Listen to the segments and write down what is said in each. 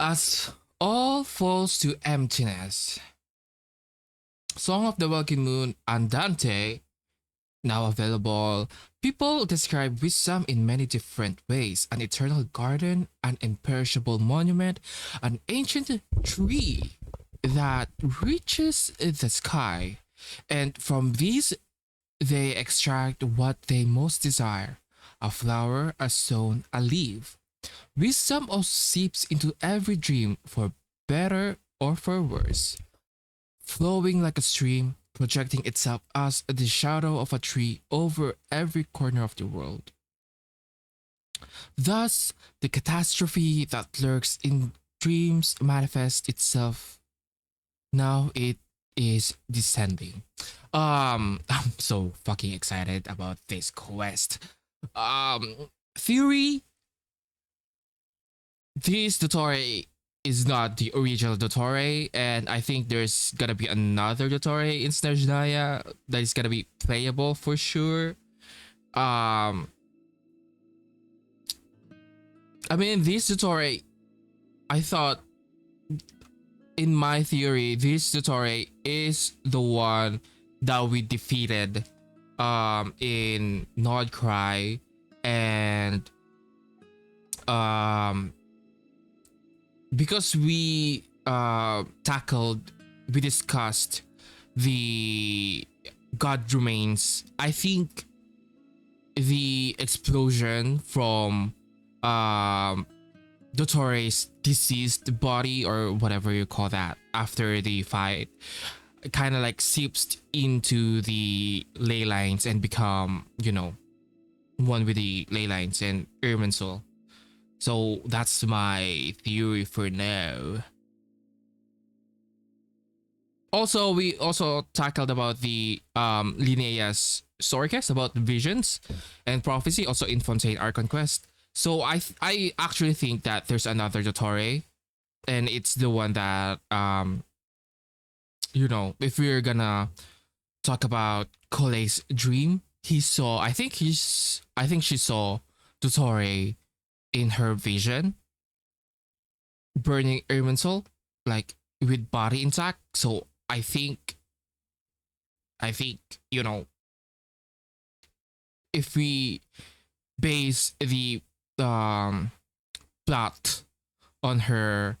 As all falls to emptiness. Song of the Walking Moon Andante, now available. People describe wisdom in many different ways: an eternal garden, an imperishable monument, an ancient tree that reaches the sky. And from these, they extract what they most desire: a flower, a stone, a leaf. Wisdom also seeps into every dream, for better or for worse, flowing like a stream, projecting itself as the shadow of a tree over every corner of the world. Thus, the catastrophe that lurks in dreams manifests itself. Now it is descending. I'm so fucking excited about this quest. Theory, this tutorial is not the original tutorial, and I think there's gonna be another tutorial in Snezhnaya that is gonna be playable for sure. I mean, this tutorial, I thought, in my theory, this tutorial is the one that we defeated in Nordcry, and because we discussed the god remains. I think the explosion from Dottoro's deceased body, or whatever you call that, after the fight, kind of like seeps into the ley lines and become, one with the ley lines and Irminsul. So that's my theory for now. Also, we also tackled about the Linnea's storycast about visions and prophecy, also in Fontaine Archon quest. So I actually think that there's another tutorial, and it's the one that if we're gonna talk about Cole's dream, he saw, I think she saw Dottore in her vision burning Irminsul, like with body intact. So I think if we base the plot on her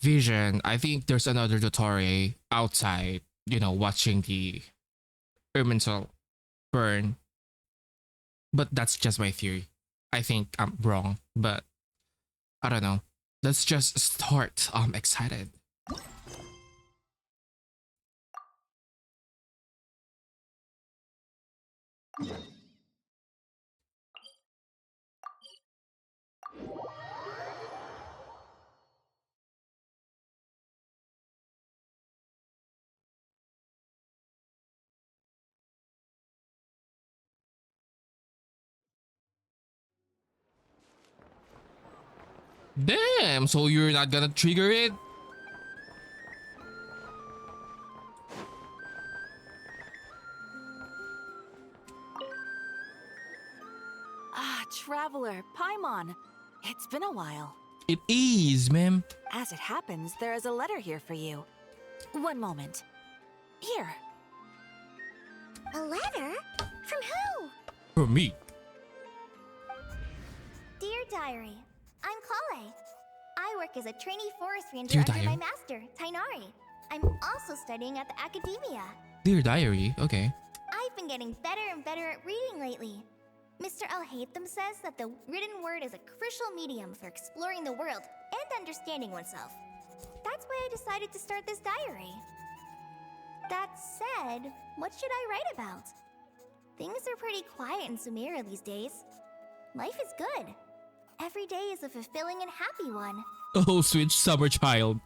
vision, I think there's another tutorial outside, watching the Irminsul burn. But that's just my theory. I think I'm wrong, but I don't know. Let's just start. I'm excited. Damn, so you're not gonna trigger it? Ah, traveler, Paimon. It's been a while. It is, ma'am. As it happens, there is a letter here for you. One moment. Here. A letter? From who? For me. Dear Diary, I'm Kale. I work as a trainee forest ranger Dear under Diary. my master, Tainari. I'm also studying at the academia. Dear Diary, okay. I've been getting better and better at reading lately. Mr. Al-Haytham says that the written word is a crucial medium for exploring the world and understanding oneself. That's why I decided to start this diary. That said, what should I write about? Things are pretty quiet in Sumeru these days. Life is good. Every day is a fulfilling and happy one. Oh, sweet summer child.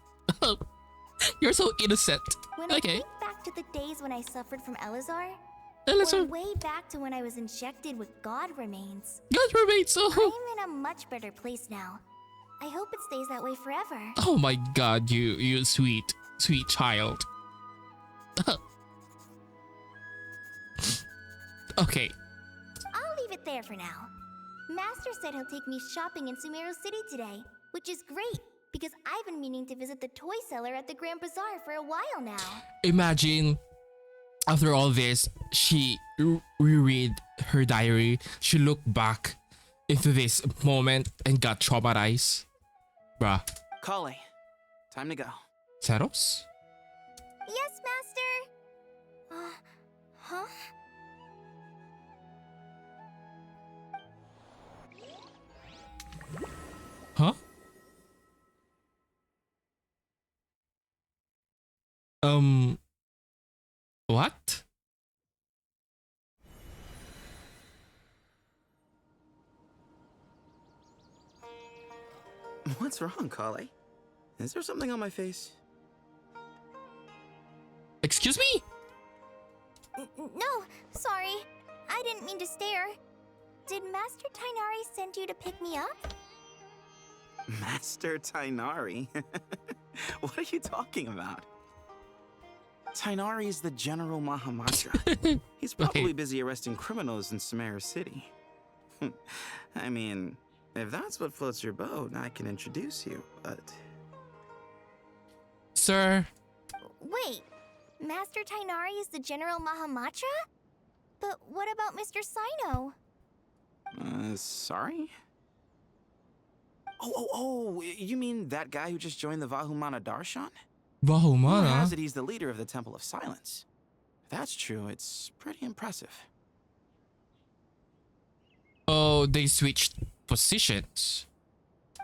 You're so innocent. When I think back to the days when I suffered from Elazar, or way back to when I was injected with God remains, God remains. Oh. I'm in a much better place now. I hope it stays that way forever. Oh my god, you sweet child. Okay. I'll leave it there for now. Master said he'll take me shopping in Sumeru City today, which is great. because I've been meaning to visit the toy seller at the Grand Bazaar for a while now. Imagine, after all this, she reread her diary. She looked back into this moment and got traumatized. Bruh. Kale, time to go. Seros? Yes, Master! Huh? Huh? What? What's wrong, Kale? Is there something on my face? Excuse me? No, sorry. I didn't mean to stare. Did Master Tainari send you to pick me up? Master Tainari? What are you talking about? Tainari is the General Mahamatra. He's probably Wait. busy arresting criminals in Sumeru City. I mean, if that's what floats your boat, I can introduce you, but... Sir? Wait, Master Tainari is the General Mahamatra? But what about Mr. Sino? Sorry? Oh, you mean that guy who just joined the Vahumana Darshan? Rumor Bahumana? has it he's the leader of the Temple of Silence. If that's true, it's pretty impressive. Oh, they switched positions.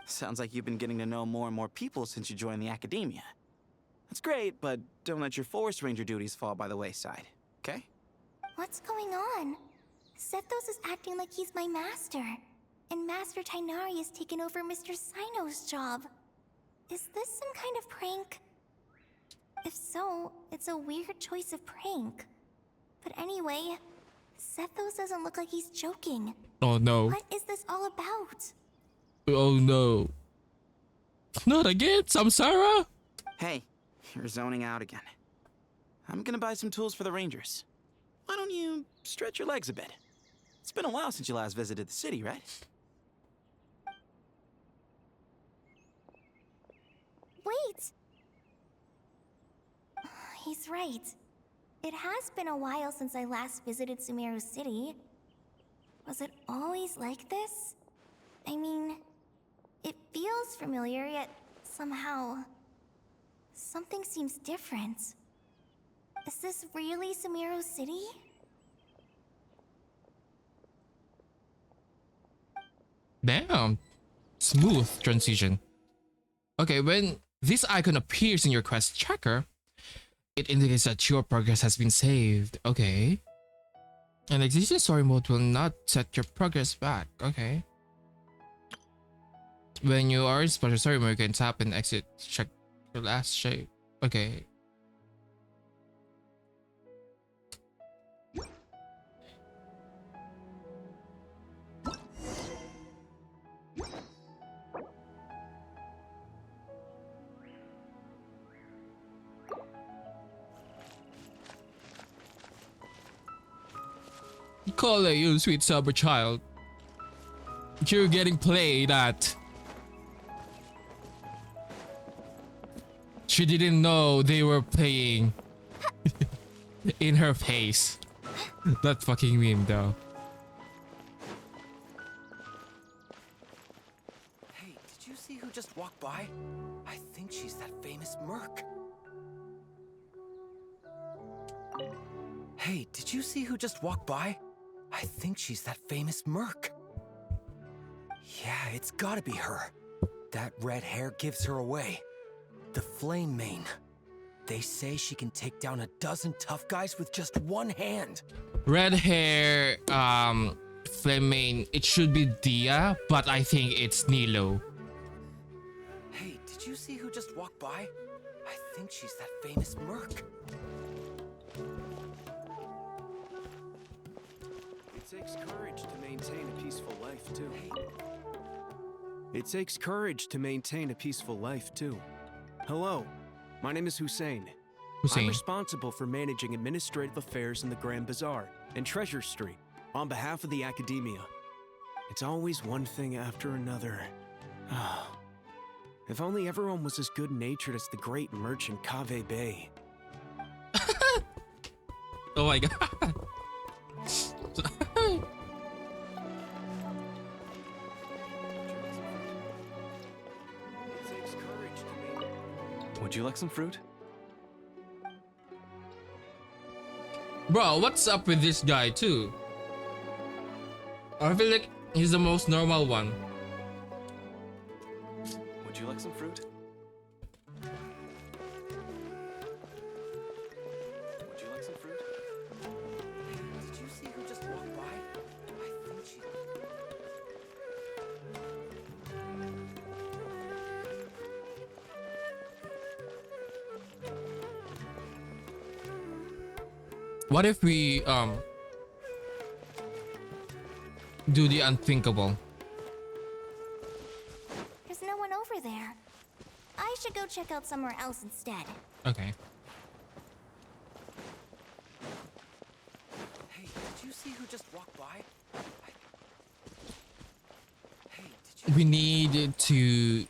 Sounds like you've been getting to know more and more people since you joined the academia. That's great, but don't let your forest ranger duties fall by the wayside, okay? What's going on? Sethos is acting like he's my master, and Master Tainari has taken over Mr. Sino's job. Is this some kind of prank? If so, it's a weird choice of prank. But anyway, Sethos doesn't look like he's joking. Oh no. What is this all about? Oh no. Not again, Samsara? Hey, you're zoning out again. I'm gonna buy some tools for the rangers. Why don't you stretch your legs a bit? It's been a while since you last visited the city, right? Wait! He's right. It has been a while since I last visited Sumeru City. Was it always like this? I mean, it feels familiar, yet somehow... something seems different. Is this really Sumeru City? Damn. Smooth transition. Okay, when this icon appears in your quest tracker, it indicates that your progress has been saved. Okay. An existing story mode will not set your progress back. Okay. When you are in special story mode, you can tap and exit check your last shape. Okay. Call it, you sweet sober child. You're getting played at. She didn't know they were playing in her face. That fucking meme though. Hey, did you see who just walked by? I think she's that famous merc. Hey, did you see who just walked by? I think she's that famous merc. Yeah, it's gotta be her. That red hair gives her away. The Flame Mane. They say she can take down a dozen tough guys with just one hand. Red hair, flame main. It should be Dia, but I think it's Nilo. Hey, did you see who just walked by? I think she's that famous merc. It takes courage to maintain a peaceful life, too. It takes courage to maintain a peaceful life, too. Hello, my name is Hussein. Hussein. I'm responsible for managing administrative affairs in the Grand Bazaar and Treasure Street on behalf of the Academia. It's always one thing after another. If only everyone was as good-natured as the great merchant Kave Bay. Oh my god. It takes courage to make... Would you like some fruit? Bro, what's up with this guy too? I feel like he's the most normal one. Would you like some fruit? Would you like some fruit? Did you see who just walked by? I think she... What if we do the unthinkable? There's no one over there. I should go check out somewhere else instead. Okay. Hey, did you see who just walked by? Hey, did you... We need to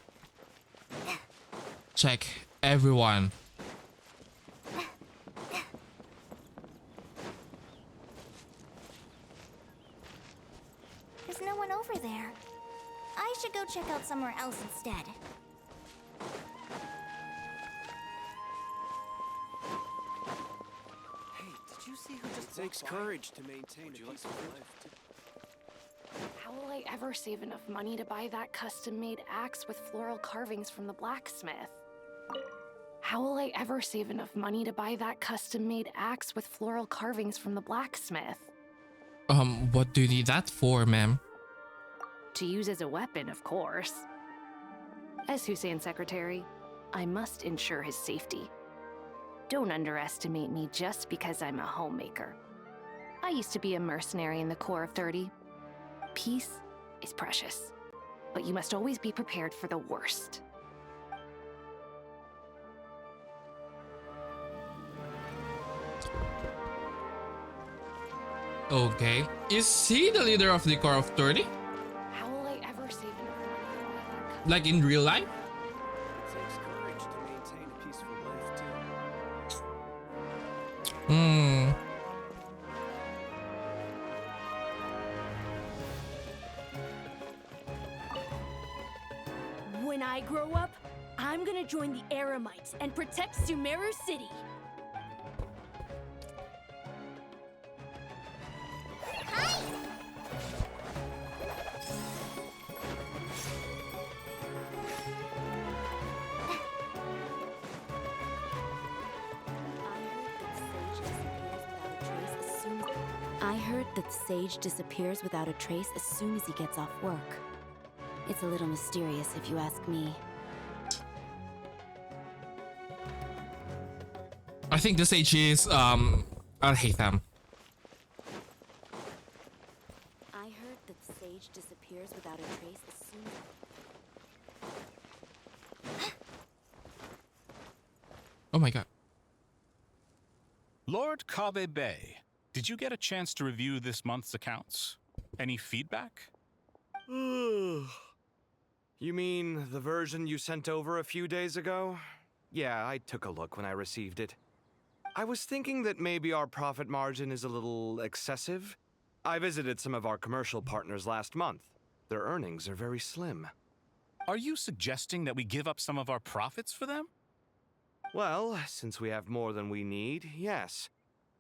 check everyone. There's no one over there. I should go check out somewhere else instead. Hey, did you see who just It takes walked by? courage to maintain Would you a like peaceful some fruit? life, too. How will I ever save enough money to buy that custom-made axe with floral carvings from the blacksmith? How will I ever save enough money to buy that custom-made axe with floral carvings from the blacksmith? What do you need that for, ma'am? To use as a weapon, of course. As Hussein's secretary, I must ensure his safety. Don't underestimate me just because I'm a homemaker. I used to be a mercenary in the Corps of 30. Peace is precious, but you must always be prepared for the worst. Okay. Is he the leader of the Corps of 30? How will I ever save enough money to buy that custom- Like in real life? It takes courage to maintain a peaceful life, too. Hmm. When I grow up, I'm gonna join the Eremites and protect Sumeru City. I heard that Sage disappears without a trace as soon as he gets off work. It's a little mysterious if you ask me. I think the sage is Al-Haytham. I heard that Sage disappears without a trace as soon as... Oh my god. Lord Kabe Bay, did you get a chance to review this month's accounts? Any feedback? You mean the version you sent over a few days ago? Yeah, I took a look when I received it. I was thinking that maybe our profit margin is a little excessive. I visited some of our commercial partners last month. Their earnings are very slim. Are you suggesting that we give up some of our profits for them? Well, since we have more than we need, yes.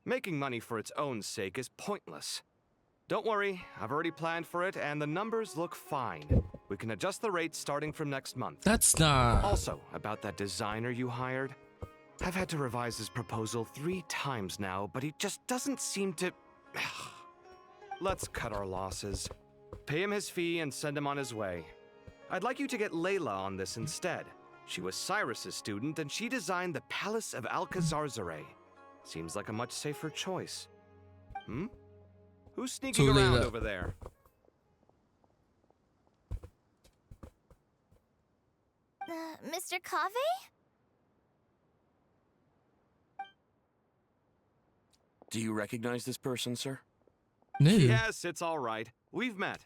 Making money for its own sake is pointless. Don't worry, I've already planned for it, and the numbers look fine. We can adjust the rates starting from next month. That's not... Also, about that designer you hired, I've had to revise his proposal 3 times now, but he just doesn't seem to... Let's cut our losses. Pay him his fee and send him on his way. I'd like you to get Layla on this instead. She was Cyrus's student, and she designed the Palace of Alcazarzare. Seems like a much safer choice. Hmm? Who's sneaking So around Layla- over there? Mr. Kave? Do you recognize this person, sir? No. Yes, it's all right. We've met.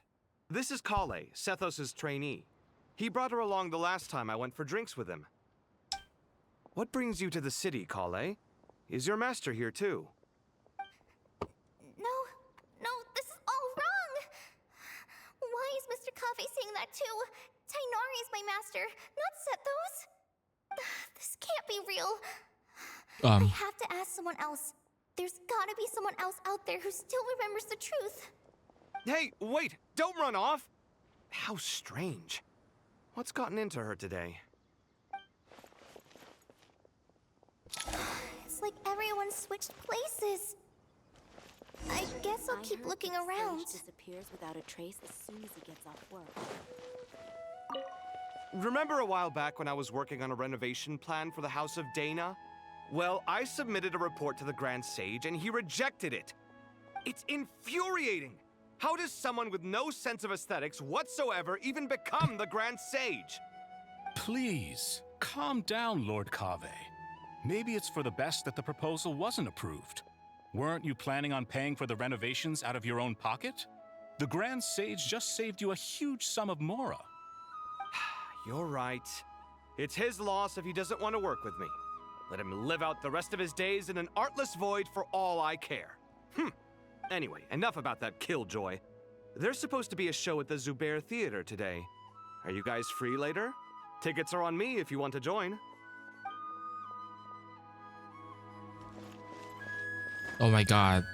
This is Kale, Sethos' trainee. He brought her along the last time I went for drinks with him. What brings you to the city, Kale? Is your master here too? No, this is all wrong! Why is Mr. Kave saying that too? Tainari is my master, not Sethos. This can't be real. I have to ask someone else. There's gotta be someone else out there who still remembers the truth. Hey, wait! Don't run off! How strange. What's gotten into her today? It's like everyone switched places. I guess I'll keep looking around. Sage disappears without a trace as soon as he gets off work. Remember a while back when I was working on a renovation plan for the House of Dana? Well, I submitted a report to the Grand Sage and he rejected it. It's infuriating! How does someone with no sense of aesthetics whatsoever even become the Grand Sage? Please, calm down, Lord Kave. Maybe it's for the best that the proposal wasn't approved. Weren't you planning on paying for the renovations out of your own pocket? The Grand Sage just saved you a huge sum of mora. You're right. It's his loss if he doesn't want to work with me. Let him live out the rest of his days in an artless void for all I care. Anyway, enough about that killjoy. There's supposed to be a show at the Zubair Theater today. Are you guys free later? Tickets are on me if you want to join. Oh my god.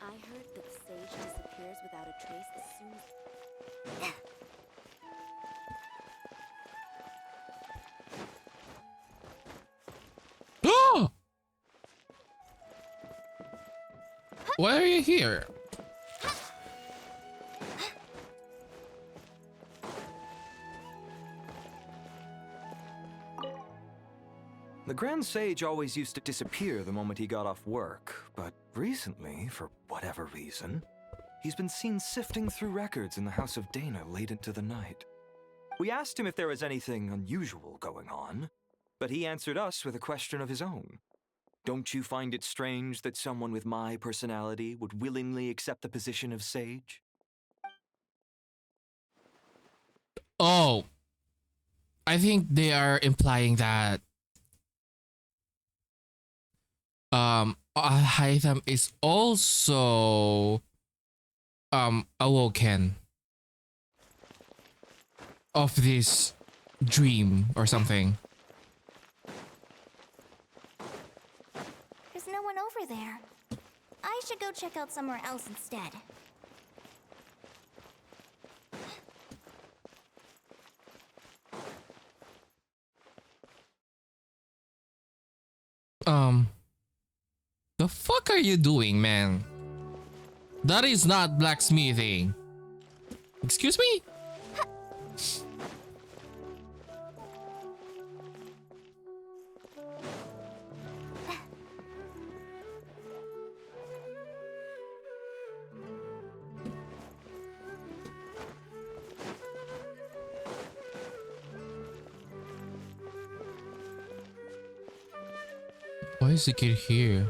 I heard that Sage disappears without a trace as soon as... Oh! Why are you here? The Grand Sage always used to disappear the moment he got off work, but recently, for whatever reason, he's been seen sifting through records in the House of Dana late into the night. We asked him if there was anything unusual going on, but he answered us with a question of his own. Don't you find it strange that someone with my personality would willingly accept the position of Sage? Oh. I think they are implying that Hytham is also awoken of this dream or something. There's no one over there. I should go check out somewhere else instead. The fuck are you doing, man? That is not blacksmithing. Excuse me? Why is the kid here?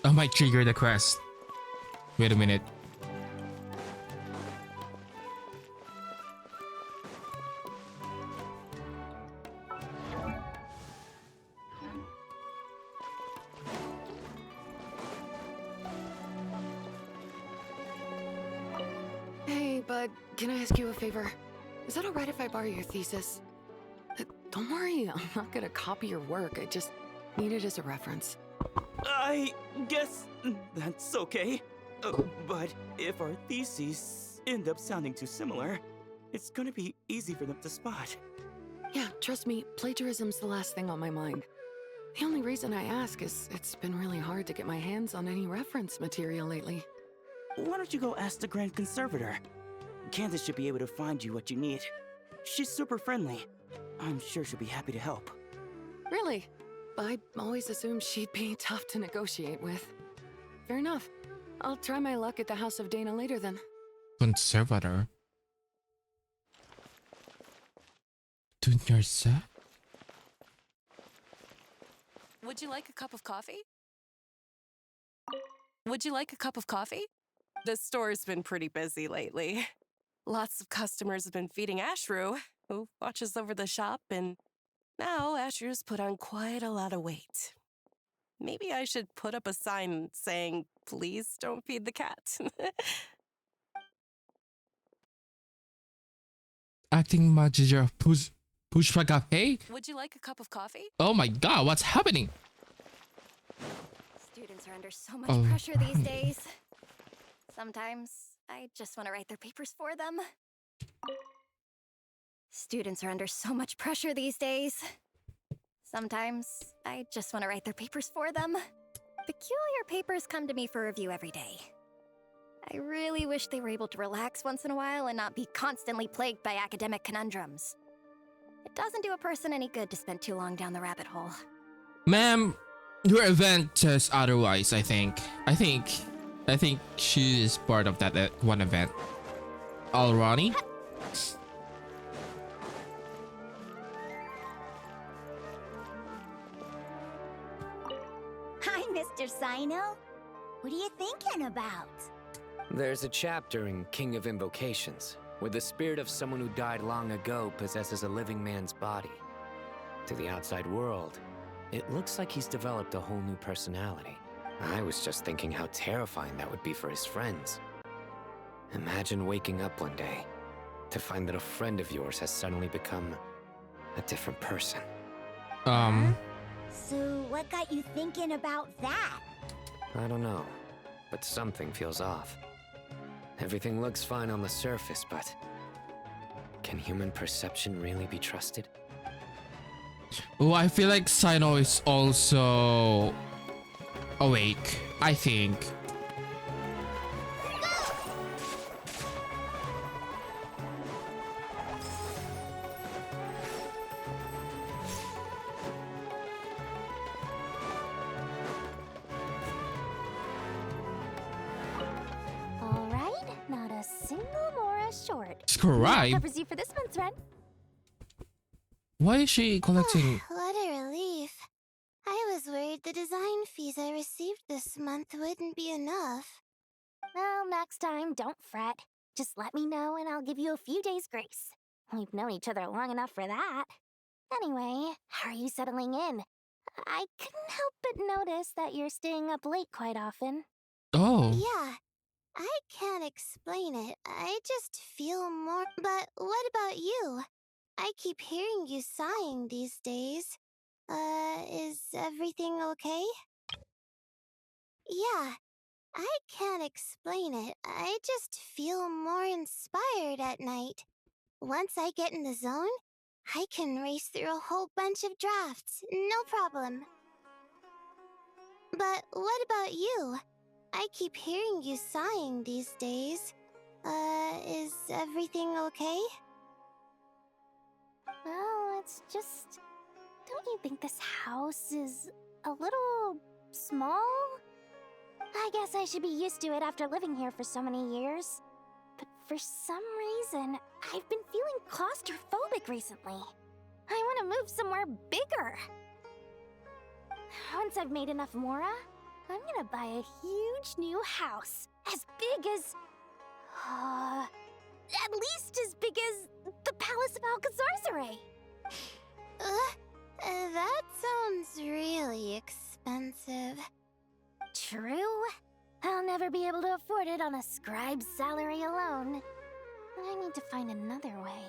I might trigger the quest. Wait a minute. Hey, bud, can I ask you a favor? Is it alright if I borrow your thesis? Don't worry, I'm not gonna copy your work. I just need it as a reference. I guess that's okay. But if our theses end up sounding too similar, it's gonna be easy for them to spot. Yeah, trust me, plagiarism's the last thing on my mind. The only reason I ask is it's been really hard to get my hands on any reference material lately. why don't you go ask the Grand Conservator? Candace should be able to find you what you need. She's super friendly. I'm sure she'll be happy to help. Really? I always assumed she'd be tough to negotiate with. Fair enough. I'll try my luck at the House of Dana later then. Conservator. Dunyarsa? Would you like a cup of coffee? Would you like a cup of coffee? The store's been pretty busy lately. Lots of customers have been feeding Ashru, who watches over the shop, and now Ashru's put on quite a lot of weight. Maybe I should put up a sign saying, please don't feed the cat. Acting manager Pushpa Cafe? Would you like a cup of coffee? Oh my god, what's happening? Students are under so much pressure these days. Sometimes I just want to write their papers for them. Students are under so much pressure these days. Sometimes I just want to write their papers for them. Peculiar papers come to me for review every day. I really wish they were able to relax once in a while and not be constantly plagued by academic conundrums. It doesn't do a person any good to spend too long down the rabbit hole. Ma'am, your event says otherwise, I think. I think she is part of that one event. Alrani? Hi, Mr. Sino. What are you thinking about? There's a chapter in King of Invocations where the spirit of someone who died long ago possesses a living man's body. To the outside world, it looks like he's developed a whole new personality. I was just thinking how terrifying that would be for his friends. Imagine waking up one day to find that a friend of yours has suddenly become a different person. So what got you thinking about that? I don't know, but something feels off. Everything looks fine on the surface, but can human perception really be trusted? Oh, I feel like Sino is also awake, I think. Alright, not a single Mora short. Scribe? That covers you for this month's rent. Why is she collecting? What a relief. I was worried the design fees I received this month wouldn't be enough. Well, next time, don't fret. Just let me know and I'll give you a few days' grace. We've known each other long enough for that. Anyway, how are you settling in? I couldn't help but notice that you're staying up late quite often. Oh. Yeah, I can't explain it. I just feel more... But what about you? I keep hearing you sighing these days. Is everything okay? Yeah, I can't explain it. I just feel more inspired at night. Once I get in the zone, I can race through a whole bunch of drafts, no problem. But what about you? I keep hearing you sighing these days. Is everything okay? Well, it's just... Don't you think this house is a little small? I guess I should be used to it after living here for so many years. But for some reason, I've been feeling claustrophobic recently. I want to move somewhere bigger. Once I've made enough Mora, I'm gonna buy a huge new house. As big as... at least as big as the Palace of Alcazarzaray. That sounds really expensive. True. I'll never be able to afford it on a scribe's salary alone. I need to find another way.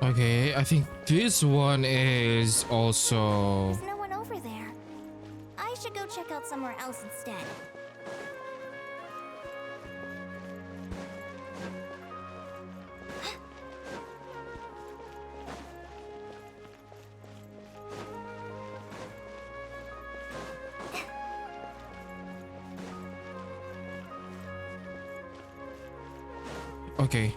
Okay, I think this one is also... There's no one over there. I should go check out somewhere else instead. Okay.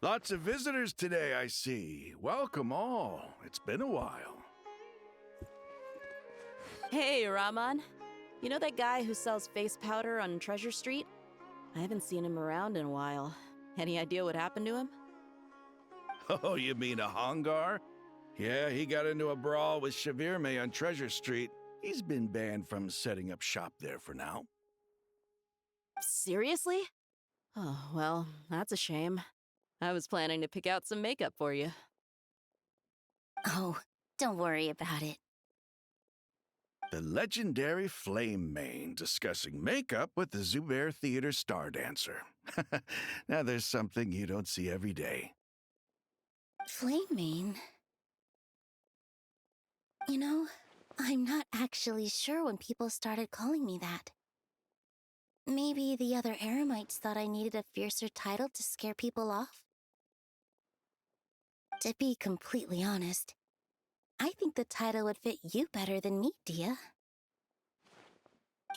Lots of visitors today, I see. Welcome all. It's been a while. Hey, Rahman. You know that guy who sells face powder on Treasure Street? I haven't seen him around in a while. Any idea what happened to him? Oh, you mean a Hongar? Yeah, he got into a brawl with Shavirme on Treasure Street. He's been banned from setting up shop there for now. Seriously? Oh, well, that's a shame. I was planning to pick out some makeup for you. Oh, don't worry about it. The legendary Flame Mane discussing makeup with the Zubair Theater star dancer. Now there's something you don't see every day. Flame Mane? You know, I'm not actually sure when people started calling me that. Maybe the other Eremites thought I needed a fiercer title to scare people off? To be completely honest, I think the title would fit you better than me, Dia.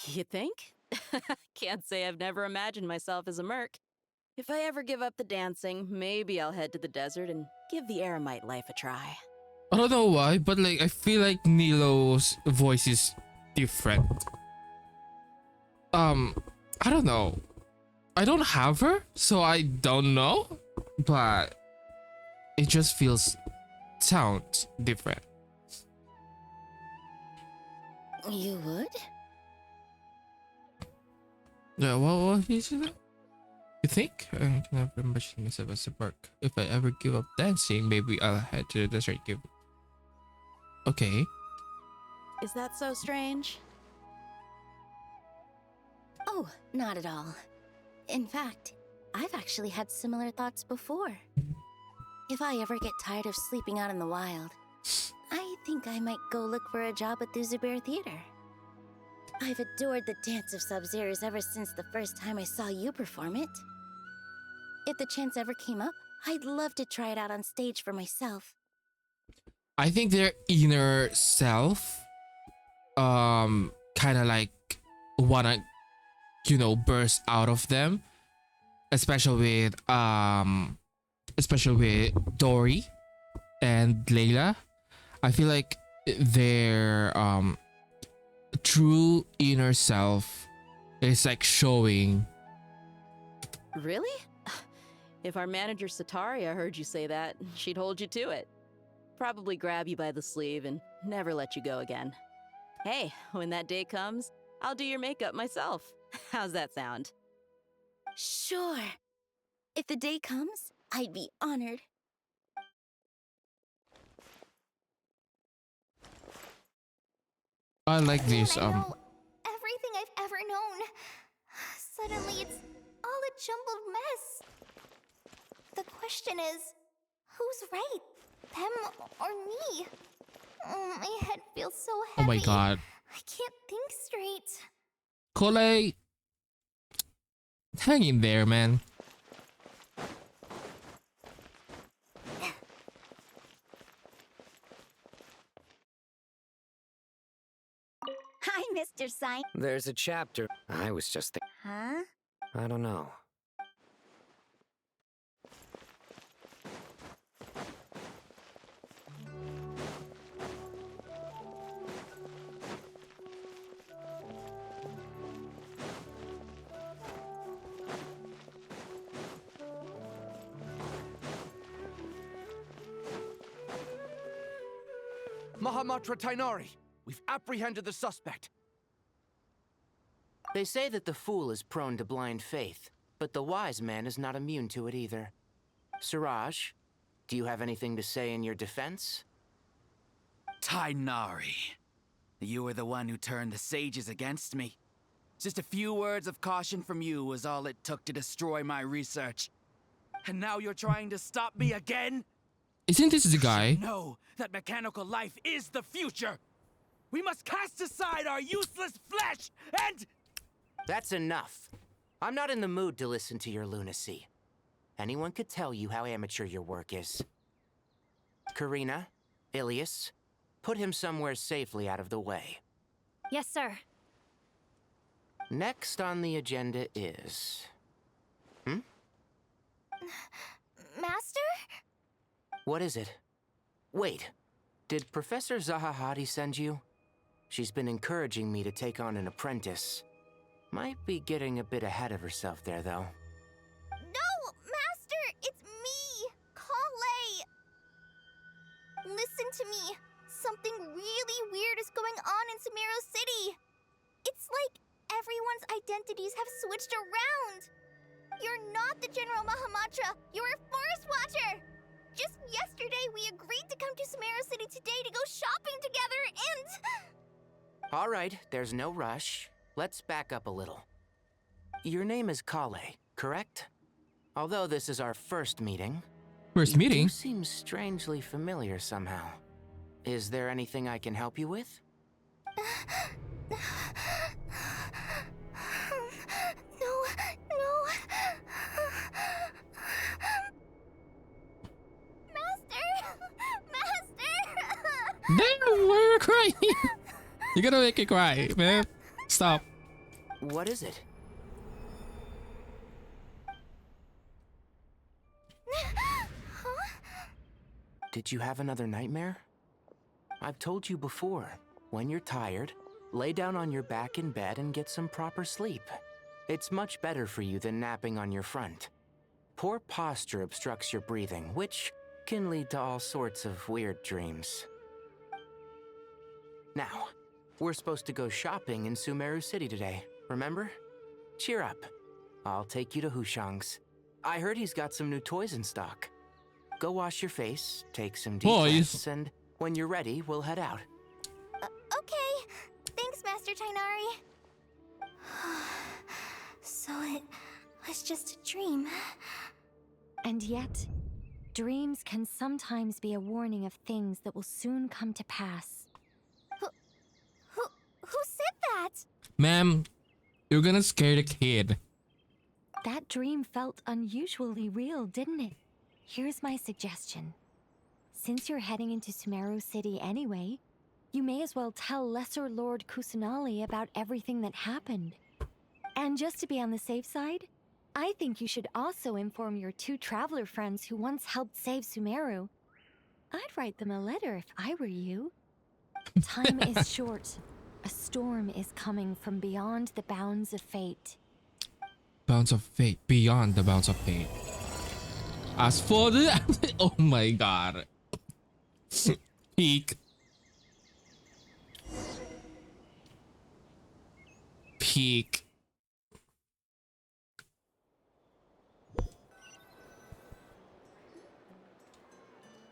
You think? Can't say I've never imagined myself as a merc. If I ever give up the dancing, maybe I'll head to the desert and give the Eremite life a try. I don't know why, but like I feel like Nilo's voice is different. I don't know. I don't have her, so I don't know, but it just sounds different. You would? Yeah, what is it? You think? I can never imagine myself as a merc. If I ever give up dancing, maybe I'll head to the desert. Okay. Is that so strange? Oh, not at all. In fact, I've actually had similar thoughts before. If I ever get tired of sleeping out in the wild, I think I might go look for a job at the Zubair Theater. I've adored the dance of Sub-Zeros ever since the first time I saw you perform it. If the chance ever came up, I'd love to try it out on stage for myself. I think their inner self, kind of like wanna, burst out of them, especially with Dory and Layla. I feel like their true inner self is like showing. Really? If our manager Sataria heard you say that, she'd hold you to it. Probably grab you by the sleeve and never let you go again. Hey, when that day comes, I'll do your makeup myself. How's that sound? Sure. If the day comes, I'd be honored. I like these Everything I've ever known. Suddenly it's all a jumbled mess. The question is, who's right? Them or me? My head feels so heavy. Oh my god. I can't think straight. Cole, hang in there, man. Hi, Mr. Sign. There's a chapter. I was just thinking. Huh? I don't know. Mahamatra Tainari, we've apprehended the suspect. They say that the fool is prone to blind faith, but the wise man is not immune to it either. Siraj, do you have anything to say in your defense? Tainari, you were the one who turned the sages against me. Just a few words of caution from you was all it took to destroy my research. And now you're trying to stop me again? Isn't this the guy? Know that mechanical life is the future. We must cast aside our useless flesh and... That's enough. I'm not in the mood to listen to your lunacy. anyone could tell you how amateur your work is. Karina, Ilias, put him somewhere safely out of the way. Yes, sir. Next on the agenda is... Master? What is it? Wait, did Professor Zahahati send you? She's been encouraging me to take on an apprentice. Might be getting a bit ahead of herself there, though. No, Master! It's me! Kale! Listen to me. Something really weird is going on in Sumeru City. It's like everyone's identities have switched around. You're not the General Mahamatra. You're a Forest Watcher. Just yesterday, we agreed to come to Sumeru City today to go shopping together, and... All right, there's no rush. Let's back up a little. Your name is Kale, correct? Although this is our first meeting... First meeting? You seem strangely familiar somehow. Is there anything I can help you with? No. Damn, why are you crying? You're gonna make me cry, man. Stop. What is it? Did you have another nightmare? I've told you before, when you're tired, lay down on your back in bed and get some proper sleep. It's much better for you than napping on your front. Poor posture obstructs your breathing, which can lead to all sorts of weird dreams. Now, we're supposed to go shopping in Sumeru City today, remember? Cheer up. I'll take you to Hushang's. I heard he's got some new toys in stock. Go wash your face, take some deep breaths, and when you're ready, we'll head out. Okay. Thanks, Master Tainari. So it was just a dream. And yet, dreams can sometimes be a warning of things that will soon come to pass. Who said that? Ma'am, you're gonna scare the kid. That dream felt unusually real, didn't it? Here's my suggestion. Since you're heading into Sumeru City anyway, you may as well tell Lesser Lord Kusanali about everything that happened. And just to be on the safe side, I think you should also inform your 2 traveler friends who once helped save Sumeru. I'd write them a letter if I were you. Time is short. A storm is coming from beyond the bounds of fate. Bounds of fate, beyond the bounds of fate. As for the... oh my god. Peak. Peak.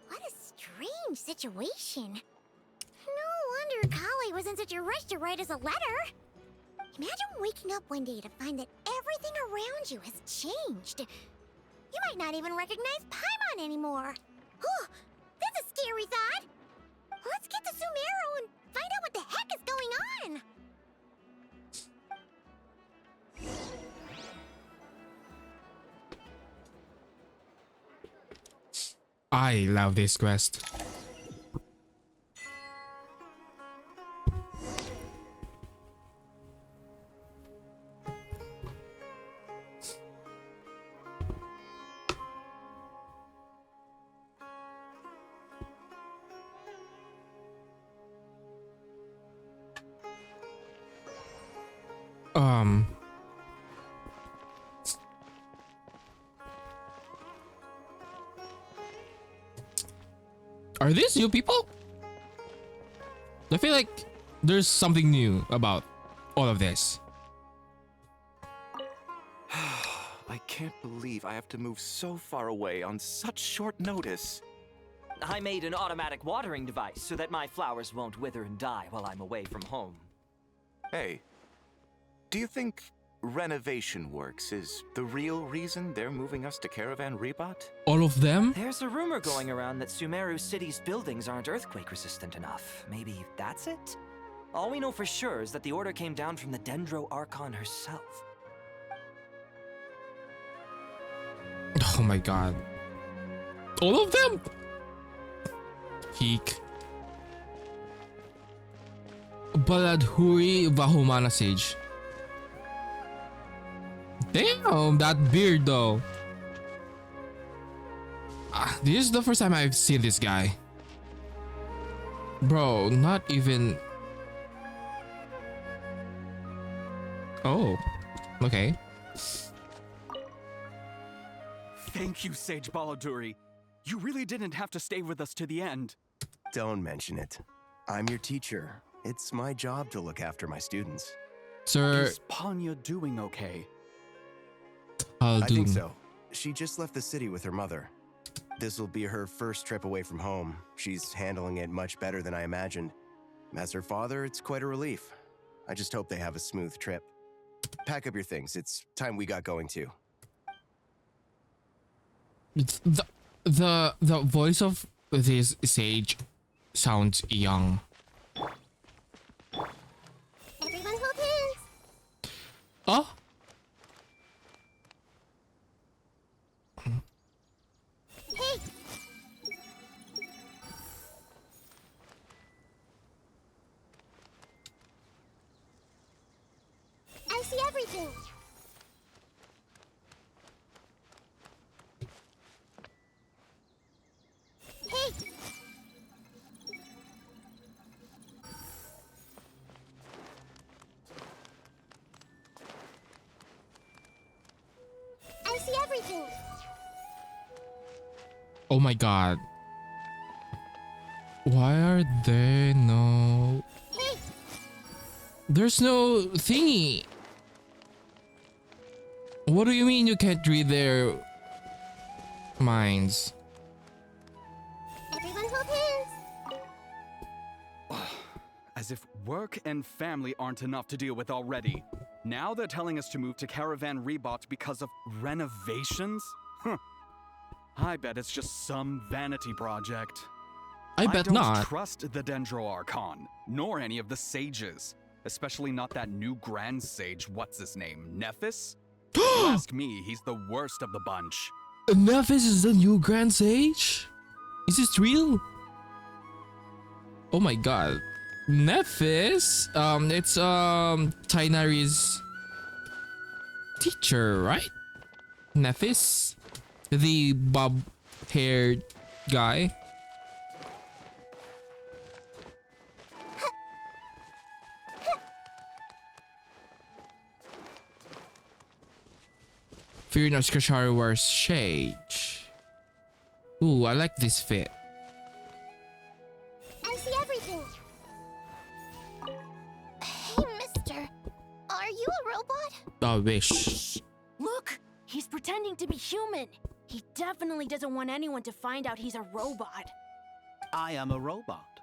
What a strange situation. No wonder Kale was in such a rush to write us a letter. Imagine waking up one day to find that everything around you has changed. You might not even recognize Paimon anymore. Oh, that's a scary thought. Let's get to Sumeru and find out what the heck is going on. I love this quest. Are these new people? I feel like there's something new about all of this. I can't believe I have to move so far away on such short notice. I made an automatic watering device so that my flowers won't wither and die while I'm away from home. Hey, do you think renovation works is the real reason they're moving us to Caravan Rebot? All of them? There's a rumor going around that Sumeru City's buildings aren't earthquake resistant enough. Maybe that's it? All we know for sure is that the order came down from the Dendro Archon herself. Oh my god. All of them? Heek. Baladhuri Vahumana Sage. Damn, that beard though. This is the first time I've seen this guy. Bro, not even... Oh, okay. Thank you, Sage Baladuri. You really didn't have to stay with us to the end. Don't mention it. I'm your teacher. It's my job to look after my students. Sir... Is Panya doing okay? I think so. She just left the city with her mother. This will be her first trip away from home. She's handling it much better than I imagined. As her father, it's quite a relief. I just hope they have a smooth trip. Pack up your things. It's time we got going too. The voice of this sage sounds young. Everyone hold hands. Oh? Hey. I see everything. Hey. I see everything. Oh my god. Why are there no... Hey. There's no thingy. What do you mean you can't read their minds? Everyone hold hands. As if work and family aren't enough to deal with already. Now they're telling us to move to Caravan Rebot because of renovations? Huh. I bet it's just some vanity project. I bet don't not. trust the Dendro Archon, nor any of the sages. Especially not that new Grand Sage, what's his name, Nephis? If you ask me, he's the worst of the bunch. Nephis is the new Grand Sage? Is this real? Oh my god. Nephis? It's Tainari's teacher, right? Nephis? The bob-haired guy? Fear not Skashari wears shades. Ooh, I like this fit. I see everything. Hey, mister. Are you a robot? I wish. Look! He's pretending to be human. He definitely doesn't want anyone to find out he's a robot. I am a robot.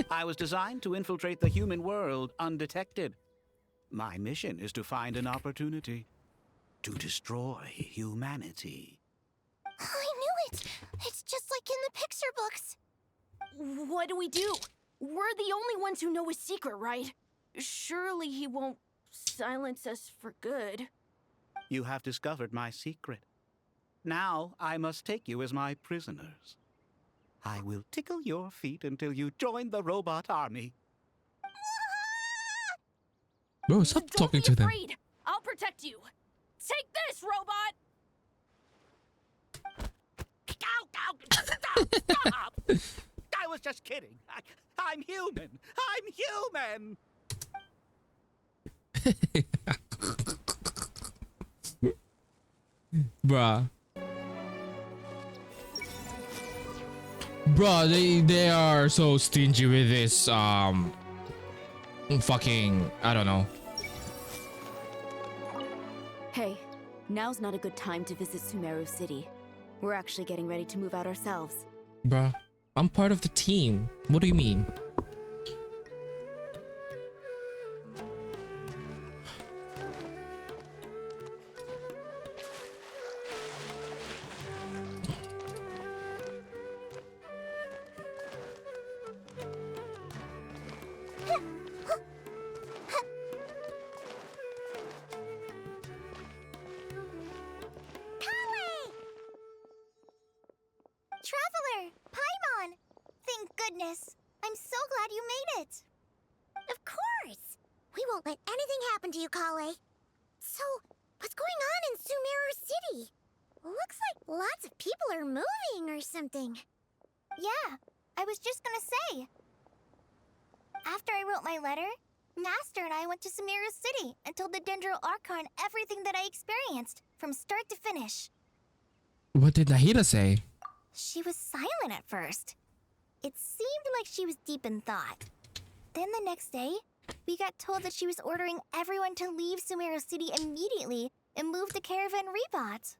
I was designed to infiltrate the human world undetected. My mission is to find an opportunity to destroy humanity. I knew it. It's just like in the picture books. What do? We're the only ones who know his secret, right? Surely he won't silence us for good. You have discovered my secret. Now I must take you as my prisoners. I will tickle your feet until you join the robot army. Bro, stop talking to them. Afraid. I'll protect you. Take this, robot! Stop! I was just kidding. I'm human. I'm human. Bruh. Bruh, they are so stingy with this fucking, I don't know. Hey, now's not a good time to visit Sumeru City. We're actually getting ready to move out ourselves. Bruh, I'm part of the team. What do you mean? traveler, Paimon! Thank goodness. I'm so glad you made it. Of course. We won't let anything happen to you, Kale. So, what's going on in Sumeru City? Looks like lots of people are moving or something. Yeah, I was just gonna say. After I wrote my letter, Master and I went to Sumeru City and told the Dendro Archon everything that I experienced, from start to finish. What did Nahida say? She was silent at first. It seemed like she was deep in thought. Then the next day, we got told that she was ordering everyone to leave Sumeru City immediately and move to Caravan Rebot.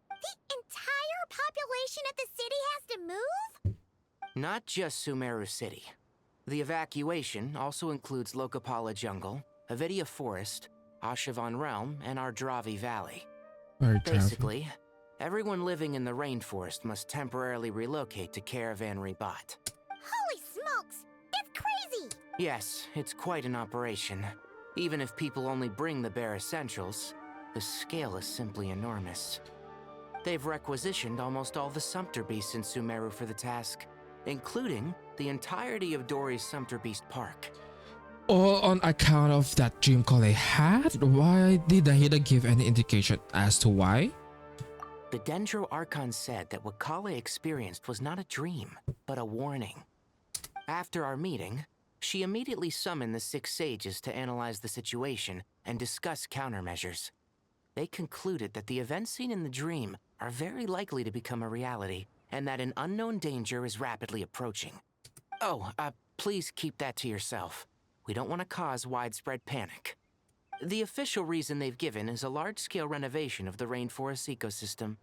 The entire population of the city has to move? Not just Sumeru City. The evacuation also includes Lokapala Jungle, Avidia Forest, Ashavan Realm, and Ardravi Valley. Basically, everyone living in the rainforest must temporarily relocate to Caravan Rebot. Holy smokes! It's crazy! Yes, it's quite an operation. Even if people only bring the bare essentials, the scale is simply enormous. They've requisitioned almost all the Sumpter Beasts in Sumeru for the task, including the entirety of Dori's Sumpter Beast Park. All on account of that dream Kale had? Why did Nahida give any indication as to why? The Dendro Archon said that what Kale experienced was not a dream, but a warning. After our meeting, she immediately summoned the 6 sages to analyze the situation and discuss countermeasures. They concluded that the events seen in the dream are very likely to become a reality, and that an unknown danger is rapidly approaching. Oh, please keep that to yourself. We don't want to cause widespread panic. The official reason they've given is a large-scale renovation of the rainforest ecosystem.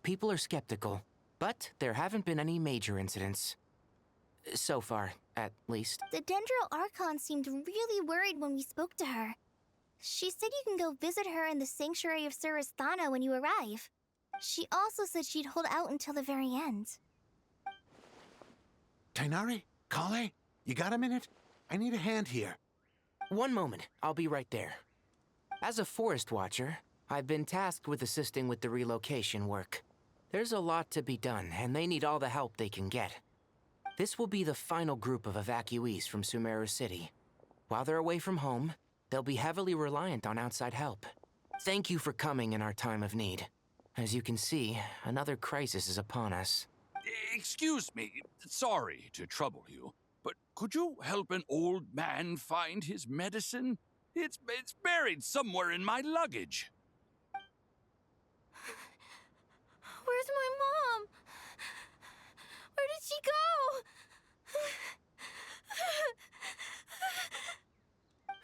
People are skeptical, but there haven't been any major incidents. So far, at least. The Dendro Archon seemed really worried when we spoke to her. She said you can go visit her in the Sanctuary of Surasthana when you arrive. She also said she'd hold out until the very end. Tainari? Kale? You got a minute? I need a hand here. One moment, I'll be right there. As a forest watcher, I've been tasked with assisting with the relocation work. There's a lot to be done, and they need all the help they can get. This will be the final group of evacuees from Sumeru City. While they're away from home, they'll be heavily reliant on outside help. Thank you for coming in our time of need. As you can see, another crisis is upon us. Excuse me, sorry to trouble you, but could you help an old man find his medicine? It's buried somewhere in my luggage. Where's my mom? Where did she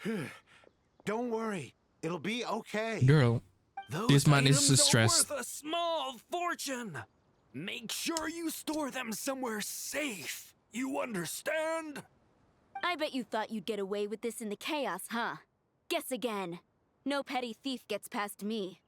go? Don't worry, it'll be okay. Girl, this man is items stressed. are worth a small fortune. Make sure you store them somewhere safe. You understand? I bet you thought you'd get away with this in the chaos, huh? Guess again. No petty thief gets past me.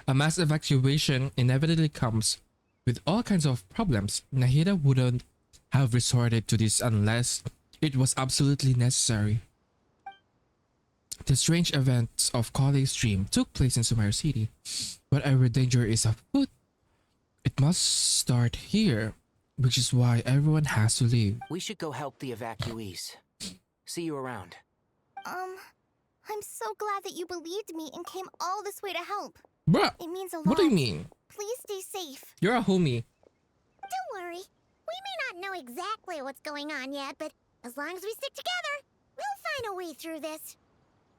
A mass evacuation inevitably comes with all kinds of problems. Nahida wouldn't have resorted to this unless it was absolutely necessary. The strange events of Kale's dream took place in Sumeru City. Whatever danger is afoot, it must start here, which is why everyone has to leave. We should go help the evacuees. See you around. I'm so glad that you believed me and came all this way to help. Bruh, it means a lot. what do you mean? Please stay safe. You're a homie. Don't worry. We may not know exactly what's going on yet, but as long as we stick together, we'll find a way through this.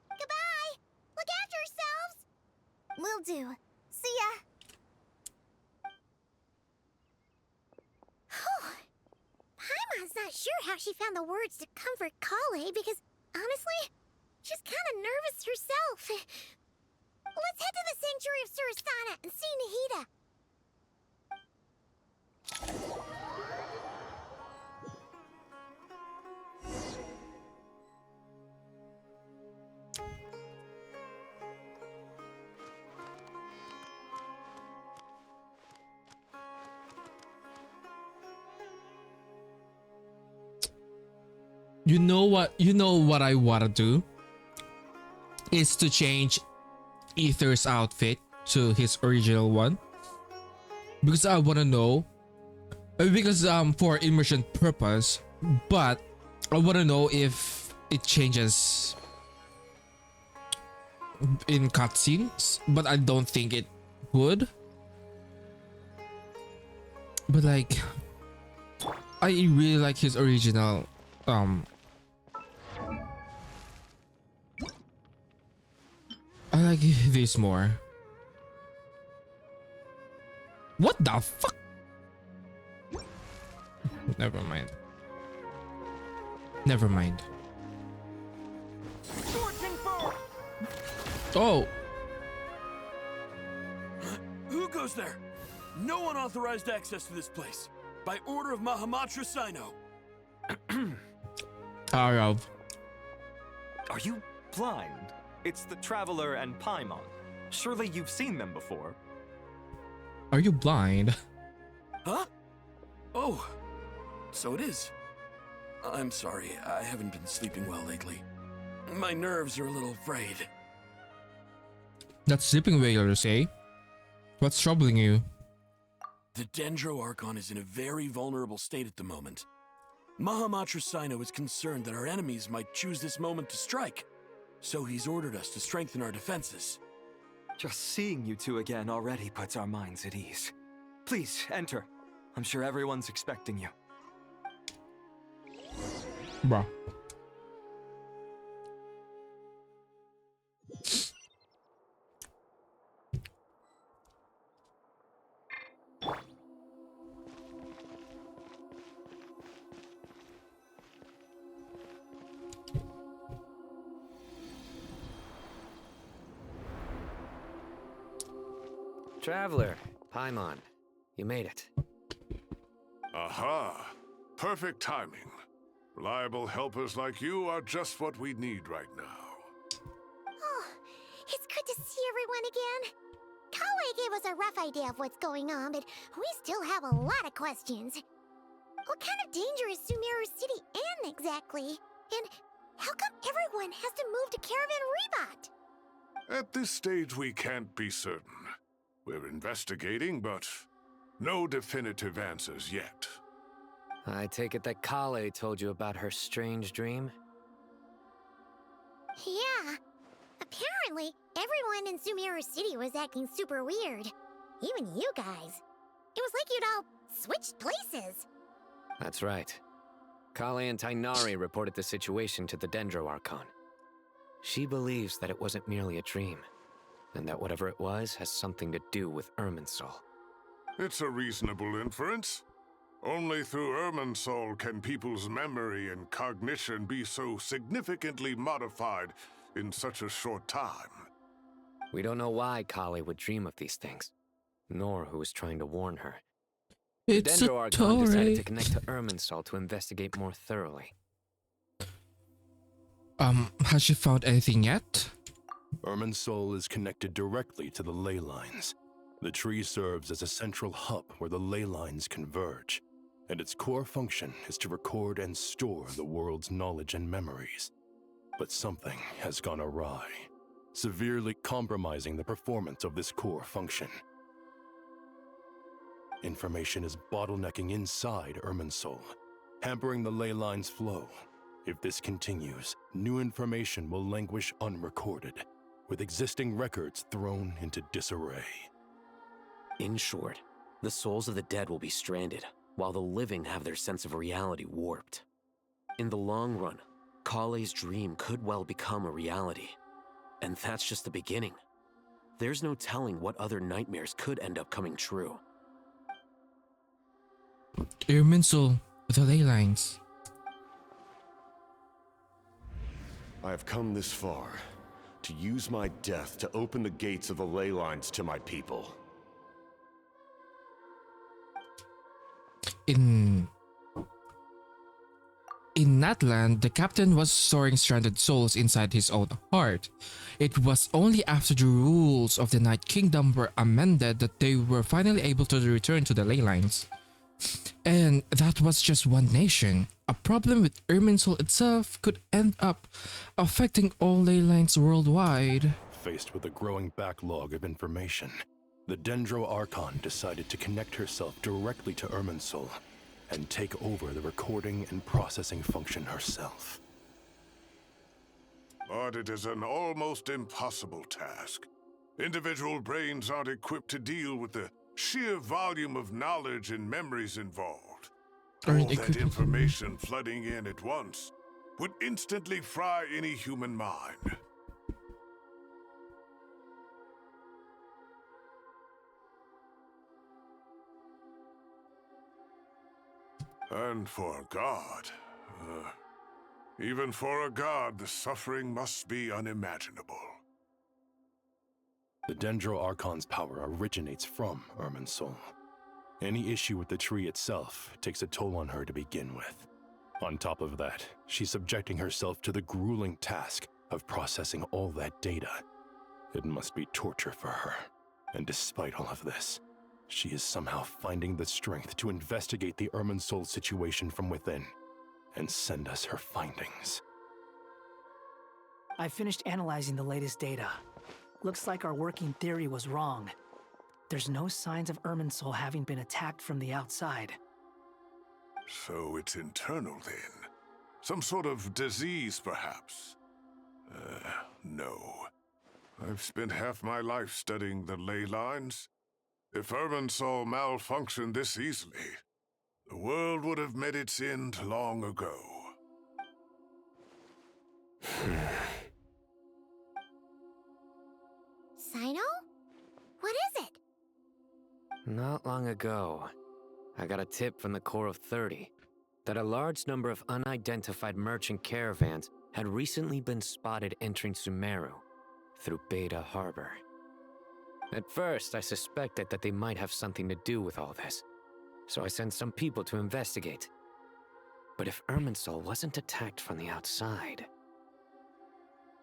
Goodbye! Look after yourselves! Will do. See ya! Paimon's not sure how she found the words to comfort Kale because, honestly, she's kind of nervous herself. Let's head to the Sanctuary of Surasthana and see Nahida. You know what I wanna do? is to change Ether's outfit to his original one, because I want to know, because for immersion purpose, but I want to know if it changes in cutscenes, but I don't think it would. But like, I really like his original I like this more. What the fuck? Never mind. Never mind. Oh. Who goes there? No unauthorized access to this place. By order of Mahamatra Sino. Arav. Are you blind? It's the Traveler and Paimon. Surely you've seen them before. Are you blind? Huh? Oh, so it is. I'm sorry, I haven't been sleeping well lately. My nerves are a little frayed. That's sleeping regulars, eh? What's troubling you? The Dendro Archon is in a very vulnerable state at the moment. Mahamatra Sino is concerned that our enemies might choose this moment to strike, so he's ordered us to strengthen our defenses. Just seeing you two again already puts our minds at ease. Please, enter. I'm sure everyone's expecting you. Bruh. Traveler, Paimon, you made it. Aha! Perfect timing. Reliable helpers like you are just what we need right now. Oh, it's good to see everyone again. Kale gave us a rough idea of what's going on, but we still have a lot of questions. What kind of danger is Sumeru City in exactly? And how come everyone has to move to Caravan Rebot? At this stage, we can't be certain. We're investigating, but no definitive answers yet. I take it that Kale told you about her strange dream? Yeah. Apparently, everyone in Sumeru City was acting super weird. Even you guys. It was like you'd all switched places. That's right. Kale and Tainari reported the situation to the Dendro Archon. She believes that it wasn't merely a dream, and that whatever it was has something to do with Irminsul. It's a reasonable inference. Only through Irminsul can people's memory and cognition be so significantly modified in such a short time. We don't know why Kale would dream of these things, nor who was trying to warn her. It's Dendro Archon a decided to connect to Irminsul to investigate more thoroughly. Has she found anything yet? Irminsul is connected directly to the ley lines. The tree serves as a central hub where the ley lines converge, and its core function is to record and store the world's knowledge and memories. But something has gone awry, severely compromising the performance of this core function. Information is bottlenecking inside Irminsul, hampering the ley line's flow. If this continues, new information will languish unrecorded, with existing records thrown into disarray. In short, the souls of the dead will be stranded, while the living have their sense of reality warped. In the long run, Kale's dream could well become a reality. And that's just the beginning. There's no telling what other nightmares could end up coming true. Irminsul, the ley lines. I have come this far to use my death to open the gates of the ley lines to my people. In Natland, the captain was storing stranded souls inside his own heart. It was only after the rules of the Night Kingdom were amended that they were finally able to return to the ley lines. And that was just one nation. A problem with Irminsul itself could end up affecting all ley lines worldwide. Faced with a growing backlog of information, the Dendro Archon decided to connect herself directly to Irminsul and take over the recording and processing function herself. But it is an almost impossible task. Individual brains aren't equipped to deal with the sheer volume of knowledge and memories involved. All that information flooding in at once would instantly fry any human mind. And for a god, even for a god, the suffering must be unimaginable. The Dendro Archon's power originates from Irminsul. Any issue with the tree itself takes a toll on her to begin with. On top of that, she's subjecting herself to the grueling task of processing all that data. It must be torture for her. And despite all of this, she is somehow finding the strength to investigate the Irminsul situation from within and send us her findings. I finished analyzing the latest data. Looks like our working theory was wrong. There's no signs of Irminsul having been attacked from the outside. So it's internal then? Some sort of disease, perhaps? No. I've spent half my life studying the ley lines. If Irminsul malfunctioned this easily, the world would have met its end long ago. Sino? What is it? Not long ago, I got a tip from the Core of 30 that a large number of unidentified merchant caravans had recently been spotted entering Sumeru through Beta Harbor. At first, I suspected that they might have something to do with all this, so I sent some people to investigate. But if Irminsul wasn't attacked from the outside...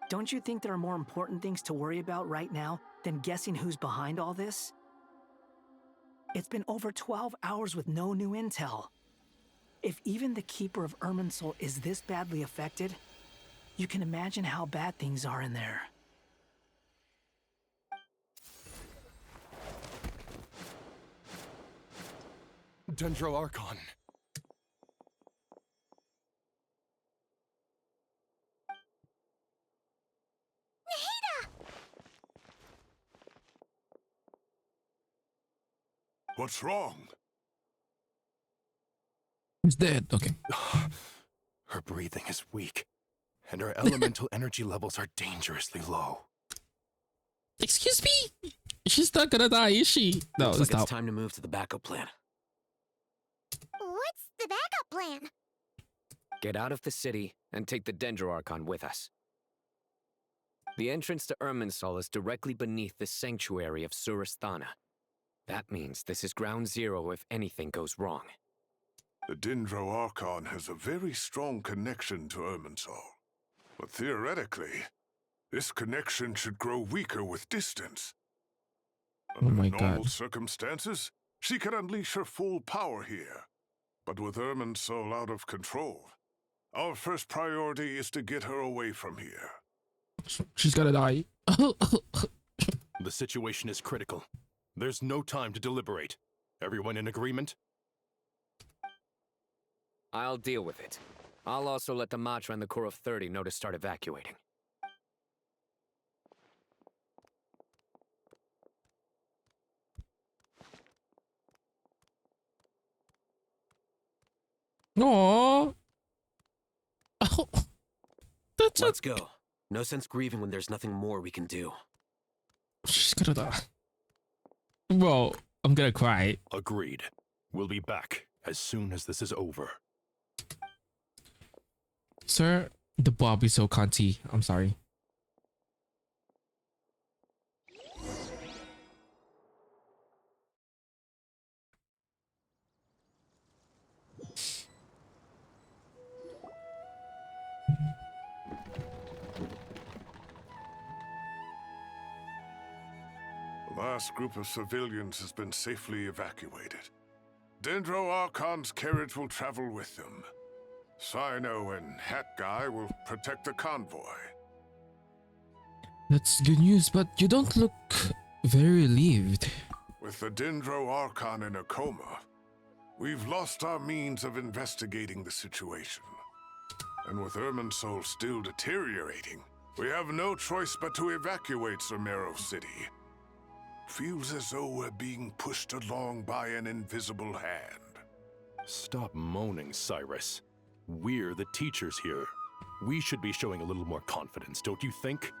Don't you think there are more important things to worry about right now than guessing who's behind all this? It's been over 12 hours with no new intel. If even the Keeper of Irminsul is this badly affected, you can imagine how bad things are in there. Dendro Archon. What's wrong? He's dead. Okay. Her breathing is weak, and her elemental energy levels are dangerously low. Excuse me? She's not gonna die, is she? No, Looks like stop. it's time to move to the backup plan. What's the backup plan? Get out of the city and take the Dendro Archon with us. The entrance to Irminsul is directly beneath the sanctuary of Surasthana. That means this is ground zero if anything goes wrong. The Dendro Archon has a very strong connection to Irminsul. But theoretically, this connection should grow weaker with distance. Under normal circumstances, she could unleash her full power here. But with Irminsul out of control, our first priority is to get her away from here. She's gonna die. The situation is critical. There's no time to deliberate. Everyone in agreement? I'll deal with it. I'll also let the Matra and the Core of 30 know to start evacuating. Aww. Let's go. No sense grieving when there's nothing more we can do. She's gonna die. Bro, I'm gonna cry. Agreed. We'll be back as soon as this is over. Sir, the Bob is so cunty. I'm sorry. The last group of civilians has been safely evacuated. Dendro Archon's carriage will travel with them. Sino and Hat Guy will protect the convoy. That's good news, but you don't look very relieved. With the Dendro Archon in a coma, we've lost our means of investigating the situation. And with Irminsul still deteriorating, we have no choice but to evacuate Sumeru City. Feels as though we're being pushed along by an invisible hand. Stop moaning, Cyrus. We're the teachers here. We should be showing a little more confidence, don't you think?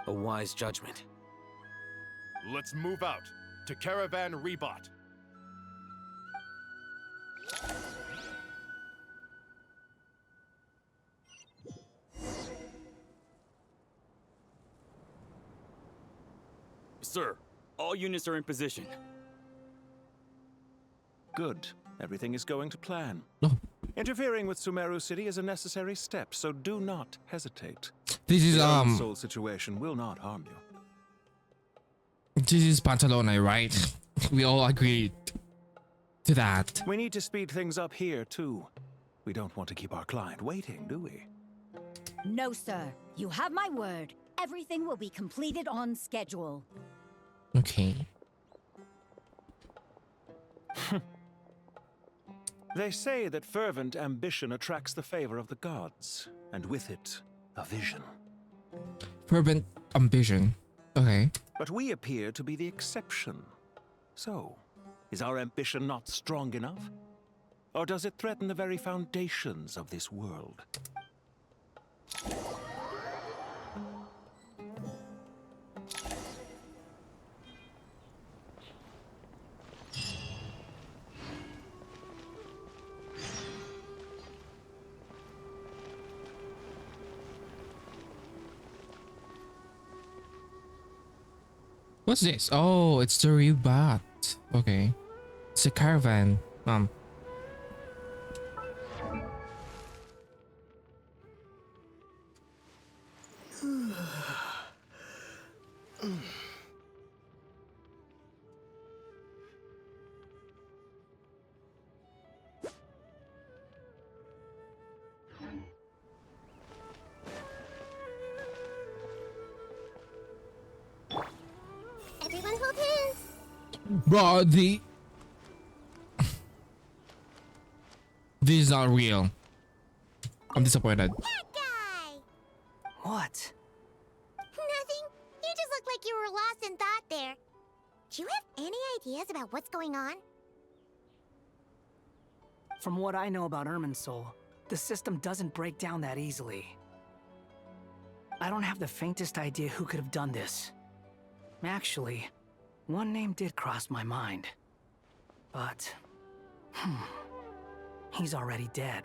A wise judgment. Let's move out to Caravan Rebot. Sir, all units are in position. Good. Everything is going to plan. Interfering with Sumeru City is a necessary step, so do not hesitate. This is The soul situation will not harm you. This is Pantalone, right? We all agreed to that. We need to speed things up here too. We don't want to keep our client waiting, do we? No, sir. You have my word. Everything will be completed on schedule. Okay. They say that fervent ambition attracts the favor of the gods, and with it, a vision. Fervent ambition. Okay. But we appear to be the exception. So, is our ambition not strong enough? Or does it threaten the very foundations of this world? What's this? Oh, it's the Rebot. Okay. It's a caravan. Everyone hold hands. Bro, this is not real. I'm disappointed. That guy! What? Nothing. You just look like you were lost in thought there. Do you have any ideas about what's going on? From what I know about Irminsul, the system doesn't break down that easily. I don't have the faintest idea who could have done this. Actually, one name did cross my mind. But, he's already dead.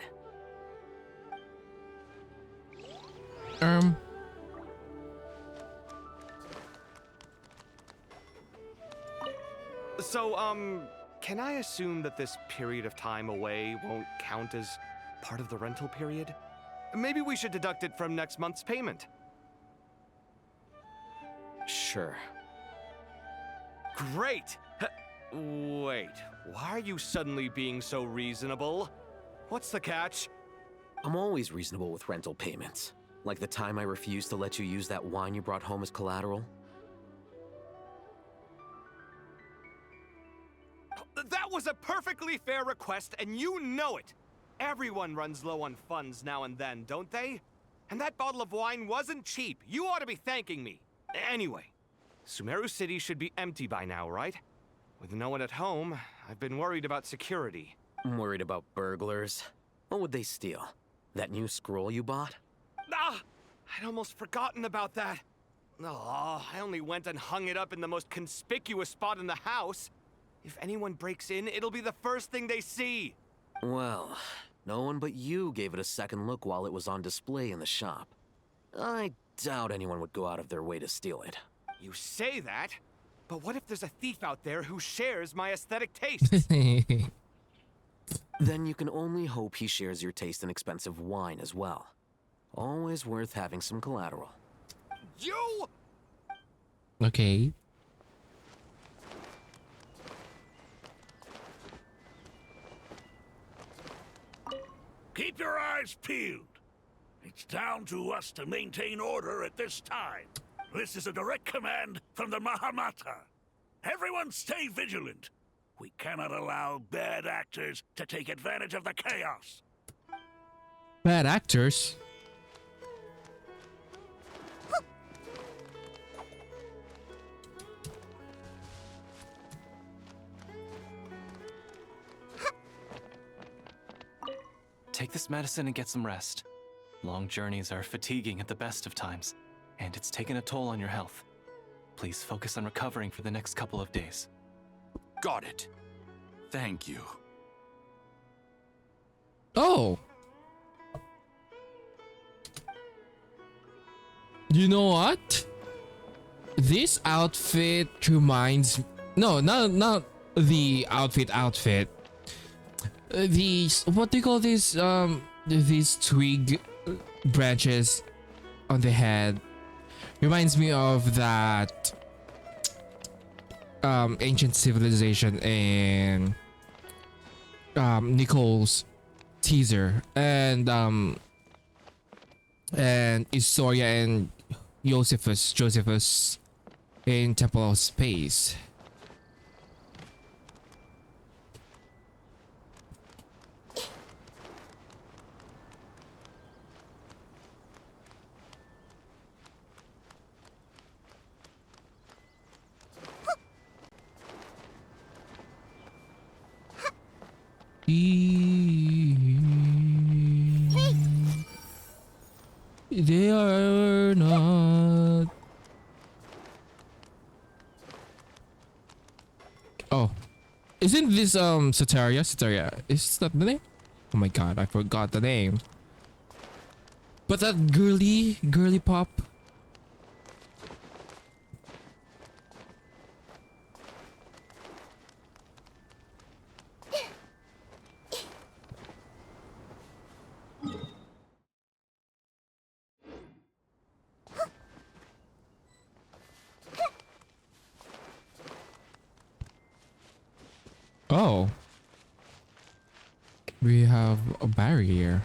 So, can I assume that this period of time away won't count as part of the rental period? Maybe we should deduct it from next month's payment. Sure. Great! Wait, why are you suddenly being so reasonable? What's the catch? I'm always reasonable with rental payments. Like the time I refused to let you use that wine you brought home as collateral. That was a perfectly fair request, and you know it! Everyone runs low on funds now and then, don't they? And that bottle of wine wasn't cheap. You ought to be thanking me. Anyway, Sumeru City should be empty by now, right? With no one at home, I've been worried about security. I'm worried about burglars. What would they steal? That new scroll you bought? Ah! I'd almost forgotten about that. Oh, I only went and hung it up in the most conspicuous spot in the house. If anyone breaks in, it'll be the first thing they see. Well, no one but you gave it a second look while it was on display in the shop. I doubt anyone would go out of their way to steal it. You say that, but what if there's a thief out there who shares my aesthetic tastes? Then you can only hope he shares your taste in expensive wine as well. Always worth having some collateral. You! Okay. Keep your eyes peeled. It's down to us to maintain order at this time. This is a direct command from the Mahamata. Everyone stay vigilant. We cannot allow bad actors to take advantage of the chaos. Bad actors? Take this medicine and get some rest. Long journeys are fatiguing at the best of times, and it's taken a toll on your health. Please focus on recovering for the next couple of days. Got it. Thank you. Oh! You know what? This outfit reminds... No, not the outfit. These... What do you call these? These twig branches on the head. Reminds me of that... ancient civilization in... Nicole's teaser. And Historia and Josephus in Temple of Space. They are not. Oh, isn't this Soteria? Soteria, is that the name? Oh my god, I forgot the name. But that girly pop. Oh. We have a barrier.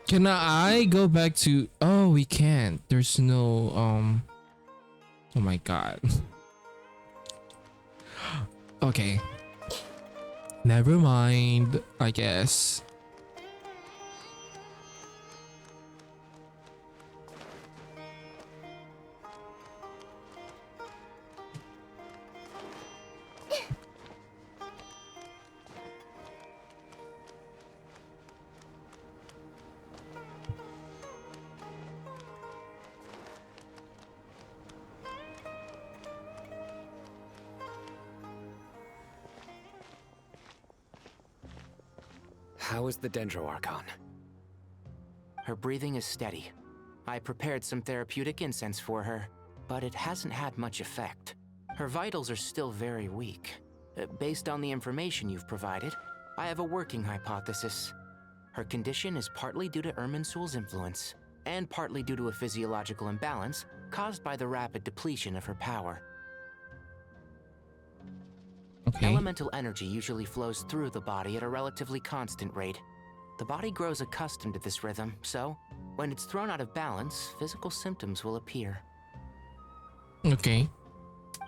Can I go back to... Oh, we can't. There's no... Oh my god. Okay. Never mind, I guess. How is the Dendro Archon? Her breathing is steady. I prepared some therapeutic incense for her, but it hasn't had much effect. Her vitals are still very weak. Based on the information you've provided, I have a working hypothesis. Her condition is partly due to Irminsul's influence, and partly due to a physiological imbalance caused by the rapid depletion of her power. Okay. Elemental energy usually flows through the body at a relatively constant rate. The body grows accustomed to this rhythm, so when it's thrown out of balance, physical symptoms will appear. Okay.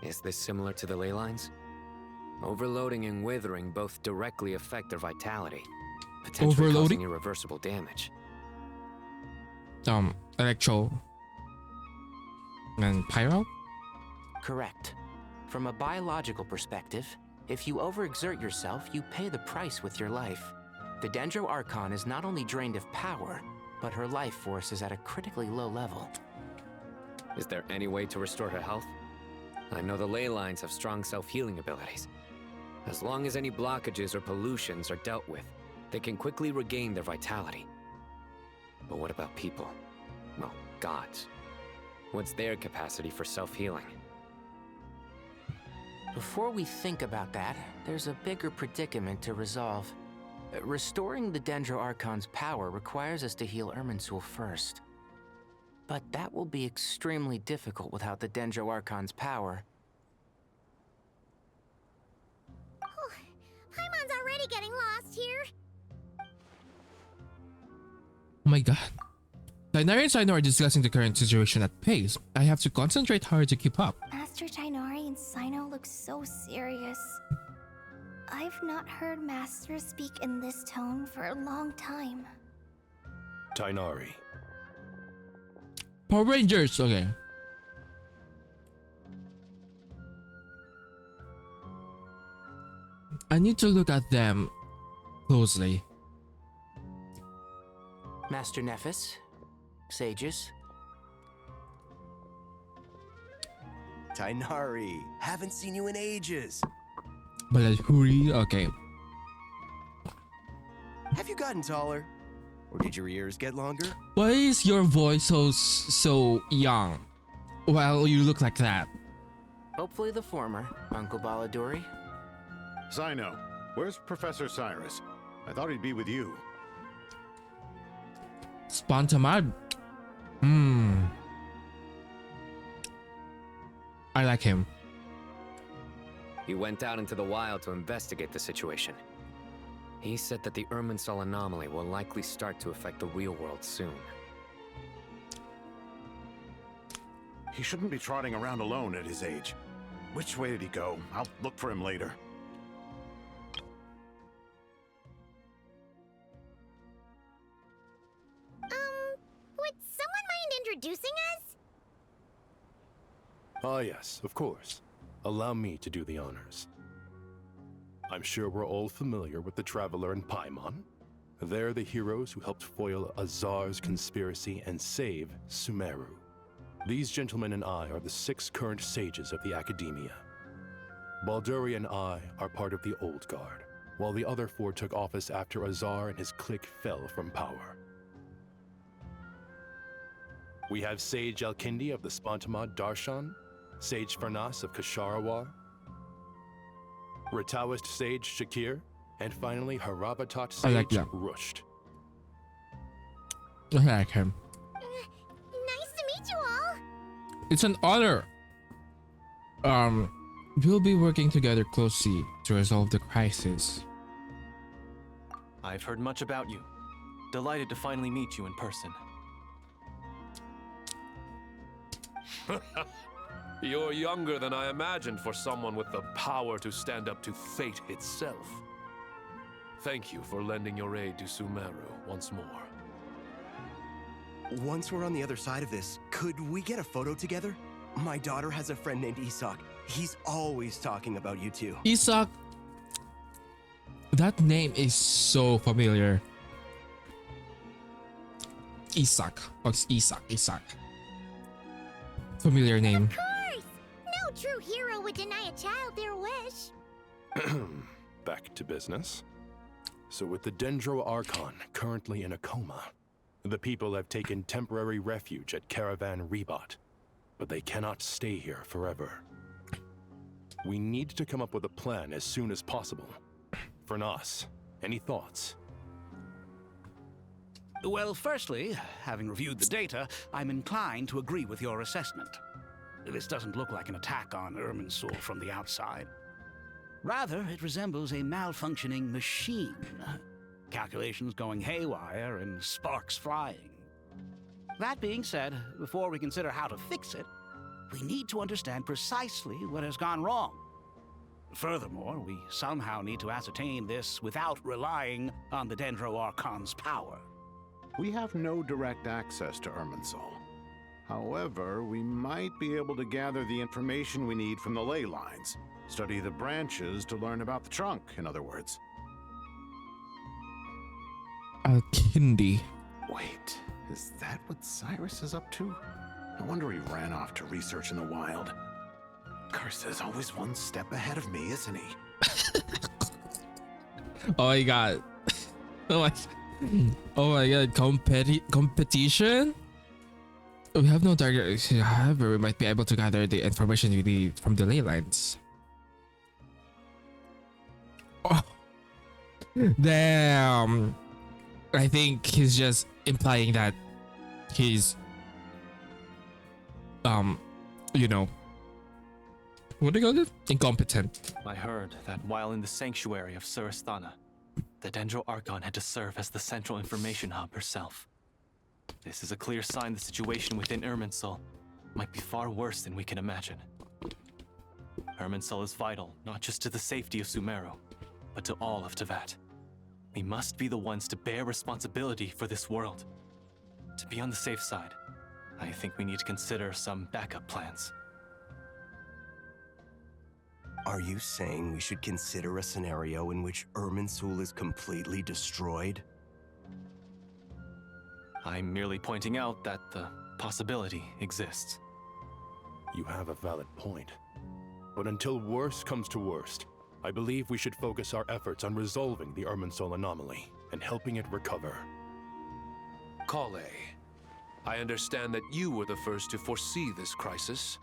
Is this similar to the ley lines? Overloading and withering both directly affect their vitality, potentially causing irreversible damage. Electro and Pyro? Correct. From a biological perspective, if you overexert yourself, you pay the price with your life. The Dendro Archon is not only drained of power, but her life force is at a critically low level. Is there any way to restore her health? I know the ley lines have strong self-healing abilities. As long as any blockages or pollutions are dealt with, they can quickly regain their vitality. But what about people? Well, gods. What's their capacity for self-healing? Before we think about that, there's a bigger predicament to resolve. Restoring the Dendro Archon's power requires us to heal Irminsul first. But that will be extremely difficult without the Dendro Archon's power. we getting lost here? Oh my god. Tighnari and Sino are discussing the current situation at pace. I have to concentrate hard to keep up. Master Tighnari and Sino look so serious. I've not heard Master speak in this tone for a long time. Tighnari. Power Rangers, okay. I need to look at them closely. Master Nephis, sages. Tighnari, haven't seen you in ages. Balahuri, okay. Have you gotten taller? Or did your ears get longer? Why is your voice so young? Well, you look like that. Hopefully the former, Uncle Baladuri. Sino, where's Professor Cyrus? I thought he'd be with you. Spontamad. I like him. He went out into the wild to investigate the situation. He said that the Irminsul anomaly will likely start to affect the real world soon. He shouldn't be trotting around alone at his age. Which way did he go? I'll look for him later. Would someone mind introducing us? Ah yes, of course. Allow me to do the honors. I'm sure we're all familiar with the Traveler and Paimon. They're the heroes who helped foil Azar's conspiracy and save Sumeru. These gentlemen and I are the 6 current sages of the Academia. Balduri and I are part of the Old Guard, while the other 4 took office after Azar and his clique fell from power. We have Sage Alkindi of the Spontamad Darshan, Sage Farnas of Kasharawar, Rataoist Sage Shakir, and finally Haravatat Sage I like that. Rusht. I like him. Nice to meet you all. It's an honor. We'll be working together closely to resolve the crisis. I've heard much about you. Delighted to finally meet you in person. You're younger than I imagined for someone with the power to stand up to fate itself. Thank you for lending your aid to Sumeru once more. Once we're on the other side of this, could we get a photo together? My daughter has a friend named Isak. He's always talking about you two. Isak. That name is so familiar. Isak. Oh, it's Isak. Familiar name. Of course! No true hero would deny a child their wish. Back to business. So with the Dendro Archon currently in a coma, the people have taken temporary refuge at Caravan Rebot, but they cannot stay here forever. We need to come up with a plan as soon as possible. Farnas, any thoughts? Well, firstly, having reviewed the data, I'm inclined to agree with your assessment. This doesn't look like an attack on Irminsul from the outside. Rather, it resembles a malfunctioning machine. Calculations going haywire and sparks flying. That being said, before we consider how to fix it, we need to understand precisely what has gone wrong. Furthermore, we somehow need to ascertain this without relying on the Dendro Archon's power. We have no direct access to Irminsul. However, we might be able to gather the information we need from the ley lines. Study the branches to learn about the trunk, in other words. Alkindi. Wait, is that what Cyrus is up to? No wonder he ran off to research in the wild. Curse, always one step ahead of me, isn't he? Oh my god. Oh my god, competition? We have no target, however, we might be able to gather the information we need from the ley lines. Oh. Damn. I think he's just implying that he's, you know, what do you call it? Incompetent. I heard that while in the sanctuary of Surasthana, the Dendro Archon had to serve as the central information hub herself. This is a clear sign the situation within Irminsul might be far worse than we can imagine. Irminsul is vital, not just to the safety of Sumeru, but to all of Teyvat. We must be the ones to bear responsibility for this world. To be on the safe side, I think we need to consider some backup plans. Are you saying we should consider a scenario in which Irminsul is completely destroyed? I'm merely pointing out that the possibility exists. You have a valid point. But until worst comes to worst, I believe we should focus our efforts on resolving the Irminsul anomaly and helping it recover. Kale, I understand that you were the first to foresee this crisis.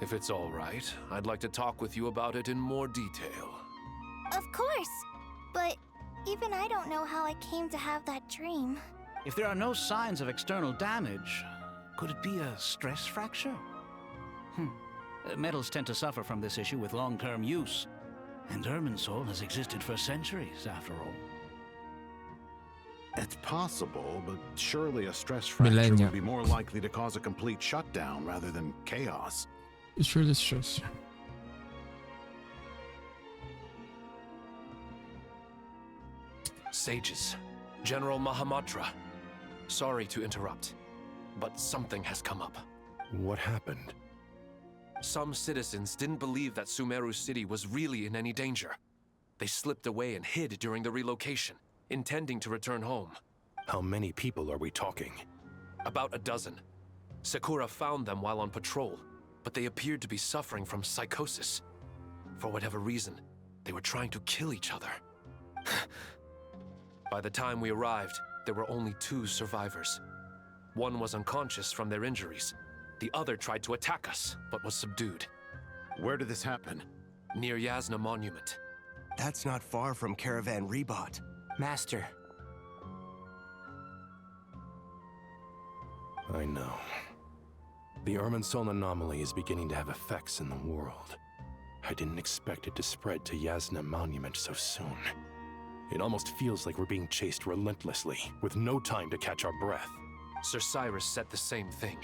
If it's all right, I'd like to talk with you about it in more detail. Of course! But even I don't know how I came to have that dream. If there are no signs of external damage, could it be a stress fracture? Metals tend to suffer from this issue with long-term use. And Irminsul has existed for centuries, after all. It's possible, but surely a stress fracture Millennia. would be more likely to cause a complete shutdown rather than chaos. It's really stress. Sages, General Mahamatra, sorry to interrupt, but something has come up. What happened? Some citizens didn't believe that Sumeru City was really in any danger. They slipped away and hid during the relocation, intending to return home. How many people are we talking? About a dozen. Sakura found them while on patrol, but they appeared to be suffering from psychosis. For whatever reason, they were trying to kill each other. By the time we arrived, there were only 2 survivors. One was unconscious from their injuries. The other tried to attack us, but was subdued. Where did this happen? Near Yasna Monument. That's not far from Caravan Rebot. Master. I know. The Irminsul anomaly is beginning to have effects in the world. I didn't expect it to spread to Yasna Monument so soon. It almost feels like we're being chased relentlessly, with no time to catch our breath. Sir Cyrus said the same thing.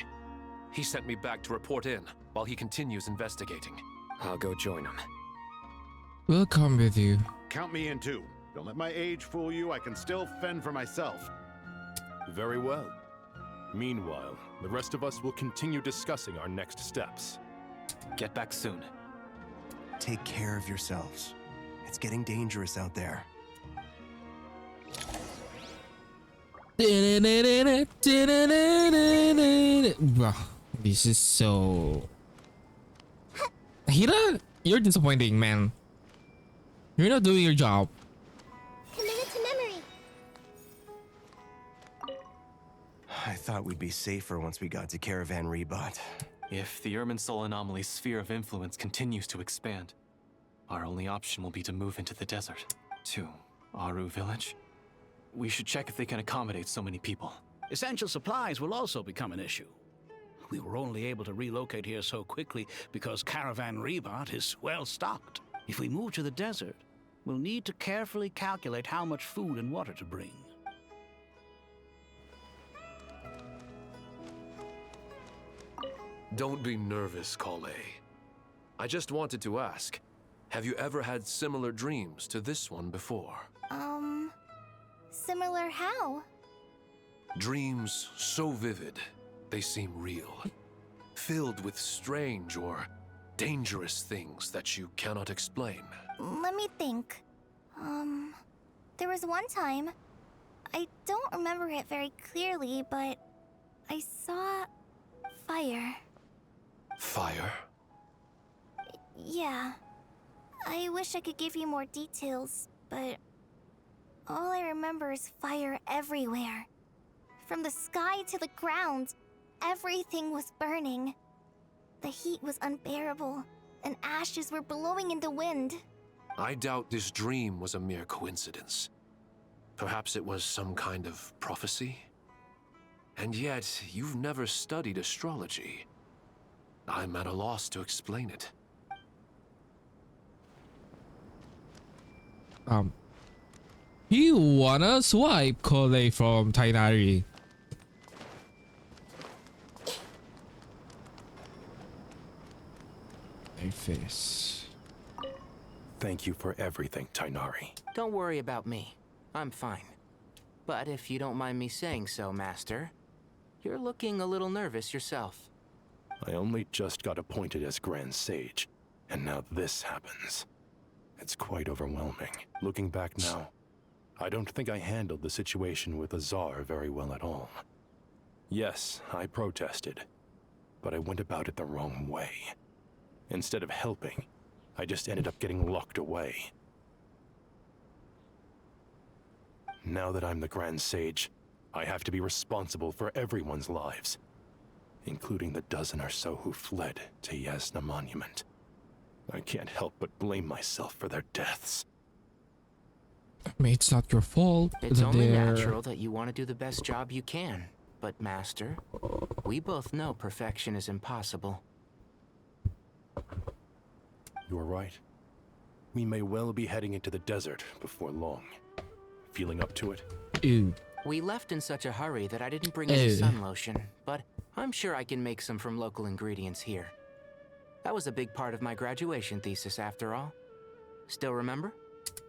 He sent me back to report in, while he continues investigating. I'll go join him. We'll come with you. Count me in too. Don't let my age fool you. I can still fend for myself. Very well. Meanwhile, the rest of us will continue discussing our next steps. Get back soon. Take care of yourselves. It's getting dangerous out there. Bro, this is so... Hira, you're disappointing, man. You're not doing your job. Commit it to memory. I thought we'd be safer once we got to Caravan Rebot. If the Irminsul anomaly's sphere of influence continues to expand, our only option will be to move into the desert. To Aru Village? We should check if they can accommodate so many people. Essential supplies will also become an issue. We were only able to relocate here so quickly because Caravan Rebot is well stocked. If we move to the desert, we'll need to carefully calculate how much food and water to bring. Don't be nervous, Kale. I just wanted to ask, have you ever had similar dreams to this one before? Similar how? Dreams so vivid, they seem real. Filled with strange or dangerous things that you cannot explain. Let me think. There was one time, I don't remember it very clearly, but I saw fire. Fire? Yeah. I wish I could give you more details, but all I remember is fire everywhere. From the sky to the ground, everything was burning. The heat was unbearable, and ashes were blowing in the wind. I doubt this dream was a mere coincidence. Perhaps it was some kind of prophecy? And yet, you've never studied astrology. I'm at a loss to explain it. He wanna swipe Kole from Tainari. A face. Thank you for everything, Tainari. Don't worry about me. I'm fine. But if you don't mind me saying so, Master, you're looking a little nervous yourself. I only just got appointed as Grand Sage, and now this happens. It's quite overwhelming. Looking back now, I don't think I handled the situation with Azar very well at all. Yes, I protested, but I went about it the wrong way. Instead of helping, I just ended up getting locked away. Now that I'm the Grand Sage, I have to be responsible for everyone's lives, including the dozen or so who fled to Yasna Monument. I can't help but blame myself for their deaths. I mean, it's not your fault. It's only natural that you want to do the best job you can. But, Master, we both know perfection is impossible. You're right. We may well be heading into the desert before long. Feeling up to it? Ew. We left in such a hurry that I didn't bring any sun lotion, but I'm sure I can make some from local ingredients here. That was a big part of my graduation thesis, after all. Still remember?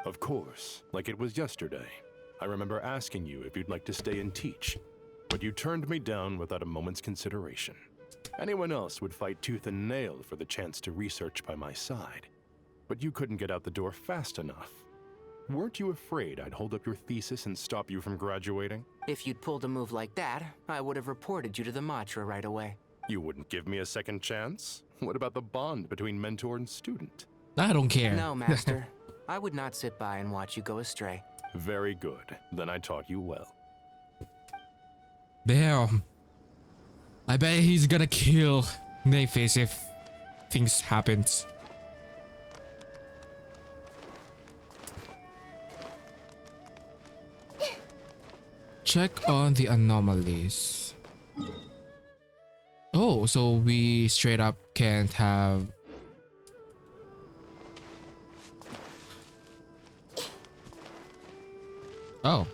Of course, like it was yesterday. I remember asking you if you'd like to stay and teach, but you turned me down without a moment's consideration. Anyone else would fight tooth and nail for the chance to research by my side, but you couldn't get out the door fast enough. Weren't you afraid I'd hold up your thesis and stop you from graduating? If you'd pulled a move like that, I would have reported you to the Matra right away. You wouldn't give me a second chance? What about the bond between mentor and student? I don't care. No, Master. I would not sit by and watch you go astray. Very good. Then I taught you well. Damn. I bet he's gonna kill Nayface if things happens. Check on the anomalies. Oh, so we straight up can't have... Oh.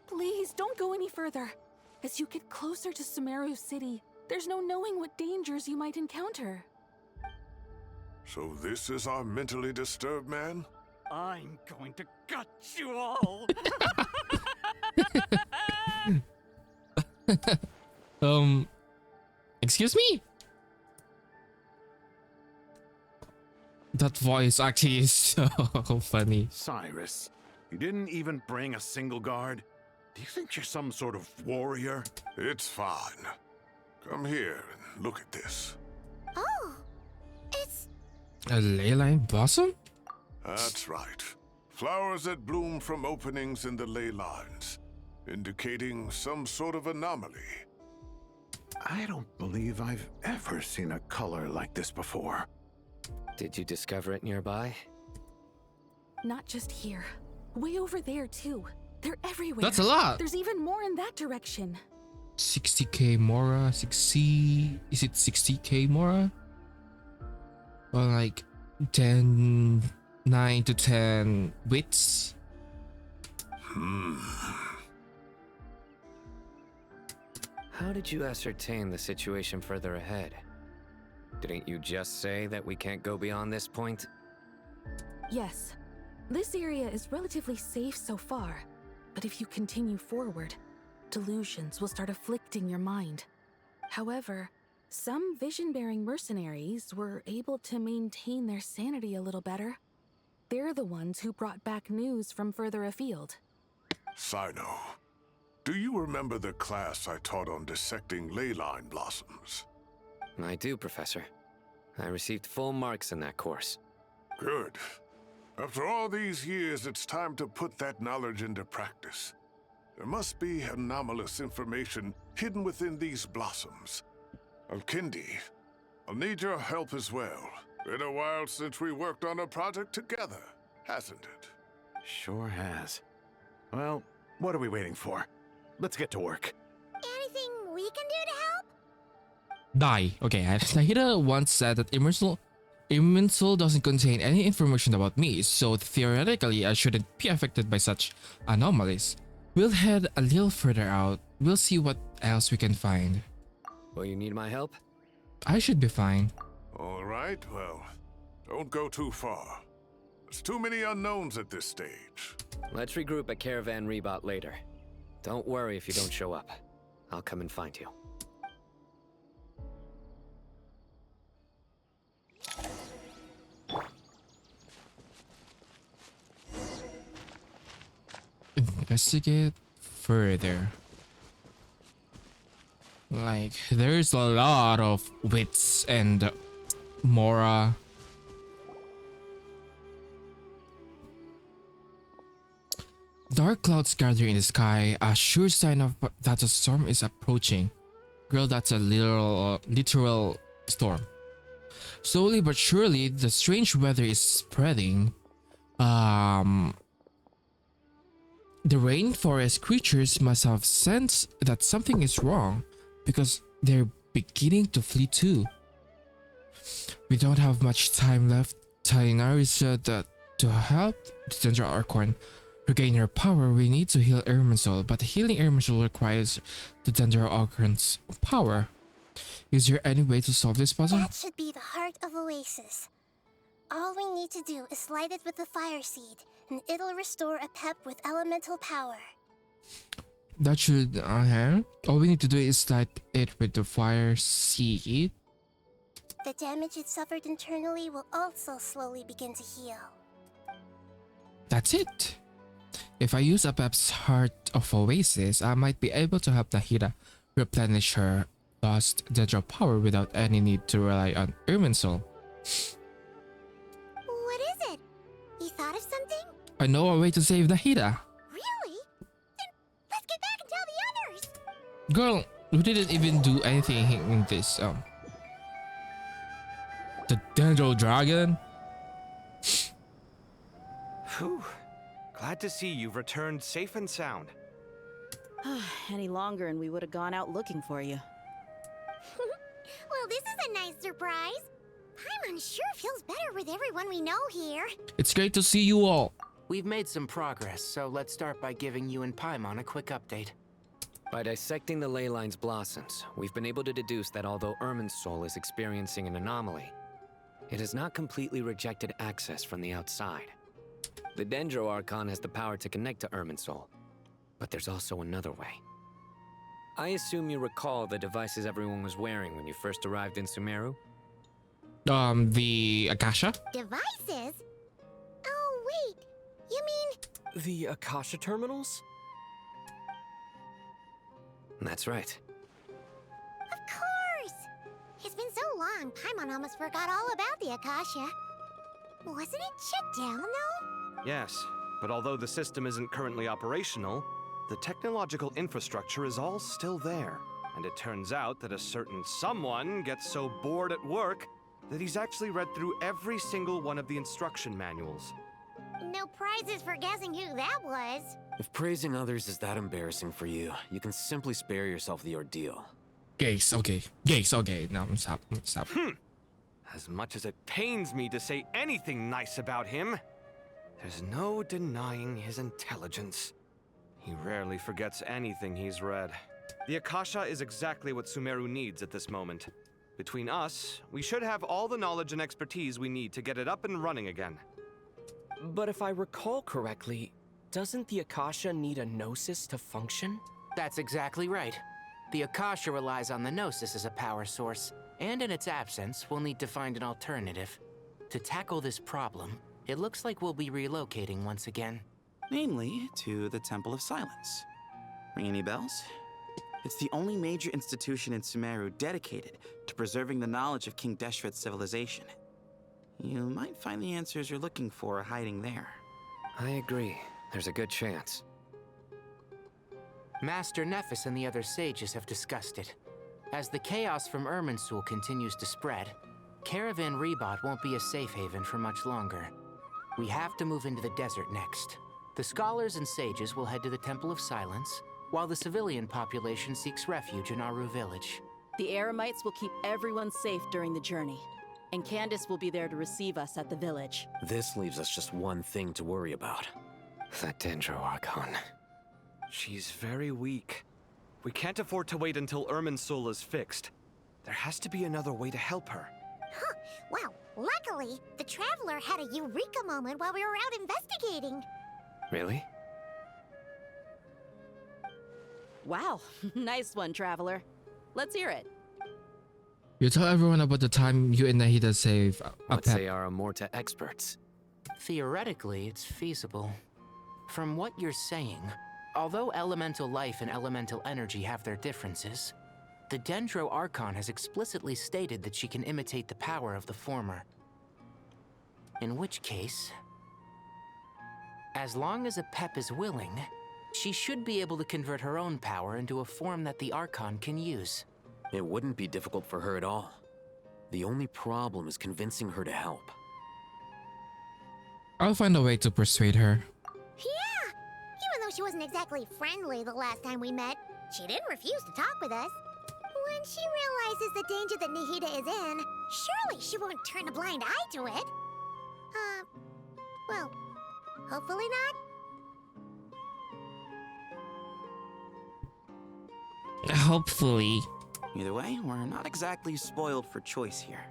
Please, don't go any further. As you get closer to Sumeru City, there's no knowing what dangers you might encounter. So this is our mentally disturbed man? I'm going to gut you all! Excuse me? That voice actually is so funny. Cyrus, you didn't even bring a single guard? Do you think you're some sort of warrior? It's fine. Come here and look at this. Oh, it's... A ley line blossom? That's right. Flowers that bloom from openings in the ley lines, indicating some sort of anomaly. I don't believe I've ever seen a color like this before. Did you discover it nearby? Not just here. Way over there, too. They're everywhere. That's a lot. There's even more in that direction. 60k Mora, 60... Is it 60k Mora? Or like 9 to 10 wits? How did you ascertain the situation further ahead? Didn't you just say that we can't go beyond this point? Yes. This area is relatively safe so far. But if you continue forward, delusions will start afflicting your mind. However, some vision-bearing mercenaries were able to maintain their sanity a little better. They're the ones who brought back news from further afield. Sino, do you remember the class I taught on dissecting ley line blossoms? I do, Professor. I received full marks in that course. Good. After all these years, it's time to put that knowledge into practice. There must be anomalous information hidden within these blossoms. Alkindi, I'll need your help as well. Been a while since we worked on a project together, hasn't it? Sure has. Well, what are we waiting for? Let's get to work. Anything we can do to help? Die. Okay, Nahida once said that Irminsul doesn't contain any information about me, so theoretically I shouldn't be affected by such anomalies. We'll head a little further out. We'll see what else we can find. Will you need my help? I should be fine. All right, well, don't go too far. There's too many unknowns at this stage. Let's regroup at Caravan Rebot later. Don't worry if you don't show up. I'll come and find you. Investigate further. Like, there's a lot of wits and Mora. Dark clouds gather in the sky, a sure sign of that a storm is approaching. Girl, that's a literal storm. Slowly but surely, the strange weather is spreading. The rainforest creatures must have sensed that something is wrong, because they're beginning to flee too. We don't have much time left. Talinari said that to help the Dendra Archon regain her power, we need to heal Irminsul, but healing Irminsul requires the Dendra Archon's power. Is there any way to solve this puzzle? That should be the heart of Oasis. All we need to do is light it with the fire seed, and it'll restore a pep with elemental power. That should, all we need to do is light it with the fire seed. The damage it suffered internally will also slowly begin to heal. That's it. If I use Apep's Heart of Oasis, I might be able to help Nahida replenish her lost Dendra power without any need to rely on Irminsul. What is it? You thought of something? I know a way to save Nahida. Really? Then let's get back and tell the others! Girl, we didn't even do anything in this, the Dendro Dragon? Whew. Glad to see you've returned safe and sound. Any longer and we would have gone out looking for you. Well, this is a nice surprise. Paimon sure feels better with everyone we know here. It's great to see you all. We've made some progress, so let's start by giving you and Paimon a quick update. By dissecting the ley line's blossoms, we've been able to deduce that although Irminsul is experiencing an anomaly, it has not completely rejected access from the outside. The Dendro Archon has the power to connect to Irminsul, but there's also another way. I assume you recall the devices everyone was wearing when you first arrived in Sumeru? The Akasha? Devices? Oh, wait. You mean... The Akasha terminals? That's right. Of course! It's been so long, Paimon almost forgot all about the Akasha. Wasn't it shut down, though? Yes, but although the system isn't currently operational, the technological infrastructure is all still there. And it turns out that a certain someone gets so bored at work that he's actually read through every single one of the instruction manuals. No prizes for guessing who that was. If praising others is that embarrassing for you, you can simply spare yourself the ordeal. Gaze, okay. Gaze, okay. No, stop. As much as it pains me to say anything nice about him, there's no denying his intelligence. He rarely forgets anything he's read. The Akasha is exactly what Sumeru needs at this moment. Between us, we should have all the knowledge and expertise we need to get it up and running again. But if I recall correctly, doesn't the Akasha need a Gnosis to function? That's exactly right. The Akasha relies on the Gnosis as a power source, and in its absence, we'll need to find an alternative. To tackle this problem, it looks like we'll be relocating once again. Namely, to the Temple of Silence. Ring any bells? It's the only major institution in Sumeru dedicated to preserving the knowledge of King Deshret's civilization. You might find the answers you're looking for hiding there. I agree. There's a good chance. Master Nephis and the other sages have discussed it. As the chaos from Irminsul continues to spread, Caravan Rebot won't be a safe haven for much longer. We have to move into the desert next. The scholars and sages will head to the Temple of Silence, while the civilian population seeks refuge in Aru village. The Eremites will keep everyone safe during the journey, and Candace will be there to receive us at the village. This leaves us just one thing to worry about. That Dendro Archon. She's very weak. We can't afford to wait until Irminsul is fixed. There has to be another way to help her. Huh. Well, luckily, the Traveler had a eureka moment while we were out investigating. Really? Wow, nice one, Traveler. Let's hear it. You tell everyone about the time you and Nahida saved a Let's pet. say our Amorta experts. Theoretically, it's feasible. From what you're saying, although elemental life and elemental energy have their differences, the Dendro Archon has explicitly stated that she can imitate the power of the former. In which case, as long as a Pep is willing, she should be able to convert her own power into a form that the Archon can use. It wouldn't be difficult for her at all. The only problem is convincing her to help. I'll find a way to persuade her. Yeah! Even though she wasn't exactly friendly the last time we met, she didn't refuse to talk with us. When she realizes the danger that Nahida is in, surely she won't turn a blind eye to it. Well, hopefully not. Hopefully. Either way, we're not exactly spoiled for choice here.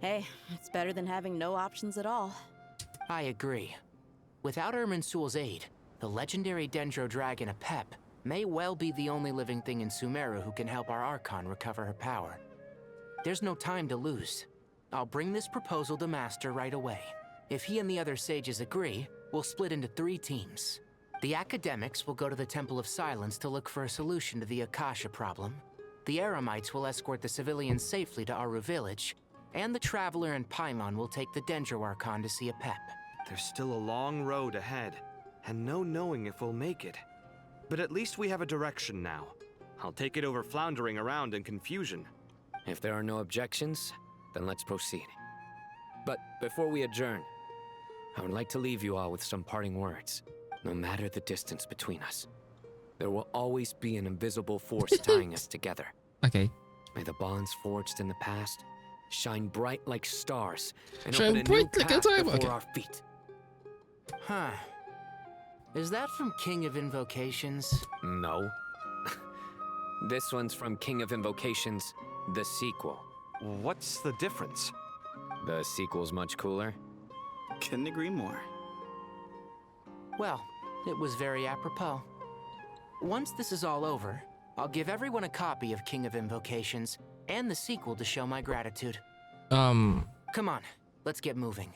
Hey, it's better than having no options at all. I agree. Without Irminsul's aid, the legendary Dendro Dragon Apep may well be the only living thing in Sumeru who can help our Archon recover her power. There's no time to lose. I'll bring this proposal to Master right away. If he and the other sages agree, we'll split into 3 teams. The academics will go to the Temple of Silence to look for a solution to the Akasha problem. The Eremites will escort the civilians safely to Aru village, and the Traveler and Paimon will take the Dendro Archon to see Apep. There's still a long road ahead, and no knowing if we'll make it. But at least we have a direction now. I'll take it over floundering around in confusion. If there are no objections, then let's proceed. But before we adjourn, I would like to leave you all with some parting words. No matter the distance between us, there will always be an invisible force tying us together. Okay. May the bonds forged in the past shine bright like stars and Shine open a new bright like a path diamond. before Okay. our feet. Huh. Is that from King of Invocations? No. This one's from King of Invocations, the sequel. What's the difference? The sequel's much cooler. Couldn't agree more. Well, it was very apropos. Once this is all over, I'll give everyone a copy of King of Invocations and the sequel to show my gratitude. Come on, let's get moving.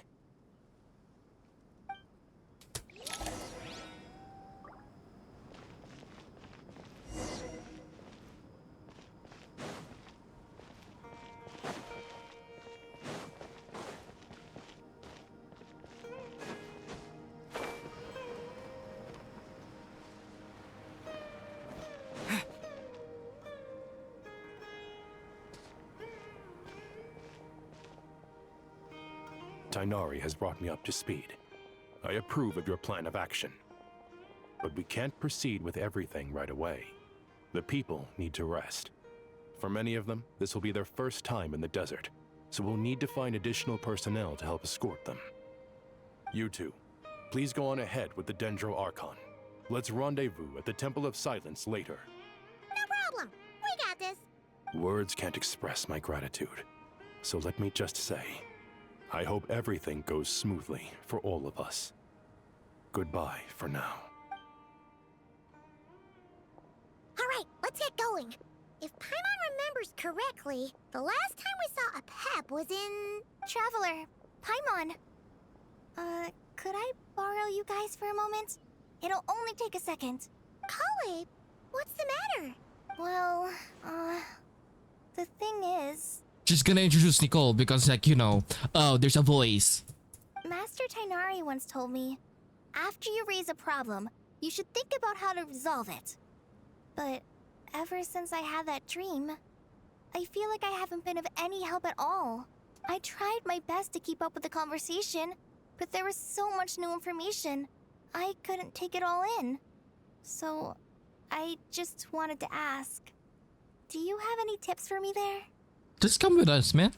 Tainari has brought me up to speed. I approve of your plan of action. But we can't proceed with everything right away. The people need to rest. For many of them, this will be their first time in the desert, so we'll need to find additional personnel to help escort them. You two, please go on ahead with the Dendro Archon. Let's rendezvous at the Temple of Silence later. No problem. We got this. Words can't express my gratitude, so let me just say, I hope everything goes smoothly for all of us. Goodbye for now. All right, let's get going. If Paimon remembers correctly, the last time we saw a Pep was in... Traveler, Paimon. Could I borrow you guys for a moment? It'll only take a second. Kale, what's the matter? Well, the thing is... She's gonna introduce Nicole because, like, you know, oh, there's a voice. Master Tainari once told me, after you raise a problem, you should think about how to resolve it. But ever since I had that dream, I feel like I haven't been of any help at all. I tried my best to keep up with the conversation, but there was so much new information, I couldn't take it all in. So, I just wanted to ask, do you have any tips for me there? Just come with us, man.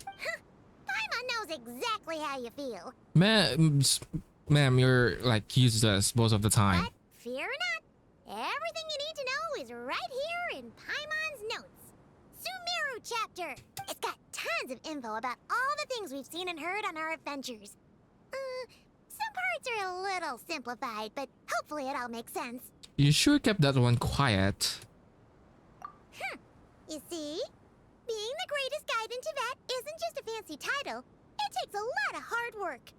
Paimon knows exactly how you feel. Ma'am, you're like useless most of the time. But fear not, everything you need to know is right here in Paimon's notes. Sumeru chapter. It's got tons of info about all the things we've seen and heard on our adventures. Some parts are a little simplified, but hopefully it all makes sense. You sure kept that one quiet. You see? Being the greatest guide in Tibet isn't just a fancy title. It takes a lot of hard work.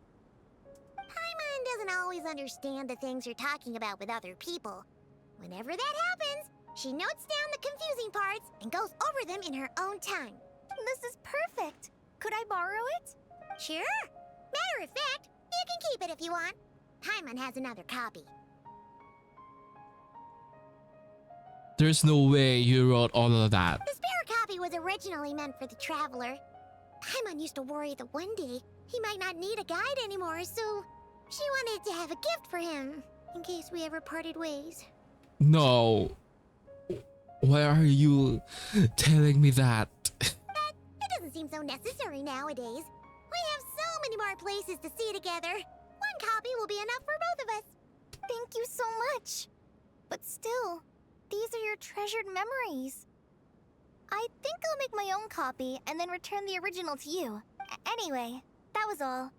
Paimon doesn't always understand the things you're talking about with other people. Whenever that happens, she notes down the confusing parts and goes over them in her own time. This is perfect. Could I borrow it? Sure. Matter of fact, you can keep it if you want. Paimon has another copy. There's no way you wrote all of that. The spare copy was originally meant for the traveler. Paimon used to worry that one day he might not need a guide anymore, so she wanted to have a gift for him in case we ever parted ways. No. Why are you telling me that? But it doesn't seem so necessary nowadays. We have so many more places to see together. One copy will be enough for both of us. Thank you so much. But still, these are your treasured memories. I think I'll make my own copy and then return the original to you. Anyway, that was all.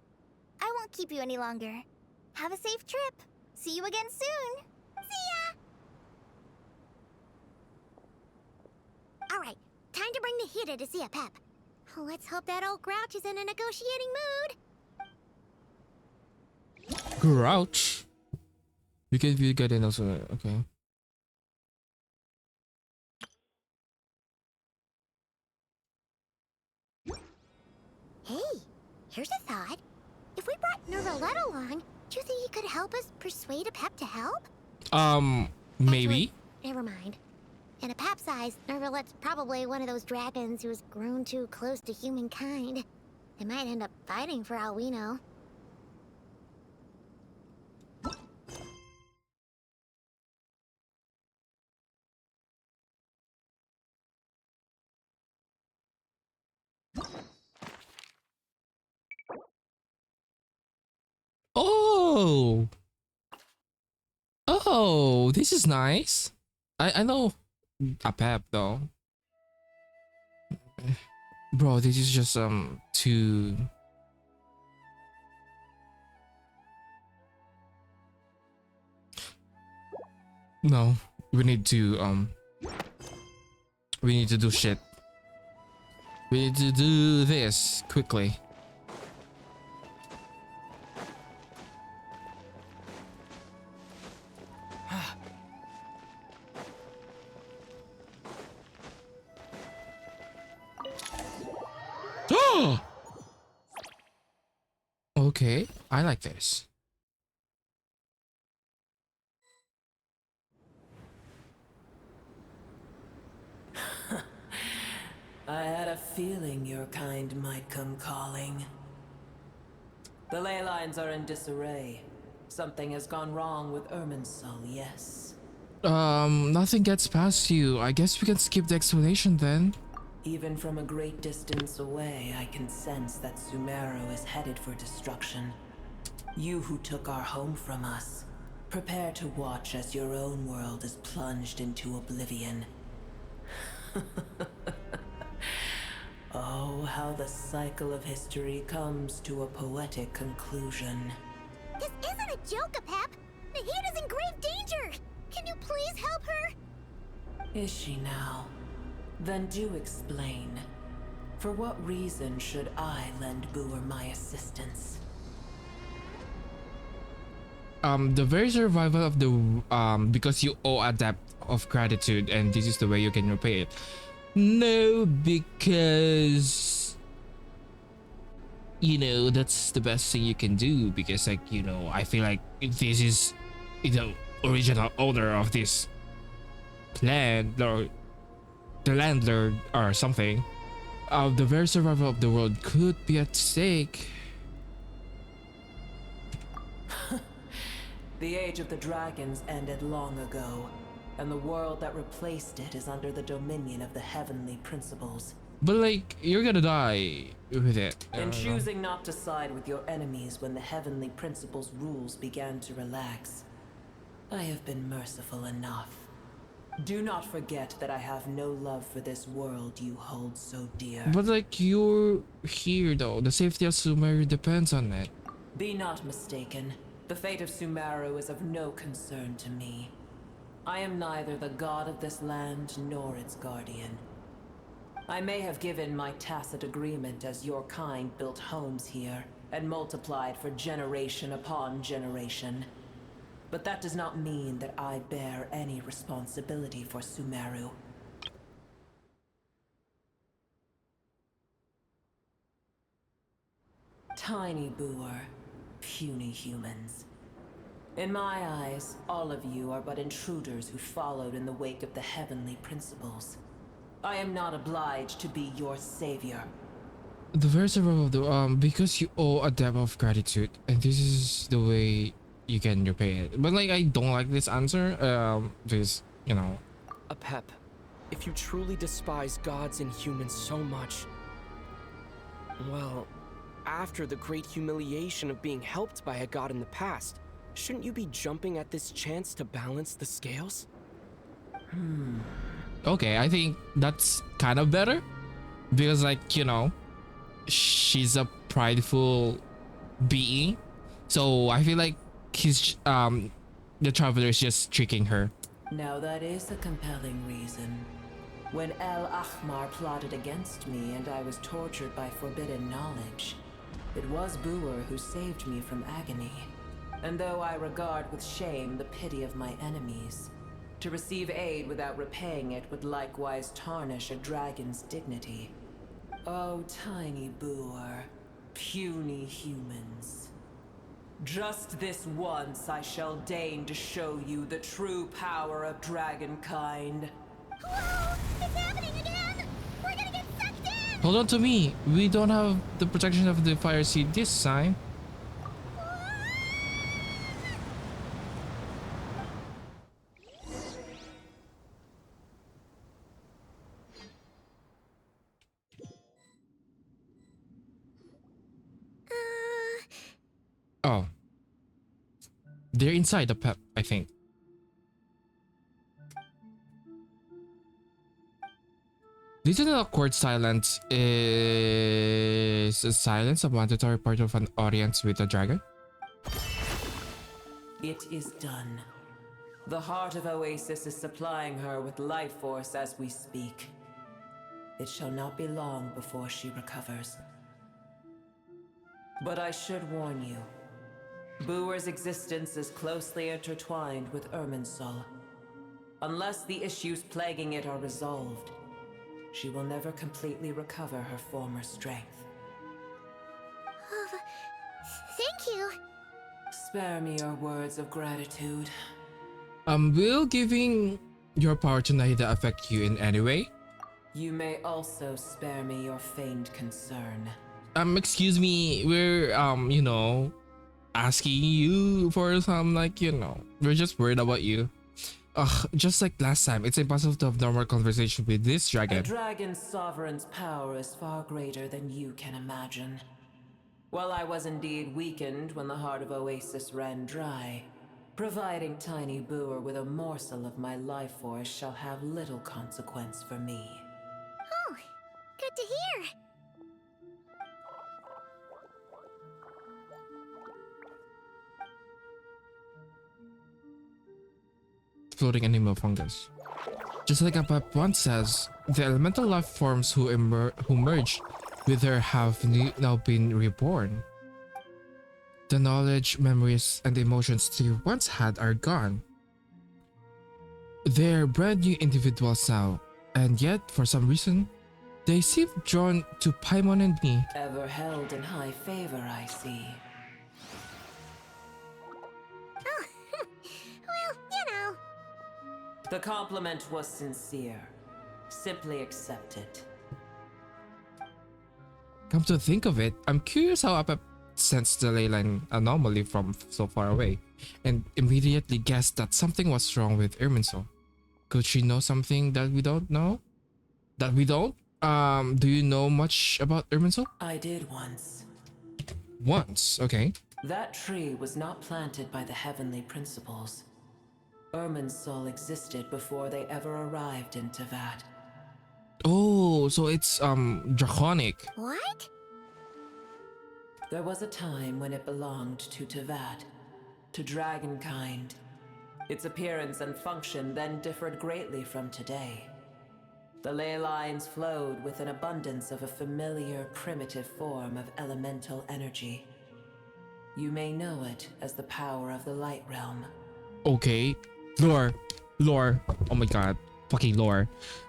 I won't keep you any longer. Have a safe trip. See you again soon. See ya! Alright, time to bring the Hida to see a Pep. Let's hope that old Grouch is in a negotiating mood. Grouch? You can view get in also, okay. Hey, here's a thought. If we brought Nervalette along, do you think he could help us persuade a Pep to help? Maybe. Actually, never mind. In a Pep size, Nervalette's probably one of those dragons who's grown too close to humankind. They might end up fighting for all we know. Oh! Oh, this is nice. I know a Pep though. Bro, this is just too... No, we need to do shit. We need to do this quickly. Okay, I like this. I had a feeling your kind might come calling. The ley lines are in disarray. Something has gone wrong with Irminsul, yes? Nothing gets past you. I guess we can skip the explanation then. Even from a great distance away, I can sense that Sumeru is headed for destruction. You who took our home from us, prepare to watch as your own world is plunged into oblivion. Oh, how the cycle of history comes to a poetic conclusion. This isn't a joke, Pep! Nahida's in grave danger! Can you please help her? Is she now? Then do explain. For what reason should I lend Boer my assistance? The very survival of the because you owe a debt of gratitude and this is the way you can repay it. No, because you know, that's the best thing you can do, because like, you know, I feel like this is, you know, original owner of this land, or the landlord or something. The very survival of the world could be at stake. The age of the dragons ended long ago, and the world that replaced it is under the dominion of the heavenly principles. But like, you're gonna die with it. I In don't know. choosing not to side with your enemies when the heavenly principles' rules began to relax, I have been merciful enough. Do not forget that I have no love for this world you hold so dear. But like, you're here though. The safety of Sumeru depends on it. Be not mistaken. The fate of Sumeru is of no concern to me. I am neither the god of this land nor its guardian. I may have given my tacit agreement as your kind built homes here and multiplied for generation upon generation. But that does not mean that I bear any responsibility for Sumeru. Tiny boor, puny humans. In my eyes, all of you are but intruders who followed in the wake of the heavenly principles. I am not obliged to be your savior. The very survival of the because you owe a debt of gratitude, and this is the way you can repay it. But like, I don't like this answer. This, you know. Apep, if you truly despise gods and humans so much, well, after the great humiliation of being helped by a god in the past, shouldn't you be jumping at this chance to balance the scales? Okay, I think that's kind of better, because like, you know, she's a prideful being, so I feel like he's the traveler is just tricking her. Now that is a compelling reason. When El Ahmar plotted against me and I was tortured by forbidden knowledge, it was Boer who saved me from agony. And though I regard with shame the pity of my enemies, to receive aid without repaying it would likewise tarnish a dragon's dignity. Oh, tiny Boer, puny humans. Just this once I shall deign to show you the true power of dragonkind. Whoa! It's happening again! We're gonna get sucked in! Hold on to me. We don't have the protection of the fire seed this time. Oh. They're inside the pep, I think. Did you know awkward silence is a silence, a mandatory part of an audience with a dragon? It is done. The heart of Oasis is supplying her with life force as we speak. It shall not be long before she recovers. But I should warn you. Boer's existence is closely intertwined with Irminsul. Unless the issues plaguing it are resolved, she will never completely recover her former strength. Oh, thank you. Spare me your words of gratitude. Will giving your power to Nahida affect you in any way? You may also spare me your feigned concern. Excuse me, we're, you know, asking you for some, like, you know, we're just worried about you. Ugh, just like last time, it's impossible to have normal conversation with this A dragon. dragon's sovereign's power is far greater than you can imagine. While I was indeed weakened when the heart of Oasis ran dry, providing Tiny Boer with a morsel of my life force shall have little consequence for me. Oh, good to hear. Floating animal fungus. Just like Apap once says, the elemental life forms who merged with her have now been reborn. The knowledge, memories, and emotions they once had are gone. They're brand new individuals now, and yet, for some reason, They seem drawn to Paimon and me. Ever held in high favor, I see. Oh, well, you know. The compliment was sincere. Simply accept it. Come to think of it, I'm curious how Apep sensed the leyline anomaly from so far away, and immediately guessed that something was wrong with Irminsul. Could she know something that we don't know? That we don't? Do you know much about Irminsul? I did once. Once, okay. That tree was not planted by the heavenly principles. Irminsul existed before they ever arrived in Tavad. Oh, so it's draconic. What? There was a time when it belonged to Tavad, to dragonkind. Its appearance and function then differed greatly from today. The ley lines flowed with an abundance of a familiar, primitive form of elemental energy. You may know it as the power of the light realm. Okay. Lore. Oh my god. Fucking lore.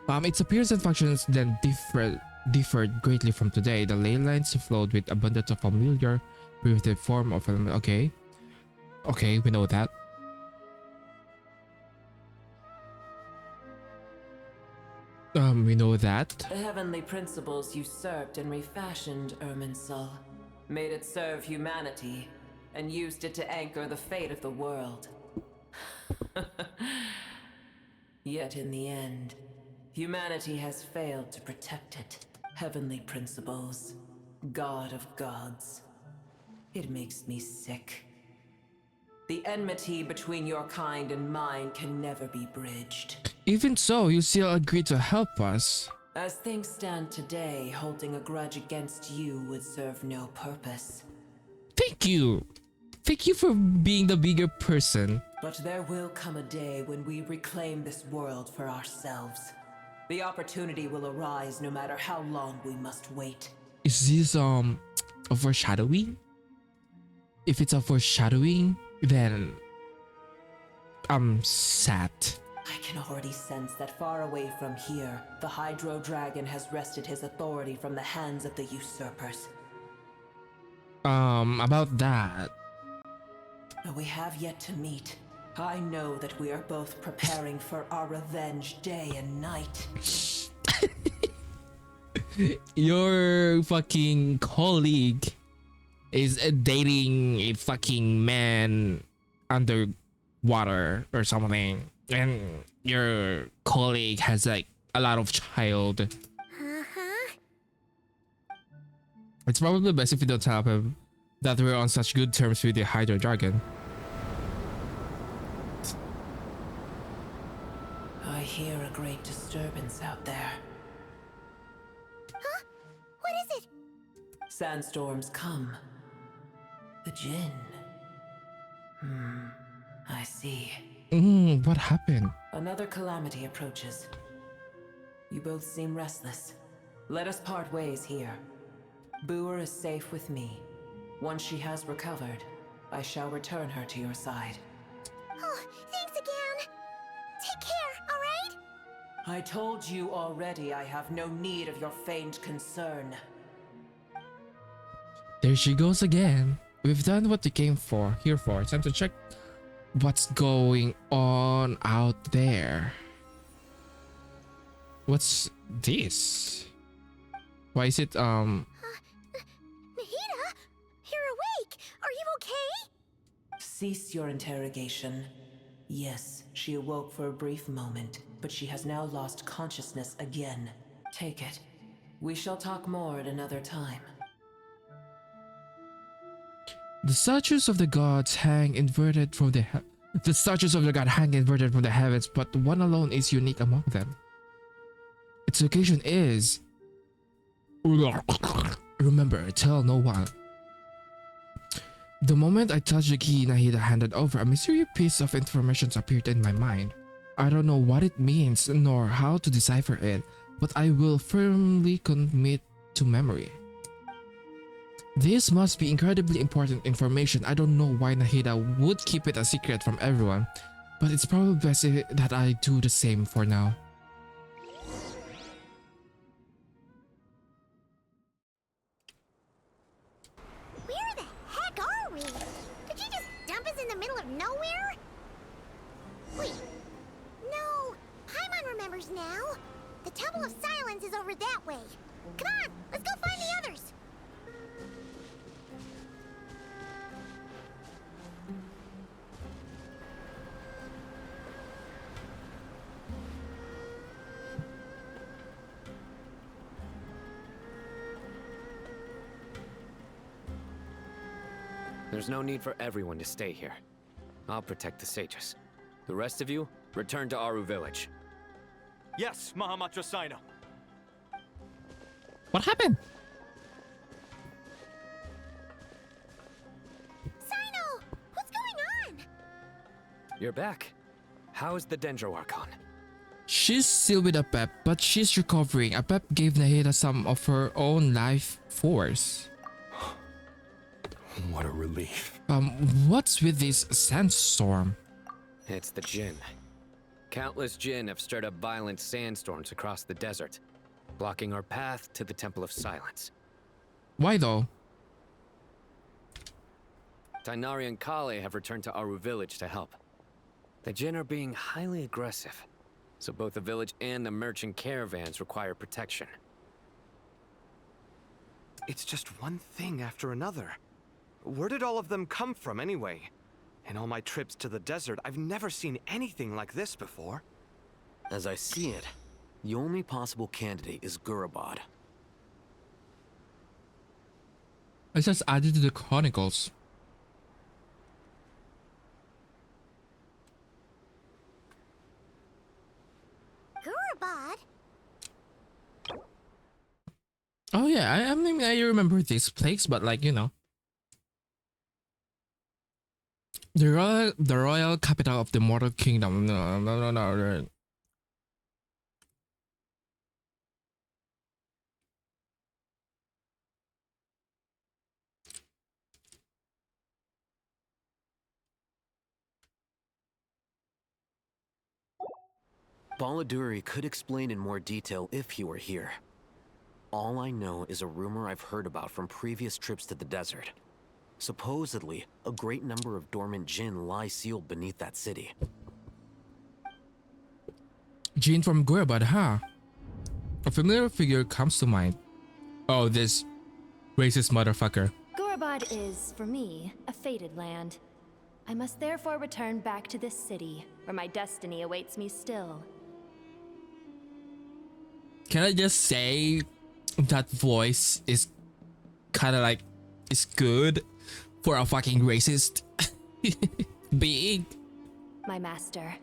Its appearance and functions then differed greatly from today. The ley lines flowed with abundance of familiar, primitive form of element. Okay. Okay, we know that. We know that. The heavenly principles usurped and refashioned Irminsul, made it serve humanity, and used it to anchor the fate of the world. Yet in the end, humanity has failed to protect it. Heavenly principles, God of gods. It makes me sick. The enmity between your kind and mine can never be bridged. Even so, you still agreed to help us. As things stand today, holding a grudge against you would serve no purpose. Thank you. Thank you for being the bigger person. But there will come a day when we reclaim this world for ourselves. The opportunity will arise no matter how long we must wait. Is this a foreshadowing? If it's a foreshadowing, then I'm sad. I can already sense that far away from here, the Hydro Dragon has wrested his authority from the hands of the usurpers. About that. Though we have yet to meet, I know that we are both preparing for our revenge day and night. Your fucking colleague is dating a fucking man underwater or something, and your colleague has like a lot of child. It's probably best if you don't tell him that we're on such good terms with the Hydro Dragon. I hear a great disturbance out there. Huh? What is it? Sandstorms come. The Jinn. I see. What happened? Another calamity approaches. You both seem restless. Let us part ways here. Boer is safe with me. Once she has recovered, I shall return her to your side. Oh, thanks again. Take care, alright? I told you already I have no need of your feigned concern. There she goes again. We've done what we came here for. It's time to check what's going on out there. What's this? Why is it Nahida? You're awake! Are you okay? Cease your interrogation. Yes, she awoke for a brief moment, but she has now lost consciousness again. Take it. We shall talk more at another time. The statues of the gods hang inverted from the statues of the god hang inverted from the heavens, but one alone is unique among them. Its location is... Remember, tell no one. The moment I touched the key Nahida handed over, a mysterious piece of information appeared in my mind. I don't know what it means nor how to decipher it, but I will firmly commit to memory. This must be incredibly important information. I don't know why Nahida would keep it a secret from everyone, but it's probably best that I do the same for now. of nowhere? Wait. No. Paimon remembers now. The Temple of Silence is over that way. Come on, let's go find the others. There's no need for everyone to stay here. I'll protect the sages. The rest of you, return to Aru village. Yes, Mahamatra Sino. What happened? Sino! What's going on? You're back. How's the Dendro Archon? She's still with Apep, but she's recovering. Apep gave Nahida some of her own life force. What a relief. What's with this sandstorm? It's the Jinn. Countless Jinn have stirred up violent sandstorms across the desert, blocking our path to the Temple of Silence. Why though? Tighnari and Kale have returned to Aru village to help. The Jinn are being highly aggressive, so both the village and the merchant caravans require protection. It's just one thing after another. Where did all of them come from anyway? In all my trips to the desert, I've never seen anything like this before. As I see it, the only possible candidate is Gurabad. I just added to the chronicles. Gurabad? Oh yeah, I mean I remember this place, but like, you know. The royal capital of the Mortal Kingdom. No. Baladuri could explain in more detail if he were here. All I know is a rumor I've heard about from previous trips to the desert. Supposedly, a great number of dormant Jinn lie sealed beneath that city. Jinn from Gurabad, huh? A familiar figure comes to mind. Oh, this racist motherfucker. Gurabad is, for me, a fated land. I must therefore return back to this city, where my destiny awaits me still. Can I just say that voice is kind of like, it's good for a fucking racist being? My master,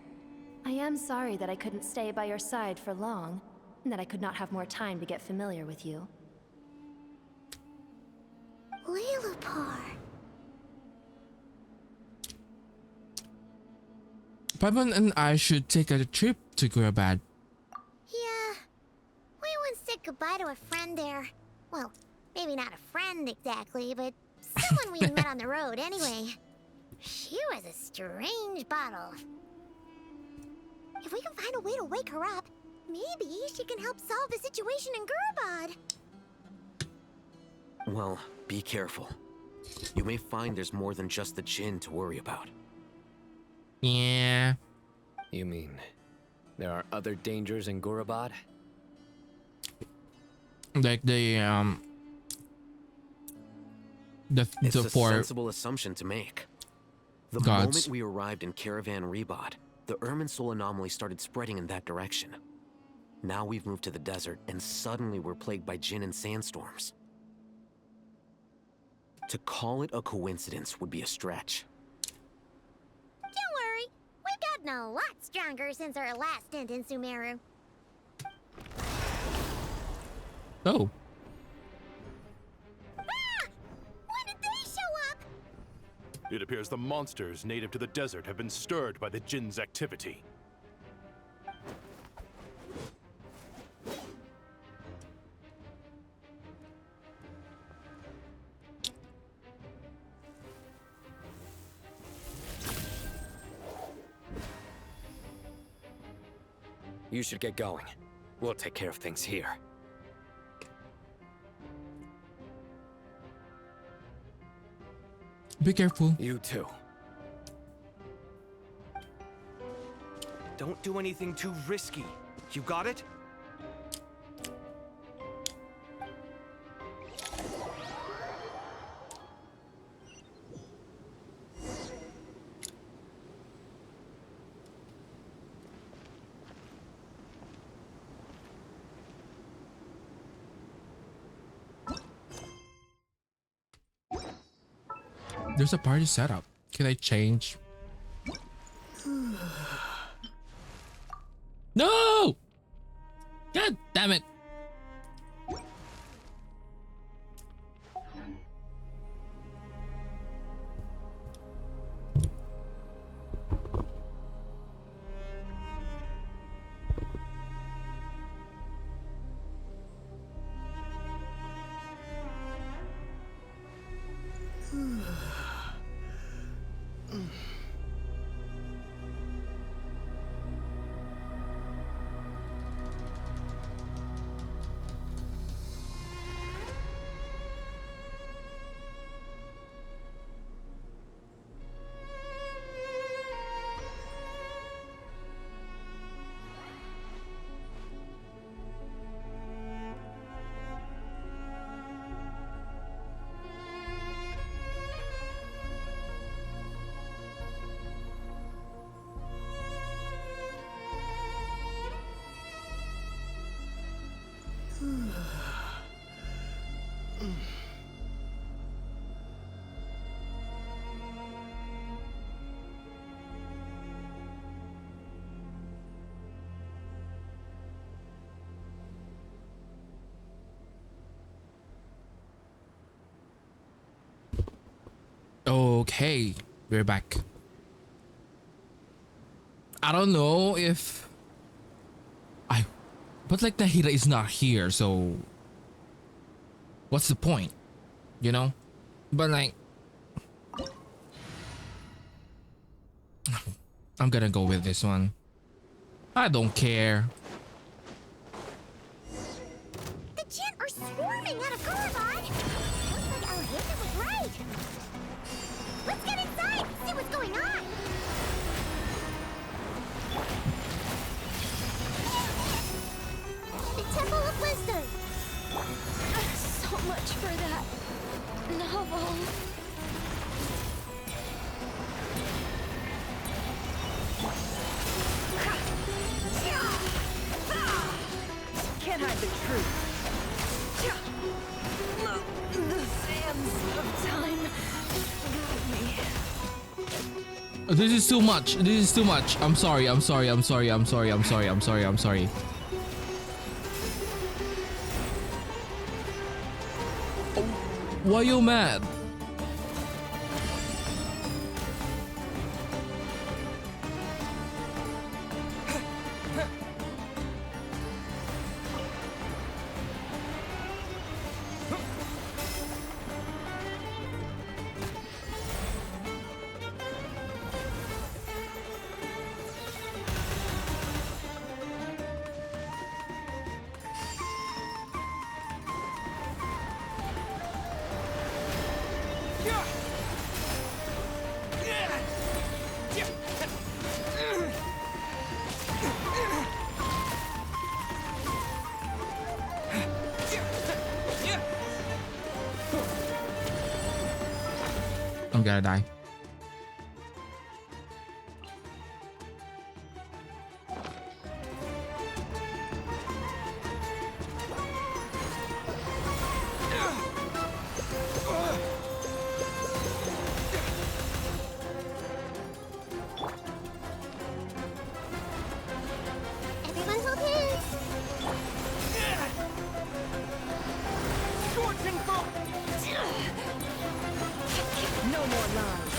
I am sorry that I couldn't stay by your side for long, and that I could not have more time to get familiar with you. Lilupar. Paimon and I should take a trip to Gurabad. Yeah. We once said goodbye to a friend there. Well, maybe not a friend exactly, but someone we met on the road anyway. She was a strange bottle. If we can find a way to wake her up, maybe she can help solve the situation in Gurabad. Well, be careful. You may find there's more than just the Jinn to worry about. Yeah. You mean there are other dangers in Gurabad? Like the It's a four sensible assumption to make. The gods. moment we arrived in Caravan Rebod, the Irminsul anomaly started spreading in that direction. Now we've moved to the desert, and suddenly we're plagued by Jinn and sandstorms. To call it a coincidence would be a stretch. Don't worry, we've gotten a lot stronger since our last stint in Sumeru. Oh. Ah! When did they show up? It appears the monsters native to the desert have been stirred by the Jinn's activity. You should get going. We'll take care of things here. Be careful. You too. Don't do anything too risky. You got it? There's a party setup. Can I change? No! God damn it. Okay, we're back. I don't know if but like Nahira is not here, so what's the point? You know? But like I'm gonna go with this one. I don't care. The Gent are swarming out of Caravan! Looks like Alhita was right! Let's get inside and see what's going on! The Temple of Wisdom! So much for that novel. Can't hide the truth. The sands of time guide me. This is too much. This is too much. I'm sorry. I'm sorry. I'm sorry. I'm sorry. I'm sorry. I'm sorry. I'm sorry. Oh, why you mad? I'm gonna die. Everyone hold hands! Scorching bolt! No more lies.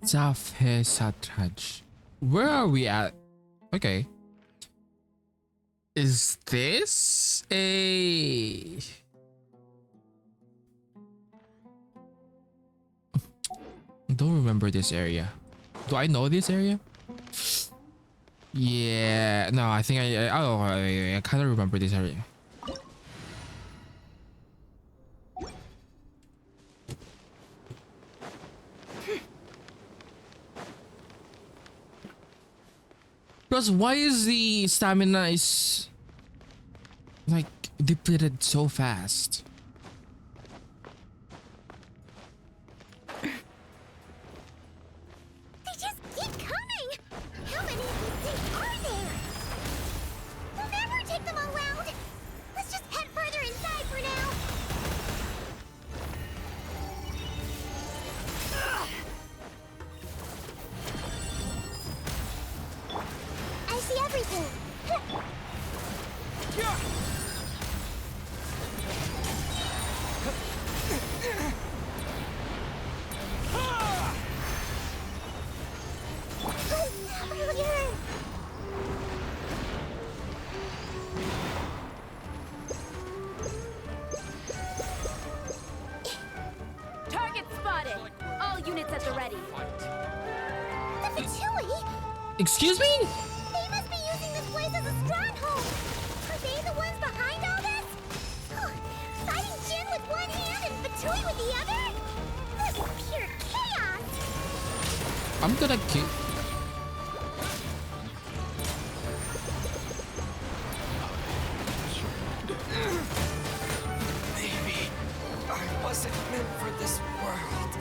Zafhe Satraj. Where are we at? Okay. Is this a... Don't remember this area. Do I know this area? Yeah, no, I think I kind of remember this area. Plus, why is the stamina is like depleted so fast? They just keep coming! How many of these things are there? We'll never take them all out! Let's just head further inside for now! I see everything! Target spotted! All units at the ready. The Fatui? Excuse me? They must be using this place as a stronghold! Are they the ones behind all this? Fighting Jin with one hand and Fatui with the other? This is pure chaos! I'm gonna kill. Maybe I wasn't meant for this world.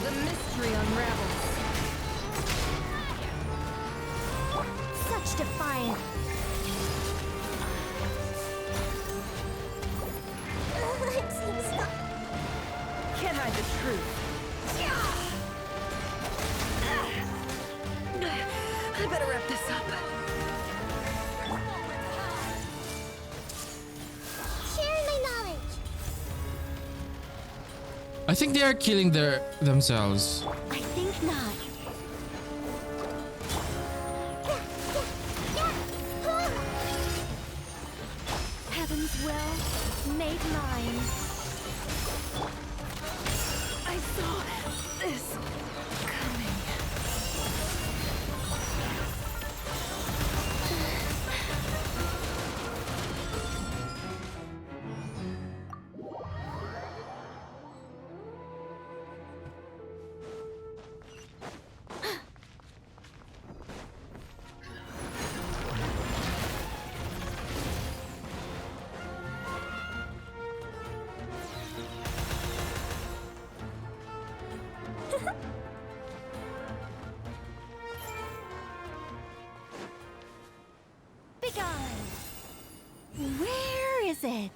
The mystery unravels. Such defiance. It seems not. Can't hide the truth. I better wrap this up. Sharing my knowledge. I think they are killing themselves. I think not. Heaven's will made mine. I saw this coming. Begone. Where is it?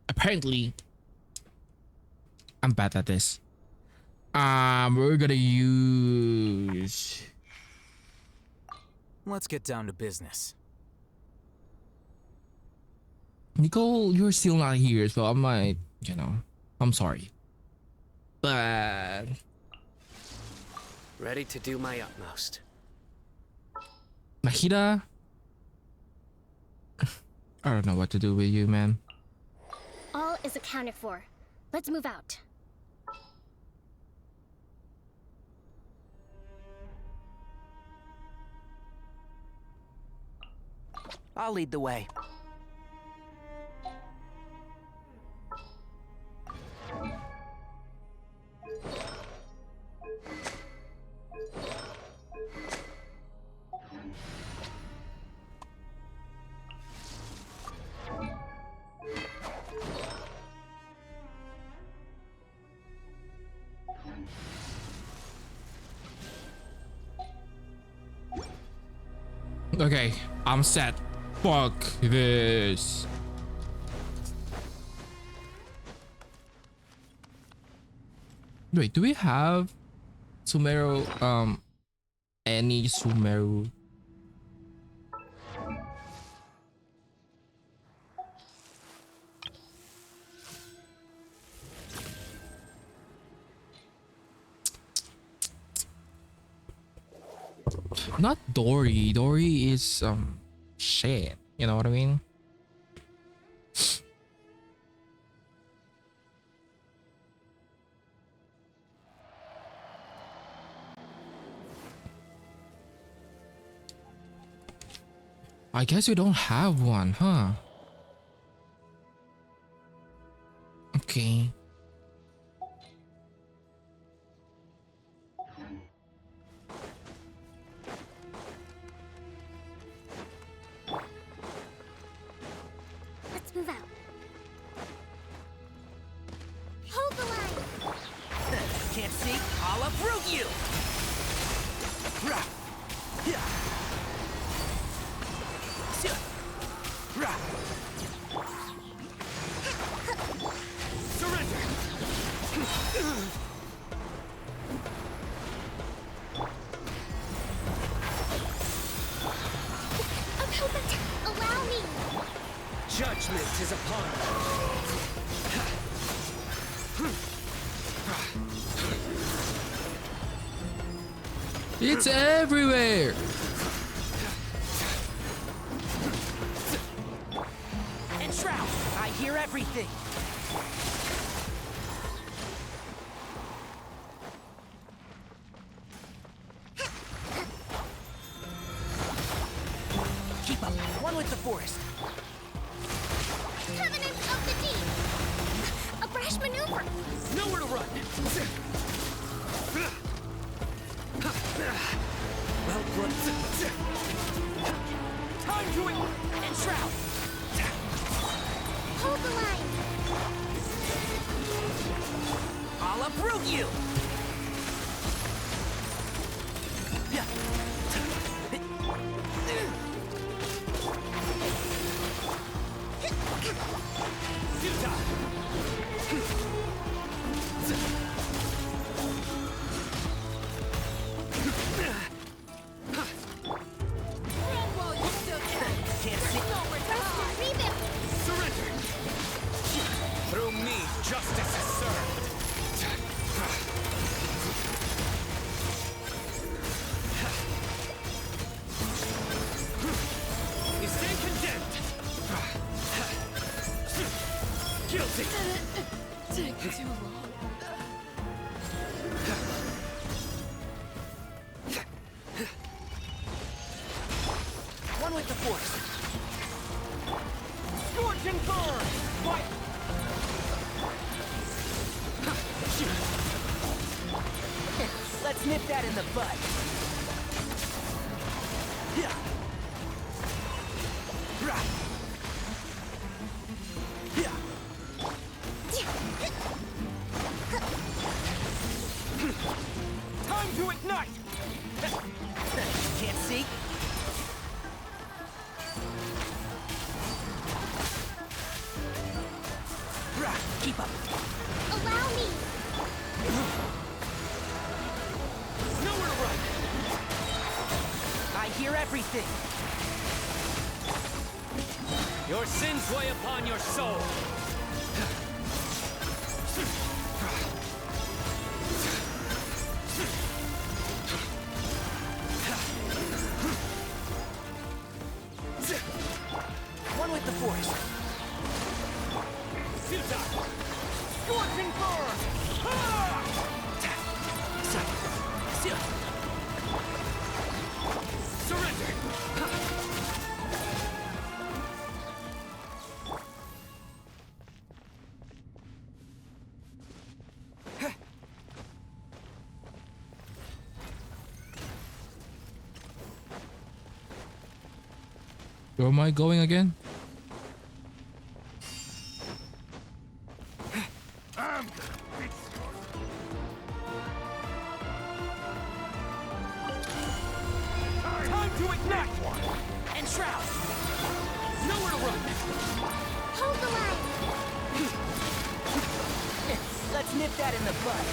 Apparently, I'm bad at this. We're gonna use... Let's get down to business. Nicole, you're still not here, so I might, I'm sorry. But... Ready to do my utmost. Mahida? I don't know what to do with you, man. All is accounted for. Let's move out. I'll lead the way. Okay, I'm set. Fuck this. Wait, do we have Sumeru any Sumeru. Not Dory. Dory is shit. You know what I mean? I guess you don't have one, huh? Okay. Let's move out. Hold the line! Can't see? I'll uproot you! Rah! Yeah! Rah! Surrender! I'm helping. Allow me! Judgment is upon you. It's everywhere. And Shroud, I hear everything. Keep up. One with the forest. Covenant of the Deep! A brash maneuver! Nowhere to run! Well, time to it! And Shroud! Hold the line! I'll uproot you! Through me, justice is served. You stand condemned. Guilty. Take too long. One with the force. Scorch and burn! What? Let's nip that in the bud. Yeah. Right. Yeah. Time to ignite! Can't see? Keep up. Allow me! Nowhere to run! I hear everything! Your sins weigh upon your soul! One with the force! Scorching burn! Surrender! Where am I going again? Time to ignite! And Shroud! Nowhere to run! Hold the line! Let's nip that in the bud.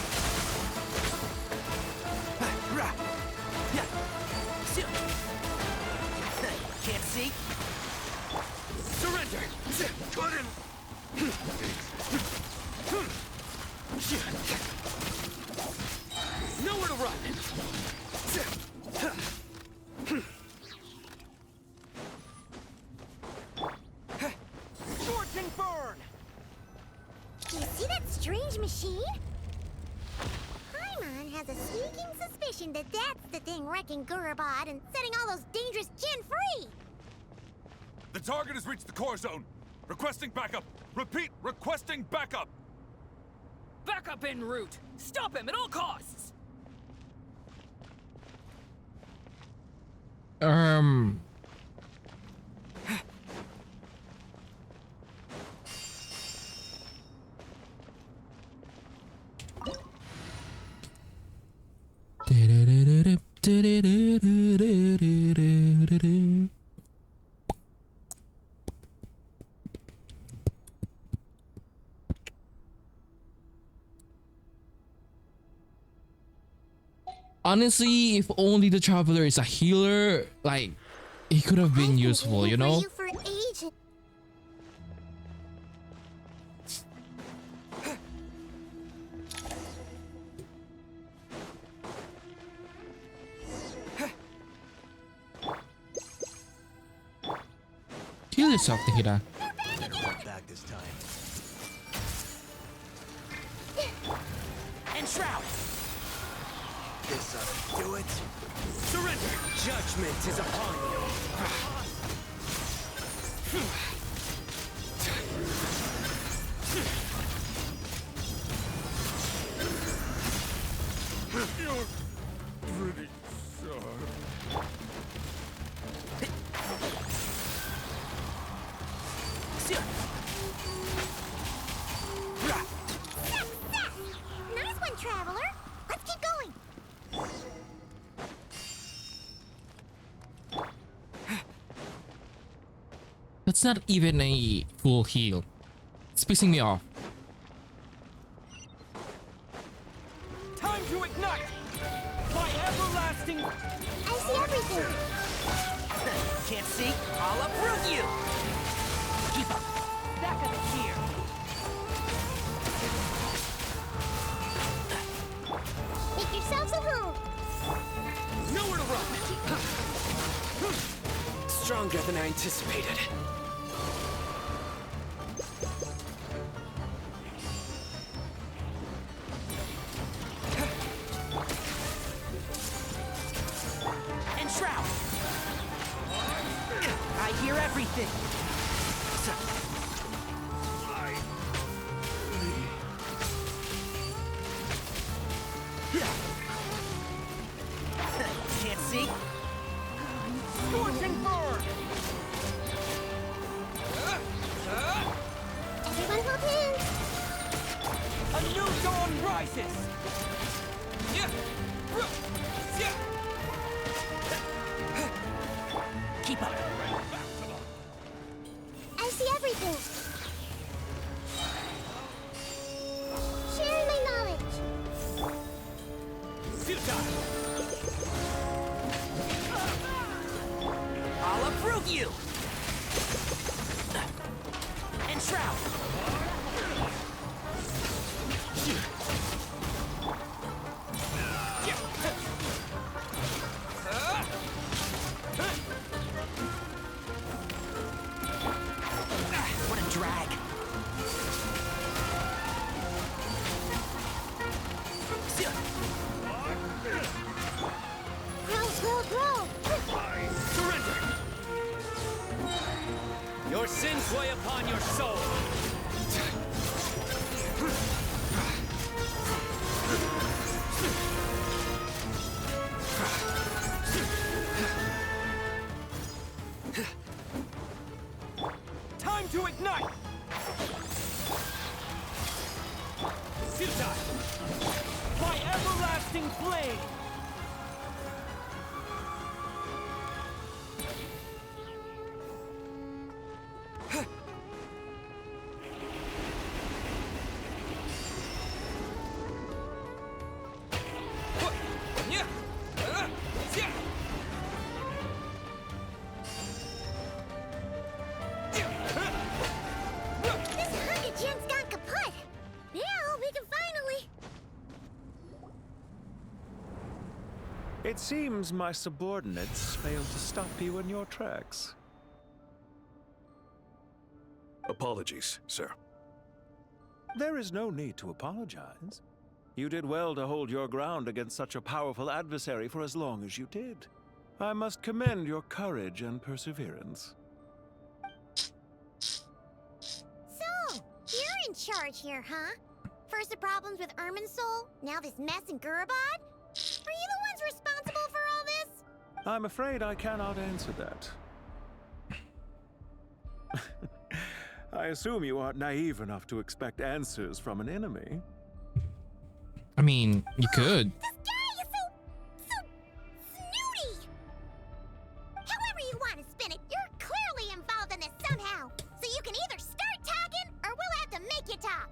has a sneaking suspicion that that's the thing wrecking Gurabad and setting all those dangerous Jinn free! The target has reached the core zone. Requesting backup. Repeat, requesting backup. Backup en route! Stop him at all costs! Honestly, if only the traveler is a healer, like, he could have been useful, you know? For ages. Heal yourself, Tahira. Back this time. And shroud! This ought to do it. Surrender! Judgment is upon You're pretty sharp. Nice one, Traveler! Let's keep going! That's not even a full heal. It's pissing me off. time to ignite! My everlasting... I see everything! Can't see? I'll uproot you! Keep up! Back of it here! Make yourselves at home! Nowhere to run! Stronger than I anticipated. And shroud! I hear everything! Can't see? Scorching burn! Everyone hold hands! A new dawn rises! Keep up! I see everything! Sharing my knowledge! I'll uproot you! And shroud! What a drag! Grow! Surrender! Your sins weigh upon your soul! Time to ignite! Futile! My everlasting flame! This Hunka Gen's gone kaput! Now we can finally... It seems my subordinates failed to stop you in your tracks. Apologies, sir. There is no need to apologize. You did well to hold your ground against such a powerful adversary for as long as you did. I must commend your courage and perseverance. So, you're in charge here, huh? First the problems with Irminsul, now this mess in Gurabad? Are you the ones responsible for all this? I'm afraid I cannot answer that. I assume you aren't naive enough to expect answers from an enemy. I mean, you could. This guy is so snooty! However you want to spin it, you're clearly involved in this somehow. So you can either start talking, or we'll have to make you talk.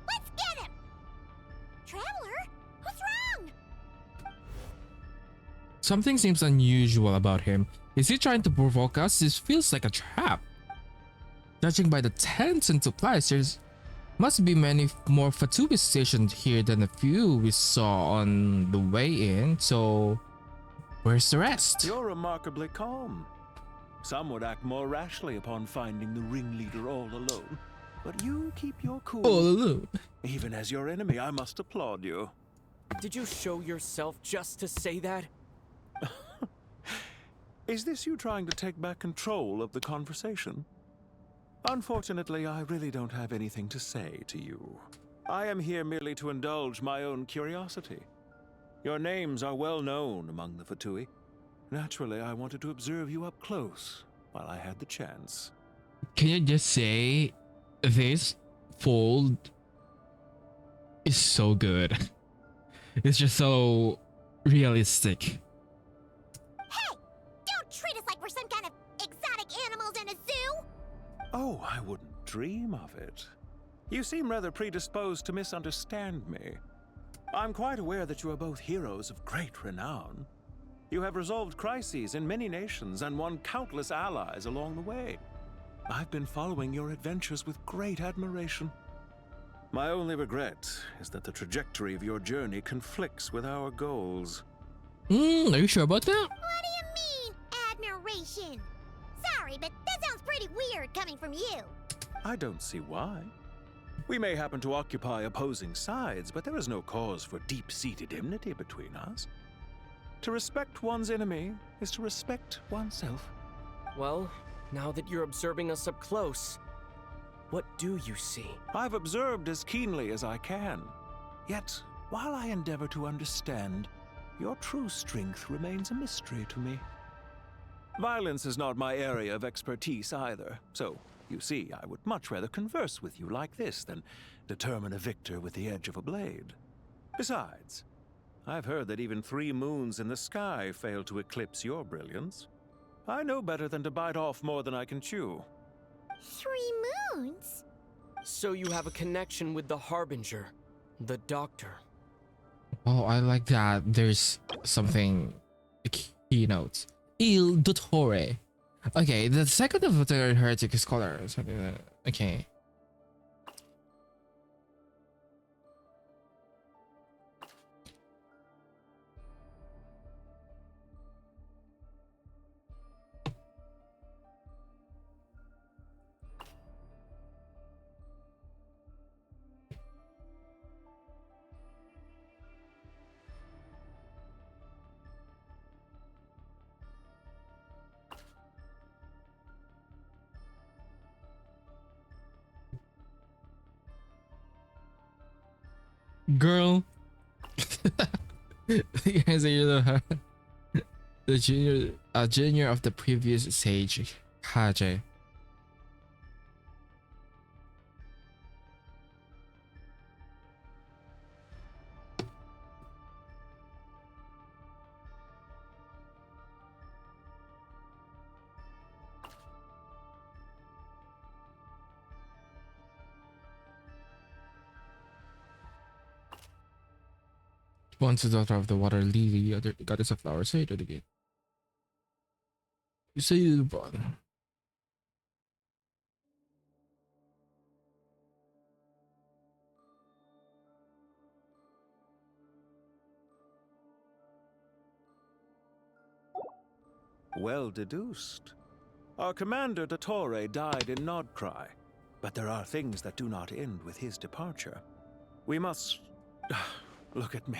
Let's get him! Traveler, what's wrong? Something seems unusual about him. Is he trying to provoke us? This feels like a trap. Judging by the tents and supplies, there must be many more Fatui stationed here than a few we saw on the way in, so where's the rest? You're remarkably calm. Some would act more rashly upon finding the ringleader all alone. But you keep your cool. All alone. Even as your enemy, I must applaud you. Did you show yourself just to say that? Is this you trying to take back control of the conversation? Unfortunately, I really don't have anything to say to you. I am here merely to indulge my own curiosity. Your names are well known among the Fatui. Naturally, I wanted to observe you up close while I had the chance. Can you just say this fold is so good? It's just so realistic. Hey! Don't treat us like we're some kind of exotic animals in a zoo! Oh, I wouldn't dream of it. You seem rather predisposed to misunderstand me. I'm quite aware that you are both heroes of great renown. You have resolved crises in many nations and won countless allies along the way. I've been following your adventures with great admiration. My only regret is that the trajectory of your journey conflicts with our goals. Are you sure about that? What do you mean, admiration? Sorry, but that sounds pretty weird coming from you. I don't see why. We may happen to occupy opposing sides, but there is no cause for deep-seated enmity between us. To respect one's enemy is to respect oneself. Well, now that you're observing us up close, what do you see? I've observed as keenly as I can. Yet, while I endeavor to understand, your true strength remains a mystery to me. Violence is not my area of expertise either, so, you see, I would much rather converse with you like this than determine a victor with the edge of a blade. Besides, I've heard that even 3 moons in the sky fail to eclipse your brilliance. I know better than to bite off more than I can chew. 3 moons? So you have a connection with the Harbinger, the Doctor. Oh, I like that. There's something keynotes. Il Dottore. Okay, the second of the heretic scholar. Okay. Girl. You guys are the junior of the previous sage, Hage. Once the daughter of the water lily, other goddess of flowers, say it again. You say you born. Well deduced. Our commander, Dottore, died in Nodcry, but there are things that do not end with his departure. We must... Look at me.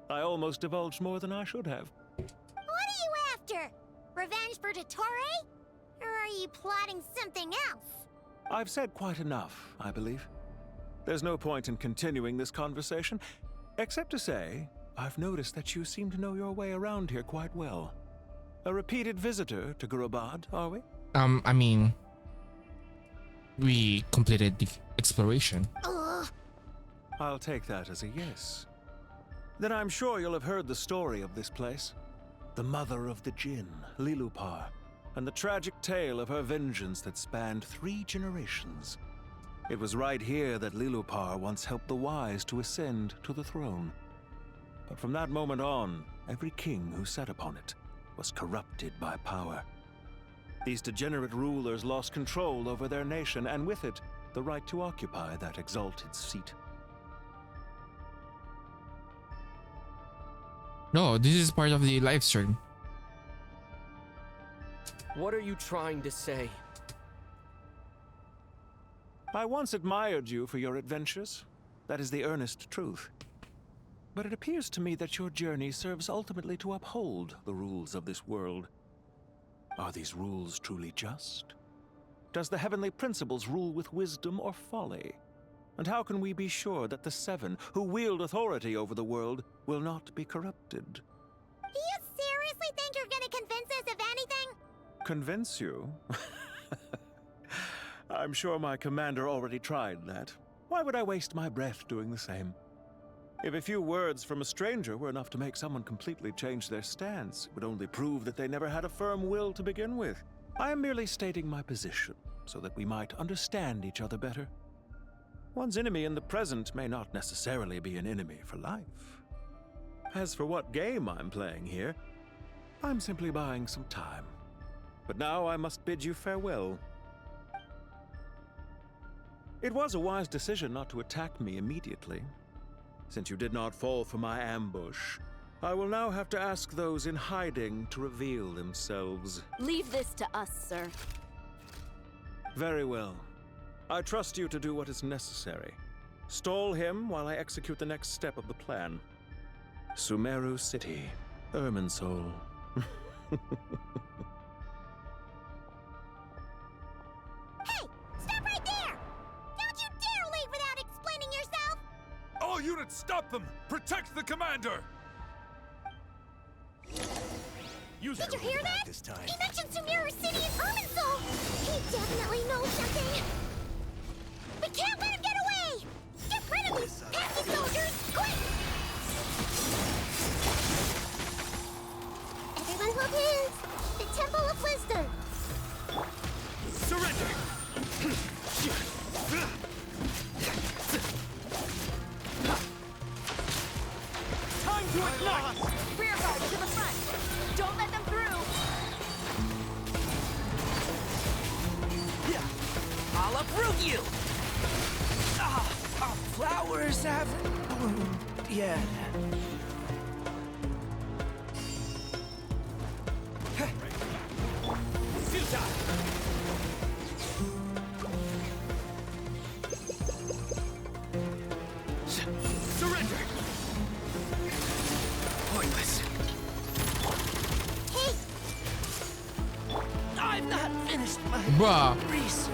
I almost divulged more than I should have. What are you after? Revenge for Dottore? Or are you plotting something else? I've said quite enough, I believe. There's no point in continuing this conversation, except to say, I've noticed that you seem to know your way around here quite well. A repeated visitor to Gurabad, are we? I mean, we completed the exploration. Ugh. I'll take that as a yes. Then I'm sure you'll have heard the story of this place. The mother of the Jinn, Lilupar, and the tragic tale of her vengeance that spanned 3 generations. It was right here that Lilupar once helped the wise to ascend to the throne. But from that moment on, every king who sat upon it was corrupted by power. These degenerate rulers lost control over their nation, and with it, the right to occupy that exalted seat. No, this is part of the live stream. What are you trying to say? I once admired you for your adventures. That is the earnest truth. But it appears to me that your journey serves ultimately to uphold the rules of this world. Are these rules truly just? Does the heavenly principles rule with wisdom or folly? And how can we be sure that the 7 who wield authority over the world will not be corrupted? Do you seriously think you're gonna convince us of anything? Convince you? I'm sure my commander already tried that. Why would I waste my breath doing the same? If a few words from a stranger were enough to make someone completely change their stance, it would only prove that they never had a firm will to begin with. I am merely stating my position, so that we might understand each other better. One's enemy in the present may not necessarily be an enemy for life. As for what game I'm playing here, I'm simply buying some time. But now I must bid you farewell. It was a wise decision not to attack me immediately. Since you did not fall for my ambush, I will now have to ask those in hiding to reveal themselves. Leave this to us, sir. Very well. I trust you to do what is necessary. Stall him while I execute the next step of the plan. Sumeru City, Irminsul. Hey! Stop right there! Don't you dare leave without explaining yourself! All units, stop them! Protect the commander! Did you hear that? He mentioned Sumeru City and Irminsul! He definitely knows something! We can't let him get away! Get rid of these pesky soldiers, quick! Everyone hold hands! The Temple of Wisdom! Surrender! Time to ignite! Rear guard to the front! Don't let them through! I'll uproot you! Our flowers haven't bloomed yet. Surrender! Pointless. Hey! I've not finished my Bruh. research.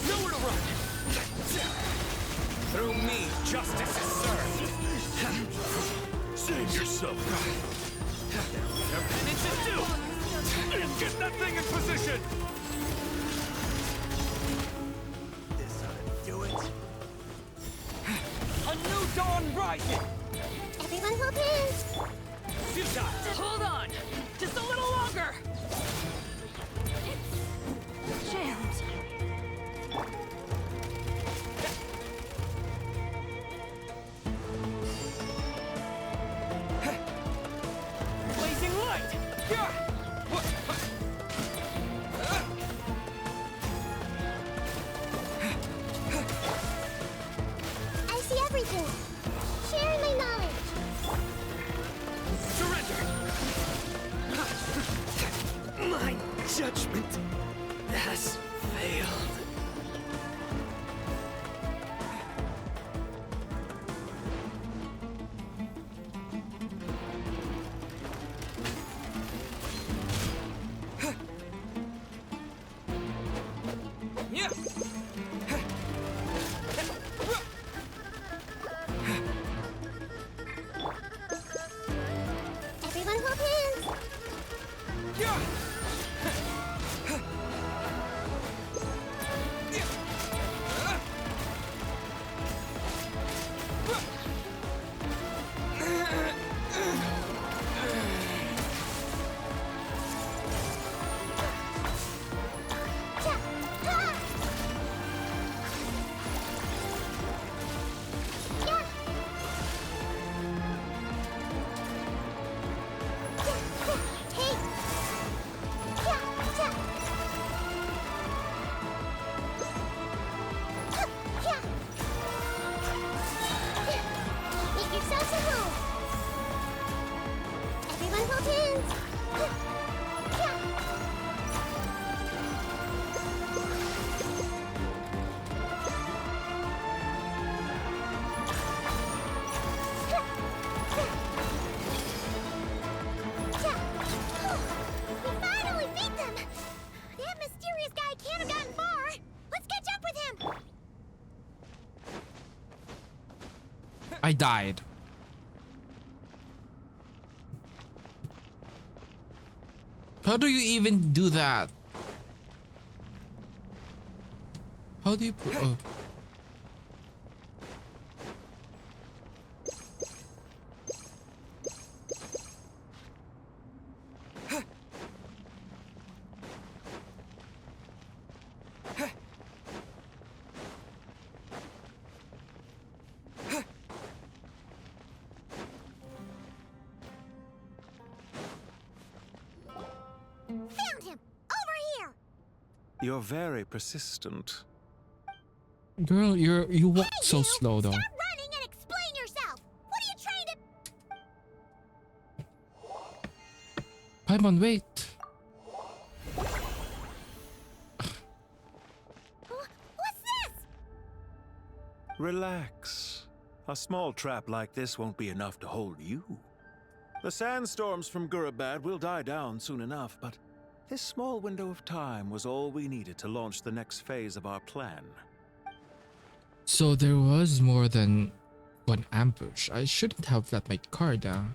Nowhere to run! Through me, justice is served! Save yourself! Your penance is due! Get that thing in position! This ought to do it. A new dawn rising! Everyone hold hands! Hold on! Just a little longer! Jammed. judgment has failed. Everyone hold hands! Make yourselves at home! Everyone hold hands! We finally beat them! That mysterious guy can't have gotten far! Let's catch up with him! I died. How do you even do that? How do you oh. Found him! Over here! You're very persistent. Girl, you walk so slow though. Stop running and explain yourself! What are you trying to... Paimon, wait. What's this? Relax. A small trap like this won't be enough to hold you. The sandstorms from Gurabad will die down soon enough, but this small window of time was all we needed to launch the next phase of our plan. So there was more than one ambush. I shouldn't have let my car down.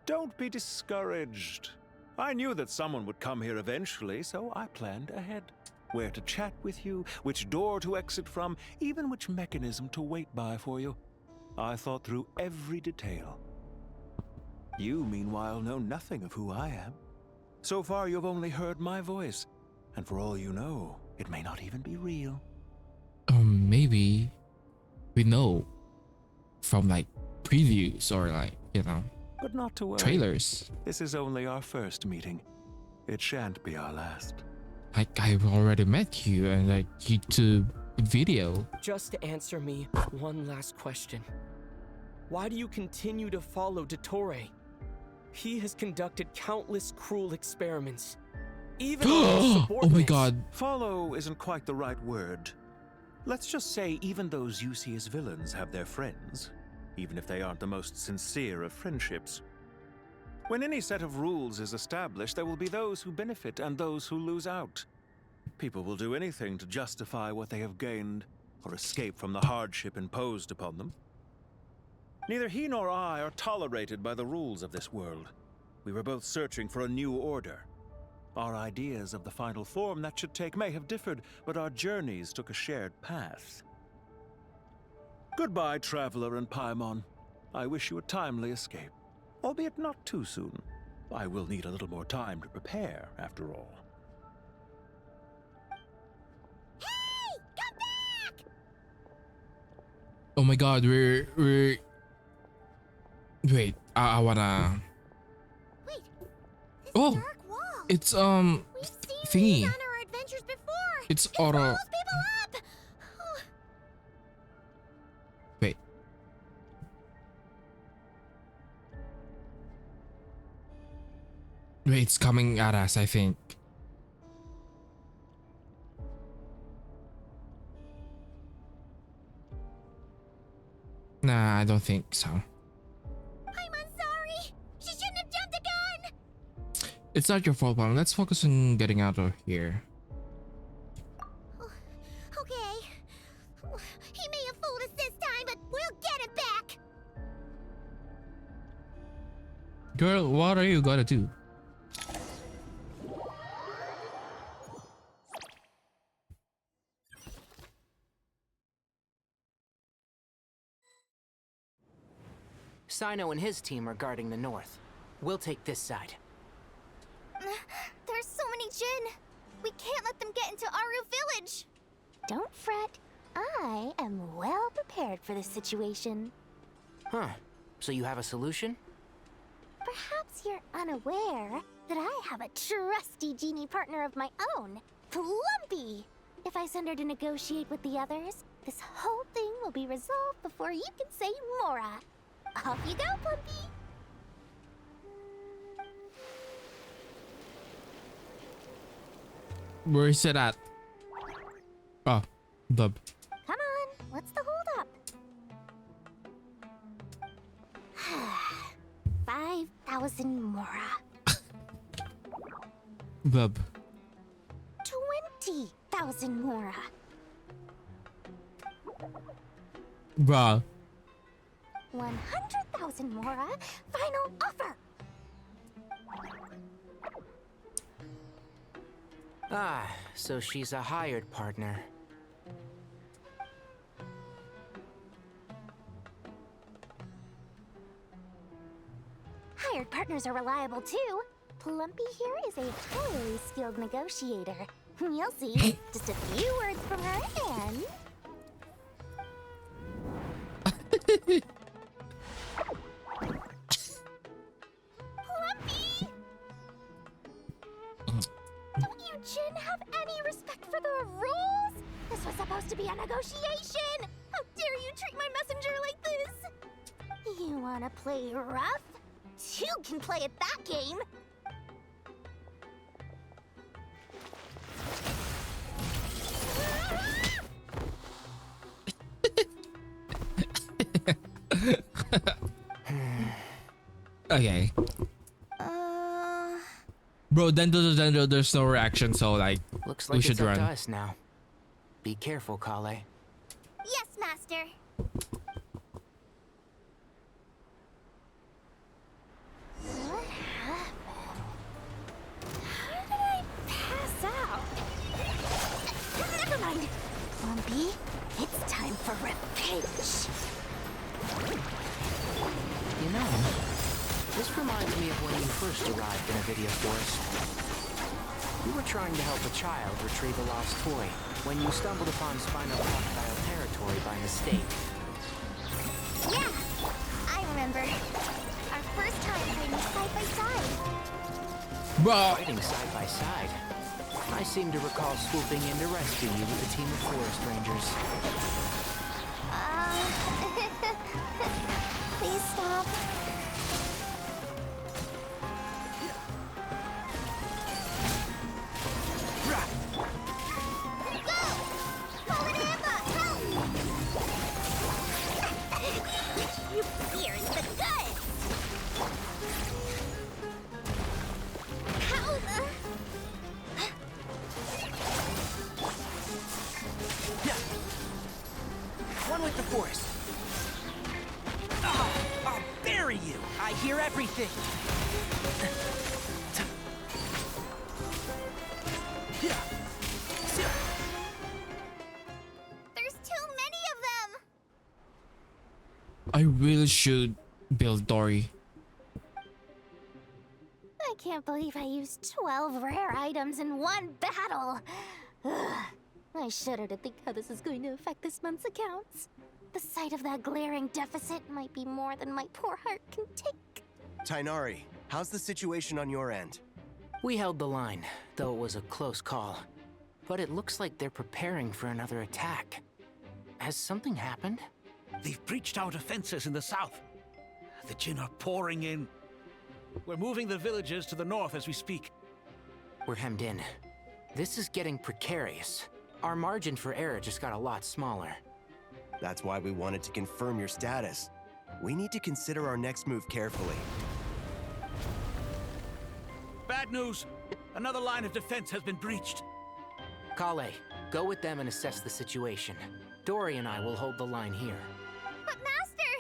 Don't be discouraged. I knew that someone would come here eventually, so I planned ahead. Where to chat with you, which door to exit from, even which mechanism to wait by for you. I thought through every detail. You, meanwhile, know nothing of who I am. So far, you've only heard my voice, and for all you know, it may not even be real. Maybe we know from like previews or like, you know, But not to worry. trailers. This is only our first meeting. It shan't be our last. Like I've already met you and like YouTube video. Just answer me one last question. Why do you continue to follow Dottore? He has conducted countless cruel experiments. Even on his Oh my subordinates. god. Follow isn't quite the right word. Let's just say even those you see as villains have their friends, even if they aren't the most sincere of friendships. When any set of rules is established, there will be those who benefit and those who lose out. People will do anything to justify what they have gained or escape from the hardship imposed upon them. Neither he nor I are tolerated by the rules of this world. We were both searching for a new order. Our ideas of the final form that should take may have differed, but our journeys took a shared path. Goodbye, Traveler and Paimon. I wish you a timely escape, albeit not too soon. I will need a little more time to prepare, after all. Hey! Come back! Oh my god, we're wait, I wanna Wait, oh dark wall. it's We've seen these thingy. on our adventures before. It's It auto. follows people up. Wait. Wait, it's coming at us, I think. Nah, I don't think so. I'm sorry. She shouldn't have jumped the gun. It's not your fault, Paimon. Let's focus on getting out of here. Okay. He may have fooled us this time, but we'll get it back. Girl, what are you gonna do? Sino and his team are guarding the north. We'll take this side. There's so many Jin. We can't let them get into Aru Village. Don't fret. I am well prepared for this situation. Huh. So you have a solution? Perhaps you're unaware that I have a trusty genie partner of my own, Plumpy. If I send her to negotiate with the others, this whole thing will be resolved before you can say Mora. Off you go, Plumpy. Where is it at? Oh, Bub. Come on, what's the holdup? 5,000 Mora. Bub. 20,000 Mora. Bruh. 100,000 Mora. Final offer. Ah, so she's a hired partner. Hired partners are reliable too. Plumpy here is a highly skilled negotiator. You'll see. Just a few words from her and... Plumpy! Don't you Jin have any respect for the rules? This was supposed to be a negotiation! How dare you treat my messenger like this? You wanna play rough? You can play at that game! Okay. Bro, Dendro, there's no reaction, so like, Looks we like should it's up run. to us now. Be careful, Kale. Yes, Master. What happened? How did I pass out? Never mind. Plumpy, it's time for revenge. You know, this reminds me of when you first arrived in Avidia Forest. You were trying to help a child retrieve a lost toy when you stumbled upon Spino Crocodile territory by mistake. Yeah, I remember. Our first time fighting side by side. Fighting side by side. I seem to recall swooping in to rescue you with a team of forest rangers. Please stop. You fear the good! How the... One with the force. I'll bury you. I hear everything. There's too many of them. I really should build Dory. I can't believe I used 12 rare items in one battle. Ugh. I shudder to think how this is going to affect this month's accounts. The sight of that glaring deficit might be more than my poor heart can take. Tainari, how's the situation on your end? We held the line, though it was a close call. But it looks like they're preparing for another attack. Has something happened? They've breached our defenses in the south. The Jin are pouring in. We're moving the villagers to the north as we speak. We're hemmed in. This is getting precarious. Our margin for error just got a lot smaller. That's why we wanted to confirm your status. We need to consider our next move carefully. Bad news! Another line of defense has been breached. Kale, go with them and assess the situation. Dory and I will hold the line here. But Master!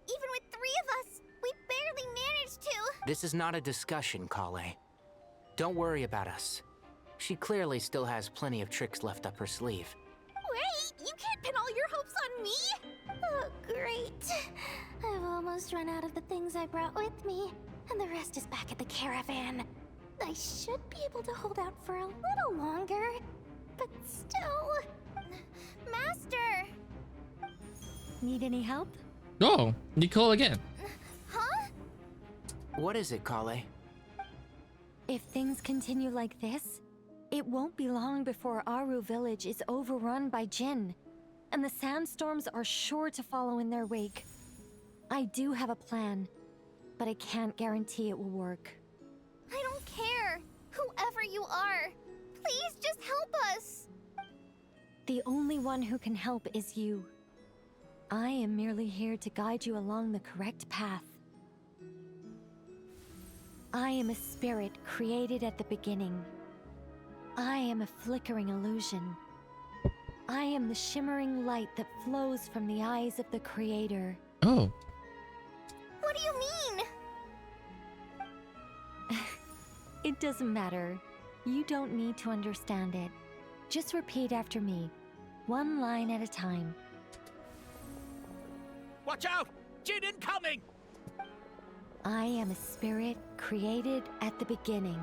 Even with 3 of us, we barely managed to. This is not a discussion, Kale. Don't worry about us. She clearly still has plenty of tricks left up her sleeve. Wait, you can't pin all your hopes on me! Oh, great. I've almost run out of the things I brought with me, and the rest is back at the caravan. I should be able to hold out for a little longer, but still... Master! Need any help? Oh, Nicole again. Huh? What is it, Kale? If things continue like this, it won't be long before Aru village is overrun by Jinn, and the sandstorms are sure to follow in their wake. I do have a plan, but I can't guarantee it will work. I don't care. Whoever you are, please just help us. The only one who can help is you. I am merely here to guide you along the correct path. I am a spirit created at the beginning. I am a flickering illusion. I am the shimmering light that flows from the eyes of the Creator. Oh. What do you mean? It doesn't matter. You don't need to understand it. Just repeat after me, one line at a time. Watch out! Jinn incoming! I am a spirit created at the beginning.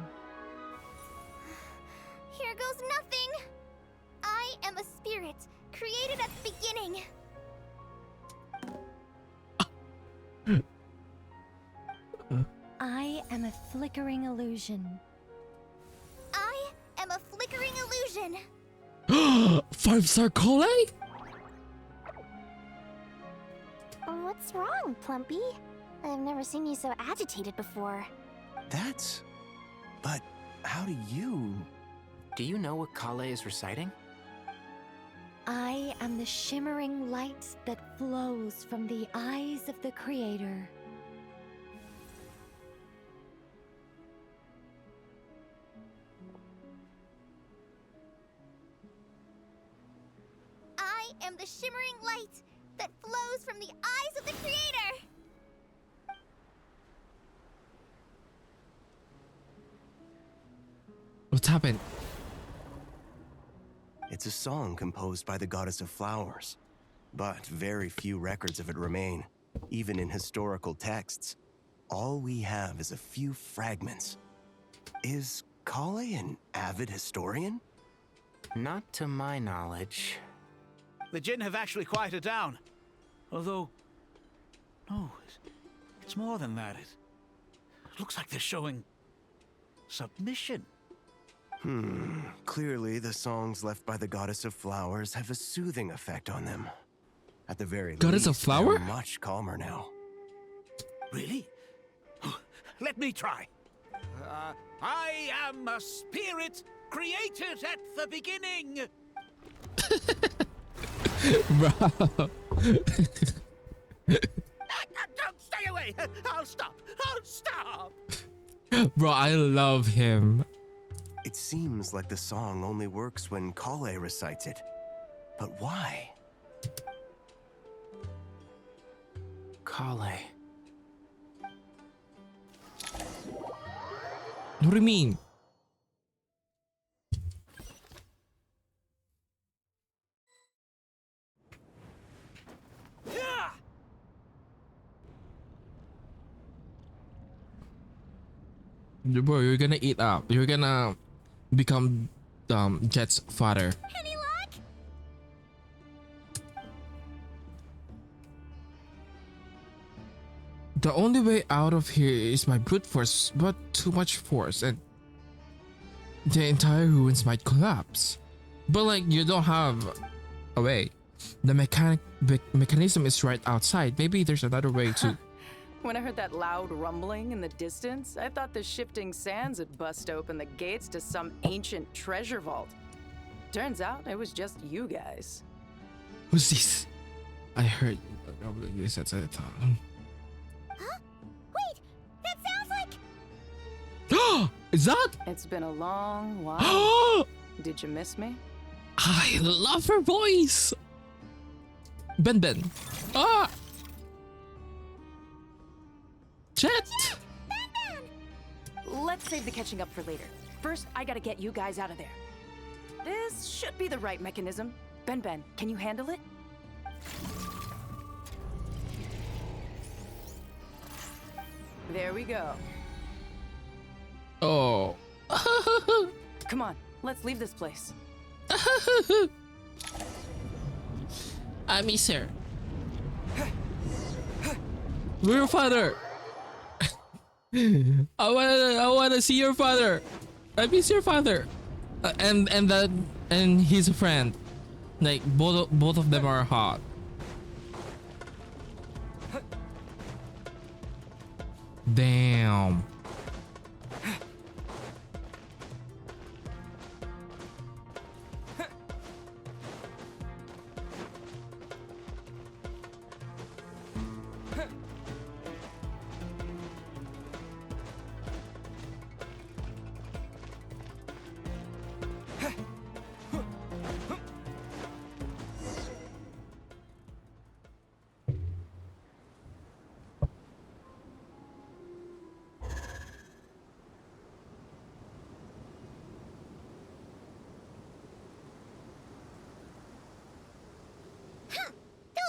Here goes nothing. I am a spirit created at the beginning. I am a flickering illusion. I am a flickering illusion. 5-star Kale? What's wrong, Plumpy? I've never seen you so agitated before. That's... But how do you... Do you know what Kale is reciting? I am the shimmering light that flows from the eyes of the Creator. I am the shimmering light that flows from the eyes of the Creator. What's happened? It's a song composed by the goddess of flowers, but very few records of it remain, even in historical texts. All we have is a few fragments. Is Kale an avid historian? Not to my knowledge. The Jinn have actually quieted down. Although... No, it's more than that. It looks like they're showing... submission. Clearly the songs left by the goddess of flowers have a soothing effect on them. At the very Goddess of least, flower? they're much calmer now. Really? Let me try. I am a spirit created at the beginning. Bro. Don't stay away. I'll stop. I'll stop. Bro, I love him. It seems like the song only works when Kale recites it. But why? Kale. What do you mean? Bro, you're gonna eat up. You're gonna become Jet's father. Any luck? The only way out of here is by brute force, but too much force and the entire ruins might collapse. But like, you don't have a way. The mechanism is right outside. Maybe there's another way to... When I heard that loud rumbling in the distance, I thought the shifting sands had bust open the gates to some ancient treasure vault. Turns out it was just you guys. Who's this? I heard you probably this at the time. Huh? Wait, that sounds like... Is that? It's been a long while. Did you miss me? I love her voice. Ben. Ah. Jet. Let's save the catching up for later. First, I gotta get you guys out of there. This should be the right mechanism. Ben, can you handle it? There we go. Oh. Come on, let's leave this place. I miss her. We're your father. I wanna see your father. I miss your father. And he's a friend. Like both of them are hot. Damn.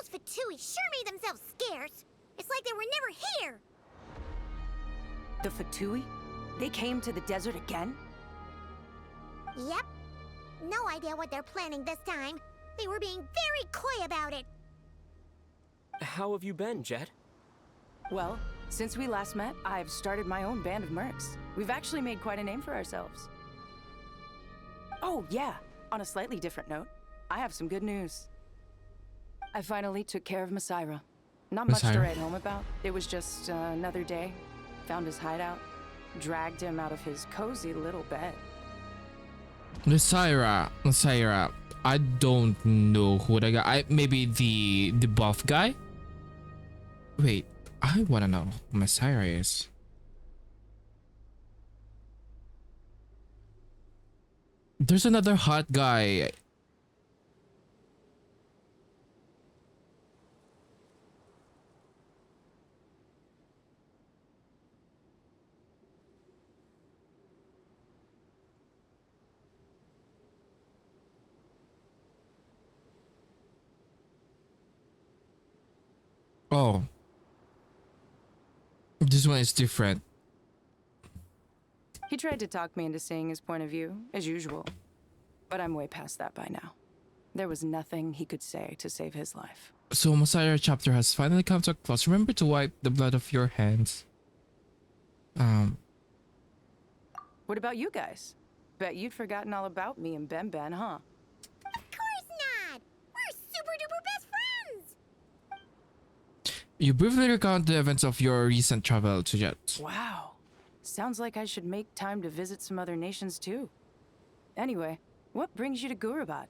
Those Fatui sure made themselves scarce. It's like they were never here. The Fatui? They came to the desert again? Yep. No idea what they're planning this time. They were being very coy about it. How have you been, Jet? Well, since we last met, I've started my own band of mercs. We've actually made quite a name for ourselves. Oh, yeah. On a slightly different note, I have some good news. I finally took care of Masira. Not much to write home about. It was just another day. Found his hideout. Dragged him out of his cozy little bed. Masira. I don't know who the guy. Maybe the buff guy. Wait, I wanna know who Masira is. There's another hot guy. Oh. This one is different. He tried to talk me into seeing his point of view, as usual. But I'm way past that by now. There was nothing he could say to save his life. So Masira chapter has finally come to a close. Remember to wipe the blood off your hands. What about you guys? Bet you'd forgotten all about me and Ben, huh? Of course not! We're super duper best friends! You briefly recount the events of your recent travel to Jet. Wow. Sounds like I should make time to visit some other nations too. Anyway, what brings you to Gurabad?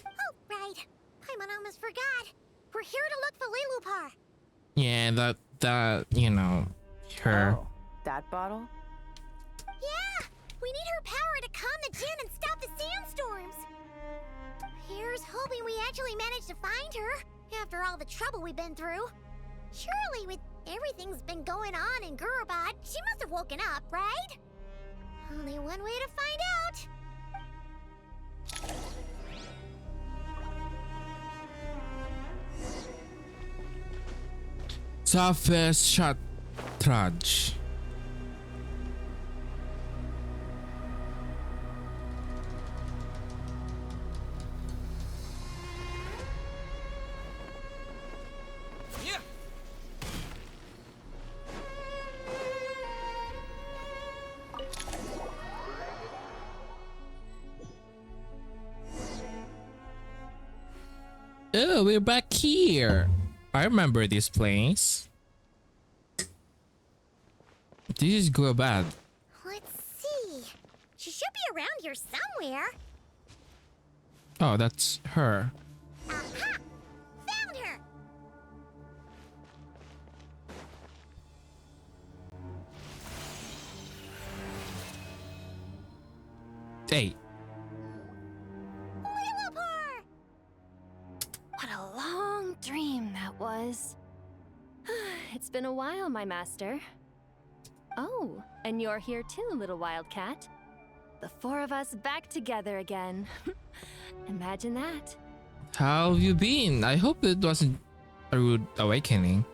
Oh, right. Paimon almost forgot. We're here to look for Lilupar. Yeah, that, you know, her. Oh, that bottle? Yeah! We need her power to calm the Jinn and stop the sandstorms. Here's hoping we actually managed to find her, after all the trouble we've been through. Surely, with everything's been going on in Gurabad, she must have woken up, right? Only one way to find out. Safes Shatraj. Oh, we're back here. I remember this place. This is good bad. Let's see. She should be around here somewhere. Oh, that's her. Aha! Found her! Hey. What a long dream that was. It's been a while, my master. Oh, and you're here too, little wildcat. The four of us back together again. Imagine that. How have you been? I hope it wasn't a rude awakening.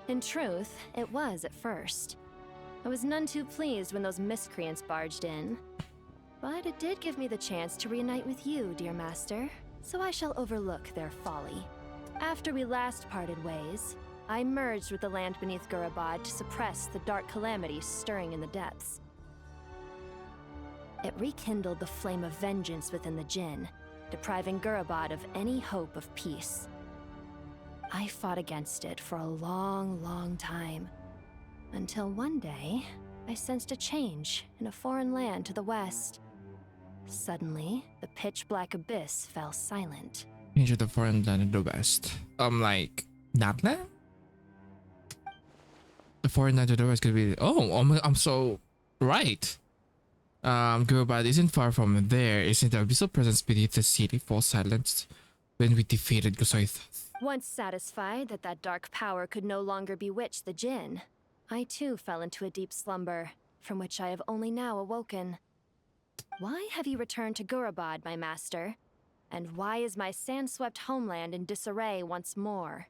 In truth, it was at first. I was none too pleased when those miscreants barged in. But it did give me the chance to reunite with you, dear master, so I shall overlook their folly. After we last parted ways, I merged with the land beneath Gurabad to suppress the dark calamities stirring in the depths. It rekindled the flame of vengeance within the Jinn, depriving Gurabad of any hope of peace. I fought against it for a long, long time, until one day, I sensed a change in a foreign land to the west. Suddenly, the pitch-black abyss fell silent. Into the foreign land in the west. Like, Natlan? The foreign land to the west could be... Oh, I'm so right. Gurabad isn't far from there. Isn't the abyssal presence beneath the city fall silent when we defeated Gusoith? Once satisfied that that dark power could no longer bewitch the Jinn, I too fell into a deep slumber, from which I have only now awoken. Why have you returned to Gurabad, my master? And why is my sand-swept homeland in disarray once more?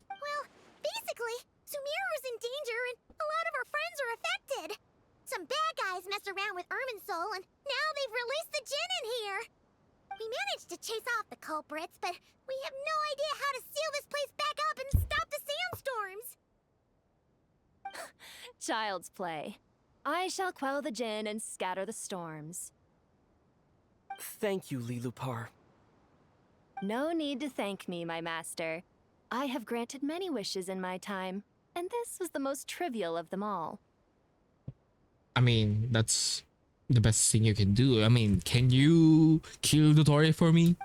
Well, basically, Sumeru's in danger and a lot of our friends are affected. Some bad guys messed around with Irminsul and now they've released the Jinn in here. We managed to chase off the culprits, but we have no idea how to seal this place back up and stop the sandstorms. Child's play. I shall quell the Jinn and scatter the storms. Thank you, Lilupar. No need to thank me, my master. I have granted many wishes in my time, and this was the most trivial of them all. I mean, that's the best thing you can do. I mean, can you kill Dottore for me?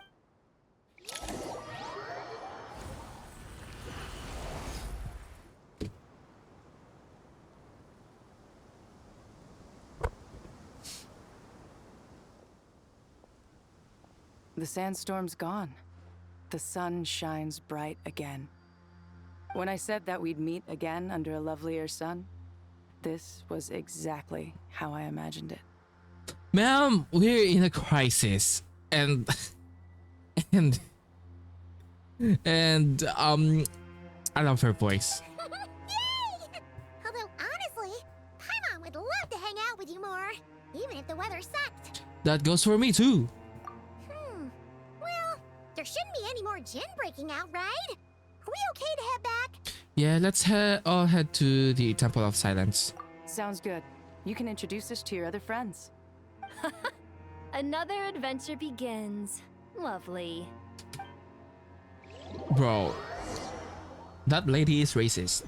The sandstorm's gone. The sun shines bright again. When I said that we'd meet again under a lovelier sun, this was exactly how I imagined it. Ma'am, we're in a crisis. And I love her voice. Yay! Although honestly, Paimon would love to hang out with you more, even if the weather sucked. That goes for me too. Well, there shouldn't be any more Jinn breaking out, right? Are we okay to head back? Yeah, let's all head to the Temple of Silence. Sounds good. You can introduce us to your other friends. Another adventure begins. Lovely. Bro, that lady is racist.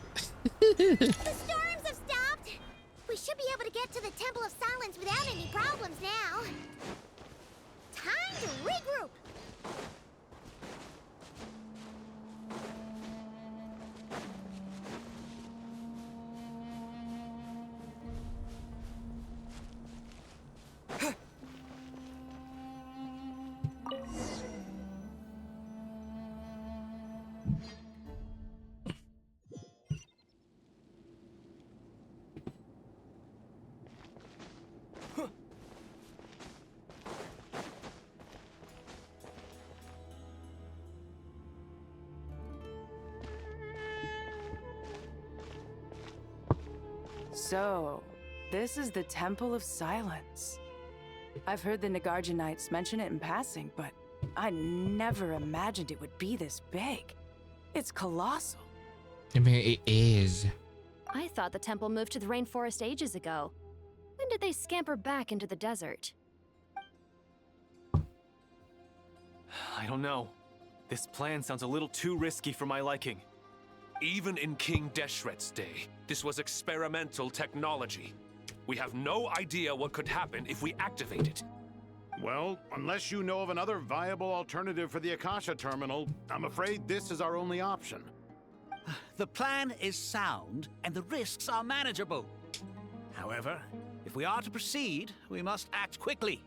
The storms have stopped. We should be able to get to the Temple of Silence without any problems now. Time to regroup. So, this is the Temple of Silence. I've heard the Nagarjanites mention it in passing, but I never imagined it would be this big. It's colossal. I mean, it is. I thought the temple moved to the rainforest ages ago. When did they scamper back into the desert? I don't know. This plan sounds a little too risky for my liking. Even in King Deshret's day, this was experimental technology. We have no idea what could happen if we activate it. Well, unless you know of another viable alternative for the Akasha terminal, I'm afraid this is our only option. The plan is sound, and the risks are manageable. However, if If we are to proceed, we must act quickly.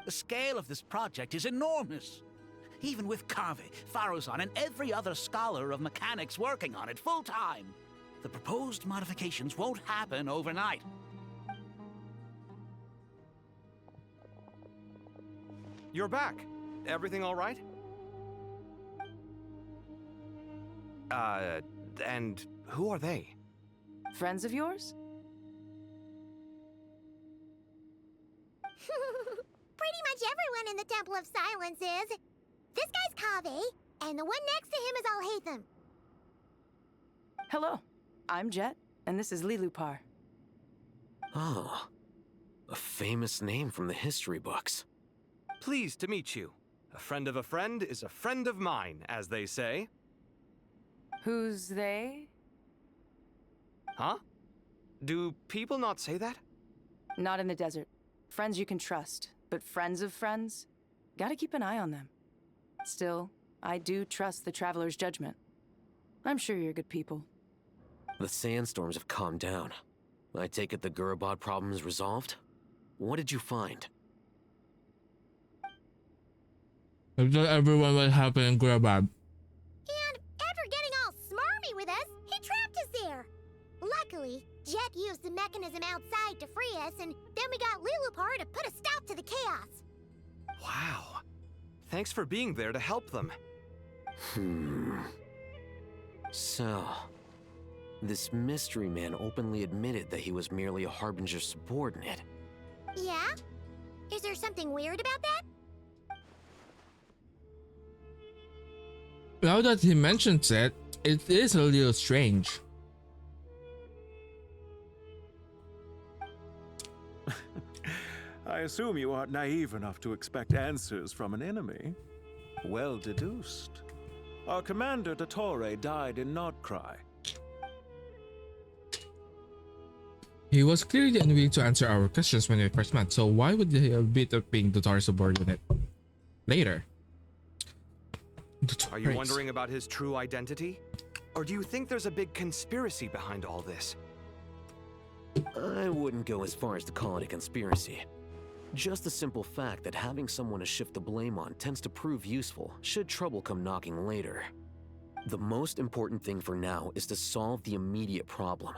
The scale of this project is enormous. Even with Kave, Faruzan, and every other scholar of mechanics working on it full-time, the proposed modifications won't happen overnight. You're back. Everything all right? And who are they? Friends of yours? Pretty much everyone in the Temple of Silence is. This guy's Kave, and the one next to him is Alhaitham. Hello, I'm Jet, and this is Lilupar. Oh, a famous name from the history books. Pleased to meet you. A friend of a friend is a friend of mine, as they say. Who's they? Huh? Do people not say that? Not in the desert. Friends you can trust, but friends of friends? Gotta keep an eye on them. Still, I do trust the Traveler's judgment. I'm sure you're good people. The sandstorms have calmed down. I take it the Gurabad problem is resolved? What did you find? I thought everyone was happy in Gurabad. And after getting all smarmy with us, he trapped us there. Luckily, Jet used the mechanism outside to free us, and then we got Lilupar to put a stop to the chaos. Wow. Thanks for being there to help them. So, this mystery man openly admitted that he was merely a Harbinger subordinate. Yeah? Is there something weird about that? Now that he mentions it, it is a little strange. I assume you aren't naive enough to expect answers from an enemy. Well deduced. Our commander, Dottore, died in Nordcry. He was clearly unwilling to answer our questions when we first met, so why would he admit of being Dottore's subordinate later? Are you wondering about his true identity? Or do you think there's a big conspiracy behind all this? I wouldn't go as far as to call it a conspiracy. Just the simple fact that having someone to shift the blame on tends to prove useful should trouble come knocking later. The most important thing for now is to solve the immediate problem.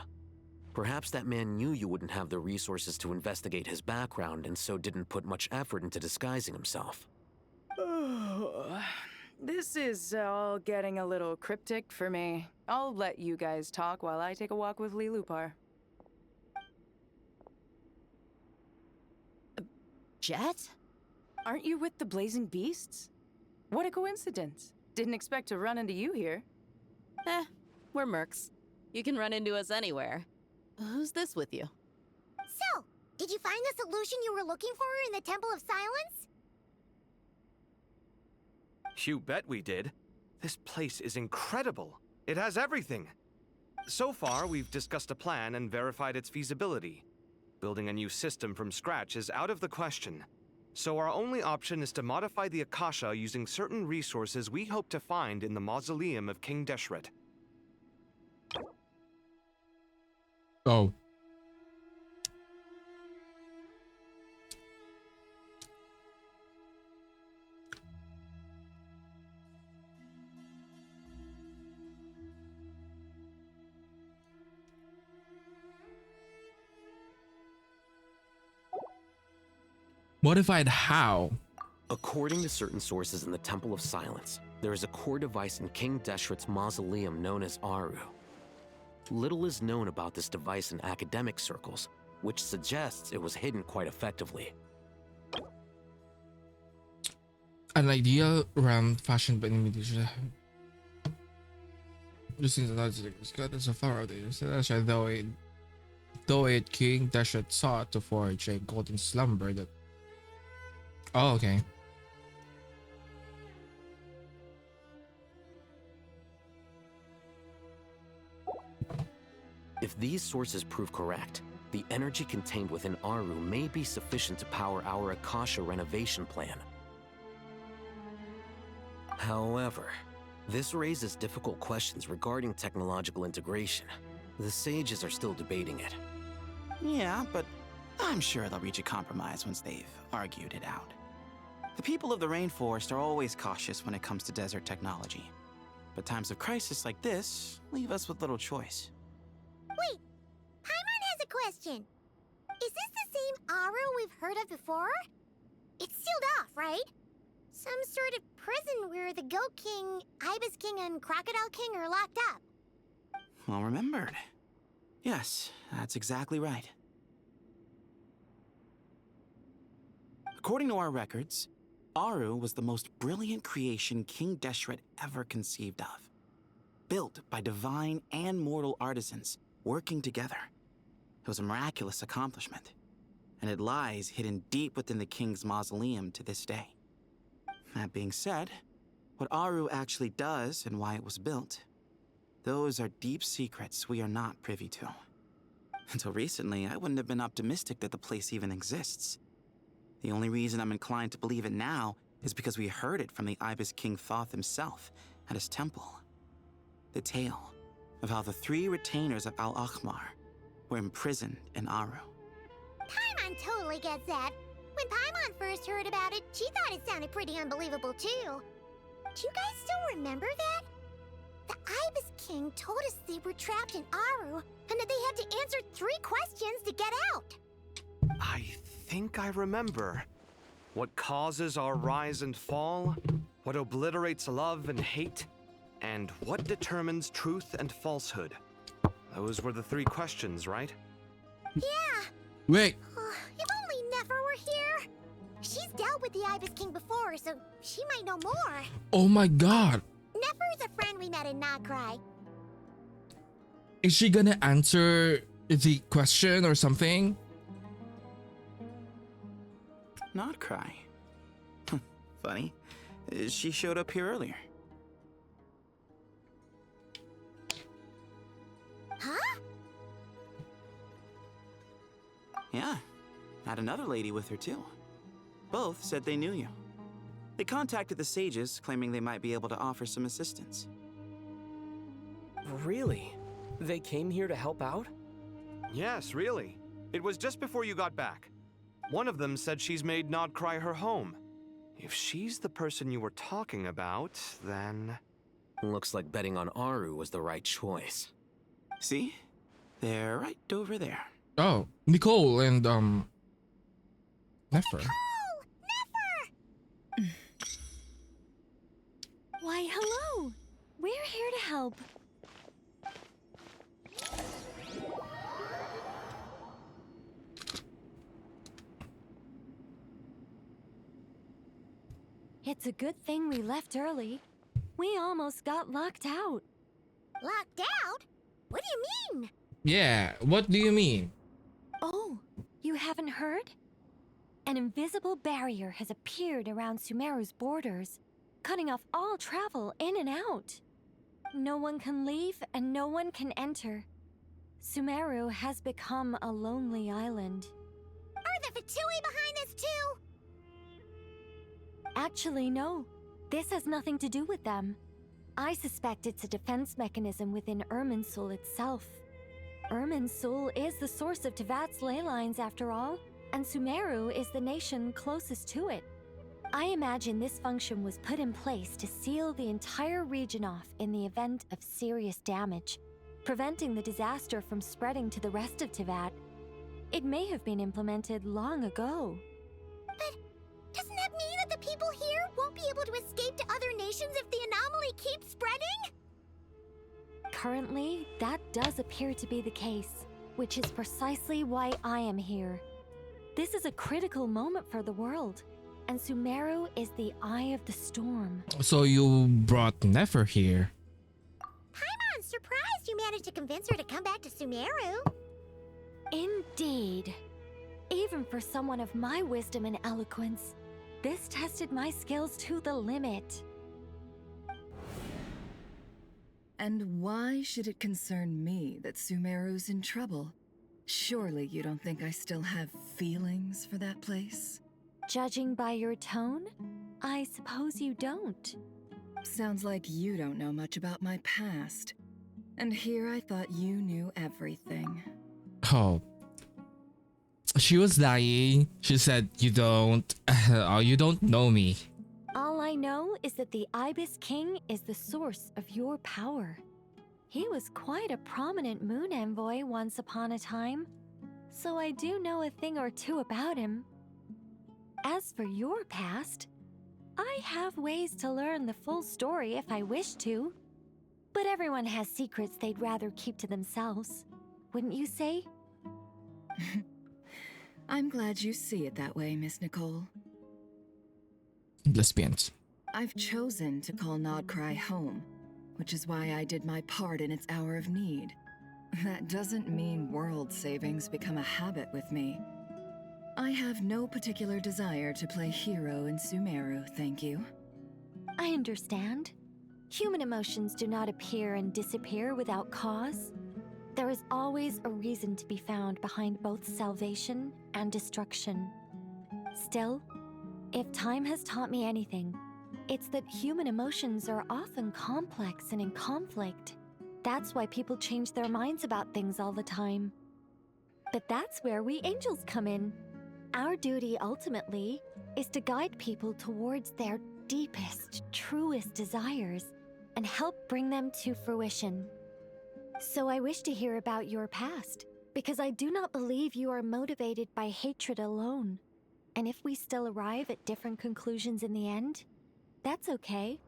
Perhaps that man knew you wouldn't have the resources to investigate his background and so didn't put much effort into disguising himself. This is all getting a little cryptic for me. I'll let you guys talk while I take a walk with Lilupar. Jet? Aren't you with the Blazing Beasts? What a coincidence. Didn't expect to run into you here. We're mercs. You can run into us anywhere. Who's this with you? So, did you find the solution you were looking for in the Temple of Silence? You bet we did. This place is incredible. It has everything. So far, we've discussed a plan and verified its feasibility. Building a new system from scratch is out of the question. So our only option is to modify the Akasha using certain resources we hope to find in the mausoleum of King Deshret. Oh. Modified how? According to certain sources in the Temple of Silence, there is a core device in King Deshret's mausoleum known as Aru. Little is known about this device in academic circles, which suggests it was hidden quite effectively. An ideal realm fashioned by imitation. Using the logic is good as a flower of the celestial, though it King Deshret sought to forge a golden slumber that. Oh, okay. If these sources prove correct, the energy contained within Aru may be sufficient to power our Akasha renovation plan. However, this raises difficult questions regarding technological integration. The sages are still debating it. Yeah, but I'm sure they'll reach a compromise once they've argued it out. The people of the rainforest are always cautious when it comes to desert technology. But times of crisis like this leave us with little choice. Wait, Paimon has a question. Is this the same Aru we've heard of before? It's sealed off, right? Some sort of prison where the Goat King, Ibis King, and Crocodile King are locked up. Well remembered. Yes, that's exactly right. According to our records, Aru was the most brilliant creation King Deshret ever conceived of. Built by divine and mortal artisans working together. It was a miraculous accomplishment, and it lies hidden deep within the king's mausoleum to this day. That being said, what Aru actually does and why it was built, those are deep secrets we are not privy to. Until recently, I wouldn't have been optimistic that the place even exists. The only reason I'm inclined to believe it now is because we heard it from the Ibis King Thoth himself at his temple. The tale of how the 3 retainers of Al-Akhmar were imprisoned in Aru. Paimon totally gets that. When Paimon first heard about it, she thought it sounded pretty unbelievable too. Do you guys still remember that? The Ibis King told us they were trapped in Aru and that they had to answer 3 questions to get out. I think I remember. What causes our rise and fall? What obliterates love and hate? And what determines truth and falsehood? Those were the 3 questions, right? Yeah. Wait. If only Nefer were here. She's dealt with the Ibis King before, so she might know more. Oh my god. Nefer's a friend we met in Nagrai. Is she gonna answer the question or something? Not cry. Funny. She showed up here earlier. Huh? Yeah. Had another lady with her too. Both said they knew you. They contacted the sages, claiming they might be able to offer some assistance. Really? They came here to help out? Yes, really. It was just before you got back. One of them said she's made Nod Cry her home. If she's the person you were talking about, then... Looks like betting on Aru was the right choice. See? They're right over there. Oh, Nicole and Nefer. Why, hello! We're here to help. It's a good thing we left early. We almost got locked out. Locked out? What do you mean? Yeah, what do you mean? Oh, you haven't heard? An invisible barrier has appeared around Sumeru's borders, cutting off all travel in and out. No one can leave and no one can enter. Sumeru has become a lonely island. Are the Fatui behind this too? Actually, no. This has nothing to do with them. I suspect it's a defense mechanism within Irminsul itself. Irminsul is the source of Tevat's ley lines after all, and Sumeru is the nation closest to it. I imagine this function was put in place to seal the entire region off in the event of serious damage, preventing the disaster from spreading to the rest of Tevat. It may have been implemented long ago. But doesn't that mean that the people here won't be able to escape to other nations if the anomaly keeps spreading? Currently, that does appear to be the case, which is precisely why I am here. This is a critical moment for the world, and Sumeru is the eye of the storm. So you brought Nefer here. Paimon's surprised you managed to convince her to come back to Sumeru. Indeed. Even for someone of my wisdom and eloquence, this tested my skills to the limit. And why should it concern me that Sumeru's in trouble? Surely you don't think I still have feelings for that place? Judging by your tone, I suppose you don't. Sounds like you don't know much about my past. And here I thought you knew everything. Oh. She was lying. She said, you don't. Oh, you don't know me. All I know is that the Ibis King is the source of your power. He was quite a prominent moon envoy once upon a time, so I do know a thing or two about him. As for your past, I have ways to learn the full story if I wish to. But everyone has secrets they'd rather keep to themselves, wouldn't you say? I'm glad you see it that way, Miss Nicole. Lesbians. I've chosen to call Nodcry home, which is why I did my part in its hour of need. That doesn't mean world savings become a habit with me. I have no particular desire to play hero in Sumeru, thank you. I understand. Human emotions do not appear and disappear without cause. There is always a reason to be found behind both salvation and destruction. Still, if time has taught me anything, it's that human emotions are often complex and in conflict. That's why people change their minds about things all the time. But that's where we angels come in. Our duty ultimately is to guide people towards their deepest, truest desires and help bring them to fruition. So I wish to hear about your past, because I do not believe you are motivated by hatred alone. And if we still arrive at different conclusions in the end, that's okay.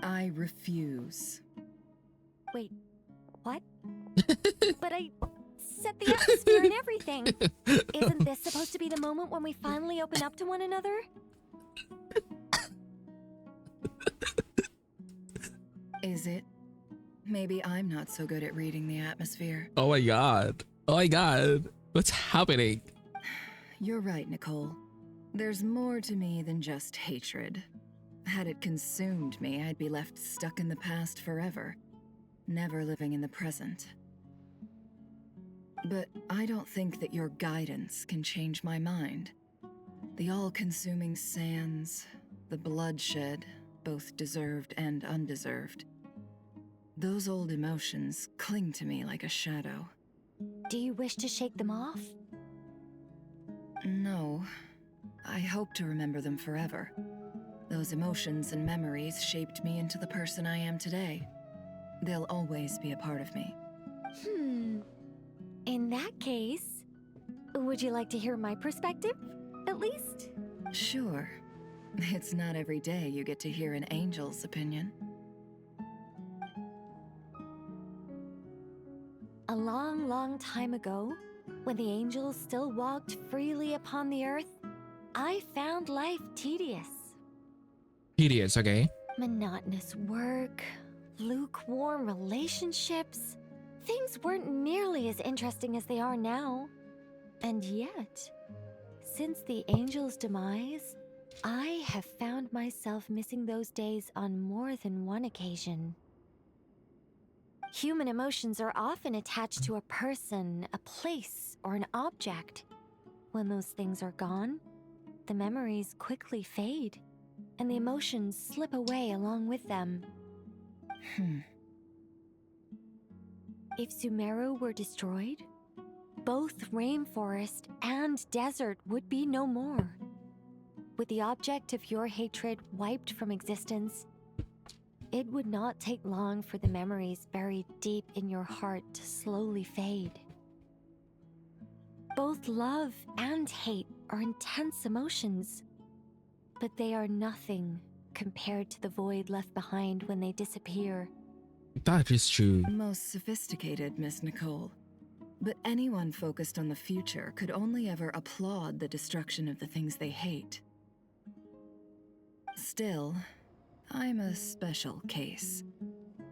I refuse. Wait, what? But I set the atmosphere and everything. Isn't this supposed to be the moment when we finally open up to one another? Is it? Maybe I'm not so good at reading the atmosphere. Oh my god. Oh my god. What's happening? You're right, Nicole. There's more to me than just hatred. Had it consumed me, I'd be left stuck in the past forever, never living in the present. But I don't think that your guidance can change my mind. The all-consuming sands, the bloodshed, both deserved and undeserved. Those old emotions cling to me like a shadow. Do you wish to shake them off? No. I hope to remember them forever. Those emotions and memories shaped me into the person I am today. They'll always be a part of me. In that case, would you like to hear my perspective, at least? Sure. It's not every day you get to hear an angel's opinion. A long, long time ago, when the angels still walked freely upon the earth, I found life tedious. Tedious, okay. Monotonous work, lukewarm relationships. Things weren't nearly as interesting as they are now. And yet, since the angel's demise, I have found myself missing those days on more than one occasion. Human emotions are often attached to a person, a place, or an object. When those things are gone, the memories quickly fade, and the emotions slip away along with them. If Sumeru were destroyed, both rainforest and desert would be no more. With the object of your hatred wiped from existence, it would not take long for the memories buried deep in your heart to slowly fade. Both love and hate are intense emotions, but they are nothing compared to the void left behind when they disappear. That is true. Most sophisticated, Miss Nicole. But anyone focused on the future could only ever applaud the destruction of the things they hate. Still, I'm a special case.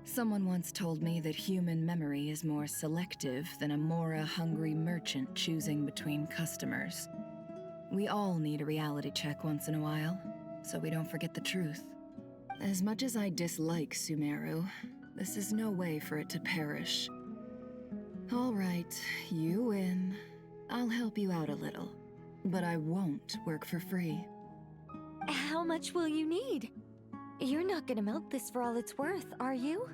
Someone once told me that human memory is more selective than a Mora-hungry merchant choosing between customers. We all need a reality check once in a while, so we don't forget the truth. As much as I dislike Sumeru, this is no way for it to perish. All right, you win. I'll help you out a little, but I won't work for free. How much will you need? You're not gonna milk this for all it's worth, are you?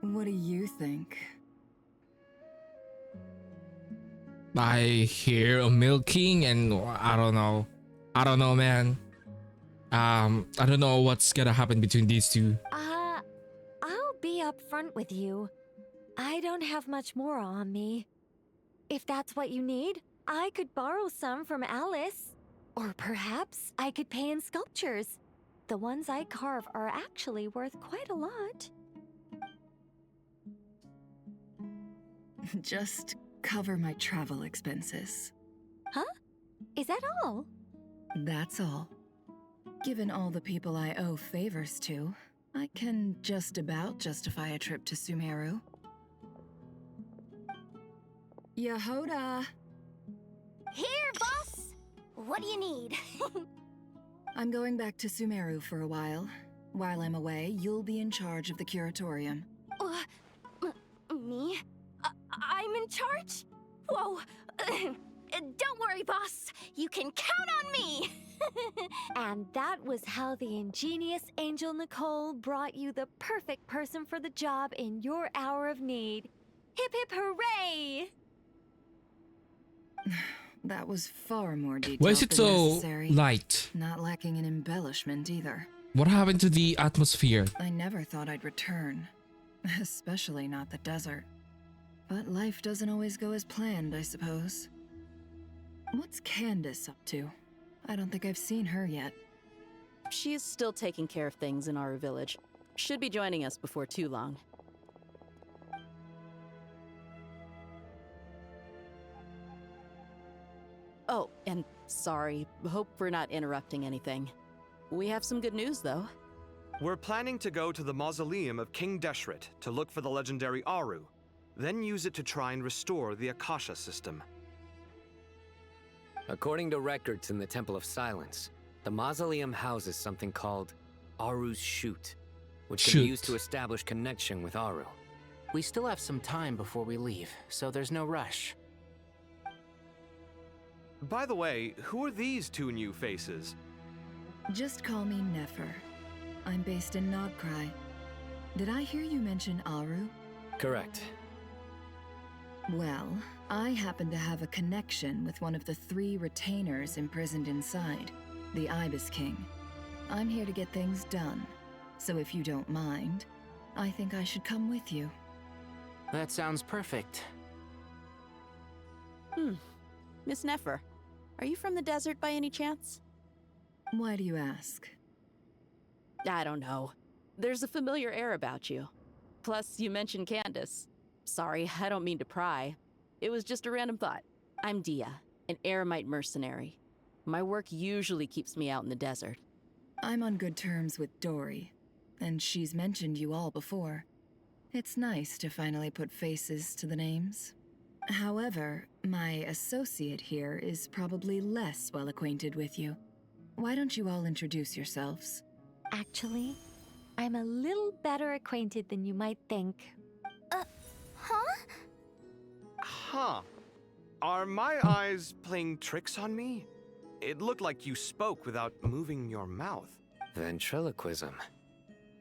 What do you think? I hear a milking and I don't know. I don't know, man. I don't know what's gonna happen between these two. I'll be upfront with you. I don't have much more on me. If that's what you need, I could borrow some from Alice. Or perhaps I could pay in sculptures. The ones I carve are actually worth quite a lot. Just cover my travel expenses. Huh? Is that all? That's all. Given all the people I owe favors to, I can just about justify a trip to Sumeru. Yehoda! Here, boss! What do you need? I'm going back to Sumeru for a while. While I'm away, you'll be in charge of the curatorium. Me? I'm in charge? Whoa! Don't worry, boss. You can count on me! And that was how the ingenious Angel Nicole brought you the perfect person for the job in your hour of need. Hip hip hooray! That was far more detailed Why is it than so necessary. light? Not lacking in embellishment either. What happened to the atmosphere? I never thought I'd return. Especially not the desert. But life doesn't always go as planned, I suppose. What's Candace up to? I don't think I've seen her yet. She's still taking care of things in Aru Village. Should be joining us before too long. Oh, and sorry. Hope we're not interrupting anything. We have some good news, though. We're planning to go to the mausoleum of King Deshret to look for the legendary Aru, then use it to try and restore the Akasha system. According to records in the Temple of Silence, the mausoleum houses something called Aru's Chute, which can be used to establish connection with Aru. We still have some time before we leave, so there's no rush. By the way, who are these two new faces? Just call me Nefer. I'm based in Nogcry. Did I hear you mention Aru? Correct. Well, I happen to have a connection with one of the 3 retainers imprisoned inside, the Ibis King. I'm here to get things done, so if you don't mind, I think I should come with you. That sounds perfect. Miss Nefer, are you from the desert by any chance? Why do you ask? I don't know. There's a familiar air about you. Plus, you mentioned Candace. Sorry, I don't mean to pry. It was just a random thought. I'm Dia, an eremite mercenary. My work usually keeps me out in the desert. I'm on good terms with Dory, and she's mentioned you all before. It's nice to finally put faces to the names. However, my associate here is probably less well acquainted with you. Why don't you all introduce yourselves? Actually, I'm a little better acquainted than you might think. Huh. Are my eyes playing tricks on me? It looked like you spoke without moving your mouth. Ventriloquism.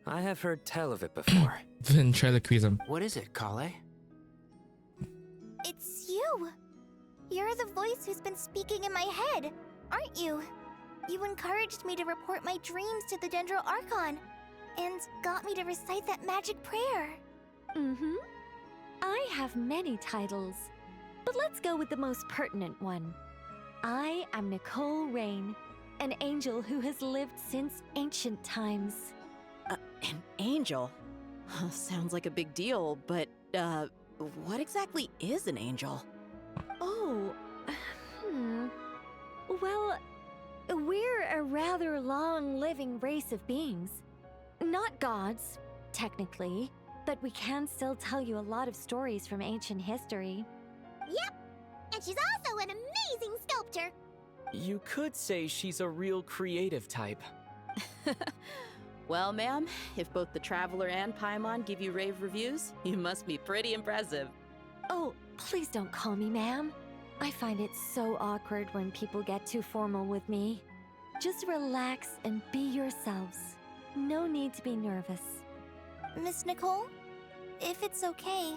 I have heard tell of it before. Ventriloquism. What is it, Kale? It's you! You're the voice who's been speaking in my head, aren't you? You encouraged me to report my dreams to the Dendro Archon, and got me to recite that magic prayer. Mm-hmm. I have many titles, but let's go with the most pertinent one. I am Nicole Rain, an angel who has lived since ancient times. An angel? Sounds like a big deal, but, what exactly is an angel? Oh, Well, we're a rather long-living race of beings. Not gods, technically, but we can still tell you a lot of stories from ancient history. Yep! And she's also an amazing sculptor! You could say she's a real creative type. Well, ma'am, if both the Traveler and Paimon give you rave reviews, you must be pretty impressive. Oh, please don't call me ma'am. I find it so awkward when people get too formal with me. Just relax and be yourselves. No need to be nervous. Miss Nicole, if it's okay,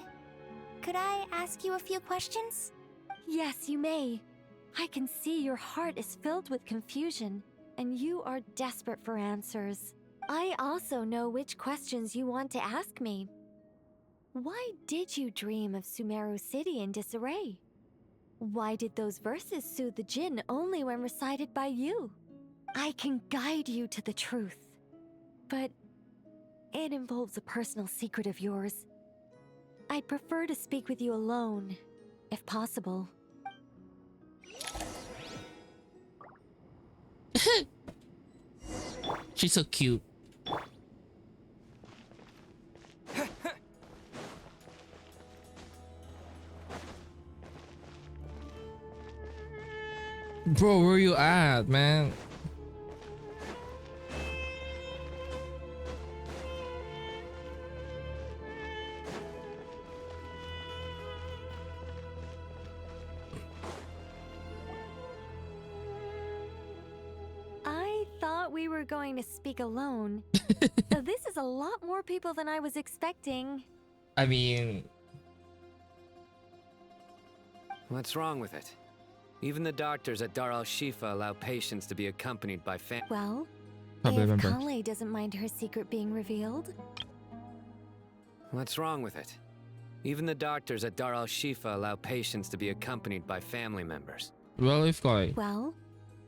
could I ask you a few questions? Yes, you may. I can see your heart is filled with confusion, and you are desperate for answers. I also know which questions you want to ask me. Why did you dream of Sumeru City in disarray? Why did those verses soothe the Jinn only when recited by you? I can guide you to the truth, but it involves a personal secret of yours. I'd prefer to speak with you alone, if possible. She's so cute. Bro, where you at, man? I thought we were going to speak alone. This is a lot more people than I was expecting. I mean... What's wrong with it? Even the doctors at Dar al-Shifa allow patients to be accompanied by Well, Probably if remember. Kale doesn't mind her secret being revealed, What's wrong with it? Even the doctors at Dar al-Shifa allow patients to be accompanied by family members. Well, if Kale. well,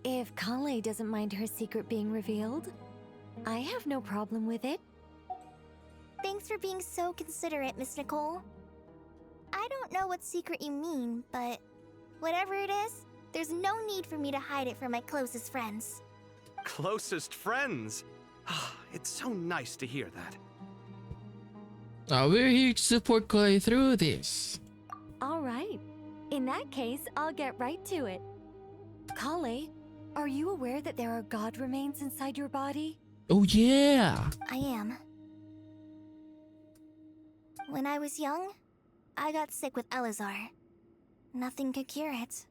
if Kale doesn't mind her secret being revealed, I have no problem with it. Thanks for being so considerate, Miss Nicole. I don't know what secret you mean, but whatever it is, there's no need for me to hide it from my closest friends. Closest friends? It's so nice to hear that. We're here to support Kale through this. All right. In that case, I'll get right to it. Kale, are you aware that there are god remains inside your body? Oh yeah! I am. When I was young, I got sick with Elazar. Nothing could cure it.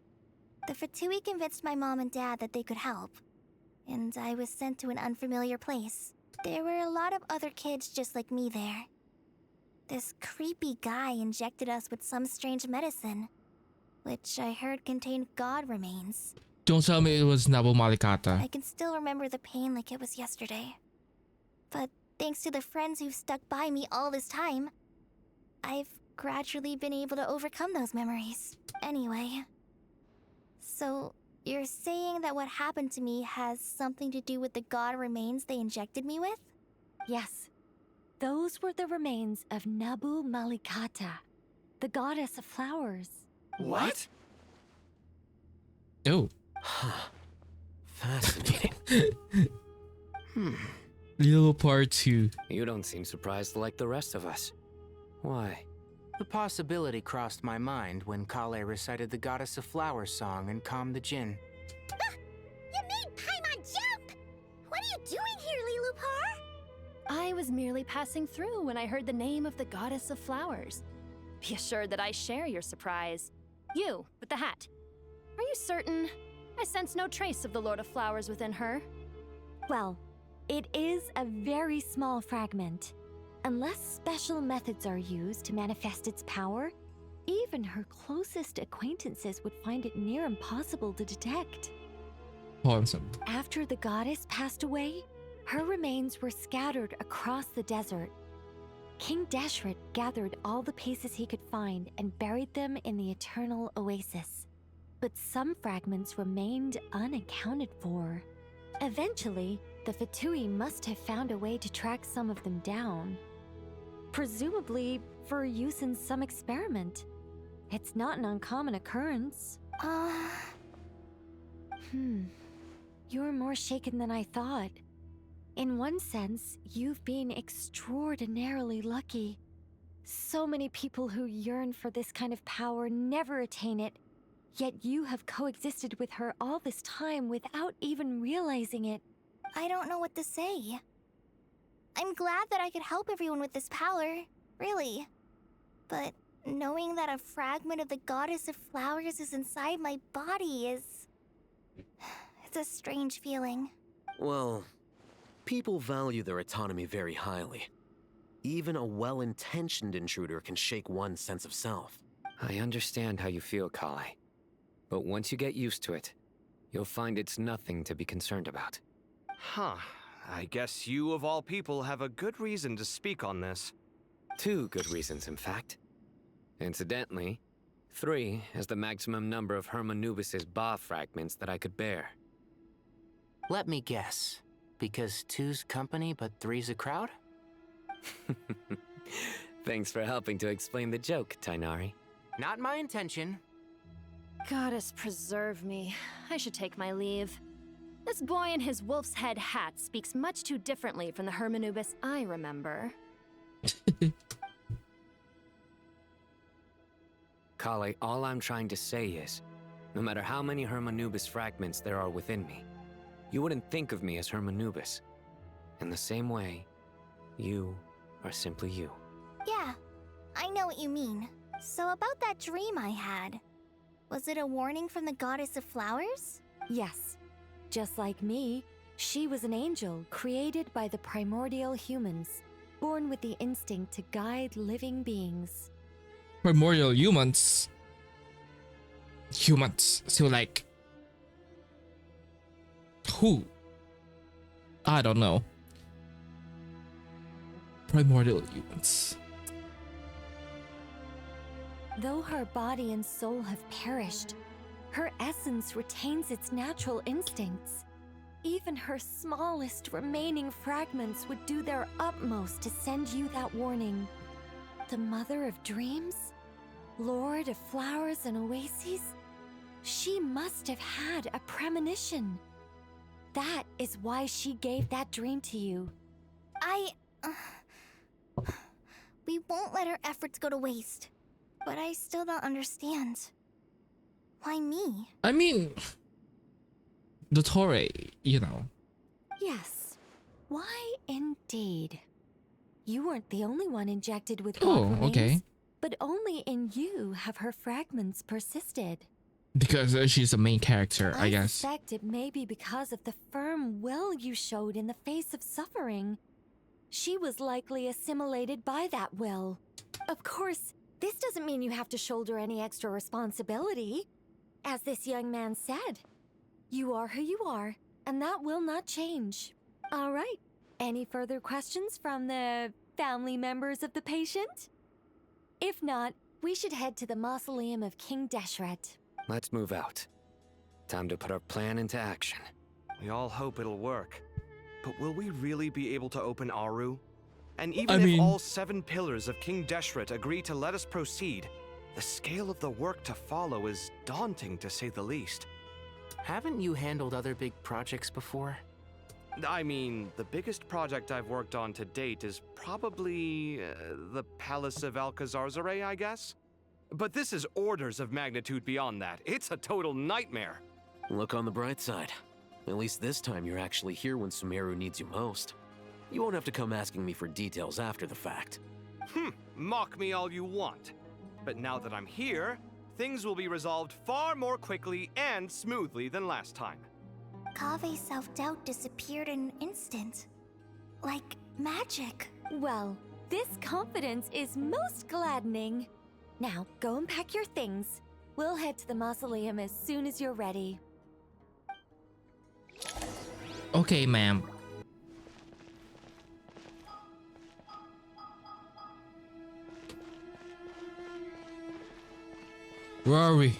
The Fatui convinced my mom and dad that they could help, and I was sent to an unfamiliar place. There were a lot of other kids just like me there. This creepy guy injected us with some strange medicine, which I heard contained god remains. Don't tell me it was Nabu Malikata. I can still remember the pain like it was yesterday. But thanks to the friends who've stuck by me all this time, I've gradually been able to overcome those memories. Anyway, so you're saying that what happened to me has something to do with the god remains they injected me with? Yes. Those were the remains of Nabu Malikata, the goddess of flowers. What? Oh. Fascinating. Little part 2. You don't seem surprised like the rest of us. Why? The possibility crossed my mind when Kale recited the Goddess of Flowers song and calmed the Jinn. You made Paimon jump! What are you doing here, Lilupar? I was merely passing through when I heard the name of the Goddess of Flowers. Be assured that I share your surprise. You, with the hat. Are you certain? I sense no trace of the Lord of Flowers within her. Well, it is a very small fragment. Unless special methods are used to manifest its power, even her closest acquaintances would find it near impossible to detect. Awesome. After the goddess passed away, her remains were scattered across the desert. King Deshret gathered all the pieces he could find and buried them in the eternal oasis. But some fragments remained unaccounted for. Eventually, the Fatui must have found a way to track some of them down. Presumably for use in some experiment. It's not an uncommon occurrence. You're more shaken than I thought. In one sense, you've been extraordinarily lucky. So many people who yearn for this kind of power never attain it, yet you have coexisted with her all this time without even realizing it. I don't know what to say. I'm glad that I could help everyone with this power, really. But knowing that a fragment of the Goddess of Flowers is inside my body is... It's a strange feeling. Well, people value their autonomy very highly. Even a well-intentioned intruder can shake one's sense of self. I understand how you feel, Kale. But once you get used to it, you'll find it's nothing to be concerned about. Huh. I guess you, of all people, have a good reason to speak on this. 2 good reasons, in fact. Incidentally, 3 is the maximum number of Hermanubis's Ba fragments that I could bear. Let me guess. Because 2's company, but 3's a crowd? Thanks for helping to explain the joke, Tainari. Not my intention. Goddess preserve me. I should take my leave. This boy in his wolf's head hat speaks much too differently from the Hermanubis I remember. Kale, all I'm trying to say is, no matter how many Hermanubis fragments there are within me, you wouldn't think of me as Hermanubis. In the same way, you are simply you. Yeah, I know what you mean. So about that dream I had, was it a warning from the Goddess of Flowers? Yes. Just like me, she was an angel created by the primordial humans, born with the instinct to guide living beings. Primordial humans. So like, who? I don't know. Primordial humans. Though her body and soul have perished, her essence retains its natural instincts. Even her smallest remaining fragments would do their utmost to send you that warning. The Mother of Dreams? Lord of Flowers and Oases? She must have had a premonition. That is why she gave that dream to you. We won't let our efforts go to waste. But I still don't understand. Why me? I mean, the Torre, you know. Yes. Why indeed? You weren't the only one injected with Oh, God remains, okay. but only in you have her fragments persisted. Because she's the main character, I guess. suspect it may be because of the firm will you showed in the face of suffering. She was likely assimilated by that will. Of course, this doesn't mean you have to shoulder any extra responsibility. As this young man said, you are who you are, and that will not change. All right. Any further questions from the family members of the patient? If not, we should head to the mausoleum of King Deshret. Let's move out. Time to put our plan into action. We all hope it'll work. But will we really be able to open Aru? And I even if mean- all 7 pillars of King Deshret agree to let us proceed, the scale of the work to follow is daunting to say the least. Haven't you handled other big projects before? I mean, the biggest project I've worked on to date is probably the Palace of Alcazarzaray, I guess? But this is orders of magnitude beyond that. It's a total nightmare. Look on the bright side. At least this time you're actually here when Sumeru needs you most. You won't have to come asking me for details after the fact. Mock me all you want. But now that I'm here, things will be resolved far more quickly and smoothly than last time. Kave's self-doubt disappeared in an instant. Like magic. Well, this confidence is most gladdening. Now, go and pack your things. We'll head to the mausoleum as soon as you're ready. Okay, ma'am. Where are we?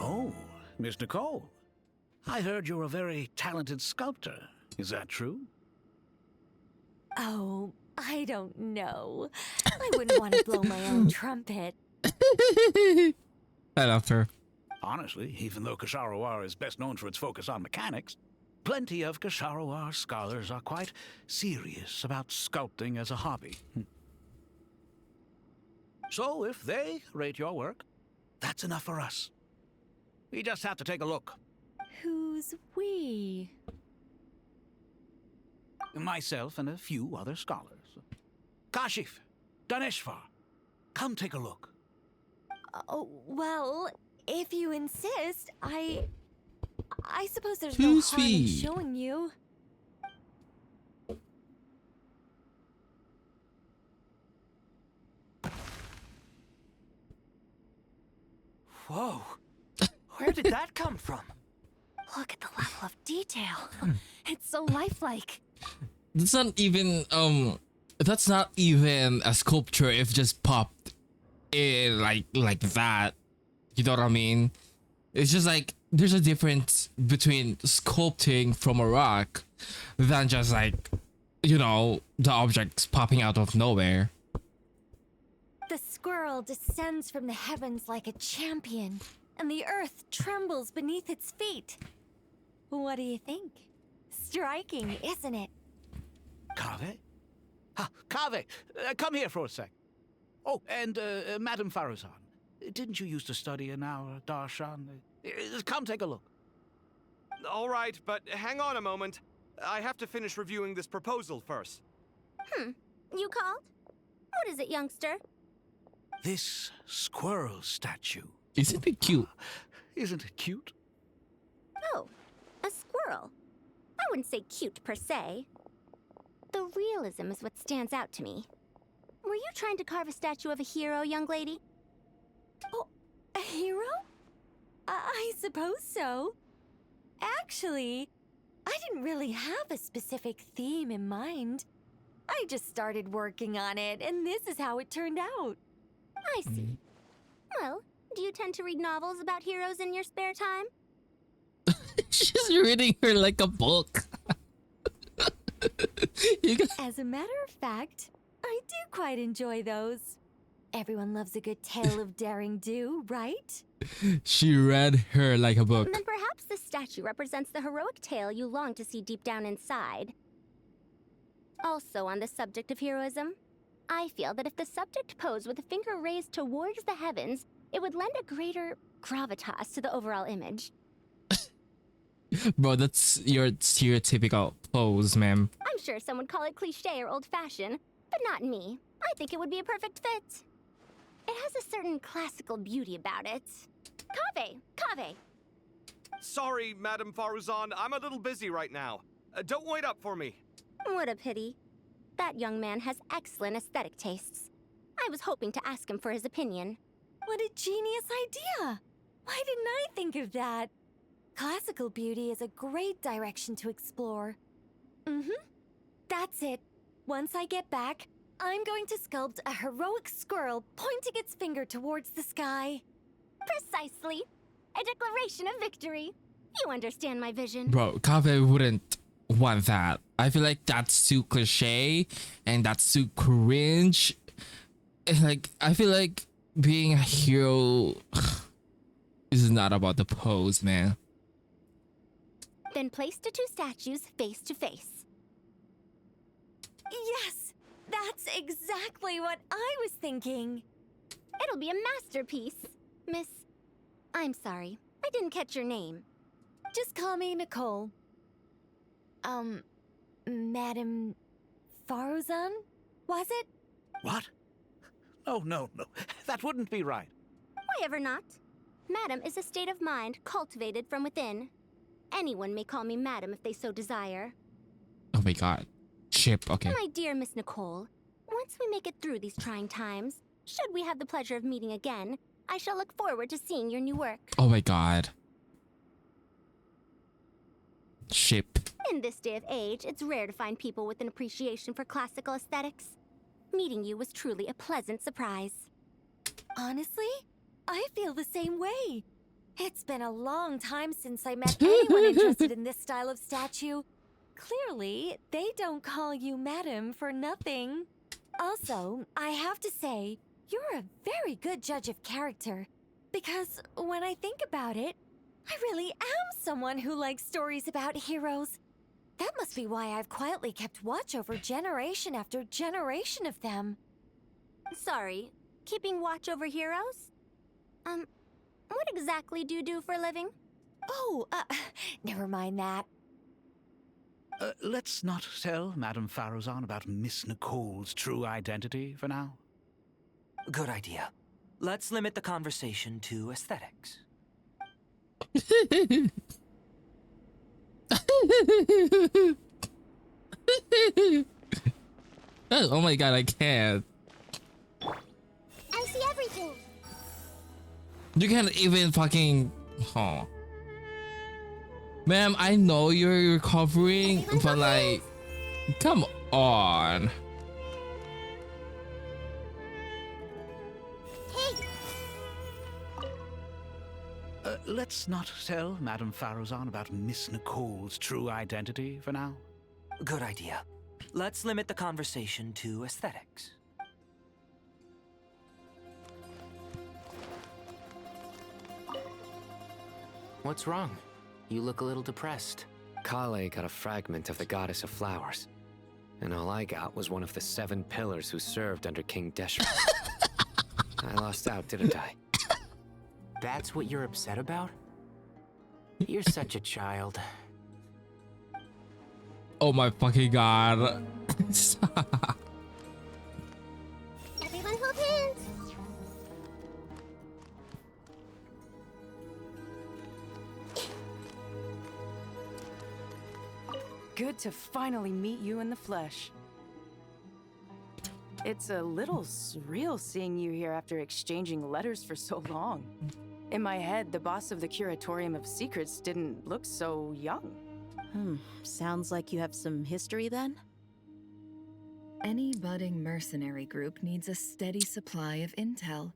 Oh, Miss Nicole. I heard you're a very talented sculptor. Is that true? Oh, I don't know. I wouldn't want to blow my own trumpet. I love her. Honestly, even though Kasharawar is best known for its focus on mechanics, plenty of Kasharawar scholars are quite serious about sculpting as a hobby. So if they rate your work, that's enough for us. We just have to take a look. Who's we? Myself and a few other scholars. Kashif, Daneshvar, come take a look. Oh, well, if you insist, I suppose there's Too no harm in sweet. showing you. Whoa. Where did that come from? Look at the level of detail. It's so lifelike. That's not even a sculpture if just popped in like that. You know what I mean? It's just like there's a difference between sculpting from a rock than just like, you know, the objects popping out of nowhere. The squirrel descends from the heavens like a champion, and the earth trembles beneath its feet. What do you think? Striking, isn't it? Kave? Kave, come here for a sec. Oh, and Madame Faruzan, didn't you used to study in our darshan? Come take a look. All right, but hang on a moment. I have to finish reviewing this proposal first. You called? What is it, youngster? This squirrel statue. Isn't it cute? Isn't it cute? Oh, a squirrel. I wouldn't say cute per se. The realism is what stands out to me. Were you trying to carve a statue of a hero, young lady? Oh, a hero? I suppose so. Actually, I didn't really have a specific theme in mind. I just started working on it, and this is how it turned out. I see. Well, do you tend to read novels about heroes in your spare time? She's reading her like a book. As a matter of fact, I do quite enjoy those. Everyone loves a good tale of daring do, right? She read her like a book. Then perhaps this statue represents the heroic tale you long to see deep down inside. Also on the subject of heroism, I feel that if the subject posed with a finger raised towards the heavens, it would lend a greater gravitas to the overall image. Bro, that's your stereotypical pose, ma'am. I'm sure some would call it cliché or old-fashioned, but not me. I think it would be a perfect fit. It has a certain classical beauty about it. Kave! Sorry, Madame Faruzan, I'm a little busy right now. Don't wait up for me. What a pity. That young man has excellent aesthetic tastes. I was hoping to ask him for his opinion. What a genius idea! Why didn't I think of that? Classical beauty is a great direction to explore. That's it. Once I get back, I'm going to sculpt a heroic squirrel pointing its finger towards the sky. Precisely. A declaration of victory. You understand my vision. Bro, Kave wouldn't want that. I feel like that's too cliche and that's too cringe. And like, I feel like being a hero is not about the pose, man. Then place the two statues face to face. Yes! That's exactly what I was thinking. It'll be a masterpiece. Miss... I'm sorry. I didn't catch your name. Just call me Nicole. Madame Faruzan? Was it? What? No. That wouldn't be right. Why ever not? Madam is a state of mind cultivated from within. Anyone may call me Madam if they so desire. Oh my god. Chip, okay. My dear Miss Nicole, once we make it through these trying times, should we have the pleasure of meeting again, I shall look forward to seeing your new work. Oh my god. Ship. In this day of age, it's rare to find people with an appreciation for classical aesthetics. Meeting you was truly a pleasant surprise. Honestly, I feel the same way. It's been a long time since I met anyone interested in this style of statue. Clearly, they don't call you Madam for nothing. Also, I have to say, you're a very good judge of character. Because when I think about it, I really am someone who likes stories about heroes. That must be why I've quietly kept watch over generation after generation of them. Sorry, keeping watch over heroes? What exactly do you do for a living? Oh, never mind that. Let's not tell Madame Farrozon about Miss Nicole's true identity for now. Good idea. Let's limit the conversation to aesthetics. Oh my god, I can't. I see everything. You can't even fucking. Oh. Ma'am, I know you're recovering, but like, come on. Let's not tell Madame Farrozon about Miss Nicole's true identity for now. Good idea. Let's limit the conversation to aesthetics. What's wrong? You look a little depressed. Kale got a fragment of the Goddess of Flowers, and all I got was one of the 7 pillars who served under King Deshret. I lost out, didn't I? That's what you're upset about? You're such a child. Oh my fucking god. Everyone hold hands. Good to finally meet you in the flesh. It's a little surreal seeing you here after exchanging letters for so long. In my head, the boss of the Curatorium of Secrets didn't look so young. Sounds like you have some history then? Any budding mercenary group needs a steady supply of intel.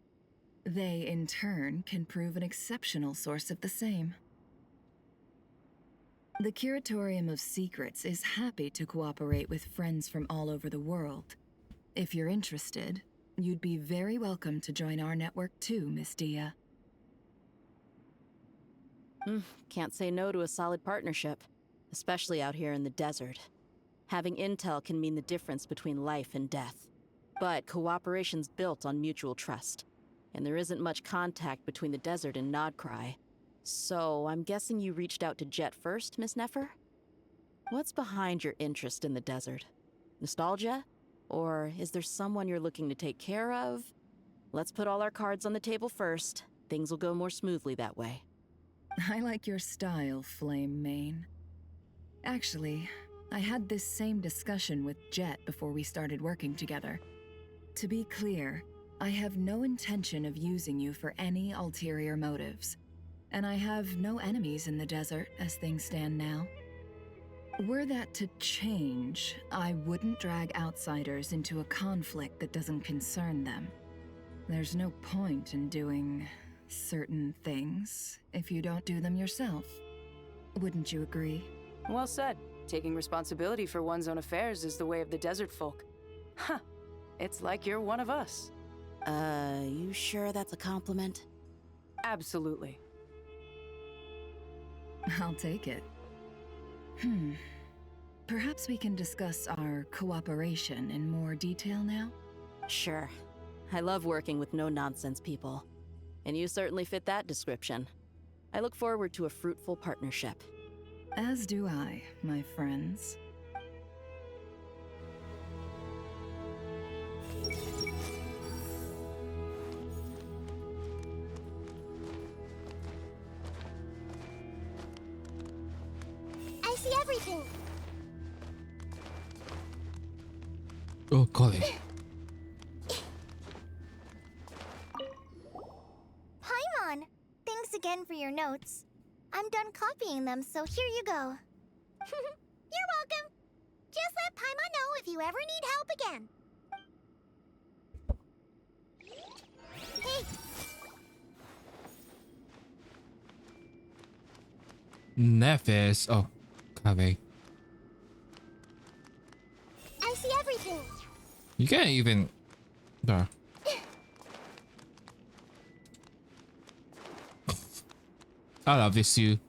They, in turn, can prove an exceptional source of the same. The Curatorium of Secrets is happy to cooperate with friends from all over the world. If you're interested, you'd be very welcome to join our network too, Miss Dia. Can't say no to a solid partnership, especially out here in the desert. Having intel can mean the difference between life and death. But cooperation's built on mutual trust, and there isn't much contact between the desert and Nodcry. So, I'm guessing you reached out to Jet first, Miss Nefer? What's behind your interest in the desert? Nostalgia? Or is there someone you're looking to take care of? Let's put all our cards on the table first. Things will go more smoothly that way. I like your style, Flame Mane. Actually, I had this same discussion with Jet before we started working together. To be clear, I have no intention of using you for any ulterior motives. And I have no enemies in the desert as things stand now. Were that to change, I wouldn't drag outsiders into a conflict that doesn't concern them. There's no point in doing certain things if you don't do them yourself. Wouldn't you agree? Well said. Taking responsibility for one's own affairs is the way of the desert folk. Huh. It's like you're one of us. You sure that's a compliment? Absolutely. I'll take it. Perhaps we can discuss our cooperation in more detail now? Sure. I love working with no-nonsense people. And you certainly fit that description. I look forward to a fruitful partnership. As do I, my friends. I see everything. Oh, golly. Paimon! Thanks again for your notes. I'm done copying them, so here you go. You're welcome. Just let Paimon know if you ever need help again. Hey, Nephis. Oh, Kave. I see everything. You can't even. Bruh. I love this you.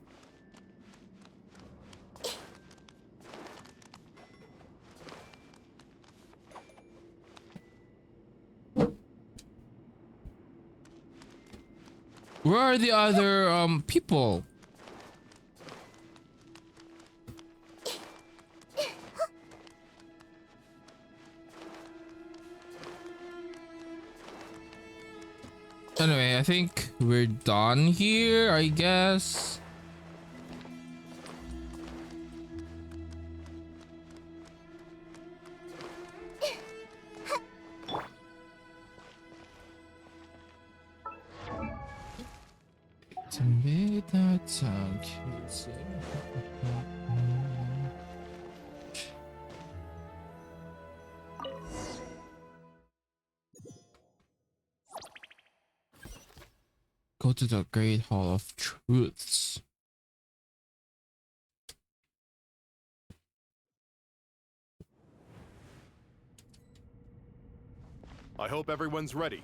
Where are the other people? Anyway, I think we're done here, I guess. Go to the Great Hall of Truths. I hope everyone's ready.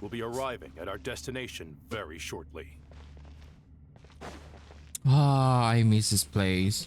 We'll be arriving at our destination very shortly. Ah, I miss this place.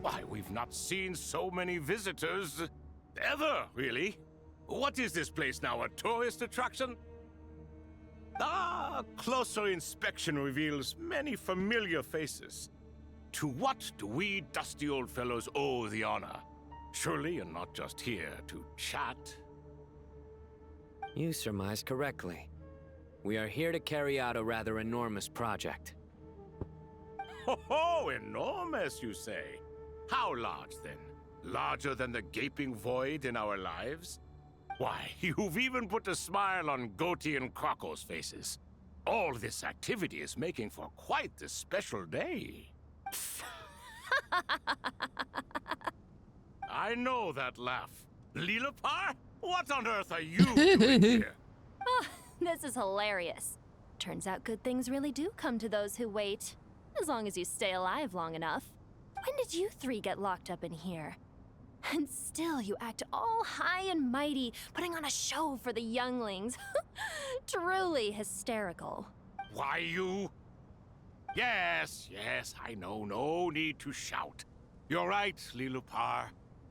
Why, we've not seen so many visitors ever, really. What is this place now, a tourist attraction? Ah, closer inspection reveals many familiar faces. To what do we dusty old fellows owe the honor? Surely you're not just here to chat. You surmise correctly. We are here to carry out a rather enormous project. Ho, enormous, you say? How large, then? Larger than the gaping void in our lives? Why, you've even put a smile on Goatee and Crocco's faces. All this activity is making for quite a special day. I know that laugh. Lilipar? What on earth are you doing here? Oh, this is hilarious. Turns out good things really do come to those who wait. As long as you stay alive long enough. When did you three get locked up in here? And still you act all high and mighty, putting on a show for the younglings. Truly hysterical. Why, you... Yes, I know. No need to shout. You're right, Lilipar.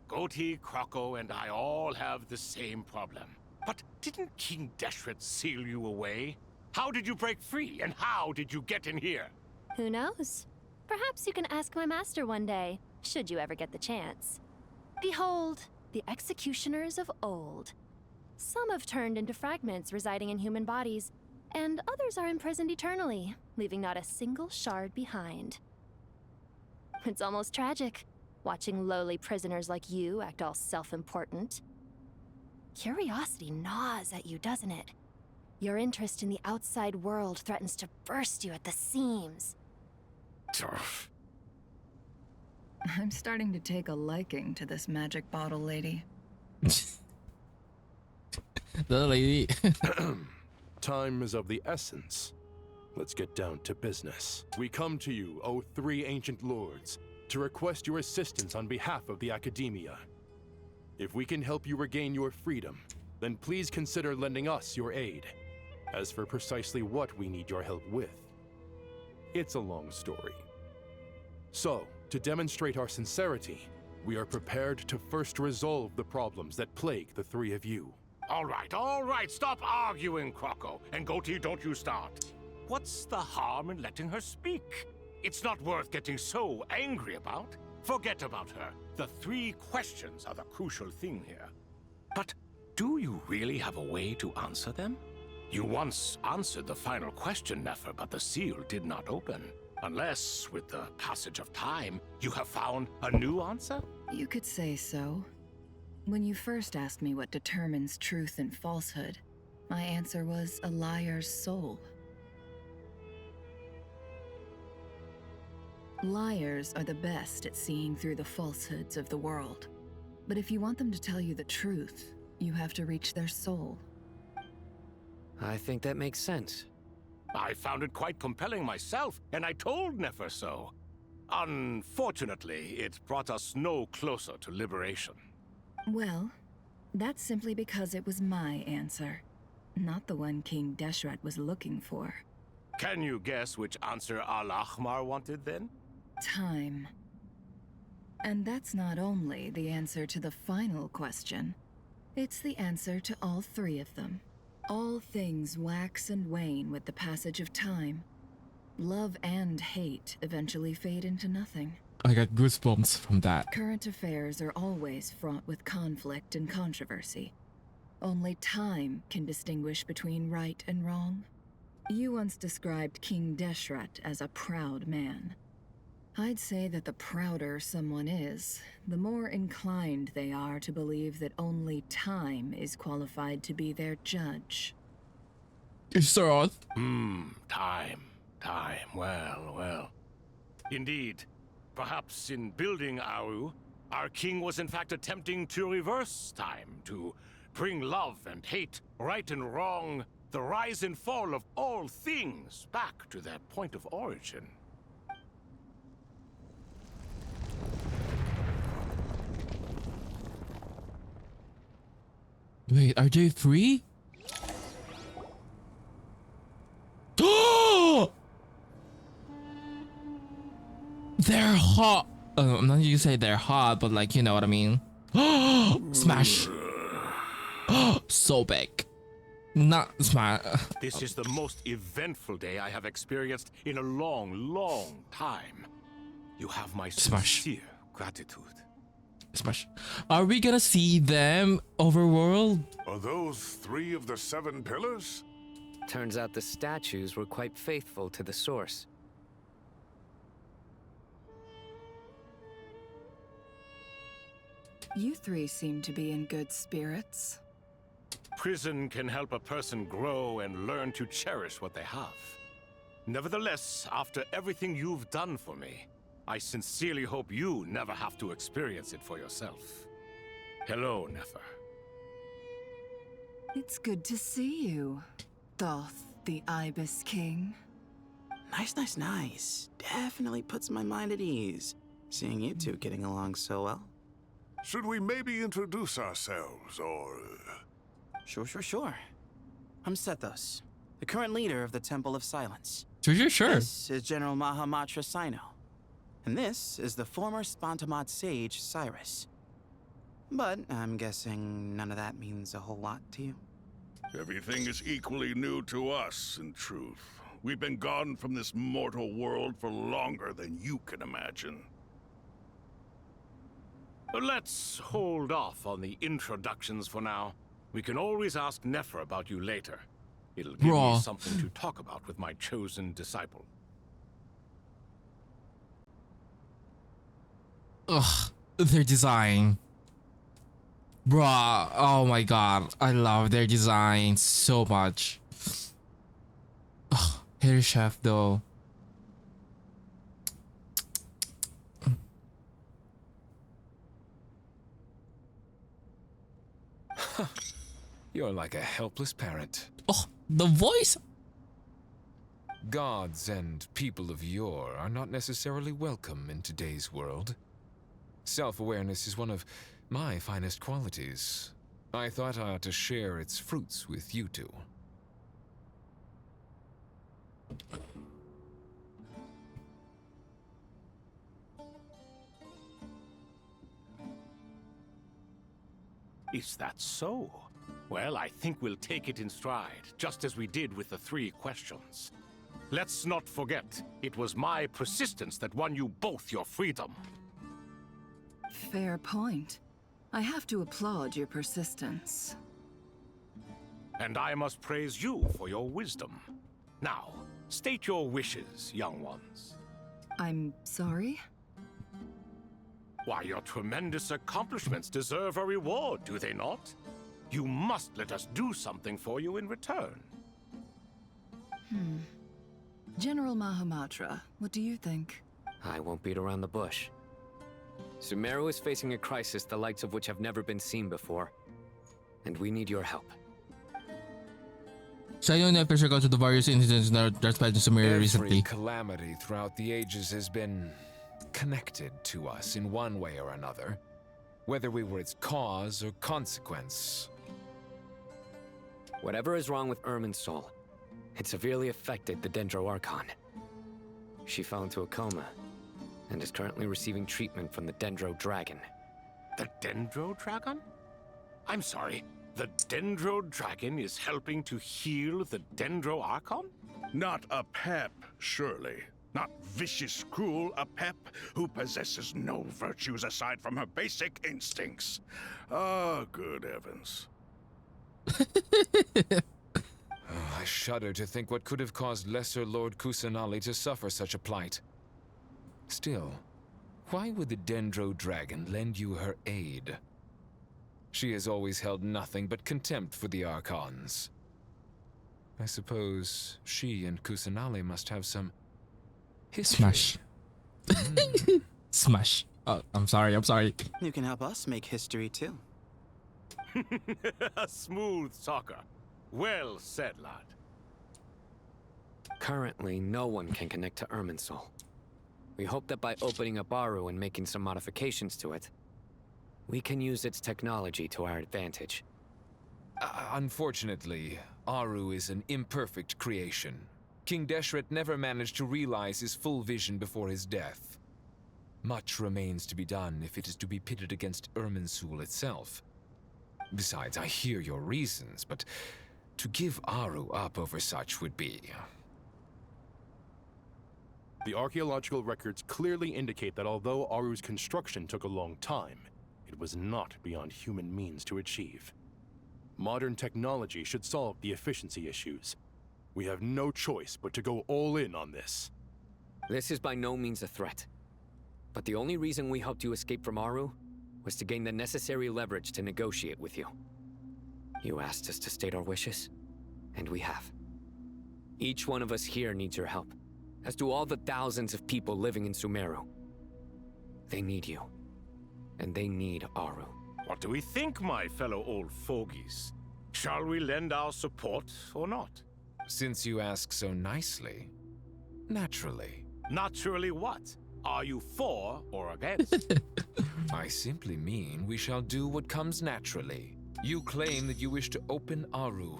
Goatee, Crocco, and I all have the same problem. But didn't King Deshret seal you away? How did you break free, and how did you get in here? Who knows? Perhaps you can ask my master one day, should you ever get the chance. Behold, the executioners of old. Some have turned into fragments residing in human bodies, and others are imprisoned eternally, leaving not a single shard behind. It's almost tragic, watching lowly prisoners like you act all self-important. Curiosity gnaws at you, doesn't it? Your interest in the outside world threatens to burst you at the seams. I'm starting to take a liking to this magic bottle lady. The lady. Time is of the essence. Let's get down to business. We come to you, O three ancient lords, to request your assistance on behalf of the Academia. If we can help you regain your freedom, then please consider lending us your aid. As for precisely what we need your help with, it's a long story. So, to demonstrate our sincerity, we are prepared to first resolve the problems that plague the three of you. All right, stop arguing, Crocco. And Goatee, don't you start. What's the harm in letting her speak? It's not worth getting so angry about. Forget about her. The three questions are the crucial thing here. But do you really have a way to answer them? You once answered the final question, Nefer, but the seal did not open. Unless, with the passage of time, you have found a new answer? You could say so. When you first asked me what determines truth and falsehood, my answer was a liar's soul. Liars are the best at seeing through the falsehoods of the world. But if you want them to tell you the truth, you have to reach their soul. I think that makes sense. I found it quite compelling myself, and I told Nefer so. Unfortunately, it brought us no closer to liberation. Well, that's simply because it was my answer, not the one King Deshret was looking for. Can you guess which answer Al-Ahmar wanted then? Time. And that's not only the answer to the final question, it's the answer to all three of them. All things wax and wane with the passage of time. Love and hate eventually fade into nothing. I got goosebumps from that. Current affairs are always fraught with conflict and controversy. Only time can distinguish between right and wrong. You once described King Deshret as a proud man. I'd say that the prouder someone is, the more inclined they are to believe that only time is qualified to be their judge. Time. Well. Indeed. Perhaps in building Aru, our king was in fact attempting to reverse time, to bring love and hate, right and wrong, the rise and fall of all things back to their point of origin. Wait, are they free? They're hot. I'm not gonna say they're hot, but like, you know what I mean. Smash. So big. Not smash. This is the most eventful day I have experienced in a long time. You have my sincere gratitude. Smash. Are we gonna see them overworld? Are those 3 of the 7 pillars? Turns out the statues were quite faithful to the source. You three seem to be in good spirits. Prison can help a person grow and learn to cherish what they have. Nevertheless, after everything you've done for me, I sincerely hope you never have to experience it for yourself. Hello, Nefer. It's good to see you, Thoth, the Ibis King. Nice. Definitely puts my mind at ease, seeing you two getting along so well. Should we maybe introduce ourselves, or... Sure. I'm Sethos, the current leader of the Temple of Silence. Sure. This is General Mahamatra Sino. And this is the former Spantamot sage, Cyrus. But I'm guessing none of that means a whole lot to you. Everything is equally new to us, in truth. We've been gone from this mortal world for longer than you can imagine. Let's hold off on the introductions for now. We can always ask Nefer about you later. It'll give me something to talk about with my chosen disciple. Ugh, their design. Bruh, oh my god. I love their design so much. Ugh, hair chef though. You're like a helpless parent. Oh, the voice? Gods and people of yore are not necessarily welcome in today's world. Self-awareness is one of my finest qualities. I thought I ought to share its fruits with you two. Is that so? Well, I think we'll take it in stride, just as we did with the 3 questions. Let's not forget, it was my persistence that won you both your freedom. Fair point. I have to applaud your persistence. And I must praise you for your wisdom. Now, state your wishes, young ones. I'm sorry? Why, your tremendous accomplishments deserve a reward, do they not? You must let us do something for you in return. General Mahamatra, what do you think? I won't beat around the bush. Sumeru is facing a crisis the likes of which have never been seen before, and we need your help. Shion after she got to the various incidents that transpired in Sumeru recently. Every calamity throughout the ages has been connected to us in one way or another, whether we were its cause or consequence. Whatever is wrong with Ermin's soul, it severely affected the Dendro Archon. She fell into a coma and is currently receiving treatment from the Dendro Dragon. The Dendro Dragon? I'm sorry, the Dendro Dragon is helping to heal the Dendro Archon? Not a pep, surely. Not vicious, cruel a pep who possesses no virtues aside from her basic instincts. Ah, good heavens. Oh, I shudder to think what could have caused Lesser Lord Kusanali to suffer such a plight. Still, why would the Dendro Dragon lend you her aid? She has always held nothing but contempt for the Archons. I suppose she and Kusanali must have some history. Smash. Smash. Oh, I'm sorry. You can help us make history too. A smooth talker. Well said, lad. Currently, no one can connect to Ermin's soul. We hope that by opening up Aru and making some modifications to it, we can use its technology to our advantage. Unfortunately, Aru is an imperfect creation. King Deshret never managed to realize his full vision before his death. Much remains to be done if it is to be pitted against Irminsul itself. Besides, I hear your reasons, but to give Aru up over such would be... The archaeological records clearly indicate that although Aru's construction took a long time, it was not beyond human means to achieve. Modern technology should solve the efficiency issues. We have no choice but to go all in on this. This is by no means a threat. But the only reason we helped you escape from Aru was to gain the necessary leverage to negotiate with you. You asked us to state our wishes, and we have. Each one of us here needs your help, as do all the thousands of people living in Sumeru. They need you, and they need Aru. What do we think, my fellow old fogies? Shall we lend our support or not? Since you ask so nicely, naturally. Naturally what? Are you for or against? I simply mean we shall do what comes naturally. You claim that you wish to open Aru.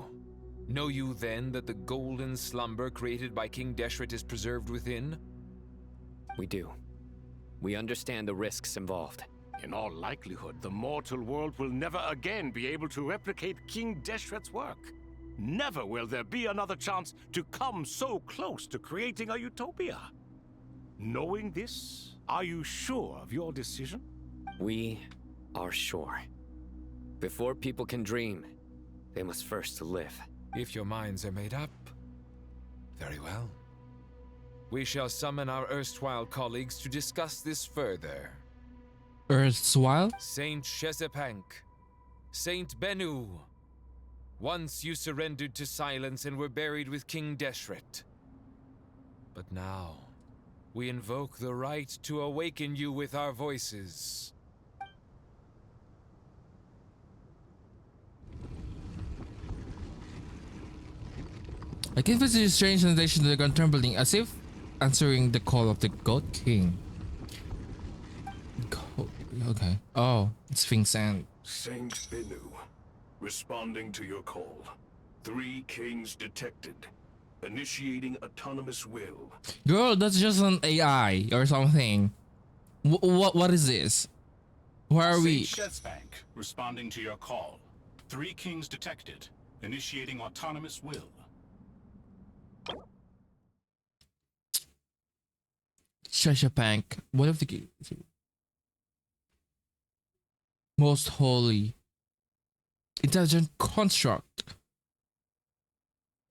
Know you then that the golden slumber created by King Deshret is preserved within? We do. We understand the risks involved. In all likelihood, the mortal world will never again be able to replicate King Deshret's work. Never will there be another chance to come so close to creating a utopia. Knowing this, are you sure of your decision? We are sure. Before people can dream, they must first live. If your minds are made up, very well. We shall summon our erstwhile colleagues to discuss this further. Erstwhile? Saint Shezepank, Saint Benu. Once you surrendered to silence and were buried with King Deshret. But now, we invoke the right to awaken you with our voices. I can visit a strange sensation to the ground trembling, as if answering the call of the God King. Okay. Oh, Sphinx and... Saint Benu, responding to your call. 3 kings detected. Initiating autonomous will. Girl, that's just an AI or something. What is this? Where are we? Saint Shezepank, responding to your call. 3 kings detected. Initiating autonomous will. Shezepank, one of the most holy, intelligent construct.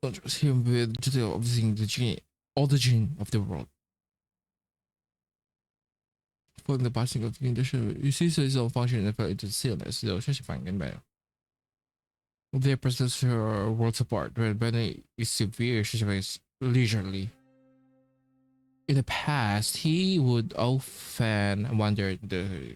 Don't trust him with detail of seeing the gene, all the gene of the world. Following the passing of the condition, you see his own function and fell into stillness. Though Shezepank and Beno. Their presence are worlds apart. When Beno is severe, Shezepank is leisurely. In the past, he would often wonder the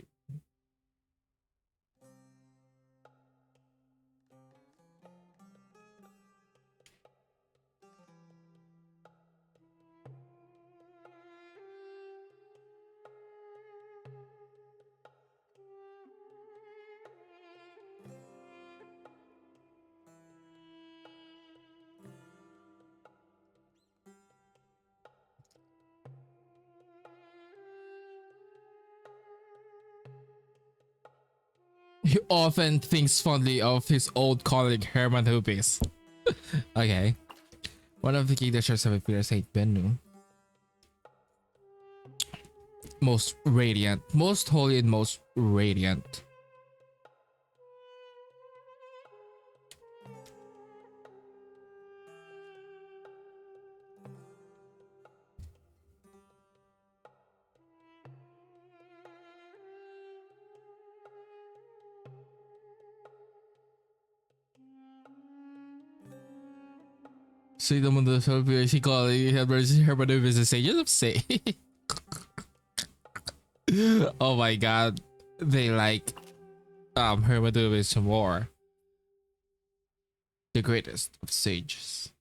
he often thinks fondly of his old colleague Herman Hubis. Okay. One of the king that shares seven pillars, Saint Bennu. Most radiant, most holy, and most radiant. See the mundo he called Herman Hubis and say, you love say. Oh my god. They like Herman Hubis more. The greatest of sages.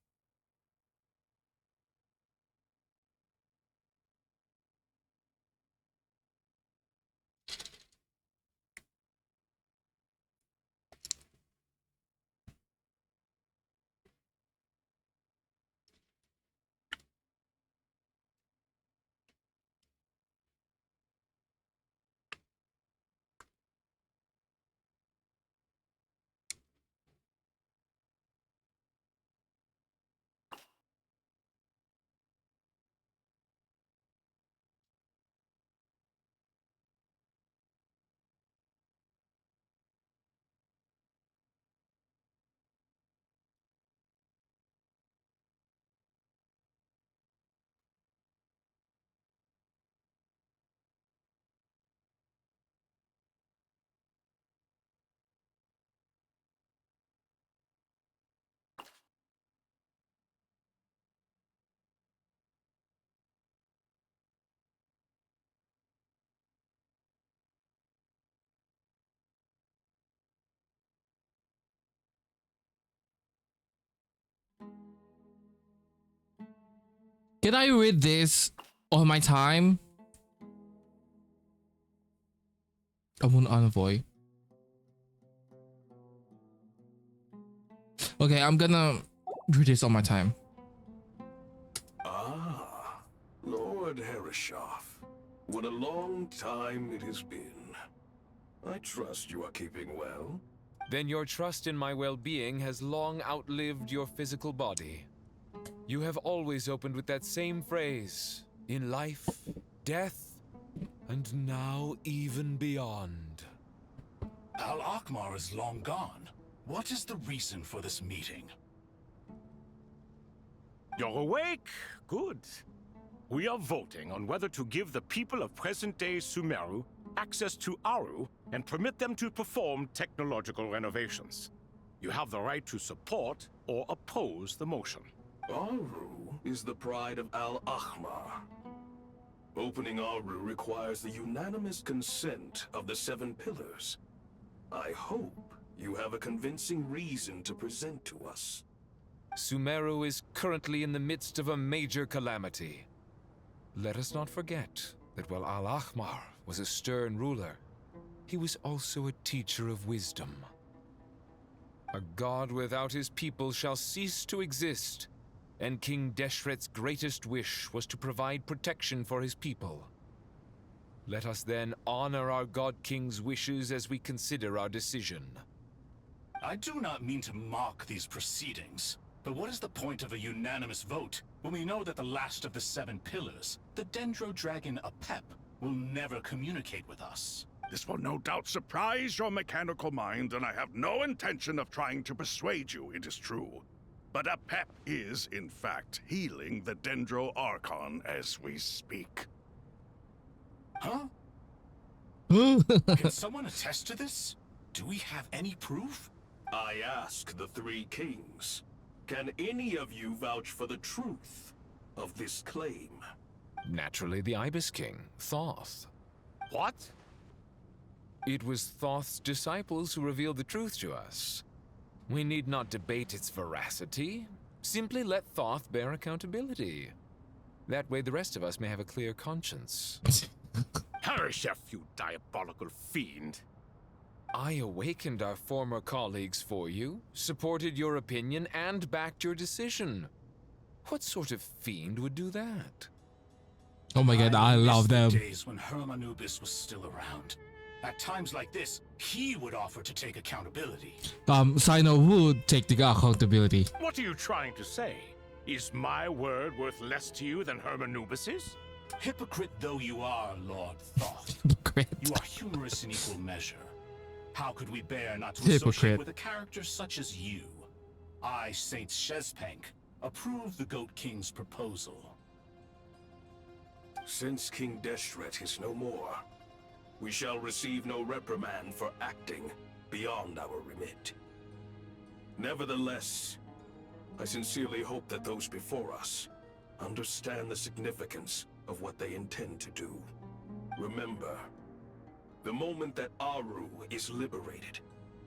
Can I read this on my time? Moon Envoy. Okay, I'm gonna read this on my time. Ah, Lord Herreshoff. What a long time it has been. I trust you are keeping well. Then your trust in my well-being has long outlived your physical body. You have always opened with that same phrase, in life, death, and now even beyond. Al-Akmar is long gone. What is the reason for this meeting? You're awake? Good. We are voting on whether to give the people of present-day Sumeru access to Aru and permit them to perform technological renovations. You have the right to support or oppose the motion. Aru is the pride of Al-Ahmar. Opening Aru requires the unanimous consent of the Seven Pillars. I hope you have a convincing reason to present to us. Sumeru is currently in the midst of a major calamity. Let us not forget that while Al-Ahmar was a stern ruler, he was also a teacher of wisdom. A god without his people shall cease to exist, and King Deshret's greatest wish was to provide protection for his people. Let us then honor our God King's wishes as we consider our decision. I do not mean to mock these proceedings, but what is the point of a unanimous vote when we know that the last of the Seven Pillars, the Dendro Dragon Apep, will never communicate with us? This will no doubt surprise your mechanical mind, and I have no intention of trying to persuade you it is true. But Apep is, in fact, healing the Dendro Archon as we speak. Huh? Can someone attest to this? Do we have any proof? I ask the three kings, can any of you vouch for the truth of this claim? Naturally, the Ibis King, Thoth. What? It was Thoth's disciples who revealed the truth to us. We need not debate its veracity. Simply let Thoth bear accountability. That way the rest of us may have a clear conscience. Harishef, you diabolical fiend. I awakened our former colleagues for you, supported your opinion, and backed your decision. What sort of fiend would do that? Oh my god, I love them. The days when Hermanubis was still around. At times like this, he would offer to take accountability. Sino would take the accountability. What are you trying to say? Is my word worth less to you than Hermanubis's? Hypocrite though you are, Lord Thoth, you are humorous in equal measure. How could we bear not to associate with a character such as you? I, Saint Shezpank, approve the Goat King's proposal. Since King Deshret is no more, we shall receive no reprimand for acting beyond our remit. Nevertheless, I sincerely hope that those before us understand the significance of what they intend to do. Remember, the moment that Aru is liberated,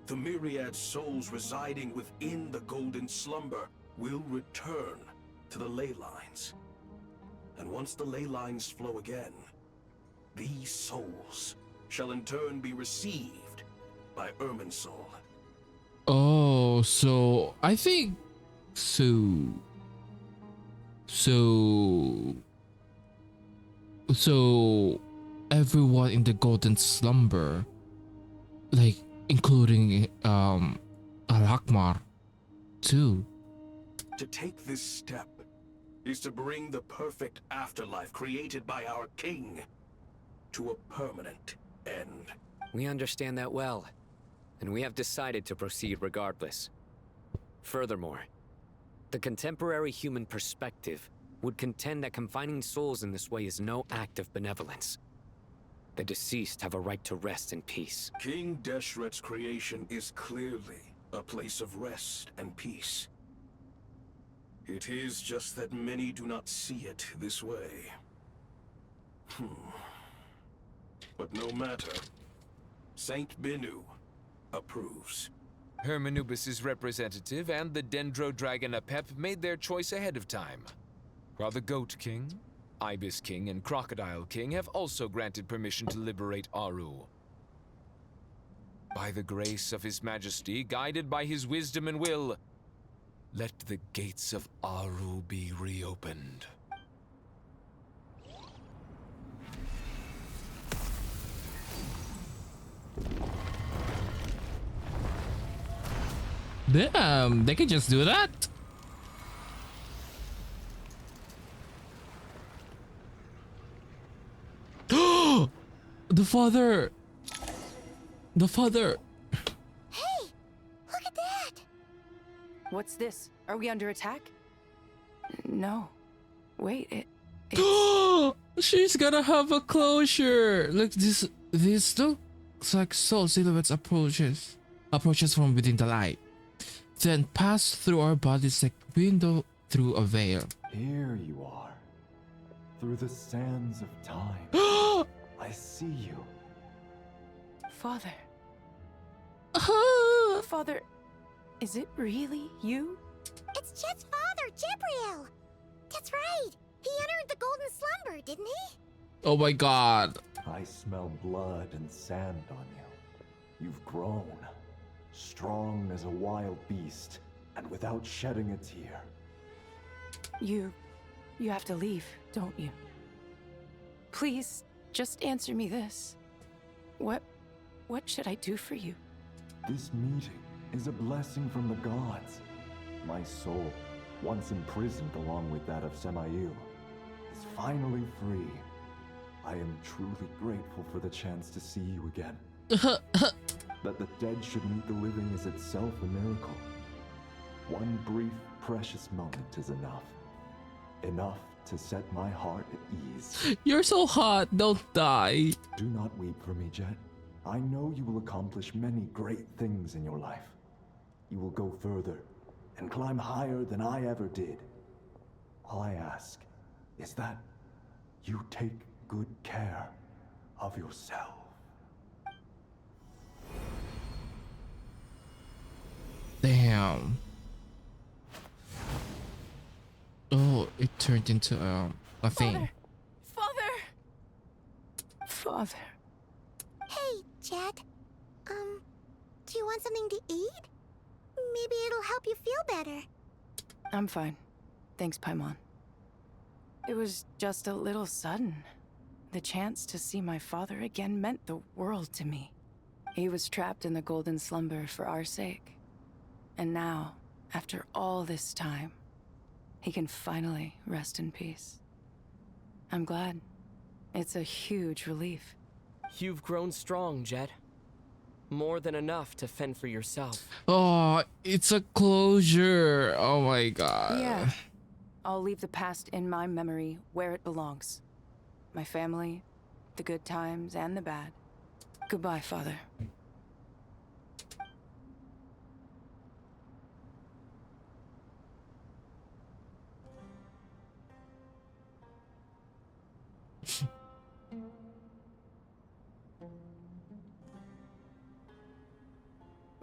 the myriad souls residing within the Golden Slumber will return to the ley lines. And once the ley lines flow again, these souls shall in turn be received by Irminsul. Oh, so I think so everyone in the Golden Slumber, like including Al-Akmar too. To take this step is to bring the perfect afterlife created by our king to a permanent end. We understand that well, and we have decided to proceed regardless. Furthermore, the contemporary human perspective would contend that confining souls in this way is no act of benevolence. The deceased have a right to rest in peace. King Deshret's creation is clearly a place of rest and peace. It is just that many do not see it this way. But no matter, Saint Binu approves. Hermanubis' representative and the Dendro Dragon Apep made their choice ahead of time, while the Goat King, Ibis King, and Crocodile King have also granted permission to liberate Aru. By the grace of His Majesty, guided by his wisdom and will, let the gates of Aru be reopened. Damn, they can just do that. The father. Hey, look at that! What's this? Are we under attack? No. Wait, She's gonna have a closure. Look, this looks like soul silhouettes approaches from within the light, then pass through our bodies like window through a veil. Here you are, through the sands of time. I see you. Father. Father, is it really you? It's Chet's father, Jibriel! That's right! He entered the Golden Slumber, didn't he? Oh my god. I smell blood and sand on you. You've grown, strong as a wild beast, and without shedding a tear. You have to leave, don't you? Please, just answer me this. What should I do for you? This meeting is a blessing from the gods. My soul, once imprisoned along with that of Semayu, is finally free. I am truly grateful for the chance to see you again. That the dead should meet the living is itself a miracle. One brief, precious moment is enough. Enough to set my heart at ease. You're so hot, don't die. Do not weep for me, Jet. I know you will accomplish many great things in your life. You will go further and climb higher than I ever did. All I ask is that you take good care of yourself. Damn. Oh, it turned into a thing. Father. Hey, Jet. Do you want something to eat? Maybe it'll help you feel better. I'm fine. Thanks, Paimon. It was just a little sudden. The chance to see my father again meant the world to me. He was trapped in the golden slumber for our sake. And now, after all this time, he can finally rest in peace. I'm glad. It's a huge relief. You've grown strong, Jet. More than enough to fend for yourself. Oh, it's a closure. Oh my god. Yeah. I'll leave the past in my memory where it belongs. My family, the good times and the bad. Goodbye, Father.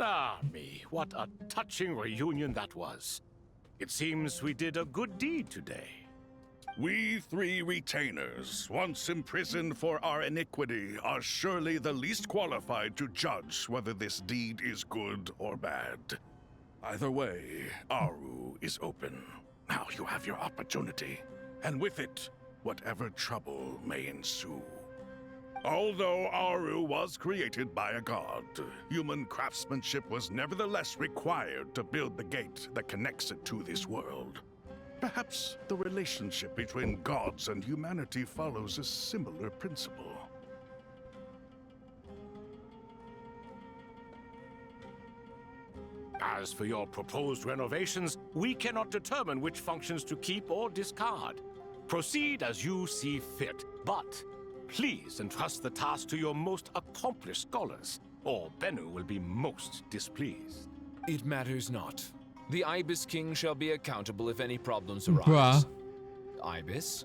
Ah, me, what a touching reunion that was. It seems we did a good deed today. We three retainers, once imprisoned for our iniquity, are surely the least qualified to judge whether this deed is good or bad. Either way, Aru is open. Now you have your opportunity, and with it, whatever trouble may ensue. Although Aru was created by a god, human craftsmanship was nevertheless required to build the gate that connects it to this world. Perhaps the relationship between gods and humanity follows a similar principle. As for your proposed renovations, we cannot determine which functions to keep or discard. Proceed as you see fit, but please entrust the task to your most accomplished scholars, or Bennu will be most displeased. It matters not. The Ibis King shall be accountable if any problems arise. Bruh. Ibis,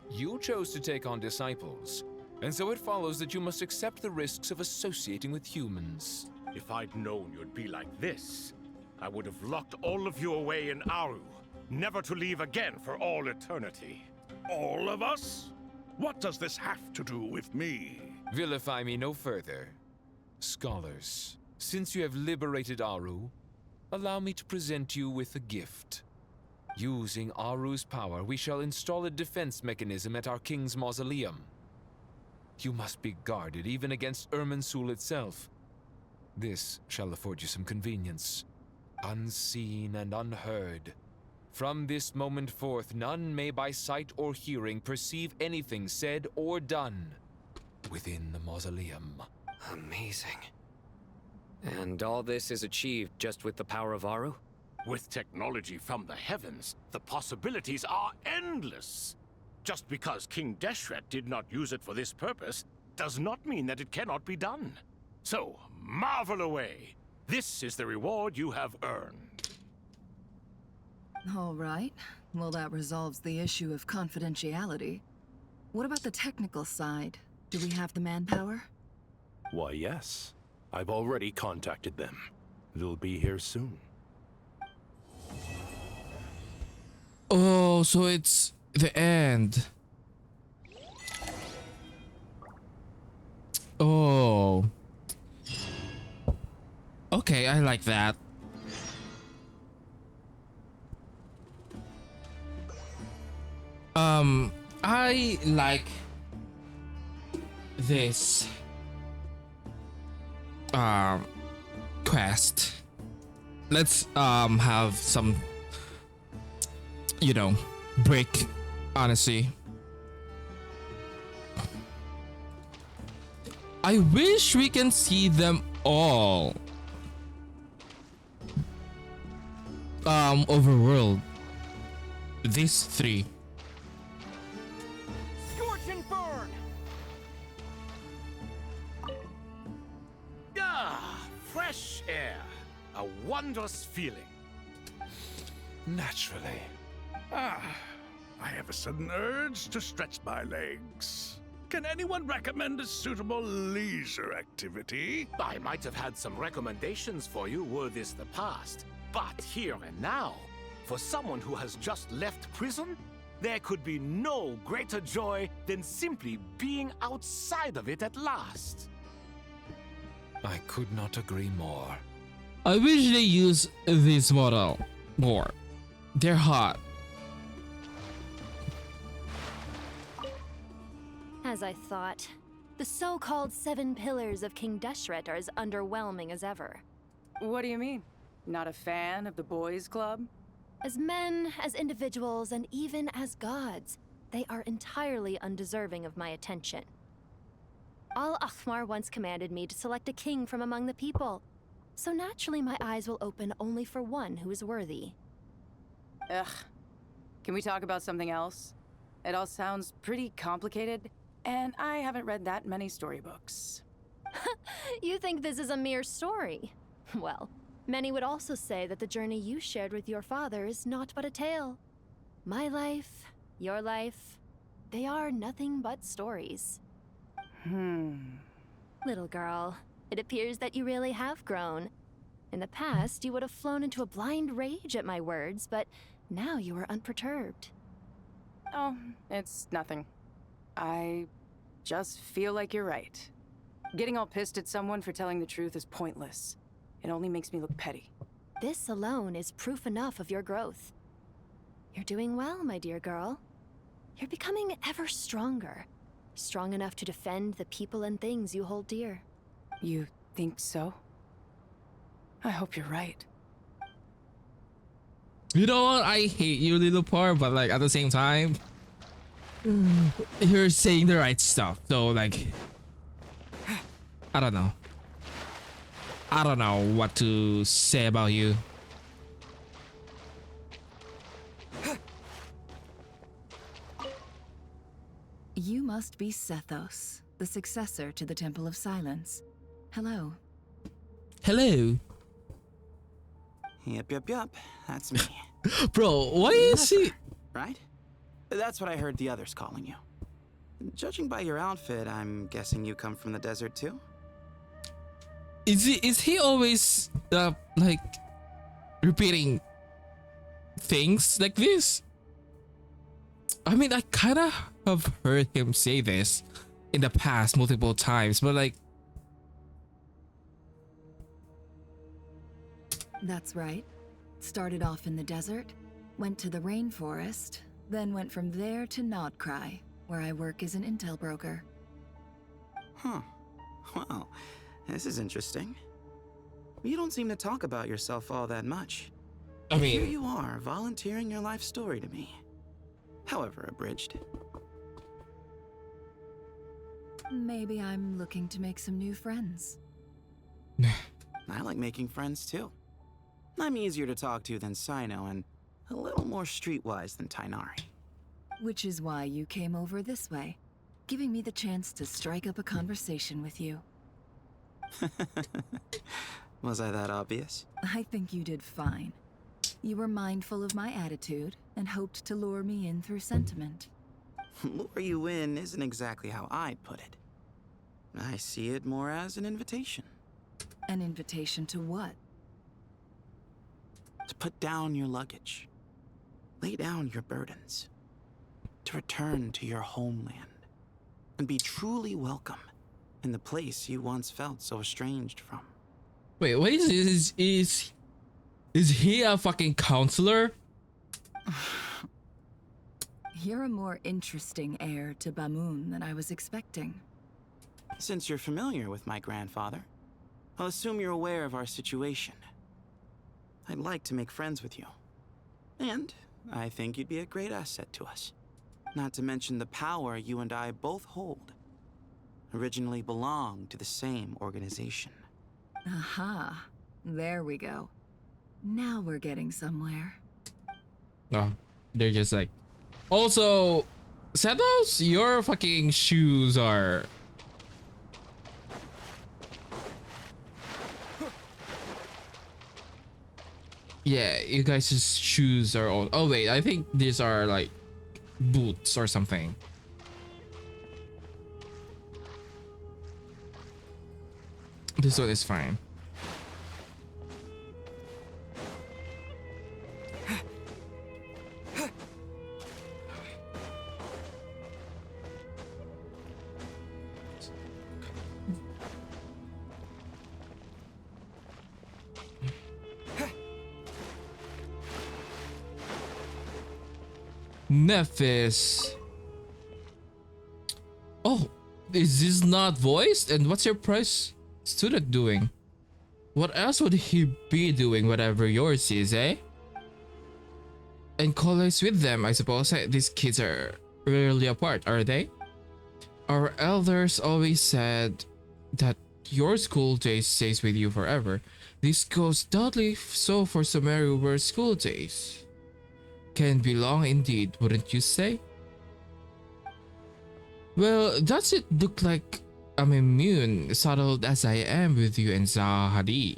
you chose to take on disciples, and so it follows that you must accept the risks of associating with humans. If I'd known you'd be like this, I would have locked all of you away in Aru, never to leave again for all eternity. All of us? What does this have to do with me? Vilify me no further. Scholars, since you have liberated Aru, allow me to present you with a gift. Using Aru's power, we shall install a defense mechanism at our king's mausoleum. You must be guarded even against Irminsul itself. This shall afford you some convenience. Unseen and unheard. From this moment forth, none may by sight or hearing perceive anything said or done within the mausoleum. Amazing. And all this is achieved just with the power of Aru? With technology from the heavens, the possibilities are endless. Just because King Deshret did not use it for this purpose does not mean that it cannot be done. So, marvel away. This is the reward you have earned. All right. Well, that resolves the issue of confidentiality. What about the technical side? Do we have the manpower? Why, yes. I've already contacted them. They'll be here soon. Oh, so it's the end. Oh. Okay, I like that. I like this quest. Let's have some, you know, break, honestly. I wish we can see them all. Overworld. These three. Scorch and burn! Ah, fresh air. A wondrous feeling. Naturally. I have a sudden urge to stretch my legs. Can anyone recommend a suitable leisure activity? I might have had some recommendations for you were this the past. But here and now, for someone who has just left prison, there could be no greater joy than simply being outside of it at last. I could not agree more. I wish they use this model more. They're hot. As I thought, the so-called 7 pillars of King Deshret are as underwhelming as ever. What do you mean? Not a fan of the boys' club? As men, as individuals, and even as gods, they are entirely undeserving of my attention. Al-Akhmar once commanded me to select a king from among the people, so naturally my eyes will open only for one who is worthy. Ugh. Can we talk about something else? It all sounds pretty complicated, and I haven't read that many storybooks. You think this is a mere story? Well, many would also say that the journey you shared with your father is not but a tale. My life, your life, they are nothing but stories. Little girl, it appears that you really have grown. In the past, you would have flown into a blind rage at my words, but now you are unperturbed. Oh, it's nothing. I just feel like you're right. Getting all pissed at someone for telling the truth is pointless. It only makes me look petty. This alone is proof enough of your growth. You're doing well, my dear girl. You're becoming ever stronger. Strong enough to defend the people and things you hold dear. You think so? I hope you're right. You know what? I hate you, little part, but like at the same time, you're saying the right stuff. So like, I don't know. I don't know what to say about you. You must be Sethos, the successor to the Temple of Silence. Hello. Hello. Yep. That's me. Bro, why is he? Right? That's what I heard the others calling you. Judging by your outfit, I'm guessing you come from the desert too? Is he always like repeating things like this? I mean, I kind of have heard him say this in the past multiple times, but like, That's right. Started off in the desert, went to the rainforest, then went from there to Nodcry, where I work as an intel broker. Huh. Well, this is interesting. You don't seem to talk about yourself all that much. I mean, here you are, volunteering your life story to me. However abridged. Maybe I'm looking to make some new friends. I like making friends too. I'm easier to talk to than Sino and a little more streetwise than Tainari. Which is why you came over this way, giving me the chance to strike up a conversation with you. Was I that obvious? I think you did fine. You were mindful of my attitude and hoped to lure me in through sentiment. Lure you in isn't exactly how I'd put it. I see it more as an invitation. An invitation to what? To put down your luggage. Lay down your burdens. To return to your homeland. And be truly welcome in the place you once felt so estranged from. wait, what is this? Is he a fucking counselor? You're a more interesting heir to Bamun than I was expecting. Since you're familiar with my grandfather, I'll assume you're aware of our situation. I'd like to make friends with you. And I think you'd be a great asset to us. Not to mention the power you and I both hold. Originally belonged to the same organization. Aha. There we go. Now we're getting somewhere. No, they're just like. Also, Sethos, your fucking shoes are. Yeah, you guys' shoes are all. Oh wait, I think these are like boots or something. This one is fine. Nephis. Oh, is this not voiced? And what's your prize student doing? What else would he be doing, whatever yours is, eh? And college with them, I suppose. These kids are rarely apart, are they? Our elders always said that your school days stays with you forever. This goes doubly so for Sumeru, where school days can be long indeed, wouldn't you say? Well, does it look like I'm immune, saddled as I am with you and Zahadi?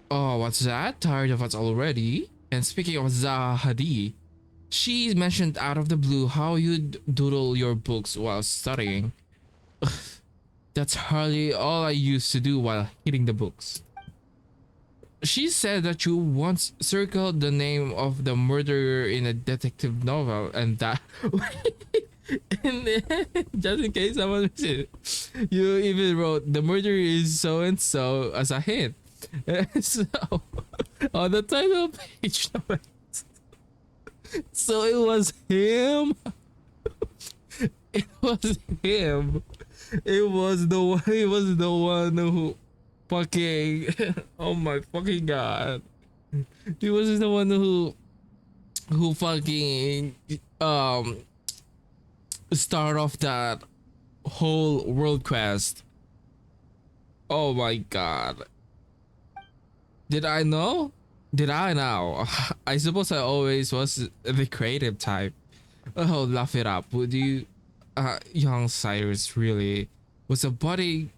Oh, what's that? Tired of us already? And speaking of Zahadi, she mentioned out of the blue how you'd doodle your books while studying. That's hardly all I used to do while hitting the books. She said that you once circled the name of the murderer in a detective novel and that and just in case someone missed it, you even wrote the murderer is so and so as a hint. So on the title page, so it was him. It was him. It was the one. It was the one who fucking. Oh my fucking god! He was the one who fucking start off that whole world quest. Oh my god! Did I know? Did I know? I suppose I always was the creative type. Oh, laugh it up, would you? Young Cyrus really was a budding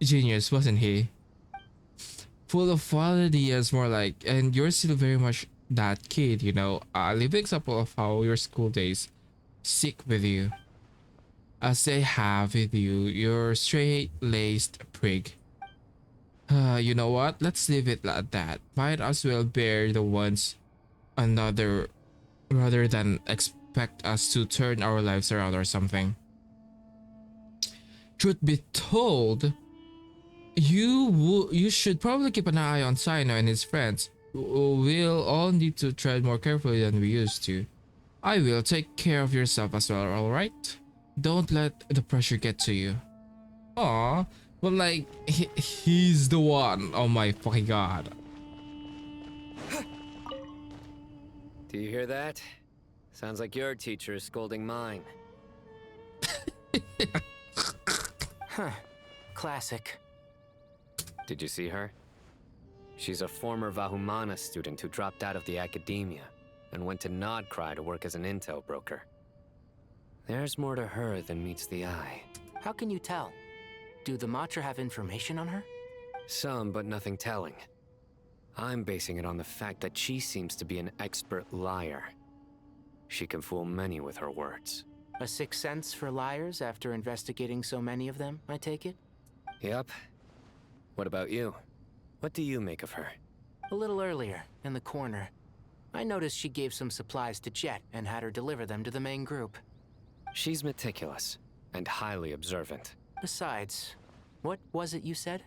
genius, wasn't he? Full of wild ideas, more like, and you're still very much that kid, you know. A living example of how your school days stick with you, as they have with you, you're straight-laced prig. You know what? Let's leave it at that. Might as well bear the ones another rather than expect us to turn our lives around or something. Truth be told, you should probably keep an eye on Sino and his friends. We'll all need to tread more carefully than we used to. I will. Take care of yourself as well, alright? Don't let the pressure get to you. Aw, but like, he's the one. Oh my fucking god. Do you hear that? Sounds like your teacher is scolding mine. Huh. Classic. Did you see her? She's a former Vahumana student who dropped out of the academia and went to Nodcry to work as an intel broker. There's more to her than meets the eye. How can you tell? Do the Matra have information on her? Some, but nothing telling. I'm basing it on the fact that she seems to be an expert liar. She can fool many with her words. A sixth sense for liars after investigating so many of them, I take it? Yep. What about you? What do you make of her? A little earlier, in the corner, I noticed she gave some supplies to Jet and had her deliver them to the main group. She's meticulous and highly observant. Besides, what was it you said?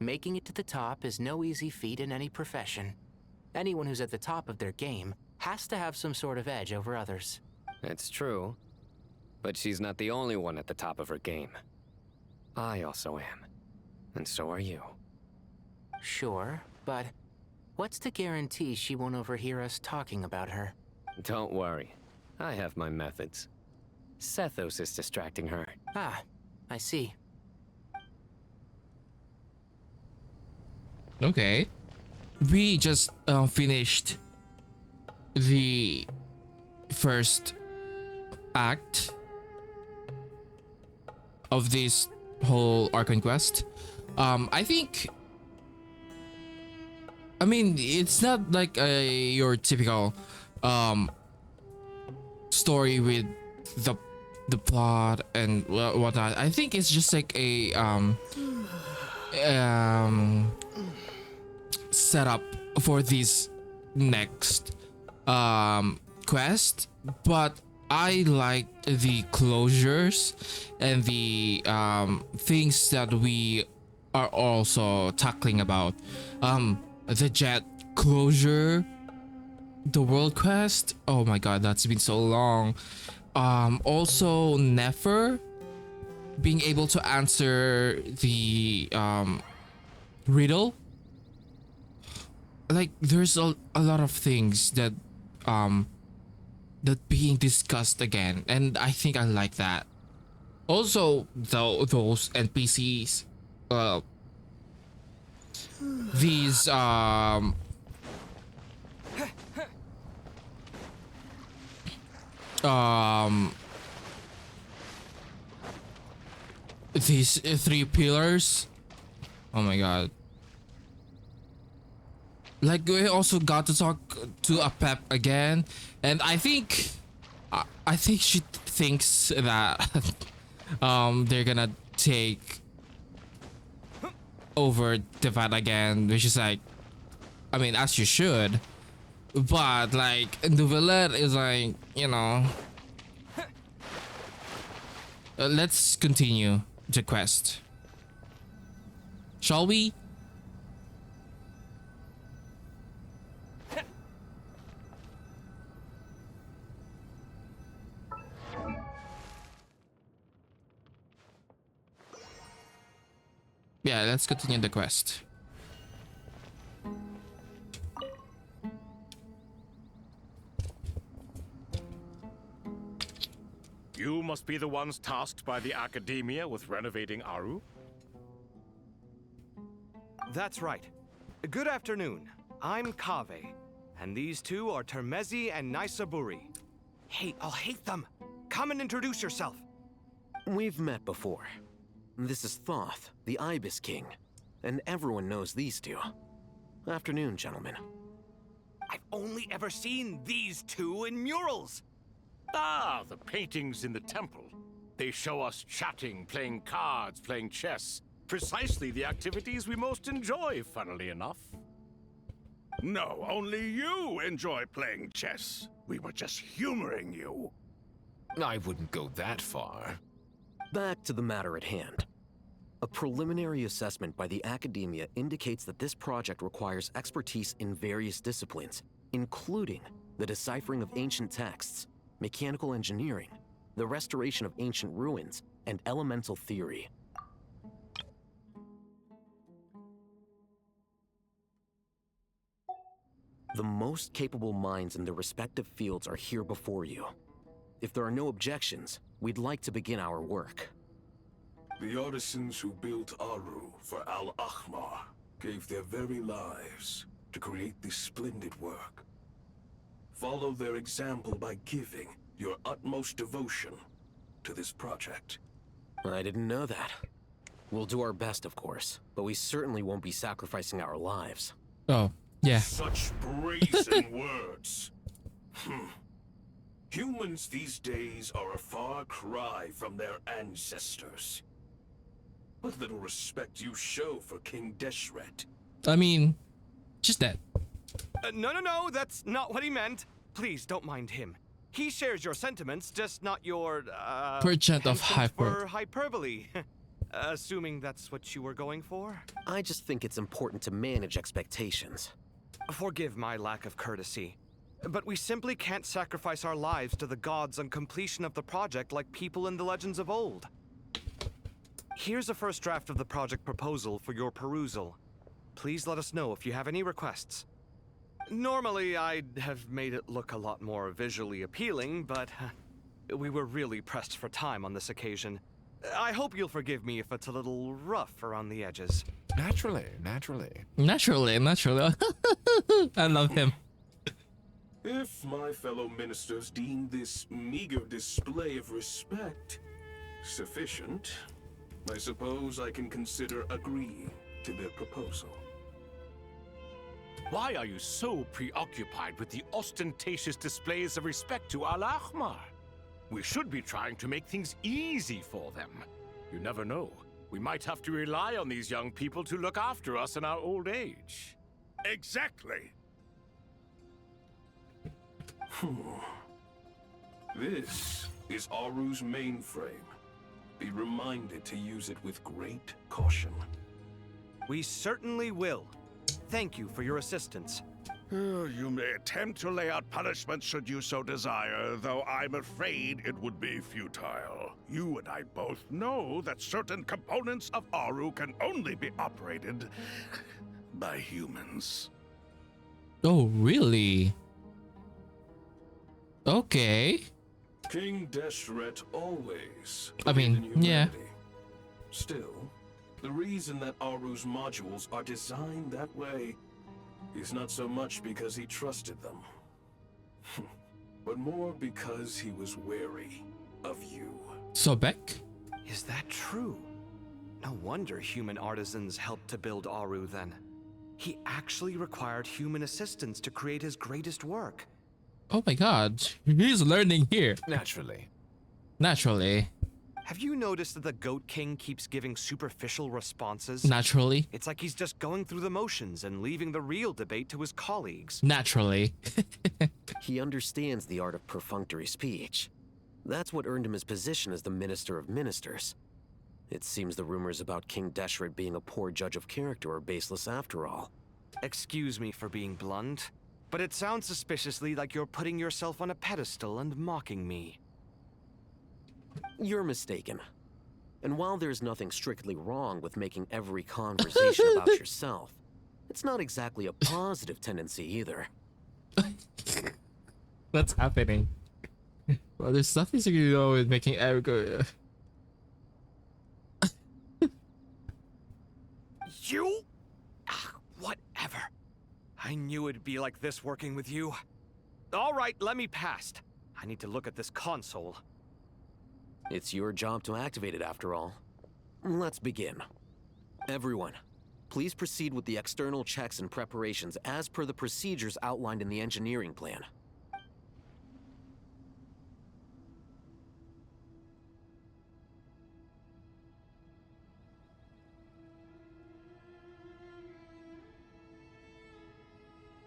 Making it to the top is no easy feat in any profession. Anyone who's at the top of their game has to have some sort of edge over others. It's true, but she's not the only one at the top of her game. I also am, and so are you. Sure, but what's to guarantee she won't overhear us talking about her? Don't worry, I have my methods. Sethos is distracting her. Ah, I see. Okay. We just finished the first act of this whole Archon quest. I think, I mean, it's not like your typical story with the plot and whatnot. I think it's just like a setup for this next quest, but I like the closures and the things that we are also tackling about. The jet closure, the world quest. Oh my god, that's been so long. Also Nefer being able to answer the riddle. Like there's a lot of things that that being discussed again, and I think I like that. Also those NPCs, these these three pillars. Oh my god. Like we also got to talk to a Pep again, and I think she thinks that they're gonna take over the fight again, which is like, I mean, as you should, but like Nouvellette is like, you know. Let's continue the quest, shall we? Yeah, let's continue the quest. You must be the ones tasked by the Academia with renovating Aru? That's right. Good afternoon. I'm Kaveh, and these two are Termezi and Naisaburi. Hey, I'll hate them. Come and introduce yourself. We've met before. This is Thoth, the Ibis King, and everyone knows these two. Afternoon, gentlemen. I've only ever seen these two in murals. Ah, the paintings in the temple. They show us chatting, playing cards, playing chess. Precisely the activities we most enjoy, funnily enough. No, only you enjoy playing chess. We were just humoring you. I wouldn't go that far. Back to the matter at hand. A preliminary assessment by the Academia indicates that this project requires expertise in various disciplines, including the deciphering of ancient texts, mechanical engineering, the restoration of ancient ruins, and elemental theory. The most capable minds in their respective fields are here before you. If there are no objections, we'd like to begin our work. The artisans who built Aru for Al-Ahmar gave their very lives to create this splendid work. Follow their example by giving your utmost devotion to this project. I didn't know that. We'll do our best, of course, but we certainly won't be sacrificing our lives. Oh, yeah. Such brazen words. Humans these days are a far cry from their ancestors. What little respect you show for King Deshret. I mean, just that. No, that's not what he meant. Please don't mind him. He shares your sentiments, just not your, Percent of for hyperbole. Assuming that's what you were going for? I just think it's important to manage expectations. Forgive my lack of courtesy, but we simply can't sacrifice our lives to the gods on completion of the project like people in the legends of old. Here's a first draft of the project proposal for your perusal. Please let us know if you have any requests. Normally, I'd have made it look a lot more visually appealing, but we were really pressed for time on this occasion. I hope you'll forgive me if it's a little rough around the edges. Naturally. I love him. If my fellow ministers deem this meager display of respect sufficient, I suppose I can consider agreeing to their proposal. Why are you so preoccupied with the ostentatious displays of respect to Al-Ahmar? We should be trying to make things easy for them. You never know. We might have to rely on these young people to look after us in our old age. Exactly. This is Aru's mainframe. Be reminded to use it with great caution. We certainly will. Thank you for your assistance. You may attempt to lay out punishment should you so desire, though I'm afraid it would be futile. You and I both know that certain components of Aru can only be operated by humans. Oh, really? Okay. King Deshret always I mean, believed in yeah. humanity. Still, the reason that Aru's modules are designed that way is not so much because he trusted them, but more because he was wary of you. So Beck? Is that true? No wonder human artisans helped to build Aru then. He actually required human assistance to create his greatest work. Oh my god, he's learning here. Naturally. Naturally. Have you noticed that the Goat King keeps giving superficial responses? Naturally. It's like he's just going through the motions and leaving the real debate to his colleagues. Naturally. He understands the art of perfunctory speech. That's what earned him his position as the Minister of Ministers. It seems the rumors about King Deshret being a poor judge of character are baseless after all. Excuse me for being blunt, but it sounds suspiciously like you're putting yourself on a pedestal and mocking me. You're mistaken. And while there's nothing strictly wrong with making every conversation about yourself, it's not exactly a positive tendency either. What's happening? Well, there's nothing to do with making Erica. You? Whatever. I knew it'd be like this working with you. All right, let me past. I need to look at this console. It's your job to activate it after all. Let's begin. Everyone, please proceed with the external checks and preparations as per the procedures outlined in the engineering plan.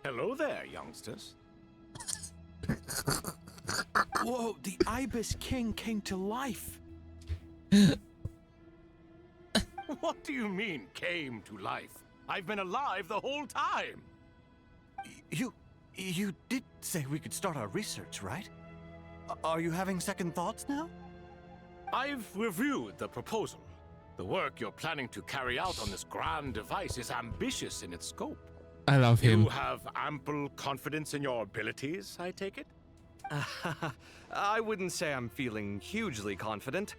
Hello there, youngsters. Whoa, the Ibis King came to life. What do you mean, came to life? I've been alive the whole time. You did say we could start our research, right? Are you having second thoughts now? I've reviewed the proposal. The work you're planning to carry out on this grand device is ambitious in its scope. I love him. You have ample confidence in your abilities, I take it? I wouldn't say I'm feeling hugely confident,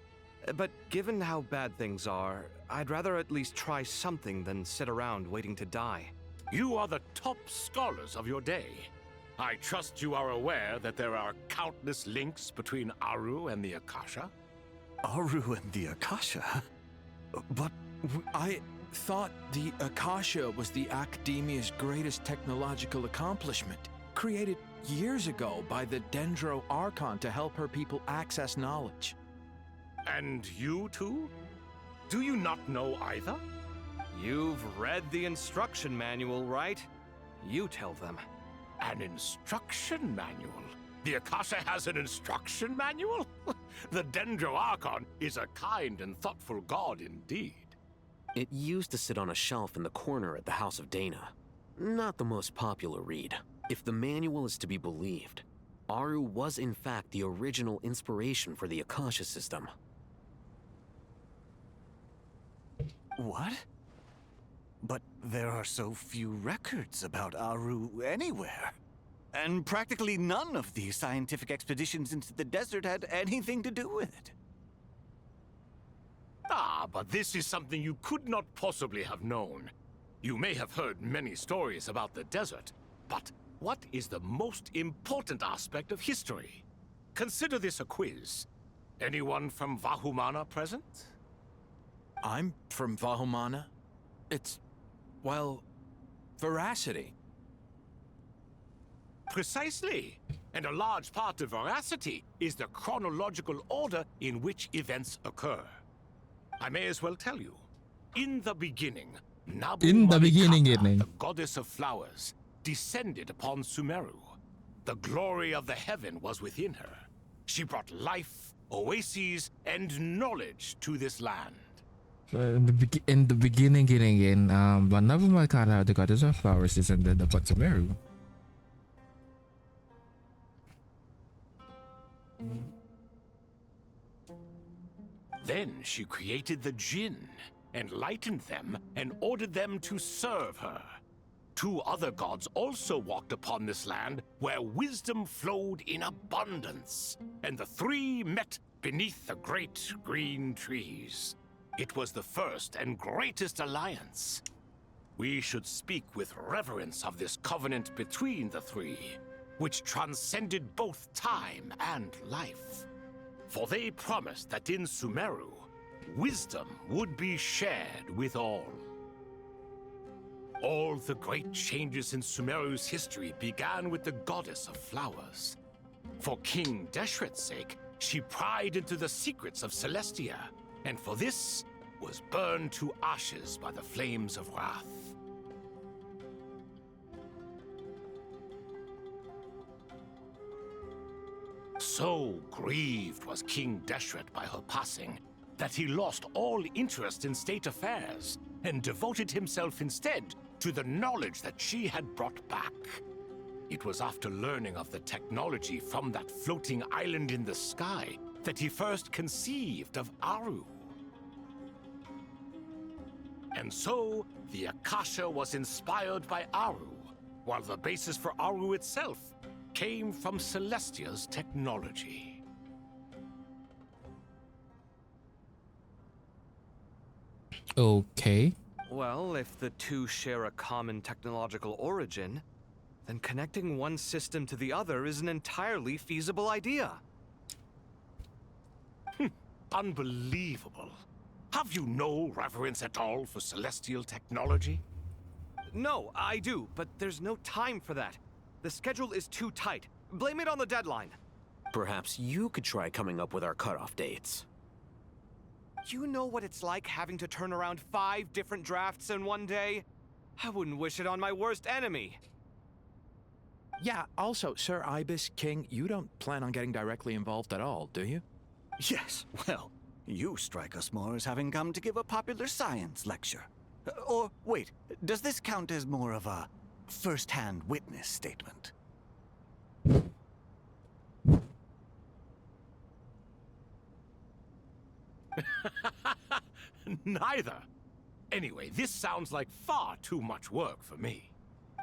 but given how bad things are, I'd rather at least try something than sit around waiting to die. You are the top scholars of your day. I trust you are aware that there are countless links between Aru and the Akasha. Aru and the Akasha? But I thought the Akasha was the Academia's greatest technological accomplishment, created years ago by the Dendro Archon to help her people access knowledge. And you too? Do you not know either? You've read the instruction manual, right? You tell them. An instruction manual? The Akasha has an instruction manual? The Dendro Archon is a kind and thoughtful god indeed. It used to sit on a shelf in the corner at the House of Dana. Not the most popular read. If the manual is to be believed, Aru was in fact the original inspiration for the Akasha system. What? But there are so few records about Aru anywhere. And practically none of the scientific expeditions into the desert had anything to do with it. Ah, but this is something you could not possibly have known. You may have heard many stories about the desert, but what is the most important aspect of history? Consider this a quiz. Anyone from Vahumana present? I'm from Vahumana. It's, well, veracity. Precisely. And a large part of veracity is the chronological order in which events occur. I may as well tell you. In the beginning, In the beginning, the goddess of flowers, descended upon Sumeru. The glory of the heaven was within her. She brought life, oases, and knowledge to this land. So in the beginning, Vanava Malkara, the goddess of flowers, descended upon Sumeru. Then she created the Jinn, enlightened them, and ordered them to serve her. 2 other gods also walked upon this land where wisdom flowed in abundance, and the 3 met beneath the great green trees. It was the first and greatest alliance. We should speak with reverence of this covenant between the 3, which transcended both time and life. For they promised that in Sumeru, wisdom would be shared with all. All the great changes in Sumeru's history began with the goddess of flowers. For King Deshret's sake, she pried into the secrets of Celestia, and for this was burned to ashes by the flames of wrath. So grieved was King Deshret by her passing that he lost all interest in state affairs and devoted himself instead to the knowledge that she had brought back. It was after learning of the technology from that floating island in the sky that he first conceived of Aru. And so, the Akasha was inspired by Aru, while the basis for Aru itself came from Celestia's technology. Okay. Well, if the 2 share a common technological origin, then connecting one system to the other is an entirely feasible idea. Unbelievable. Have you no reverence at all for celestial technology? No, I do, but there's no time for that. The schedule is too tight. Blame it on the deadline. Perhaps you could try coming up with our cutoff dates. You know what it's like having to turn around 5 different drafts in one day? I wouldn't wish it on my worst enemy. Yeah, also, Sir Ibis, King, you don't plan on getting directly involved at all, do you? Yes, well, you strike us more as having come to give a popular science lecture. Or, wait, does this count as more of a first-hand witness statement? Neither. Anyway, this sounds like far too much work for me.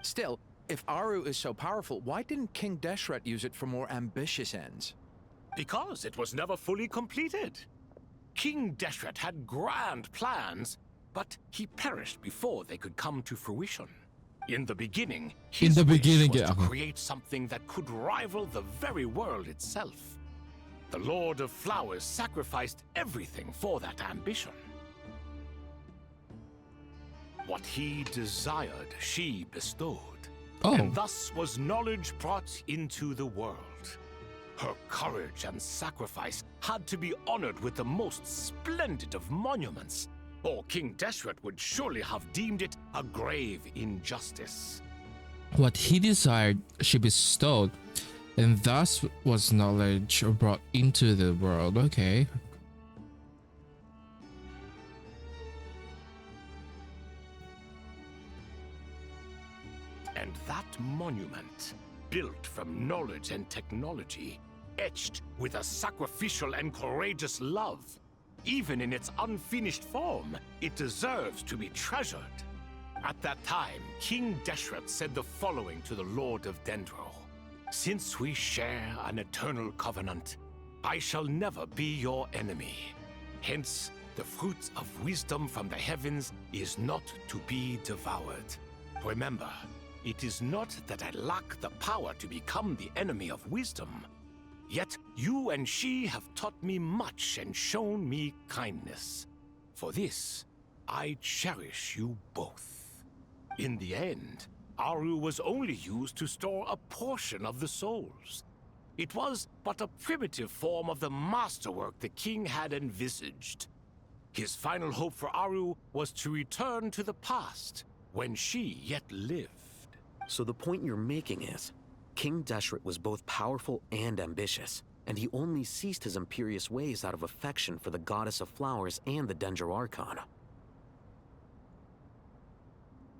Still, if Aru is so powerful, why didn't King Deshret use it for more ambitious ends? Because it was never fully completed. King Deshret had grand plans, but he perished before they could come to fruition. In the beginning, his wish was to create something that could rival the very world itself. The Lord of Flowers sacrificed everything for that ambition. What he desired, she bestowed. And thus was knowledge brought into the world. Her courage and sacrifice had to be honored with the most splendid of monuments, or King Deshret would surely have deemed it a grave injustice. What he desired, she bestowed, and thus was knowledge brought into the world. Okay. And that monument, built from knowledge and technology, etched with a sacrificial and courageous love, even in its unfinished form, it deserves to be treasured. At that time, King Deshret said the following to the Lord of Dendro. Since we share an eternal covenant, I shall never be your enemy. Hence, the fruit of wisdom from the heavens is not to be devoured. Remember, it is not that I lack the power to become the enemy of wisdom. Yet you and she have taught me much and shown me kindness. For this, I cherish you both. In the end, Aru was only used to store a portion of the souls. It was but a primitive form of the masterwork the king had envisaged. His final hope for Aru was to return to the past, when she yet lived. So the point you're making is, King Deshret was both powerful and ambitious, and he only ceased his imperious ways out of affection for the goddess of flowers and the Dendro Archon.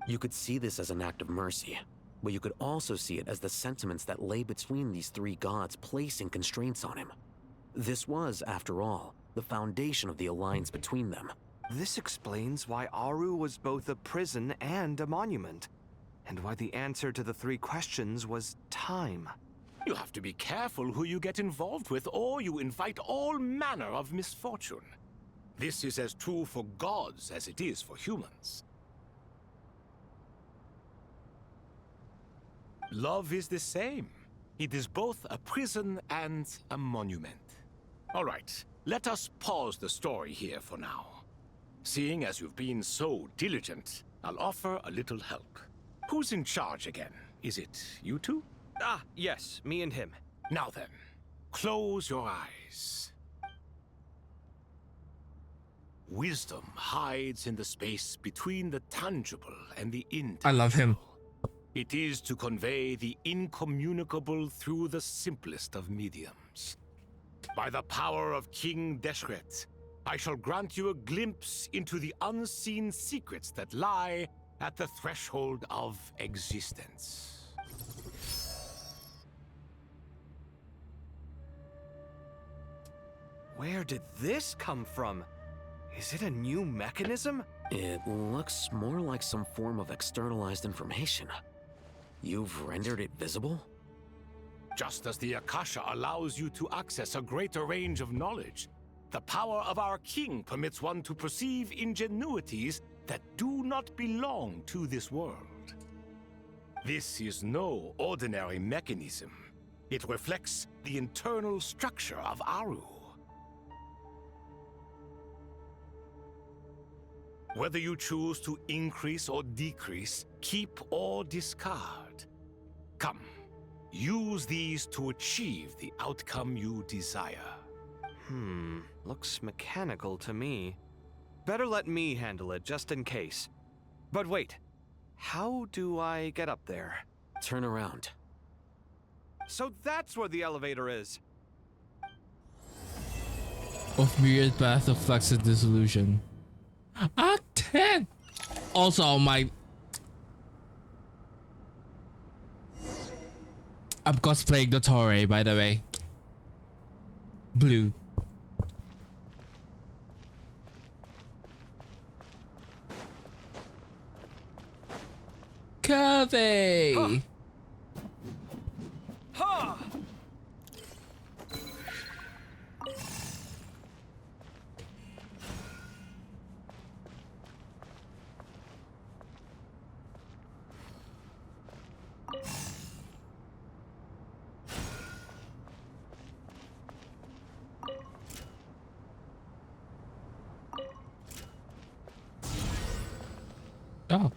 You could see this as an act of mercy, but you could also see it as the sentiments that lay between these three gods placing constraints on him. This was, after all, the foundation of the alliance between them. This explains why Aru was both a prison and a monument, and why the answer to the three questions was time. You have to be careful who you get involved with, or you invite all manner of misfortune. This is as true for gods as it is for humans. Love is the same. It is both a prison and a monument. All right, let us pause the story here for now. Seeing as you've been so diligent, I'll offer a little help. Who's in charge again? Is it you two? Ah, yes, me and him. Now then, close your eyes. Wisdom hides in the space between the tangible and the intangible. I love him. It is to convey the incommunicable through the simplest of mediums. By the power of King Deshret, I shall grant you a glimpse into the unseen secrets that lie at the threshold of existence. Where did this come from? Is it a new mechanism? It looks more like some form of externalized information. You've rendered it visible? Just as the Akasha allows you to access a greater range of knowledge, the power of our king permits one to perceive ingenuities that do not belong to this world. This is no ordinary mechanism. It reflects the internal structure of Aru. Whether you choose to increase or decrease, keep or discard. Come, use these to achieve the outcome you desire. Looks mechanical to me. Better let me handle it, just in case. But wait, how do I get up there? Turn around. So that's where the elevator is. Of myriad path of flux and dissolution. Act 10! Also, I'm cosplaying the Torre, by the way. Blue. Curvy! Ha! Oh.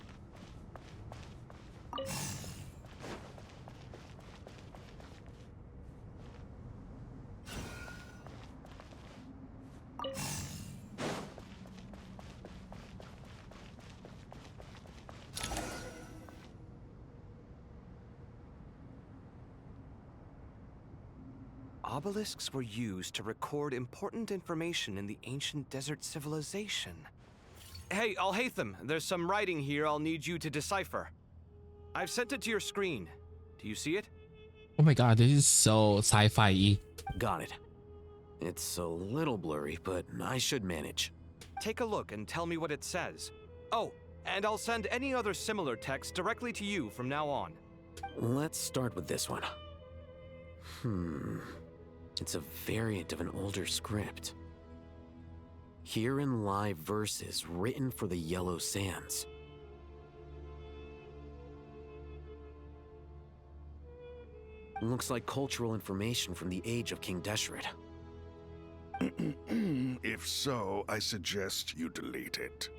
Obelisks were used to record important information in the ancient desert civilization. Hey, Alhaitham, there's some writing here I'll need you to decipher. I've sent it to your screen. Do you see it? Oh my god, this is so sci-fi-y. Got it. It's a little blurry, but I should manage. Take a look and tell me what it says. Oh, and I'll send any other similar text directly to you from now on. Let's start with this one. It's a variant of an older script. Herein lie verses written for the Yellow Sands. Looks like cultural information from the age of King Deshret. If so, I suggest you delete it.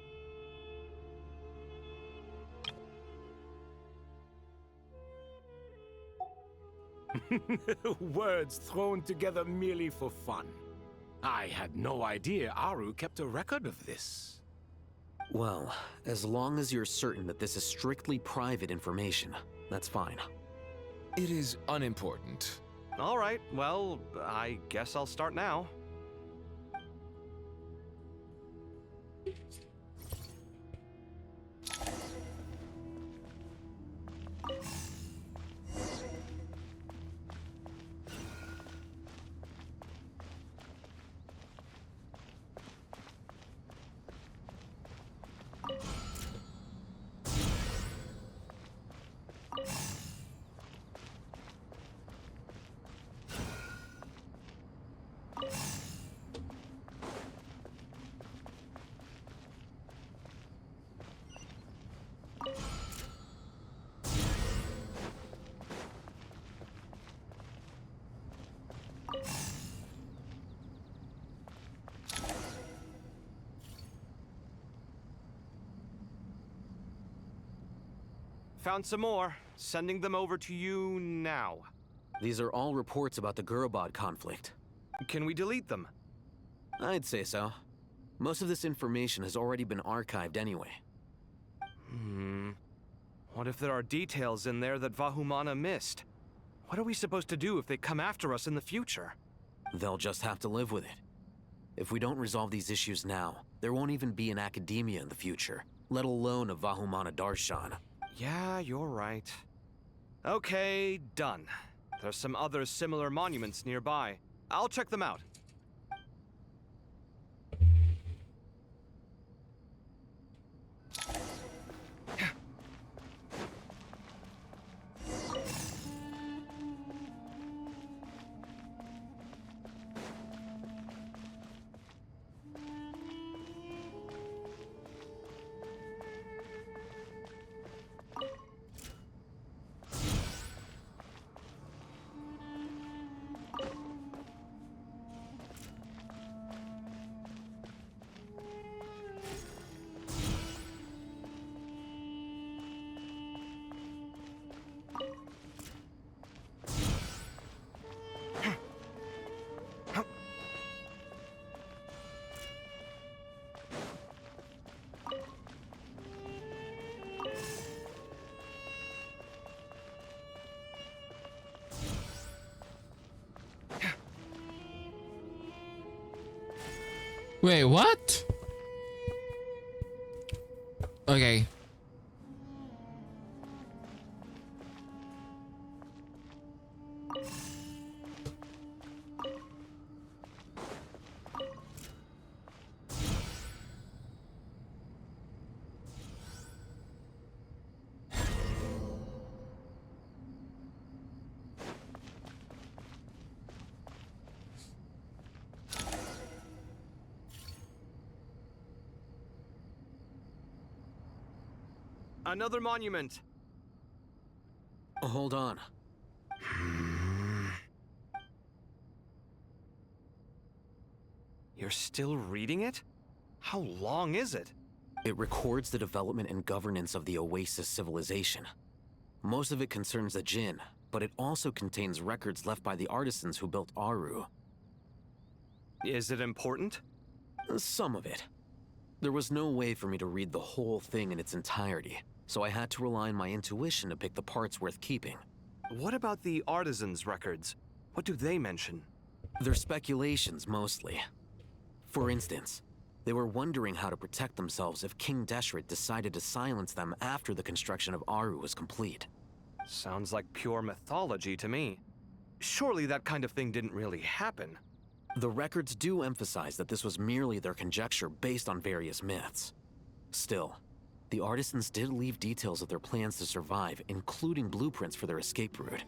Words thrown together merely for fun. I had no idea Aru kept a record of this. Well, as long as you're certain that this is strictly private information, that's fine. It is unimportant. All right, well, I guess I'll start now. Found some more. Sending them over to you now. These are all reports about the Gurubad conflict. Can we delete them? I'd say so. Most of this information has already been archived anyway. What if there are details in there that Vahumana missed? What are we supposed to do if they come after us in the future? They'll just have to live with it. If we don't resolve these issues now, there won't even be an academia in the future, let alone a Vahumana Darshan. Yeah, you're right. Okay, done. There's some other similar monuments nearby. I'll check them out. Wait, what? Okay. Another monument. Hold on. You're still reading it? How long is it? It records the development and governance of the Oasis civilization. Most of it concerns the Jinn, but it also contains records left by the artisans who built Aru. Is it important? Some of it. There was no way for me to read the whole thing in its entirety, so I had to rely on my intuition to pick the parts worth keeping. What about the artisans' records? What do they mention? They're speculations, mostly. For instance, they were wondering how to protect themselves if King Deshret decided to silence them after the construction of Aru was complete. Sounds like pure mythology to me. Surely that kind of thing didn't really happen. The records do emphasize that this was merely their conjecture based on various myths. Still, the artisans did leave details of their plans to survive, including blueprints for their escape route.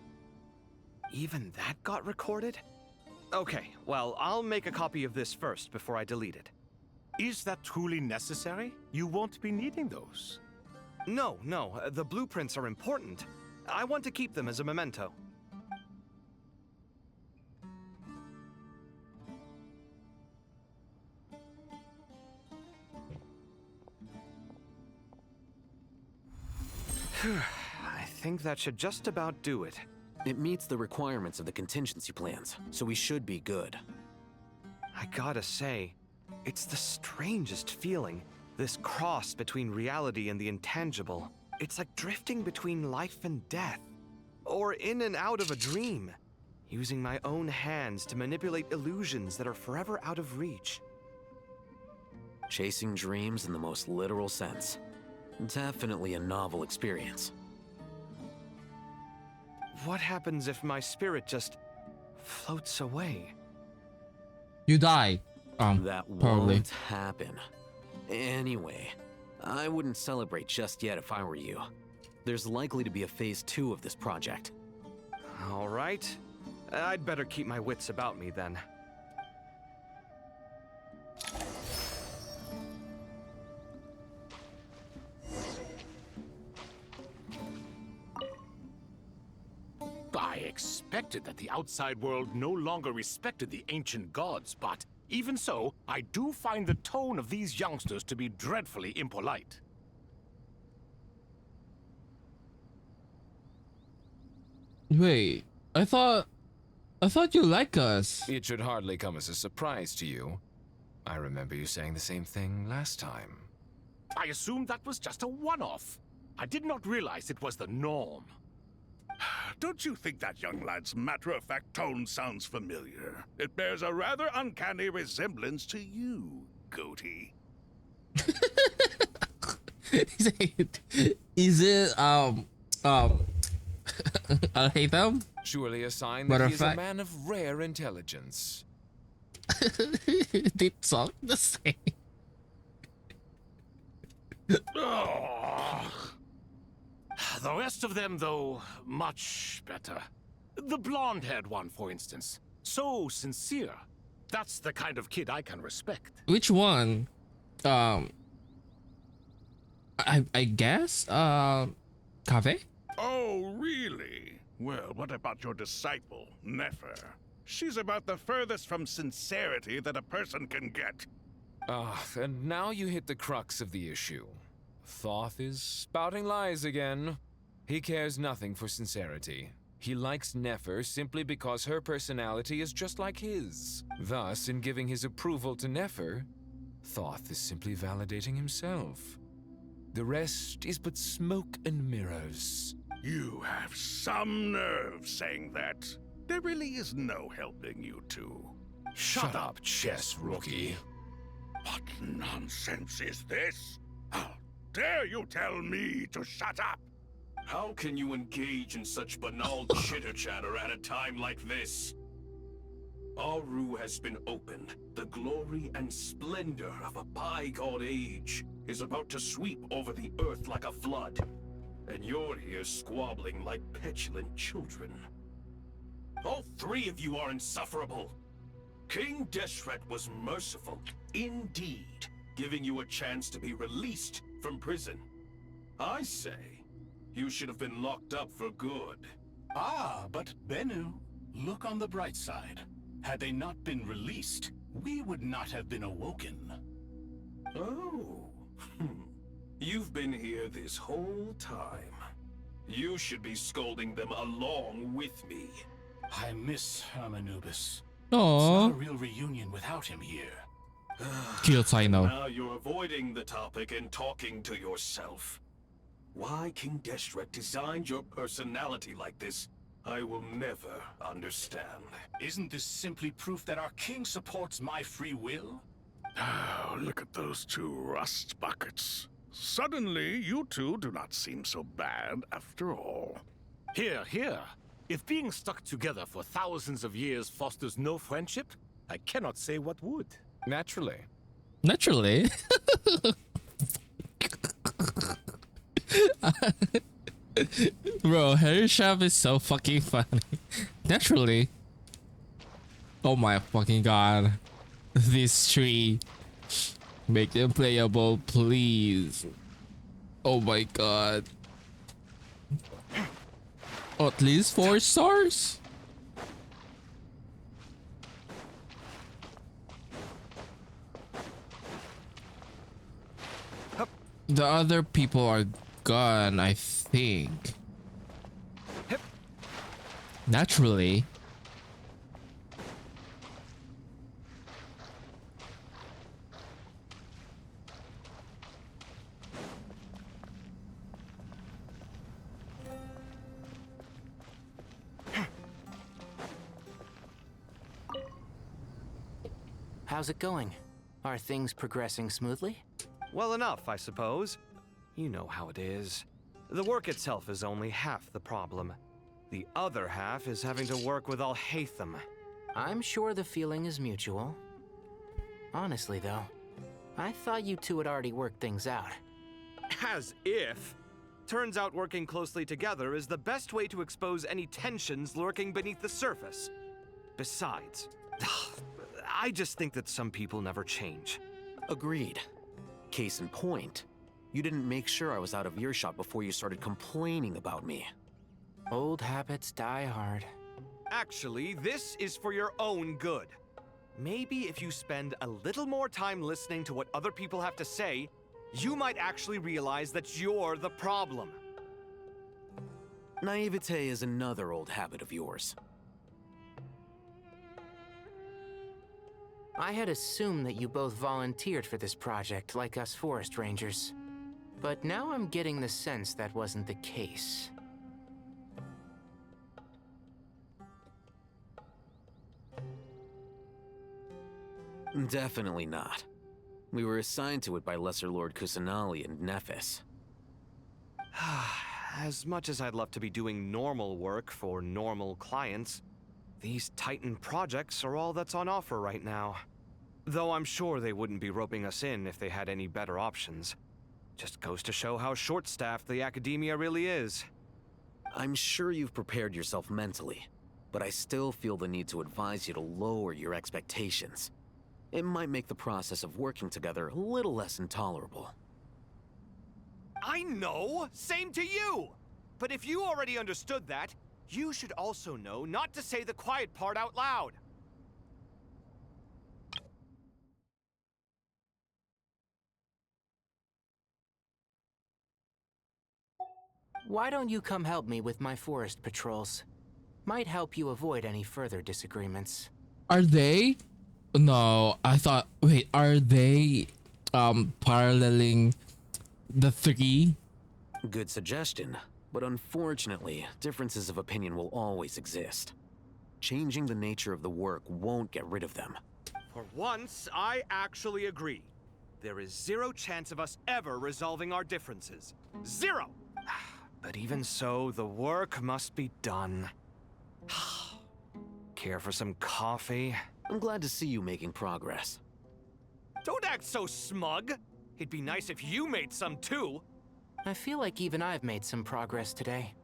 Even that got recorded? Okay, well, I'll make a copy of this first before I delete it. Is that truly necessary? You won't be needing those. No, the blueprints are important. I want to keep them as a memento. I think that should just about do it. It meets the requirements of the contingency plans, so we should be good. I gotta say, it's the strangest feeling. This cross between reality and the intangible. It's like drifting between life and death. Or in and out of a dream. Using my own hands to manipulate illusions that are forever out of reach. Chasing dreams in the most literal sense. Definitely a novel experience. What happens if my spirit just floats away? You die. That probably. won't happen. Anyway, I wouldn't celebrate just yet if I were you. There's likely to be a phase 2 of this project. All right. I'd better keep my wits about me then. I expected that the outside world no longer respected the ancient gods, but even so, I do find the tone of these youngsters to be dreadfully impolite. Wait, I thought you like us. It should hardly come as a surprise to you. I remember you saying the same thing last time. I assumed that was just a one-off. I did not realize it was the norm. Don't you think that young lad's matter-of-fact tone sounds familiar? It bears a rather uncanny resemblance to you, Goatee. Is it I'll hate them? Surely a sign Matter that of he's a fact. man of rare intelligence. They talk the same. The rest of them, though, much better. The blonde-haired one, for instance. So sincere. That's the kind of kid I can respect. Which one? I guess Cave? Oh, really? Well, what about your disciple, Nefer? She's about the furthest from sincerity that a person can get. And now you hit the crux of the issue. Thoth is spouting lies again. He cares nothing for sincerity. He likes Nefer simply because her personality is just like his. Thus, in giving his approval to Nefer, Thoth is simply validating himself. The rest is but smoke and mirrors. You have some nerve saying that. There really is no helping you two. Shut up, chess rookie. What nonsense is this? How dare you tell me to shut up? How can you engage in such banal chitter-chatter at a time like this? Aru has been opened. The glory and splendor of a bygone age is about to sweep over the earth like a flood. And you're here squabbling like petulant children. All three of you are insufferable. King Deshret was merciful, indeed, giving you a chance to be released from prison. I say, you should have been locked up for good. Ah, but Bennu, look on the bright side. Had they not been released, we would not have been awoken. Oh, you've been here this whole time. You should be scolding them along with me. I miss Hermanubis. Aww. It's not a real reunion without him here. Cute, I know. Now you're avoiding the topic and talking to yourself. Why King Deshret designed your personality like this, I will never understand. Isn't this simply proof that our king supports my free will? Oh, look at those two rust buckets. Suddenly, you two do not seem so bad after all. Here, here. If being stuck together for thousands of years fosters no friendship, I cannot say what would. Naturally. Naturally. Bro, Harry Shab is so fucking funny. Naturally. Oh my fucking god. This tree. Make them playable, please. Oh my god. Oh, at least 4 stars? The other people are gone, I think. Naturally. How's it going? Are things progressing smoothly? Well enough, I suppose. You know how it is. The work itself is only half the problem. The other half is having to work with Al-Haytham. I'm sure the feeling is mutual. Honestly, though, I thought you two had already worked things out. As if. Turns out working closely together is the best way to expose any tensions lurking beneath the surface. Besides, I just think that some people never change. Agreed. Case in point, you didn't make sure I was out of earshot before you started complaining about me. Old habits die hard. Actually, this is for your own good. Maybe if you spend a little more time listening to what other people have to say, you might actually realize that you're the problem. Naivete is another old habit of yours. I had assumed that you both volunteered for this project, like us forest rangers. But now I'm getting the sense that wasn't the case. Definitely not. We were assigned to it by Lesser Lord Kusanali and Nephis. As much as I'd love to be doing normal work for normal clients, these Titan projects are all that's on offer right now. Though I'm sure they wouldn't be roping us in if they had any better options. Just goes to show how short-staffed the academia really is. I'm sure you've prepared yourself mentally, but I still feel the need to advise you to lower your expectations. It might make the process of working together a little less intolerable. I know! Same to you! But if you already understood that, you should also know not to say the quiet part out loud. Why don't you come help me with my forest patrols? Might help you avoid any further disagreements. Are they? No, I thought. Wait, are they paralleling the three? Good suggestion, but unfortunately, differences of opinion will always exist. Changing the nature of the work won't get rid of them. For once, I actually agree. There is zero chance of us ever resolving our differences. Zero! But even so, the work must be done. Care for some coffee? I'm glad to see you making progress. Don't act so smug! It'd be nice if you made some too! I feel like even I've made some progress today.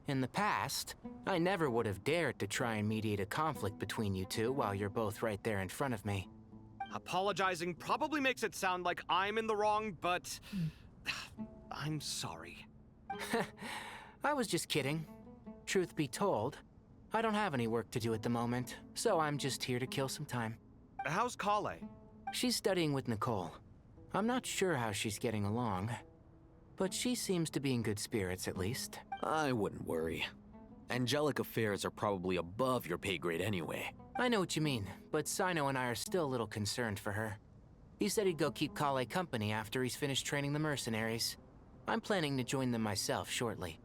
In the past, I never would have dared to try and mediate a conflict between you two while you're both right there in front of me. Apologizing probably makes it sound like I'm in the wrong, but... I'm sorry. I was just kidding. Truth be told, I don't have any work to do at the moment, so I'm just here to kill some time. How's Kale? She's studying with Nicole. I'm not sure how she's getting along, but she seems to be in good spirits at least. I wouldn't worry. Angelic affairs are probably above your pay grade anyway. I know what you mean, but Sino and I are still a little concerned for her. He said he'd go keep Kale company after he's finished training the mercenaries. I'm planning to join them myself shortly.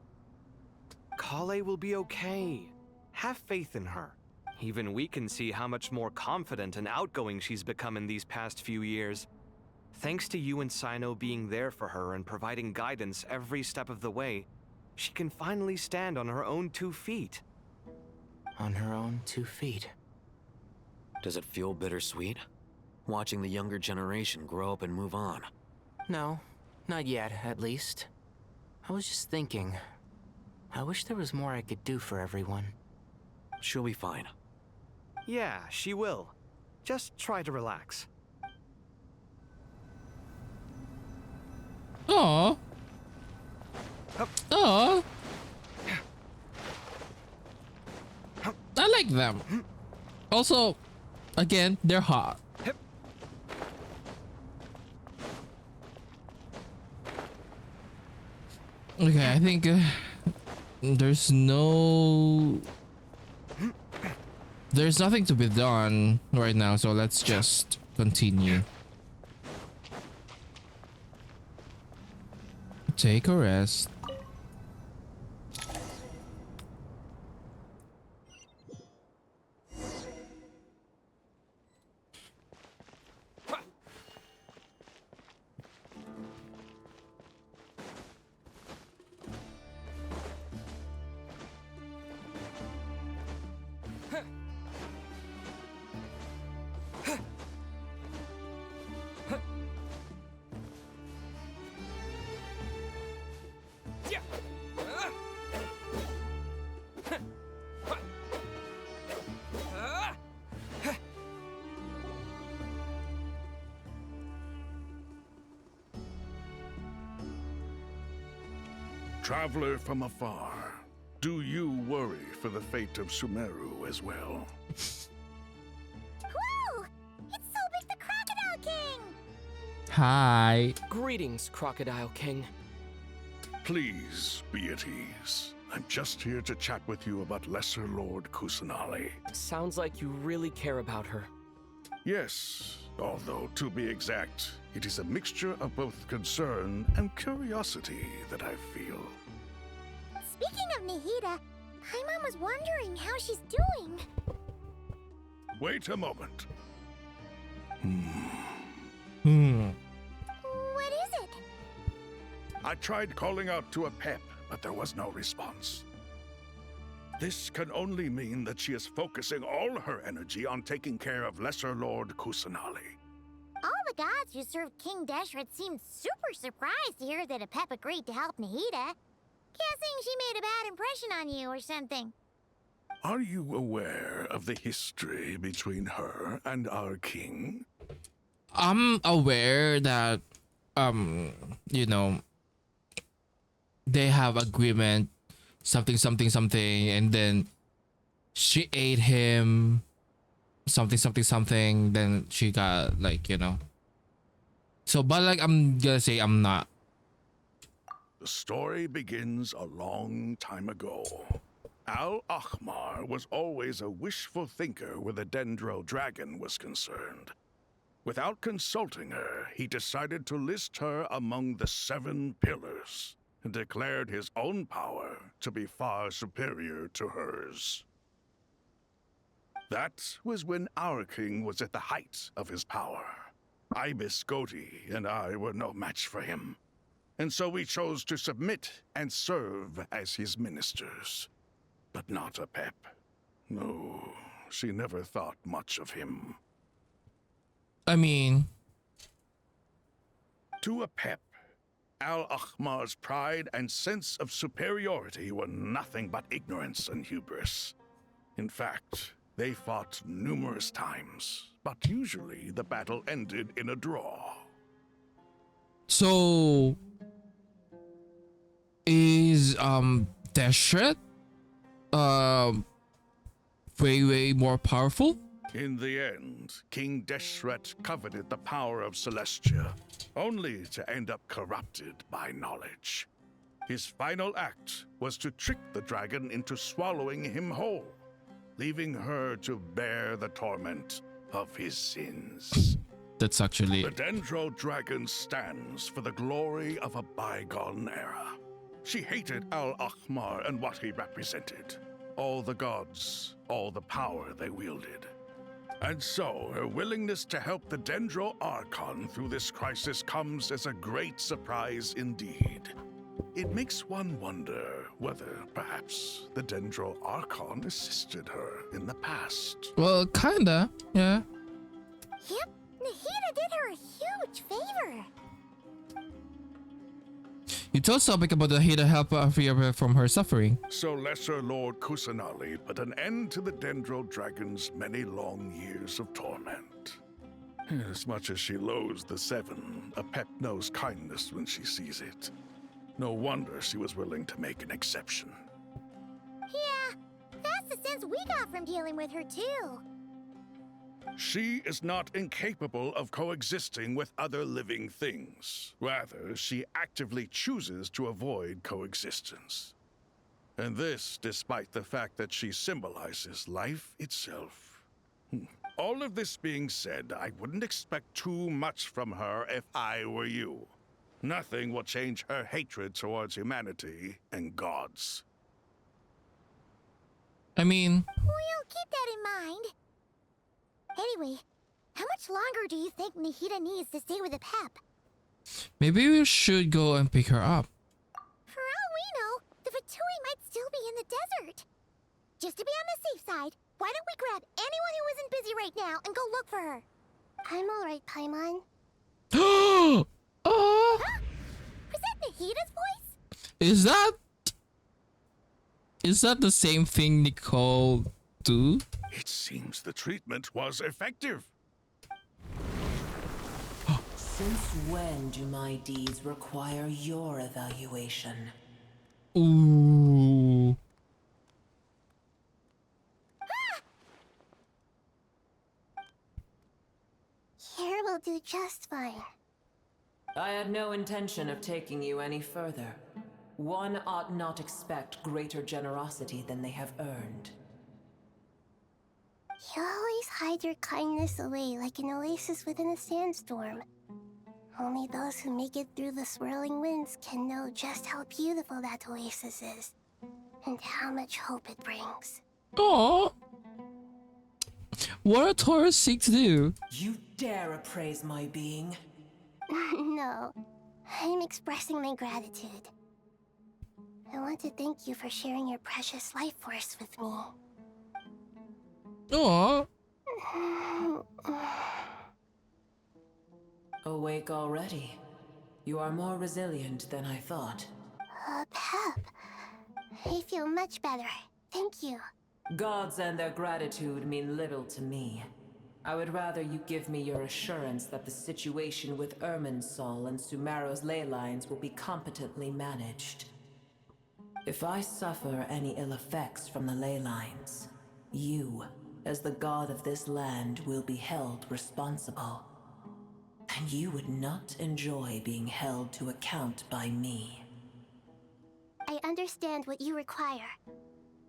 Kale will be okay. Have faith in her. Even we can see how much more confident and outgoing she's become in these past few years. Thanks to you and Sino being there for her and providing guidance every step of the way, she can finally stand on her own 2 feet. On her own 2 feet. Does it feel bittersweet? Watching the younger generation grow up and move on? No, not yet, at least. I was just thinking, I wish there was more I could do for everyone. She'll be fine. Yeah, she will. Just try to relax. Aww. Aww. I like them. Also, again, they're hot. Okay, I think there's no There's nothing to be done right now, so let's just continue. Take a rest. Traveler from afar, do you worry for the fate of Sumeru as well? Whoa! It's Sobek the Crocodile King! Hi. Greetings, Crocodile King. Please be at ease. I'm just here to chat with you about Lesser Lord Kusanali. Sounds like you really care about her. Yes, although to be exact, it is a mixture of both concern and curiosity that I feel. Speaking of Nahida, Paimon was wondering how she's doing. Wait a moment. What is it? I tried calling out to a pep, but there was no response. This can only mean that she is focusing all her energy on taking care of Lesser Lord Kusanali. All the gods who served King Deshret seemed super surprised to hear that a pep agreed to help Nahida. Guessing she made a bad impression on you or something. Are you aware of the history between her and our king? I'm aware that you know, they have agreement, something, and then she ate him, something, then she got, like, you know. So, but like, I'm gonna say I'm not. The story begins a long time ago. Al-Ahmar was always a wishful thinker where the Dendro dragon was concerned. Without consulting her, he decided to list her among the 7 pillars and declared his own power to be far superior to hers. That was when our king was at the height of his power. Ibis Goti and I were no match for him. And so we chose to submit and serve as his ministers. But not a pep. No, she never thought much of him. I mean, to a pep, Al-Ahmar's pride and sense of superiority were nothing but ignorance and hubris. In fact, they fought numerous times, but usually the battle ended in a draw. So is Deshret way more powerful? In the end, King Deshret coveted the power of Celestia, only to end up corrupted by knowledge. His final act was to trick the dragon into swallowing him whole, leaving her to bear the torment of his sins. That's actually... The Dendro dragon stands for the glory of a bygone era. She hated Al-Ahmar and what he represented. All the gods, all the power they wielded. And so, her willingness to help the Dendro Archon through this crisis comes as a great surprise indeed. It makes one wonder whether, perhaps, the Dendro Archon assisted her in the past. Well, kinda, yeah. Yep, Nahida did her a huge favor. You told Sobek about the Hida help free her from her suffering. So Lesser Lord Kusanali put an end to the Dendro Dragon's many long years of torment. As much as she loathes the 7, a pep knows kindness when she sees it. No wonder she was willing to make an exception. Yeah, that's the sense we got from dealing with her too. She is not incapable of coexisting with other living things. Rather, she actively chooses to avoid coexistence. And this despite the fact that she symbolizes life itself. All of this being said, I wouldn't expect too much from her if I were you. Nothing will change her hatred towards humanity and gods. I mean, We'll keep that in mind. Anyway, how much longer do you think Nahida needs to stay with the Pep? maybe we should go and pick her up. For all we know, the Fatui might still be in the desert. Just to be on the safe side, why don't we grab anyone who isn't busy right now and go look for her? I'm alright, Paimon. Oh! Huh? Was that Nahida's voice? Is that the same thing Nicole do? It seems the treatment was effective. Since when do my deeds require your evaluation? Ooh. Here will do just fine. I had no intention of taking you any further. One ought not expect greater generosity than they have earned. You always hide your kindness away like an oasis within a sandstorm. Only those who make it through the swirling winds can know just how beautiful that oasis is, and how much hope it brings. Aww. What are Taurus seek to do? You dare appraise my being? No, I'm expressing my gratitude. I want to thank you for sharing your precious life force with me. Aww. Awake already. You are more resilient than I thought. Pep. I feel much better. Thank you. Gods and their gratitude mean little to me. I would rather you give me your assurance that the situation with Irminsul and Sumeru's ley lines will be competently managed. If I suffer any ill effects from the ley lines, you, as the god of this land, will be held responsible. And you would not enjoy being held to account by me. I understand what you require,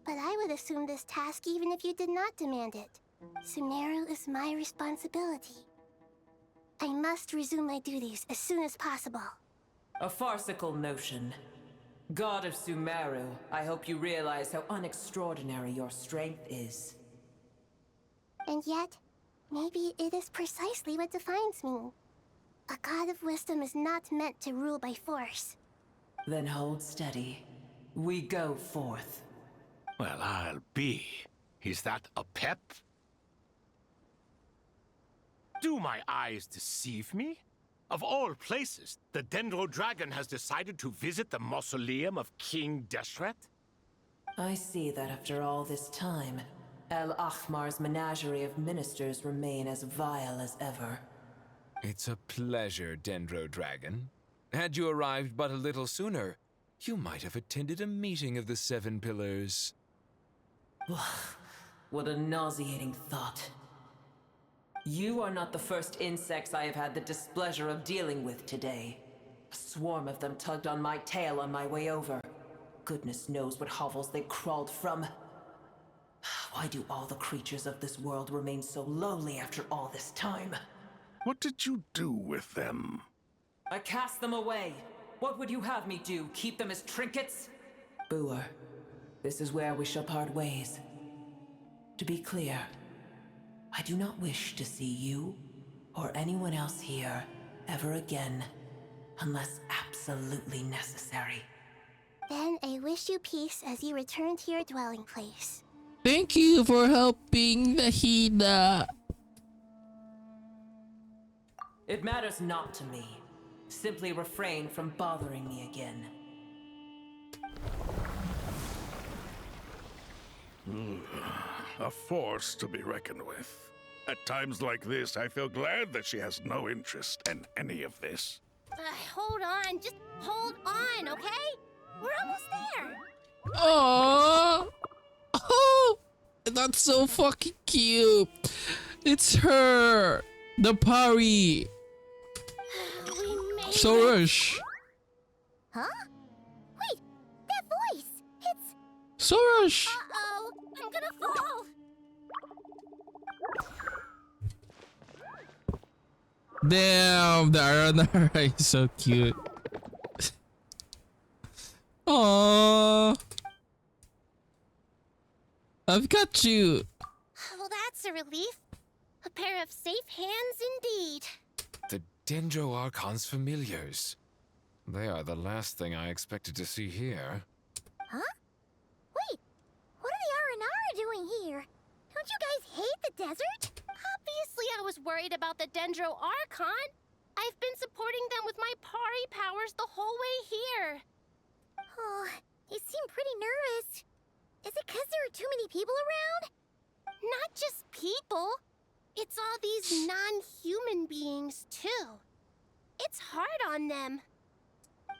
but I would assume this task even if you did not demand it. Sumeru is my responsibility. I must resume my duties as soon as possible. A farcical notion. God of Sumeru, I hope you realize how unextraordinary your strength is. And yet, maybe it is precisely what defines me. A god of wisdom is not meant to rule by force. Then hold steady. We go forth. Well, I'll be. Is that a pep? Do my eyes deceive me? Of all places, the Dendro Dragon has decided to visit the mausoleum of King Deshret? I see that after all this time, El Ahmar's menagerie of ministers remain as vile as ever. It's a pleasure, Dendro Dragon. Had you arrived but a little sooner, you might have attended a meeting of the Seven Pillars. What a nauseating thought. You are not the first insects I have had the displeasure of dealing with today. A swarm of them tugged on my tail on my way over. Goodness knows what hovels they crawled from. Why do all the creatures of this world remain so lowly after all this time? What did you do with them? I cast them away. What would you have me do? Keep them as trinkets? Booer, this is where we shall part ways. To be clear, I do not wish to see you or anyone else here ever again, unless absolutely necessary. Then I wish you peace as you return to your dwelling place. Thank you for helping Nahida. It matters not to me. Simply refrain from bothering me again. A force to be reckoned with. At times like this, I feel glad that she has no interest in any of this. Hold on, just hold on, okay? We're almost there. Aww. Oh, that's so fucking cute. It's her, the Pari. Sorush. Huh? Wait, that voice! Soros! Uh-oh, I'm gonna fall. Damn, the Aranara is so cute. Oh, I've got you. Well, that's a relief. A pair of safe hands indeed. The Dendro Archon's familiars. They are the last thing I expected to see here. Huh? Wait, what are the Aranara doing here? Don't you guys hate the desert? Obviously I was worried about the Dendro Archon. I've been supporting them with my Pari powers the whole way here. Oh, you seem pretty nervous. Is it because there are too many people around? Not just people. It's all these non-human beings, too. It's hard on them.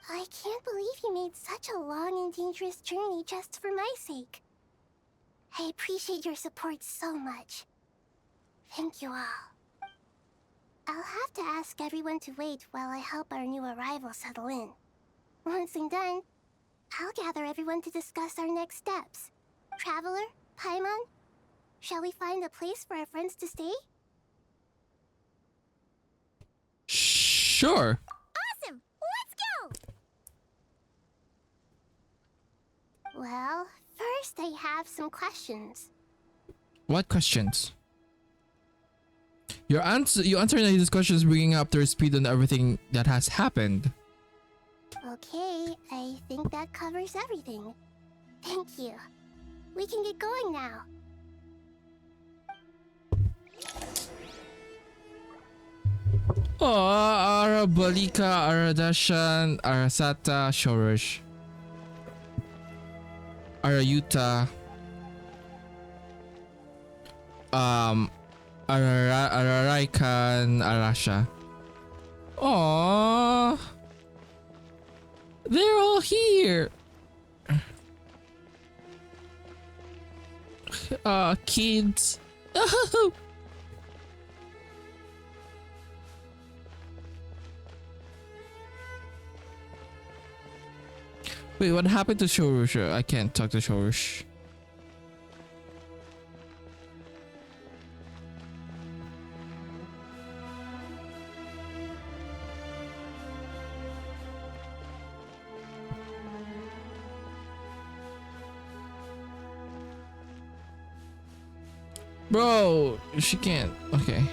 I can't believe you made such a long and dangerous journey just for my sake. I appreciate your support so much. Thank you all. I'll have to ask everyone to wait while I help our new arrival settle in. Once I'm done, I'll gather everyone to discuss our next steps. Traveler, Paimon, shall we find a place for our friends to stay? Sure. Awesome! Let's go! Well, first I have some questions. What questions? You answering these questions, bringing up their speed on everything that has happened. Okay, I think that covers everything. Thank you. We can get going now. Arabalika, Aradashan, Arasata, Shorosh, Arayuta, Araraikan, Arasha. Aww, they're all here. Kids. Wait, what happened to Shorush? I can't talk to Shorush. Bro, she can't. Okay.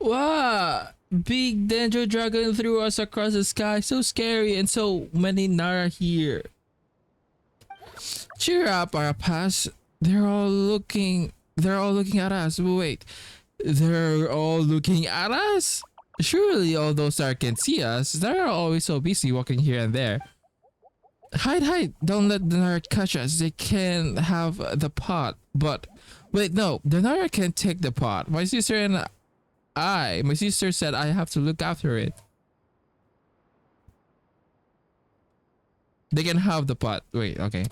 Wow! Big Dendro Dragon threw us across the sky. So scary, and so many Nara here. Cheer up, Arapas. They're all looking at us. Wait. They're all looking at us? Surely all those Nara can see us. They're always so busy walking here and there. Hide. Don't let the Nara catch us. They can have the pot. But wait, no. The Nara can take the pot. My sister said I have to look after it. They can have the pot. Wait, okay.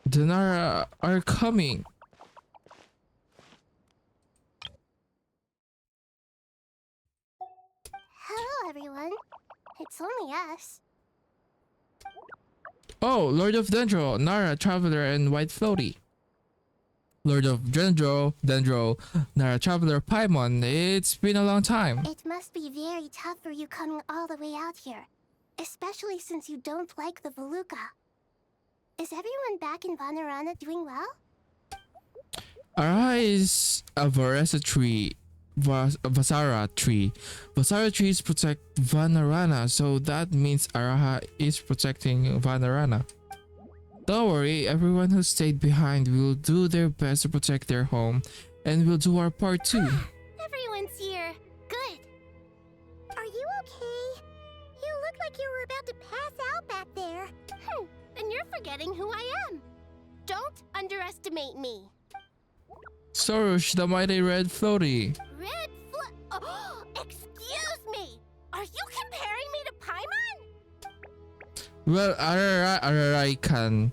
The Nara are coming. Hello, everyone. It's only us. Oh, Lord of Dendro, Nara, Traveler, and White Floaty. Lord of Dendro, Nara, Traveler, Paimon. It's been a long time. It must be very tough for you coming all the way out here. Especially since you don't like the Voluka. Is everyone back in Vanarana doing well? Ara is a Varesa tree. Vasara tree. Vasara trees protect Vanarana, so that means Araha is protecting Vanarana. Don't worry, everyone who stayed behind will do their best to protect their home, and we'll do our part too. Everyone's here. Good. Are you okay? You look like you were about to pass out back there. And you're forgetting who I am. Don't underestimate me. Soros, the mighty red floaty. Red Excuse me! Are you comparing me to Paimon? Well, I can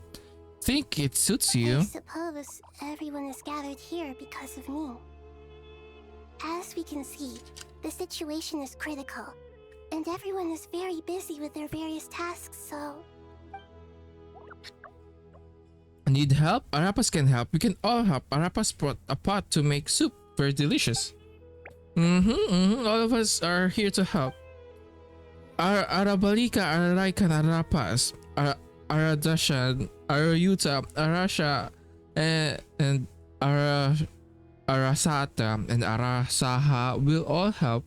think it suits I you. suppose everyone is gathered here because of me. As we can see, the situation is critical, and everyone is very busy with their various tasks, so... Need help? Arapas can help. We can all help. Arapas brought a pot to make soup. Very delicious. All of us are here to help. Arabalika, Araraikan, Arapas, Aradashan, Arayuta, Arasha, and Arasata, and Arasaha will all help.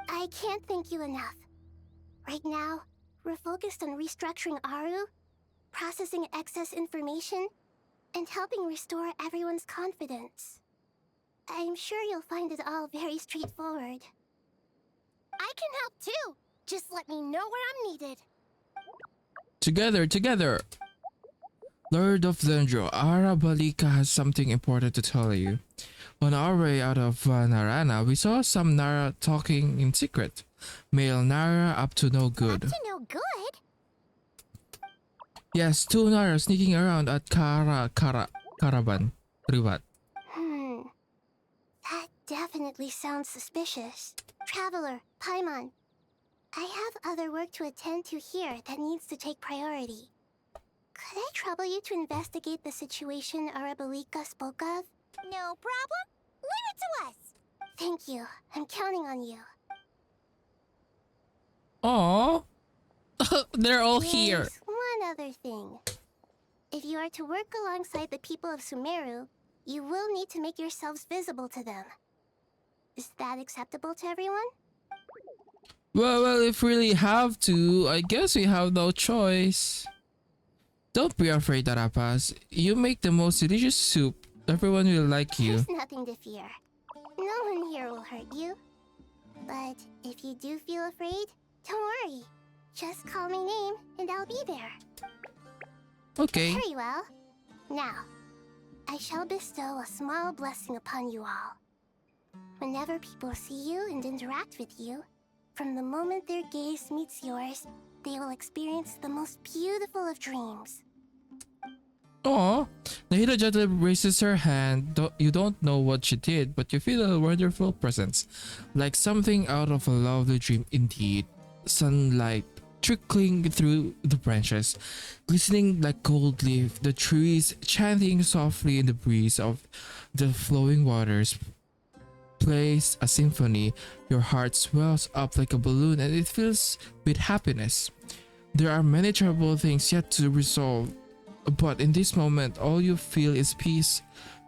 I can't thank you enough. Right now, we're focused on restructuring Aru, processing excess information, and helping restore everyone's confidence. I'm sure you'll find it all very straightforward. I can help too! Just let me know where I'm needed. Together! Lord of Dendro, Arabalika has something important to tell you. On our way out of Narana, we saw some Nara talking in secret. Male Nara up to no good. Up to no good? Yes, 2 Nara sneaking around at Caravan. Rivat. That definitely sounds suspicious. Traveler, Paimon, I have other work to attend to here that needs to take priority. Could I trouble you to investigate the situation Arabalika spoke of? No problem. Leave it to us. Thank you. I'm counting on you. Aww. They're all here. There's one other thing. If you are to work alongside the people of Sumeru, you will need to make yourselves visible to them. Is that acceptable to everyone? Well, if we really have to, I guess we have no choice. Don't be afraid, Arapas. You make the most delicious soup. Everyone will like you. There's nothing to fear. No one here will hurt you. But if you do feel afraid, don't worry. Just call my name and I'll be there. Okay. Very well. Now, I shall bestow a small blessing upon you all. Whenever people see you and interact with you, from the moment their gaze meets yours, they will experience the most beautiful of dreams. Aww. Nahida gently raises her hand. You don't know what she did, but you feel a wonderful presence. Like something out of a lovely dream indeed. Sunlight trickling through the branches, glistening like gold leaf, the trees chanting softly in the breeze of the flowing waters plays a symphony. Your heart swells up like a balloon and it fills with happiness. There are many terrible things yet to resolve, but in this moment all you feel is peace,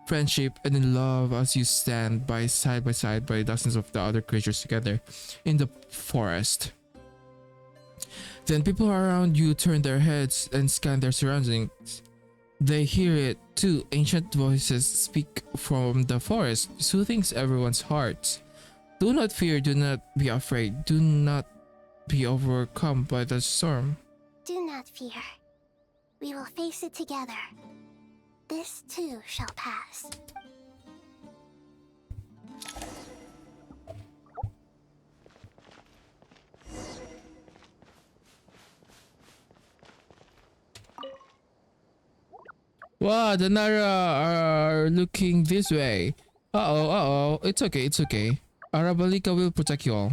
friendship, and in love as you stand by side by dozens of the other creatures together in the forest. Then people around you turn their heads and scan their surroundings. They hear it too. Ancient voices speak from the forest, soothing everyone's hearts. Do not fear, do not be afraid, do not be overcome by the storm. Do not fear. We will face it together. This too shall pass. Wow, the Nara are looking this way. Uh-oh. It's okay. Arabalika will protect you all.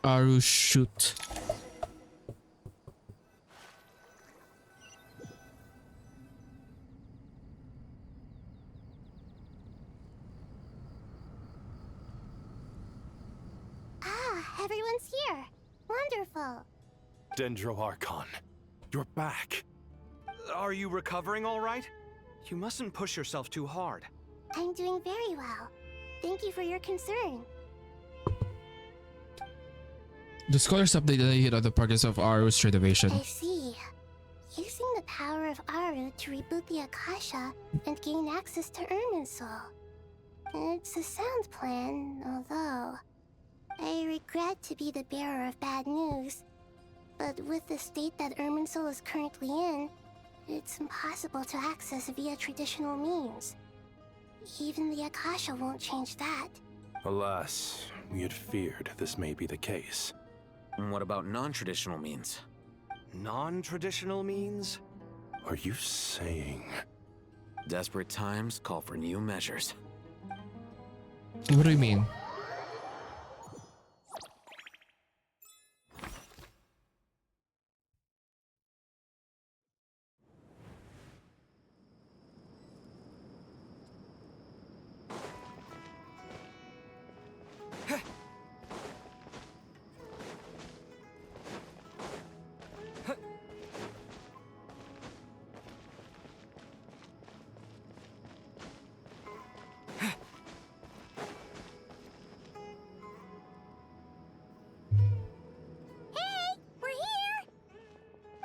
Aru shoot. Ah, everyone's here. Wonderful. Dendro Archon, you're back. Are you recovering all right? You mustn't push yourself too hard. I'm doing very well. Thank you for your concern. The scholars updated on the progress of Aru's renovation. I see. Using the power of Aru to reboot the Akasha and gain access to Irminsul. It's a sound plan, although I regret to be the bearer of bad news. But with the state that Irminsul is currently in, it's impossible to access via traditional means. Even the Akasha won't change that. Alas, we had feared this may be the case. And what about non-traditional means? Non-traditional means? Are you saying... Desperate times call for new measures. What do you mean?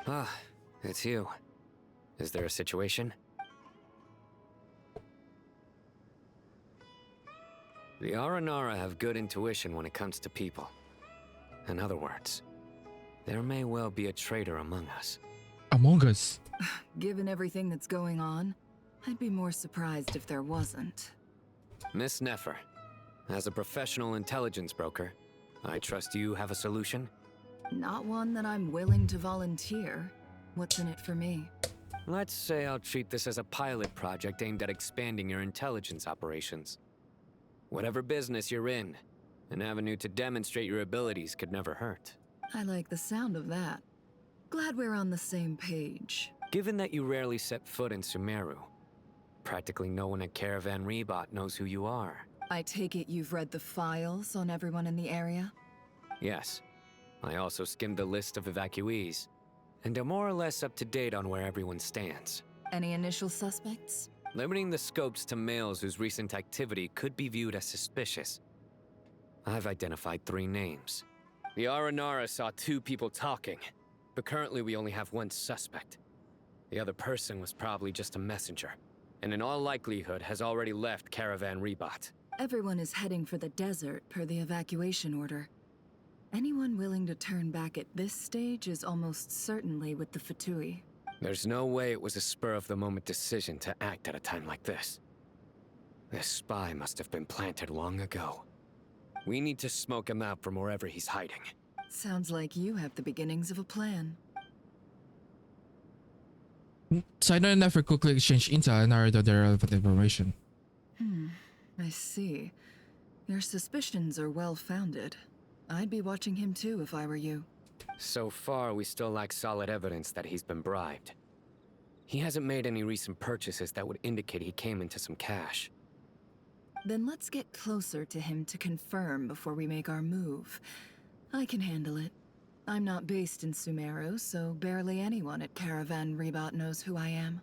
Ah, it's you. Is there a situation? The Aranara have good intuition when it comes to people. In other words, there may well be a traitor among us. Among Us? Given everything that's going on, I'd be more surprised if there wasn't. Miss Nefer, as a professional intelligence broker, I trust you have a solution? Not one that I'm willing to volunteer. What's in it for me? Let's say I'll treat this as a pilot project aimed at expanding your intelligence operations. Whatever business you're in, an avenue to demonstrate your abilities could never hurt. I like the sound of that. Glad we're on the same page. Given that you rarely set foot in Sumeru, practically no one at Caravan Rebot knows who you are. I take it you've read the files on everyone in the area? Yes. I also skimmed the list of evacuees, and am more or less up to date on where everyone stands. Any initial suspects? Limiting the scopes to males whose recent activity could be viewed as suspicious. I've identified 3 names. The Aranara saw 2 people talking, but currently we only have 1 suspect. The other person was probably just a messenger, and in all likelihood has already left Caravan Rebot. Everyone is heading for the desert per the evacuation order. Anyone willing to turn back at this stage is almost certainly with the Fatui. There's no way it was a spur-of-the-moment decision to act at a time like this. This spy must have been planted long ago. We need to smoke him out from wherever he's hiding. Sounds like you have the beginnings of a plan. Sino and Nefer quickly exchange intel and narrowed down the relevant information. I see. Your suspicions are well-founded. I'd be watching him too if I were you. So far, we still lack solid evidence that he's been bribed. He hasn't made any recent purchases that would indicate he came into some cash. Then let's get closer to him to confirm before we make our move. I can handle it. I'm not based in Sumeru, so barely anyone at Caravan Rebot knows who I am.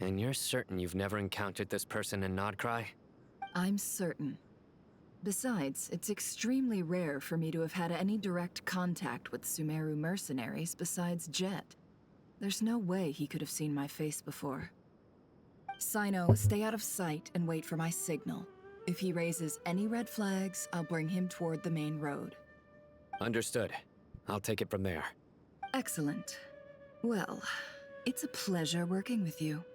And you're certain you've never encountered this person in Nodcry? I'm certain. Besides, it's extremely rare for me to have had any direct contact with Sumeru mercenaries besides Jet. There's no way he could have seen my face before. Sino, stay out of sight and wait for my signal. If he raises any red flags, I'll bring him toward the main road. Understood. I'll take it from there. Excellent. Well, it's a pleasure working with you.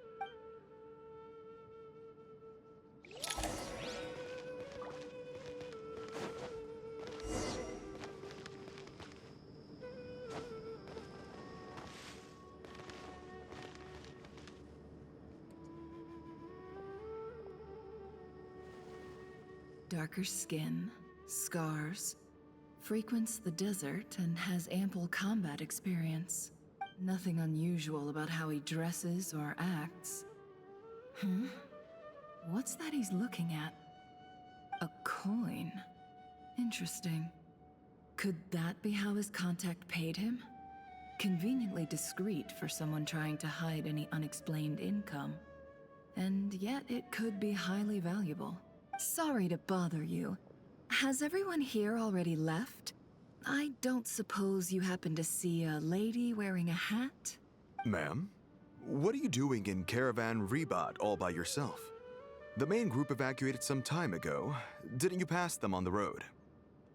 Darker skin, scars, frequents the desert and has ample combat experience. Nothing unusual about how he dresses or acts. What's that he's looking at? A coin. Interesting. Could that be how his contact paid him? Conveniently discreet for someone trying to hide any unexplained income. And yet it could be highly valuable. Sorry to bother you. Has everyone here already left? I don't suppose you happen to see a lady wearing a hat? Ma'am, what are you doing in Caravan Rebat all by yourself? The main group evacuated some time ago. Didn't you pass them on the road?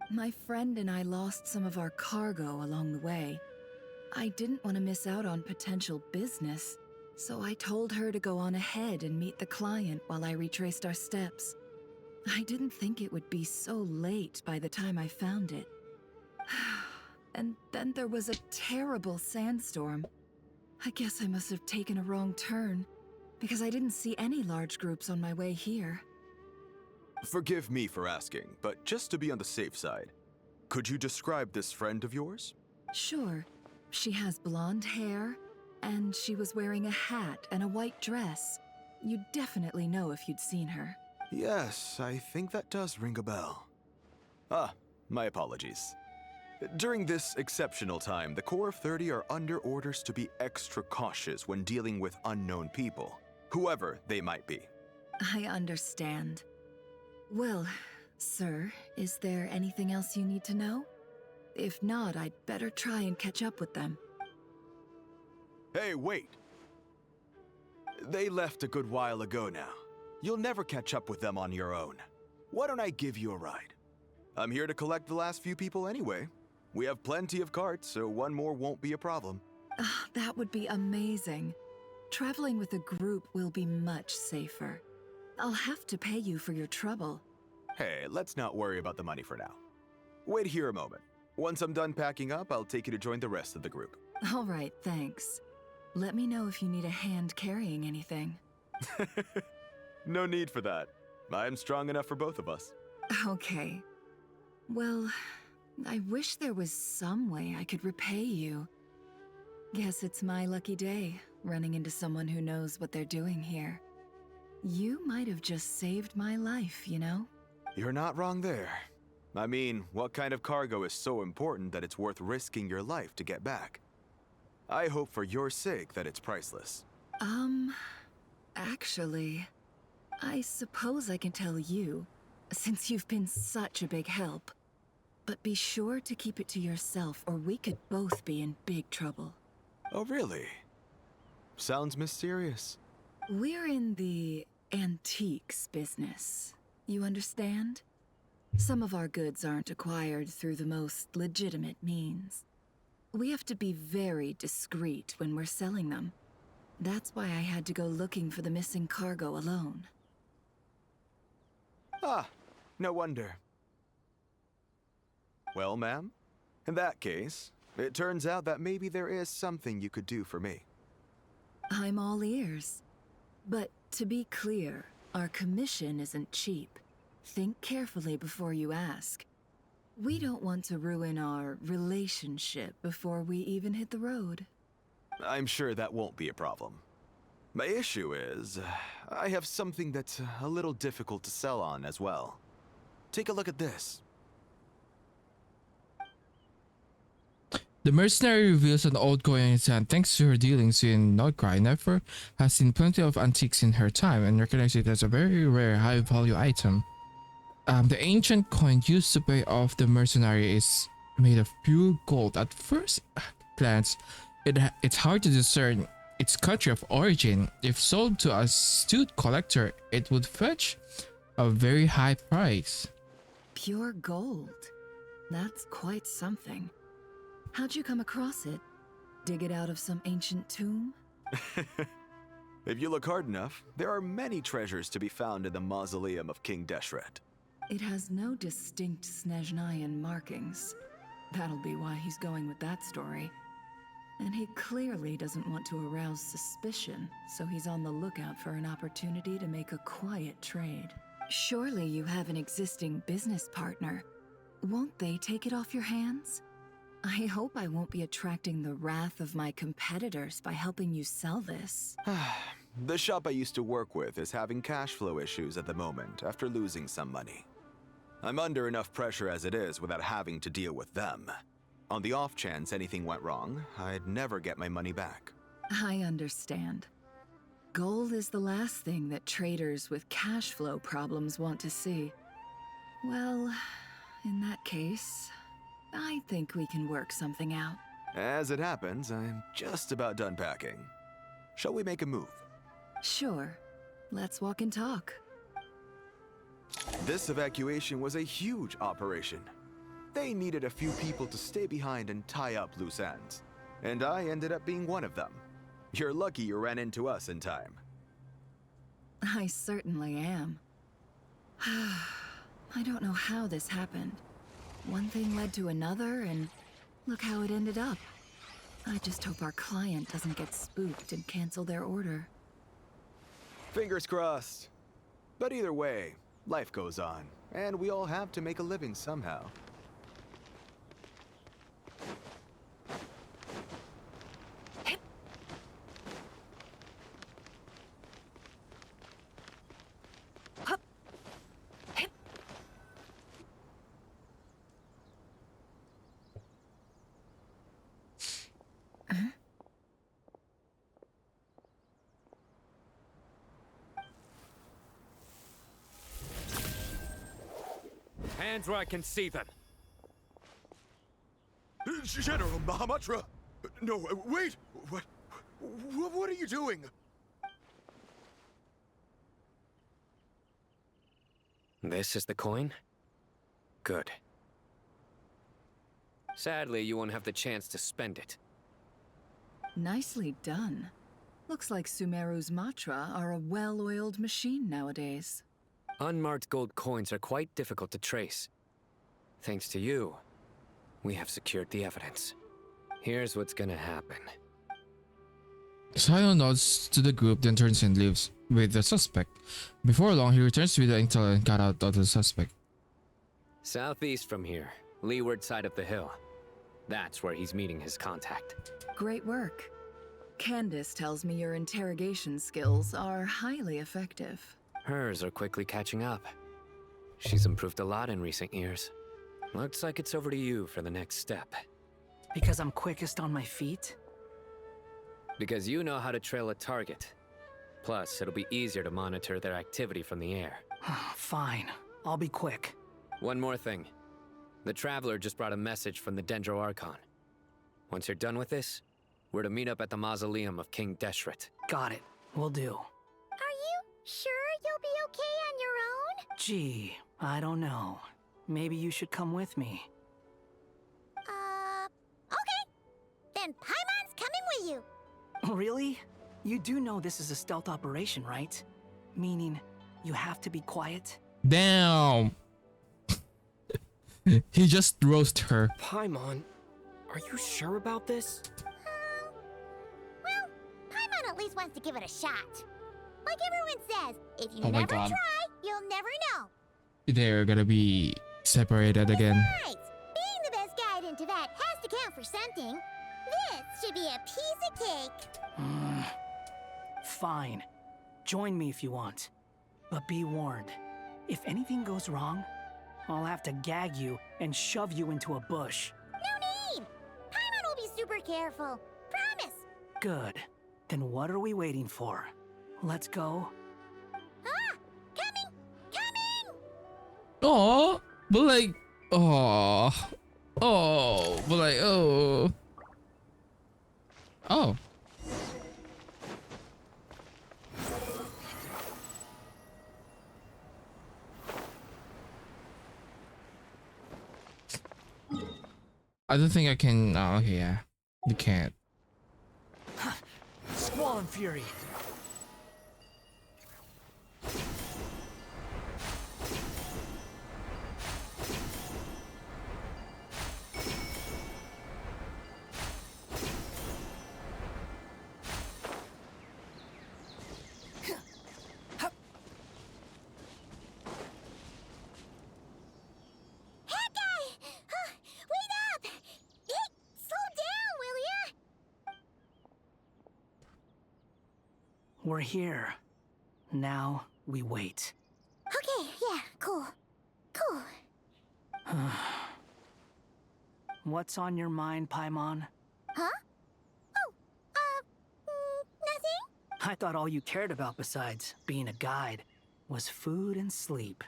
My friend and I lost some of our cargo along the way. I didn't want to miss out on potential business, so I told her to go on ahead and meet the client while I retraced our steps. I didn't think it would be so late by the time I found it. And then there was a terrible sandstorm. I guess I must have taken a wrong turn, because I didn't see any large groups on my way here. Forgive me for asking, but just to be on the safe side, could you describe this friend of yours? Sure. She has blonde hair, and she was wearing a hat and a white dress. You'd definitely know if you'd seen her. Yes, I think that does ring a bell. Ah, my apologies. During this exceptional time, the Corps of 30 are under orders to be extra cautious when dealing with unknown people, whoever they might be. I understand. Well, sir, is there anything else you need to know? If not, I'd better try and catch up with them. Hey, wait! They left a good while ago now. You'll never catch up with them on your own. Why don't I give you a ride? I'm here to collect the last few people anyway. We have plenty of carts, so one more won't be a problem. That would be amazing. Traveling with a group will be much safer. I'll have to pay you for your trouble. Hey, let's not worry about the money for now. Wait here a moment. Once I'm done packing up, I'll take you to join the rest of the group. All right, thanks. Let me know if you need a hand carrying anything. No need for that. I'm strong enough for both of us. Okay. Well, I wish there was some way I could repay you. Guess it's my lucky day, running into someone who knows what they're doing here. You might have just saved my life, you know? You're not wrong there. I mean, what kind of cargo is so important that it's worth risking your life to get back? I hope for your sake that it's priceless. Actually, I suppose I can tell you, since you've been such a big help. But be sure to keep it to yourself, or we could both be in big trouble. Oh, really? Sounds mysterious. We're in the antiques business. You understand? Some of our goods aren't acquired through the most legitimate means. We have to be very discreet when we're selling them. That's why I had to go looking for the missing cargo alone. Ah, no wonder. Well, ma'am, in that case, it turns out that maybe there is something you could do for me. I'm all ears. But to be clear, our commission isn't cheap. Think carefully before you ask. We don't want to ruin our relationship before we even hit the road. I'm sure that won't be a problem. My issue is, I have something that's a little difficult to sell on as well. Take a look at this. The mercenary reveals an old coin and thanks to her dealings in Nordcry, Nefer has seen plenty of antiques in her time and recognizes it as a very rare high-value item. The ancient coin used to pay off the mercenary is made of pure gold. At first glance, it's hard to discern its country of origin. If sold to a astute collector, it would fetch a very high price. Pure gold? That's quite something. How'd you come across it? Dig it out of some ancient tomb? If you look hard enough, there are many treasures to be found in the mausoleum of King Deshret. It has no distinct Snezhnayan markings. That'll be why he's going with that story. And he clearly doesn't want to arouse suspicion, so he's on the lookout for an opportunity to make a quiet trade. Surely you have an existing business partner. Won't they take it off your hands? I hope I won't be attracting the wrath of my competitors by helping you sell this. The shop I used to work with is having cash flow issues at the moment after losing some money. I'm under enough pressure as it is without having to deal with them. On the off chance anything went wrong, I'd never get my money back. I understand. Gold is the last thing that traders with cash flow problems want to see. Well, in that case, I think we can work something out. As it happens, I'm just about done packing. Shall we make a move? Sure. Let's walk and talk. This evacuation was a huge operation. They needed a few people to stay behind and tie up loose ends. And I ended up being one of them. You're lucky you ran into us in time. I certainly am. I don't know how this happened. One thing led to another, and look how it ended up. I just hope our client doesn't get spooked and cancel their order. Fingers crossed. But either way, life goes on, and we all have to make a living somehow. Hands where I can see them. General Mahamatra! No, wait! What are you doing? This is the coin? Good. Sadly, you won't have the chance to spend it. Nicely done. Looks like Sumeru's Matra are a well-oiled machine nowadays. Unmarked gold coins are quite difficult to trace. Thanks to you, we have secured the evidence. Here's what's gonna happen. Silo nods to the group, then turns and leaves with the suspect. Before long, he returns with the intel and got out of the suspect. Southeast from here, leeward side of the hill. That's where he's meeting his contact. Great work. Candace tells me your interrogation skills are highly effective. Hers are quickly catching up. She's improved a lot in recent years. Looks like it's over to you for the next step. Because I'm quickest on my feet? Because you know how to trail a target. Plus, it'll be easier to monitor their activity from the air. Fine. I'll be quick. One more thing. The Traveler just brought a message from the Dendro Archon. Once you're done with this, we're to meet up at the mausoleum of King Deshret. Got it. Will do. Are you sure you'll be okay on your own? Gee, I don't know. Maybe you should come with me. Okay. Then Paimon's coming with you. Really? You do know this is a stealth operation, right? Meaning, you have to be quiet? Damn! He just roasted her. Paimon, are you sure about this? Well, Paimon at least wants to give it a shot. Like everyone says, if you Oh my never God. try, you'll never know. They're gonna be separated again. Besides, being the best guide into that has to count for something. This should be a piece of cake. Fine. Join me if you want. But be warned, if anything goes wrong, I'll have to gag you and shove you into a bush. No need! Paimon will be super careful. Promise! Good. Then what are we waiting for? Let's go. Oh, but like, but like, oh. I don't think I can. Oh, okay, yeah, you can't. Squall and Fury. We're here. Now we wait. Okay, yeah, cool. Cool. What's on your mind, Paimon? Huh? Oh, nothing? I thought all you cared about besides being a guide was food and sleep.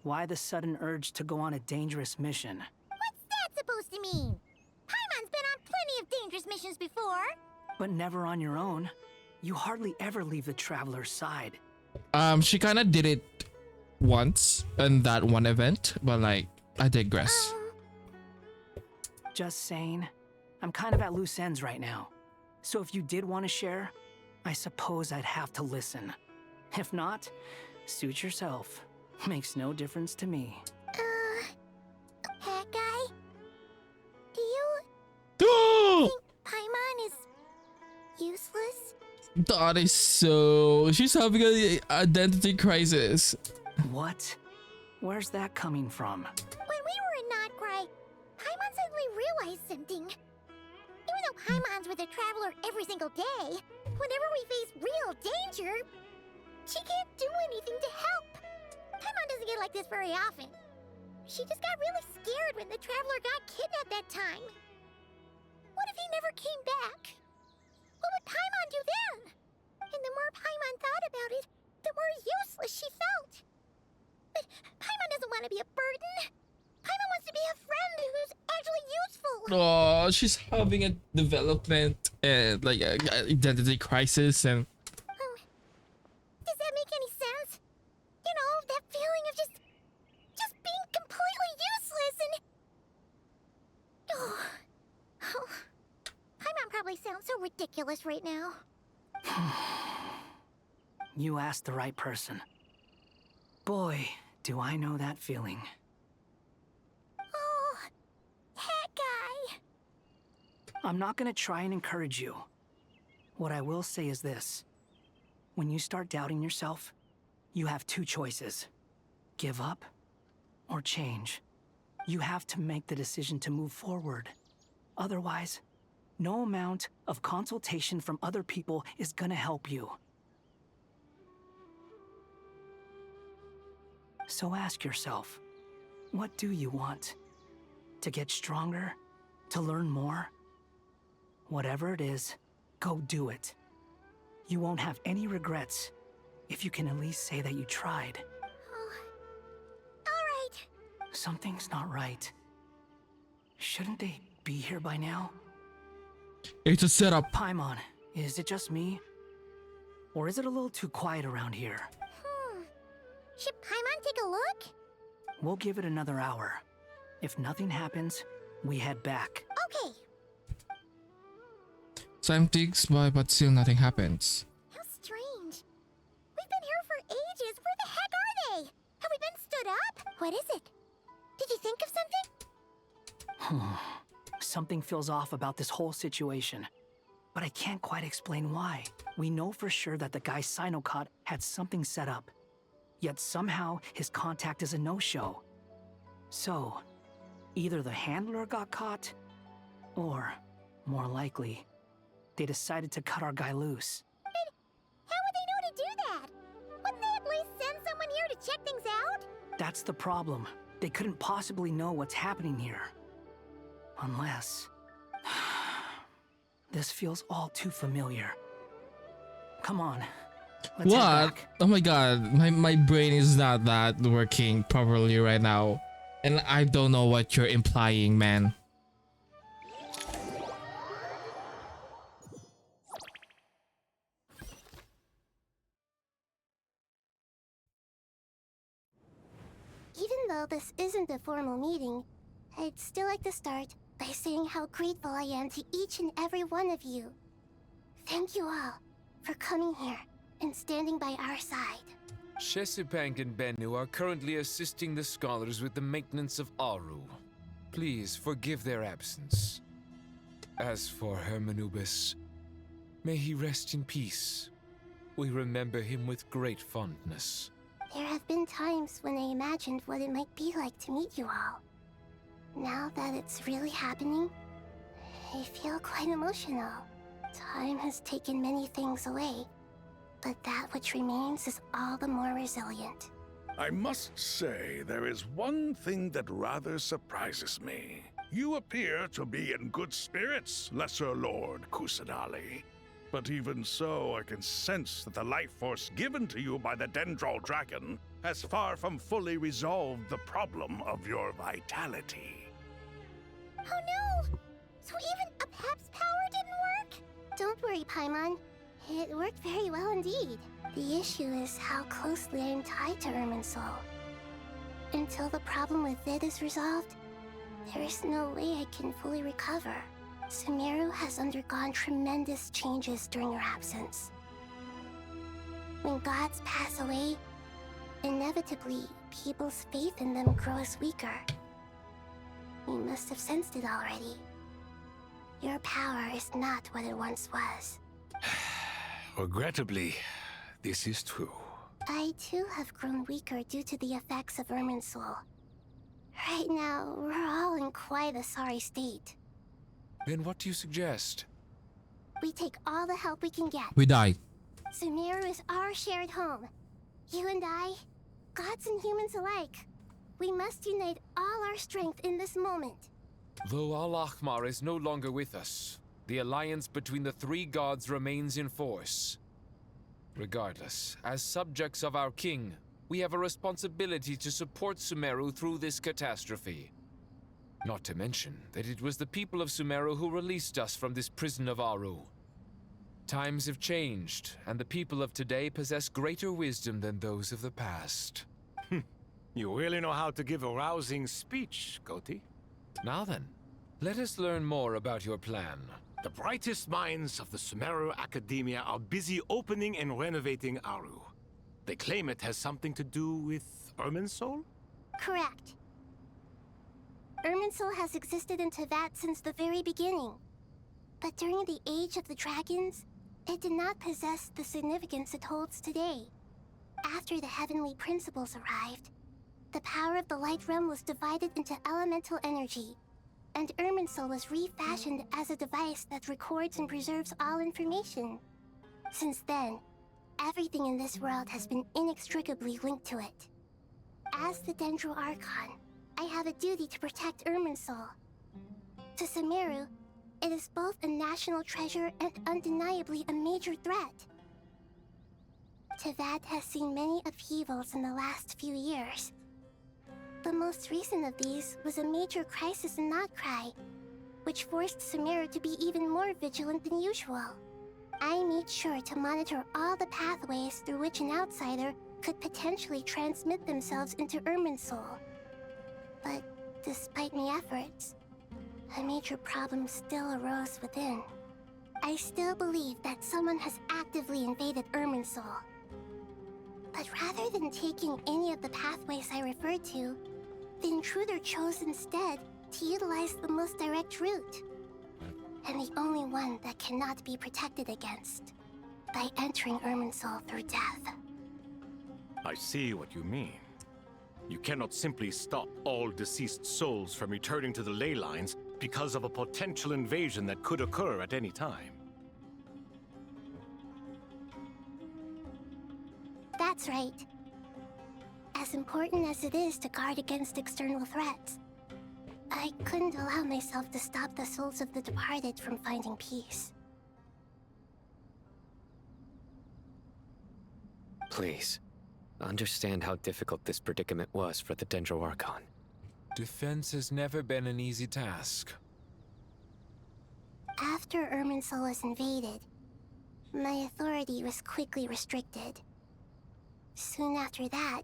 Why the sudden urge to go on a dangerous mission? What's that supposed to mean? Paimon's been on plenty of dangerous missions before. But never on your own. You hardly ever leave the traveler's side. She kind of did it once in that one event, but like, I digress. Just saying, I'm kind of at loose ends right now. So if you did want to share, I suppose I'd have to listen. If not, suit yourself. Makes no difference to me. Hat guy? Do you think Paimon is useless? That is so... She's having an identity crisis. What? Where's that coming from? When we were in Notcry, Paimon suddenly realized something. Even though Paimon's with a traveler every single day, whenever we face real danger, she can't do anything to help. Paimon doesn't get like this very often. She just got really scared when the traveler got kidnapped that time. What if he never came back? What would Paimon do then? And the more Paimon thought about it, the more useless she felt. But Paimon doesn't want to be a burden. Paimon wants to be a friend who's actually useful. Oh, she's having a development and like a identity crisis, and Does that make any sense? You know, that feeling of just being completely useless and... Oh. Paimon probably sounds so ridiculous right now. You asked the right person. Boy, do I know that feeling. Oh, hat guy. I'm not gonna try and encourage you. What I will say is this. When you start doubting yourself, you have two choices. Give up or change. You have to make the decision to move forward. Otherwise, no amount of consultation from other people is gonna help you. So ask yourself, what do you want? To get stronger? To learn more? Whatever it is, go do it. You won't have any regrets if you can at least say that you tried. All right. Something's not right. Shouldn't they be here by now? it's a setup. Paimon, is it just me? Or is it a little too quiet around here? Should Paimon take a look? We'll give it another hour. If nothing happens, we head back. Okay. Time ticks by, but still nothing happens. How strange. We've been here for ages. Where the heck are they? Have we been stood up? What is it? Did you think of something? Something feels off about this whole situation. But I can't quite explain why. We know for sure that the guy Sinocot had something set up. Yet somehow his contact is a no-show. So, either the handler got caught, or, more likely, they decided to cut our guy loose. But how would they know to do that? Wouldn't they at least send someone here to check things out? That's the problem. They couldn't possibly know what's happening here. Unless... This feels all too familiar. Come on. Let's head What? back. Oh my god, my brain is not that working properly right now. And I don't know what you're implying, man. Even though this isn't a formal meeting, I'd still like to start by saying how grateful I am to each and every one of you. Thank you all for coming here and standing by our side. Shesipank and Bennu are currently assisting the scholars with the maintenance of Aru. Please forgive their absence. As for Hermanubis, may he rest in peace. We remember him with great fondness. There have been times when I imagined what it might be like to meet you all. Now that it's really happening, I feel quite emotional. Time has taken many things away, But that which remains is all the more resilient. I must say, there is one thing that rather surprises me. You appear to be in good spirits, Lesser Lord Kusanali. But even so, I can sense that the life force given to you by the Dendral Dragon has far from fully resolved the problem of your vitality. Oh no! So even a Pep's power didn't work? Don't worry, Paimon. It worked very well indeed. The issue is how closely I am tied to Irminsul. Until the problem with it is resolved, there is no way I can fully recover. Sumeru has undergone tremendous changes during your absence. When gods pass away, inevitably, people's faith in them grows weaker. You must have sensed it already. Your power is not what it once was. Regrettably, this is true. I too have grown weaker due to the effects of Irminsul. Right now, we're all in quite a sorry state. Then what do you suggest? We take all the help we can get. We died. Sumeru is our shared home. You and I, gods and humans alike. We must unite all our strength in this moment. Though Al-Ahmar is no longer with us, the alliance between the three gods remains in force. Regardless, as subjects of our king, we have a responsibility to support Sumeru through this catastrophe. Not to mention that it was the people of Sumeru who released us from this prison of Aru. Times have changed, and the people of today possess greater wisdom than those of the past. You really know how to give a rousing speech, Koti. Now then, let us learn more about your plan. The brightest minds of the Sumeru Academia are busy opening and renovating Aru. They claim it has something to do with Irminsul? Correct. Irminsul has existed in Teyvat since the very beginning. But during the Age of the Dragons, it did not possess the significance it holds today. After the heavenly principles arrived, the power of the Light Realm was divided into elemental energy, and Irminsul was refashioned as a device that records and preserves all information. Since then, everything in this world has been inextricably linked to it. As the Dendro Archon, I have a duty to protect Irminsul. To Sumeru, it is both a national treasure and undeniably a major threat. Teyvat has seen many upheavals in the last few years. The most recent of these was a major crisis in Notcry, which forced Sumeru to be even more vigilant than usual. I made sure to monitor all the pathways through which an outsider could potentially transmit themselves into Irminsul. But despite my efforts, a major problem still arose within. I still believe that someone has actively invaded Irminsul. But rather than taking any of the pathways I referred to, the intruder chose instead to utilize the most direct route. And the only one that cannot be protected against, by entering Irminsul through death. I see what you mean. You cannot simply stop all deceased souls from returning to the ley lines because of a potential invasion that could occur at any time. That's right. As important as it is to guard against external threats, I couldn't allow myself to stop the souls of the departed from finding peace. Please, understand how difficult this predicament was for the Dendro Archon. Defense has never been an easy task. After Irminsul was invaded, my authority was quickly restricted. Soon after that,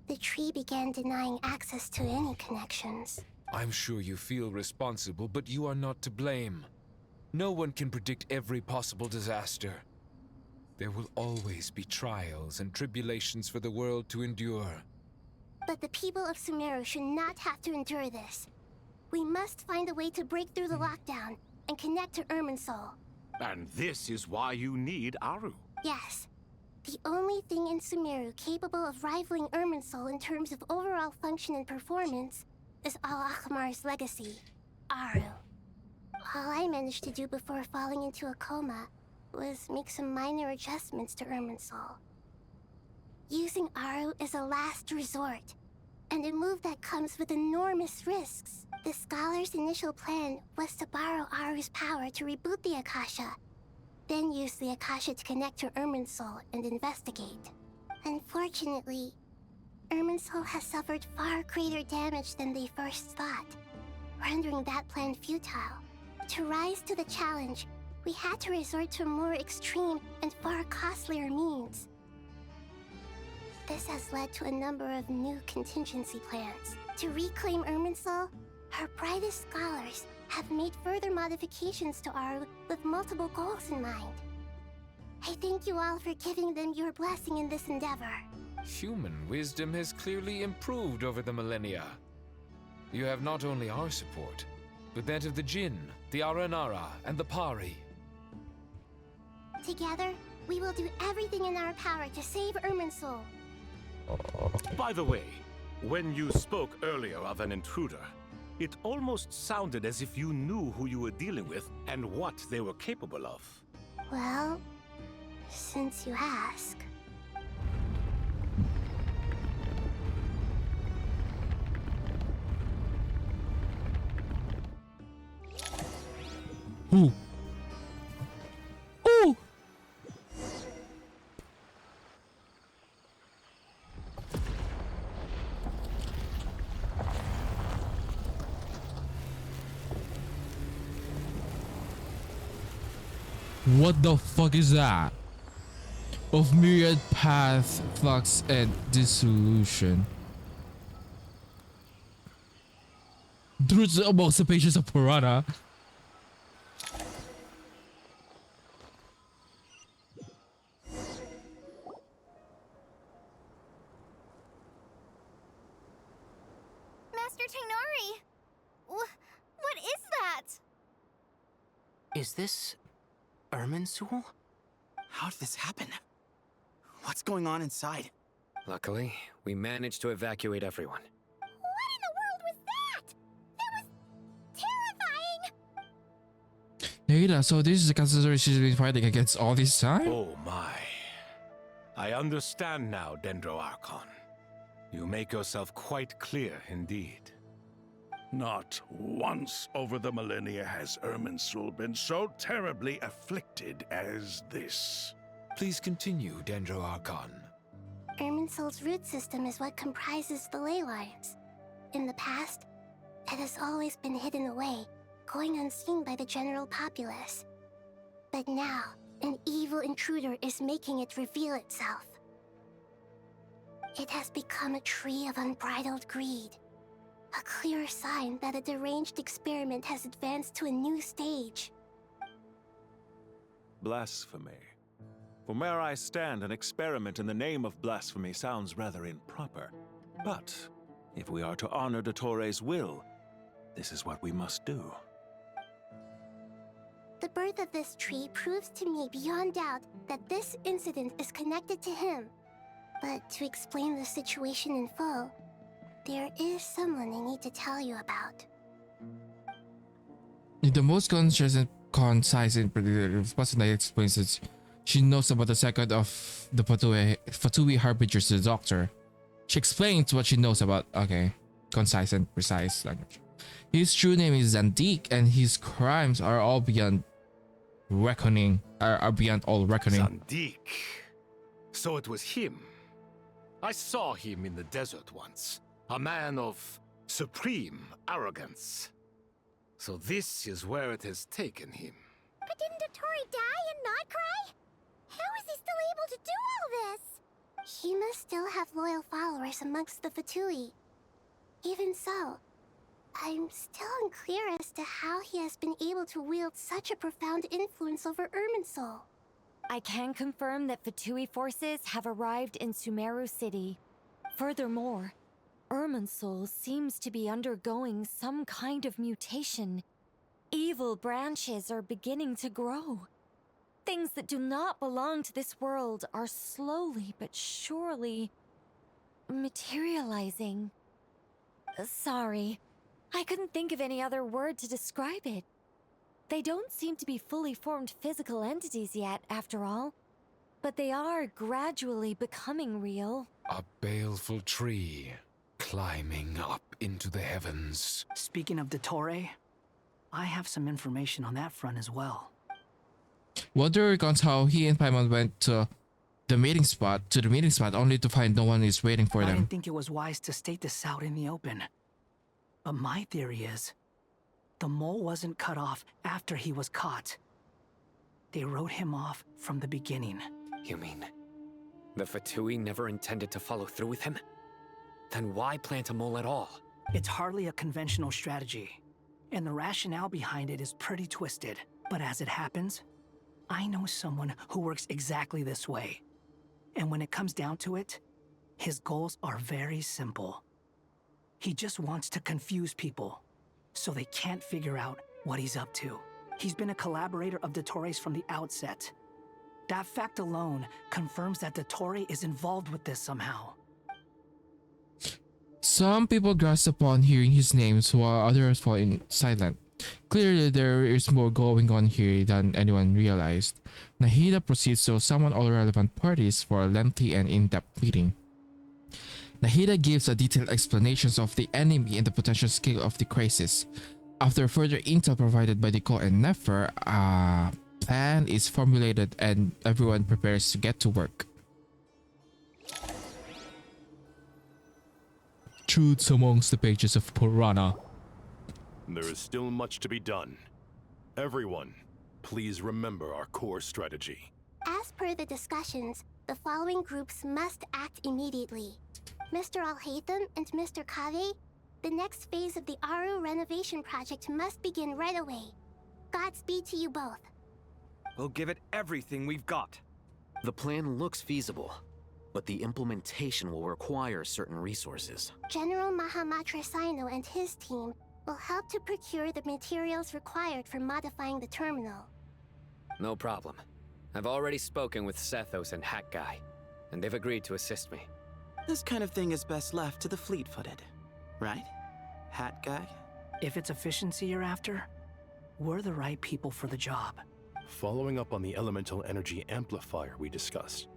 the tree began denying access to any connections. I'm sure you feel responsible, but you are not to blame. No one can predict every possible disaster. There will always be trials and tribulations for the world to endure. But the people of Sumeru should not have to endure this. We must find a way to break through the lockdown and connect to Irminsul. And this is why you need Aru. Yes. The only thing in Sumeru capable of rivaling Irminsul in terms of overall function and performance is Al-Ahmar's legacy, Aru. All I managed to do before falling into a coma was make some minor adjustments to Irminsul. Using Aru is a last resort, and a move that comes with enormous risks. The Scholar's initial plan was to borrow Aru's power to reboot the Akasha, then use the Akasha to connect to Irminsul and investigate. Unfortunately, Irminsul has suffered far greater damage than they first thought, rendering that plan futile. To rise to the challenge, we had to resort to a more extreme and far costlier means. This has led to a number of new contingency plans. To reclaim Irminsul, her brightest scholars have made further modifications to Aru with multiple goals in mind. I thank you all for giving them your blessing in this endeavor. Human wisdom has clearly improved over the millennia. You have not only our support, but that of the Jinn, the Aranara, and the Pari. Together, we will do everything in our power to save Irminsul. By the way, when you spoke earlier of an intruder, it almost sounded as if you knew who you were dealing with and what they were capable of. Well, since you ask. Ooh. Ooh. What the fuck is that? Of myriad path, flux, and dissolution. Truths amongst the pages of Purana. Master Tainari! What is that? Is this Irminsul? How did this happen? What's going on inside? Luckily, we managed to evacuate everyone. What in the world was that? That was terrifying! Neida, so this is the consideration she's been fighting against all this time? Oh my. I understand now, Dendro Archon. You make yourself quite clear indeed. Not once over the millennia has Irminsul been so terribly afflicted as this. Please continue, Dendro Archon. Irminsul's root system is what comprises the ley lines. In the past, it has always been hidden away, going unseen by the general populace. But now, an evil intruder is making it reveal itself. It has become a tree of unbridled greed. A clear sign that a deranged experiment has advanced to a new stage. Blasphemy. From where I stand, an experiment in the name of blasphemy sounds rather improper. But if we are to honor Dottores' will, this is what we must do. The birth of this tree proves to me beyond doubt that this incident is connected to him. But to explain the situation in full, there is someone I need to tell you about. In the most concise and predictive person that explains that she knows about the second of the Fatui Harbingers to the Doctor. She explains what she knows about, okay, concise and precise language. His true name is Zandik, and his crimes are all beyond reckoning, are beyond all reckoning. Zandik. So it was him. I saw him in the desert once. A man of supreme arrogance. So this is where it has taken him. But didn't Dottore die and not cry? How is he still able to do all this? He must still have loyal followers amongst the Fatui. Even so, I'm still unclear as to how he has been able to wield such a profound influence over Irminsul. I can confirm that Fatui forces have arrived in Sumeru City. Furthermore, Irminsul seems to be undergoing some kind of mutation. Evil branches are beginning to grow. Things that do not belong to this world are slowly but surely materializing. Sorry, I couldn't think of any other word to describe it. They don't seem to be fully formed physical entities yet, after all. But they are gradually becoming real. A baleful tree climbing up into the heavens. Speaking of Dottore, I have some information on that front as well. Wonder recounts how he and Paimon went to the meeting spot only to find no one is waiting for I them. didn't think it was wise to state this out in the open. But my theory is, the mole wasn't cut off after he was caught. They wrote him off from the beginning. You mean the Fatui never intended to follow through with him? Then why plant a mole at all? It's hardly a conventional strategy, and the rationale behind it is pretty twisted. But as it happens, I know someone who works exactly this way. And when it comes down to it, his goals are very simple. He just wants to confuse people, so they can't figure out what he's up to. He's been a collaborator of Dottore's from the outset. That fact alone confirms that Dottore is involved with this somehow. Some people grasp upon hearing his names while others fall silent. Clearly there is more going on here than anyone realized. Nahida proceeds to summon all relevant parties for a lengthy and in-depth meeting. Nahida gives a detailed explanations of the enemy and the potential scale of the crisis. After further intel provided by Nicole and Nefer, a plan is formulated and everyone prepares to get to work. Truths amongst the pages of Purana. There is still much to be done. Everyone, please remember our core strategy. As per the discussions, the following groups must act immediately. Mr. Al-Haytham and Mr. Kave, the next phase of the Aru renovation project must begin right away. Godspeed to you both. We'll give it everything we've got. The plan looks feasible, but the implementation will require certain resources. General Mahamatra Sino and his team will help to procure the materials required for modifying the terminal. No problem. I've already spoken with Sethos and Hat Guy, and they've agreed to assist me. This kind of thing is best left to the fleet-footed, right? Hat Guy? If it's efficiency you're after, we're the right people for the job. Following up on the elemental energy amplifier we discussed,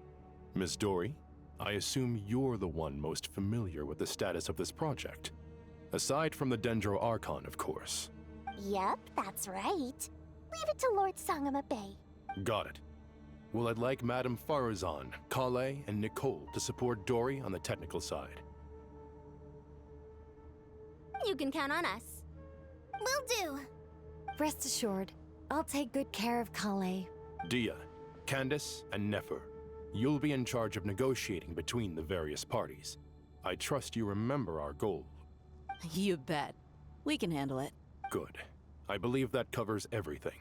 Ms. Dory, I assume you're the one most familiar with the status of this project. Aside from the Dendro Archon, of course. Yep, that's right. Leave it to Lord Sangamabe. Got it. Well, I'd like Madame Farazan, Kale, and Nicole to support Dory on the technical side. You can count on us. Will do. Rest assured, I'll take good care of Kale. Dia, Candace, and Nefer, you'll be in charge of negotiating between the various parties. I trust you remember our goal. You bet. We can handle it. Good. I believe that covers everything.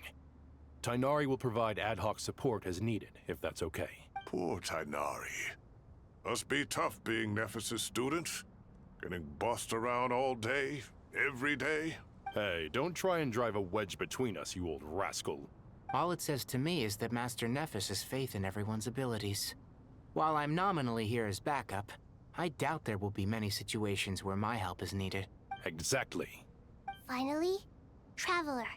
Tainari will provide ad hoc support as needed, if that's okay. Poor Tainari. Must be tough being Nephis' student. Getting bossed around all day, every day. Hey, don't try and drive a wedge between us, you old rascal. All it says to me is that Master Nephis has faith in everyone's abilities. While I'm nominally here as backup, I doubt there will be many situations where my help is needed. Exactly. Finally, Traveler,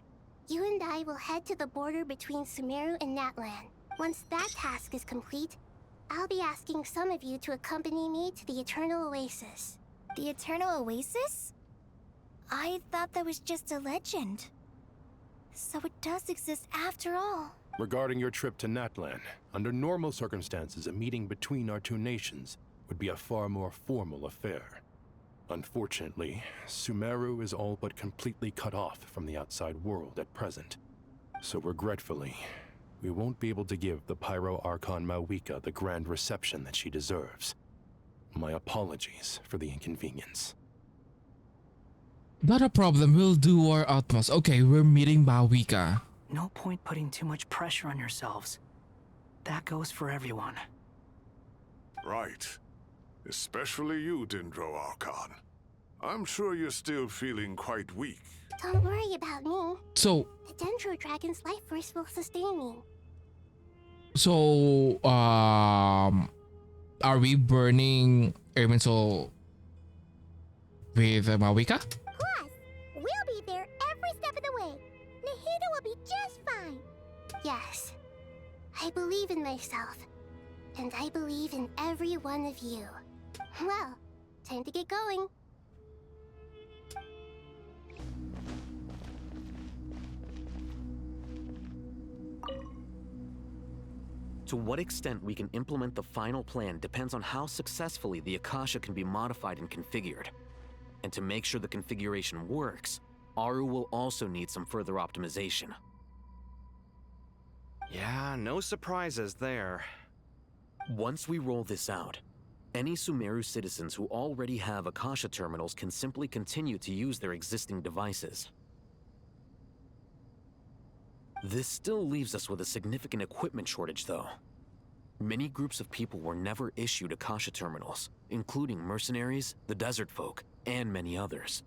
you and I will head to the border between Sumeru and Natlan. Once that task is complete, I'll be asking some of you to accompany me to the Eternal Oasis. The Eternal Oasis? I thought that was just a legend. So it does exist after all. Regarding your trip to Natlan, under normal circumstances, a meeting between our two nations would be a far more formal affair. Unfortunately, Sumeru is all but completely cut off from the outside world at present. So regretfully, we won't be able to give the Pyro Archon Mawika the grand reception that she deserves. My apologies for the inconvenience. Not a problem, we'll do our utmost. Okay, we're meeting Mawika. No point putting too much pressure on yourselves. That goes for everyone. Right. Especially you, Dendro Archon. I'm sure you're still feeling quite weak. Don't worry about me. So, the Dendro Dragon's life force will sustain me. So, are we burning Erminsul with Mawika? Plus, we'll be there every step of the way. Nahida will be just fine. Yes, I believe in myself. And I believe in every one of you. Well, time to get going. To what extent we can implement the final plan depends on how successfully the Akasha can be modified and configured. And to make sure the configuration works, Aru will also need some further optimization. Yeah, no surprises there. Once we roll this out, any Sumeru citizens who already have Akasha terminals can simply continue to use their existing devices. This still leaves us with a significant equipment shortage, though. Many groups of people were never issued Akasha terminals, including mercenaries, the desert folk, and many others.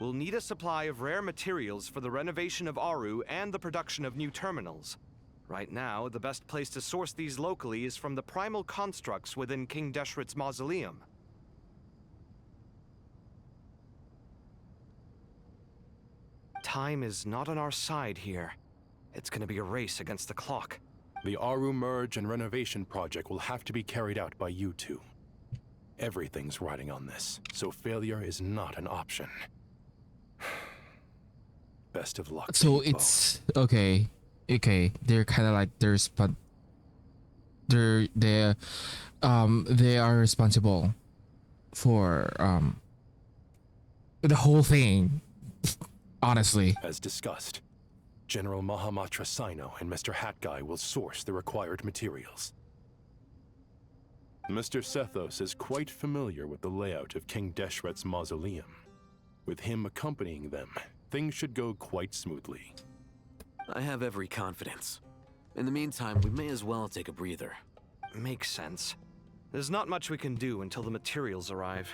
We'll need a supply of rare materials for the renovation of Aru and the production of new terminals. Right now, the best place to source these locally is from the primal constructs within King Deshret's mausoleum. Time is not on our side here. It's gonna be a race against the clock. The Aru merge and renovation project will have to be carried out by you two. Everything's riding on this, so failure is not an option. Best of luck. So it's okay. Okay, they're kind of like they are responsible for the whole thing. Honestly, as discussed, General Mahamatra Sino and Mr. Hat Guy will source the required materials. Mr. Sethos is quite familiar with the layout of King Deshret's mausoleum. With him accompanying them, things should go quite smoothly. I have every confidence. In the meantime, we may as well take a breather. Makes sense. There's not much we can do until the materials arrive.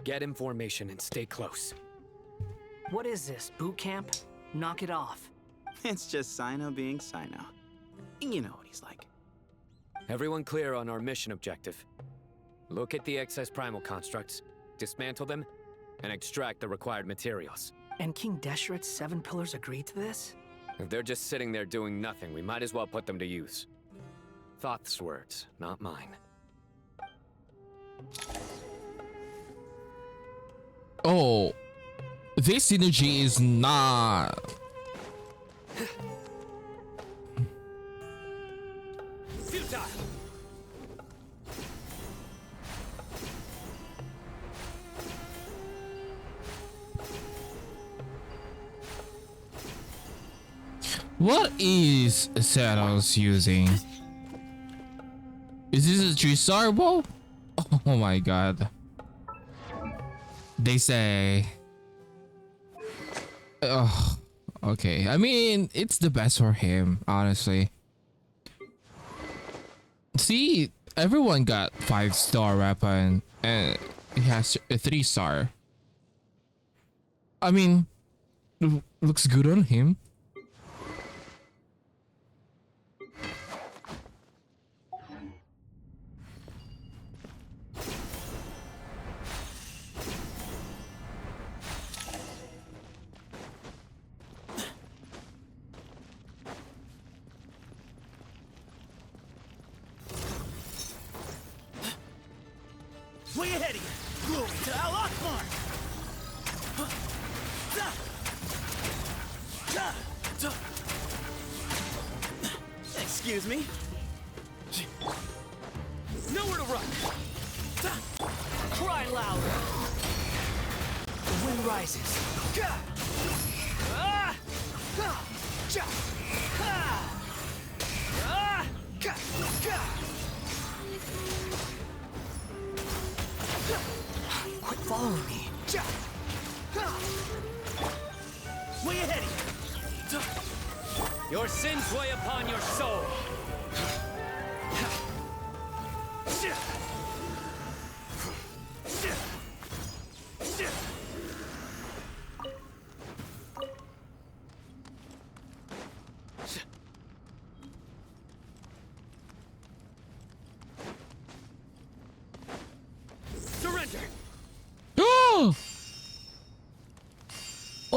Get in formation and stay close. What is this, boot camp? Knock it off. It's just Sino being Sino. You know what he's like. Everyone clear on our mission objective. Look at the excess primal constructs, dismantle them, and extract the required materials. And King Deshret's 7 pillars agreed to this? If they're just sitting there doing nothing, we might as well put them to use. Thoth's words, not mine. oh, this synergy is not. Futile! What is Sanos using? Is this a Trisar bow? Oh my god. They say. Oh, okay. I mean, it's the best for him, honestly. See, everyone got 5-star weapon and he has a 3-star. I mean, looks good on him. Way ahead of you! Glory to Al Akbar! Excuse me? Nowhere to run! Cry louder! The wind rises. Quit following me. Way ahead of you! Your sins weigh upon your soul.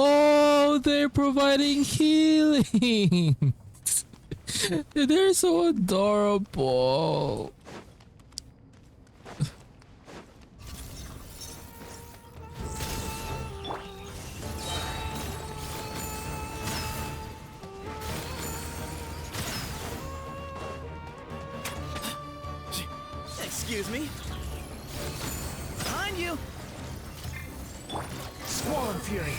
Oh, they're providing healing. They're so adorable. Excuse me. Behind you. Squall Fury.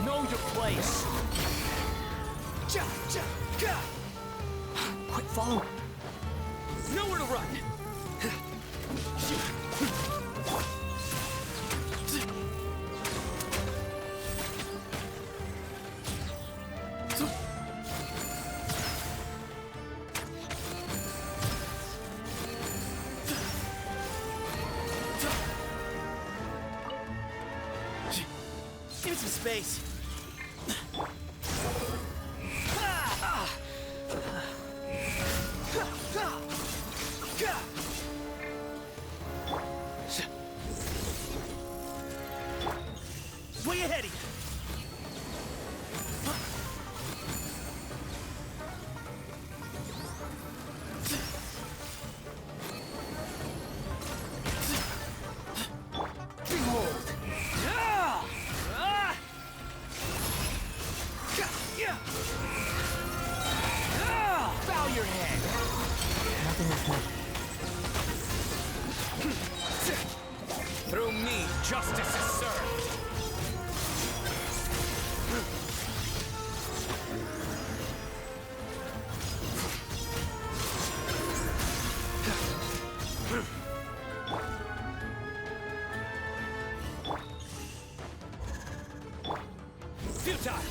Know your place. Quick, follow. Nowhere to run. Give me some space. Way ahead of you. Behold. Bow your head. Through me, justice is served. Futile.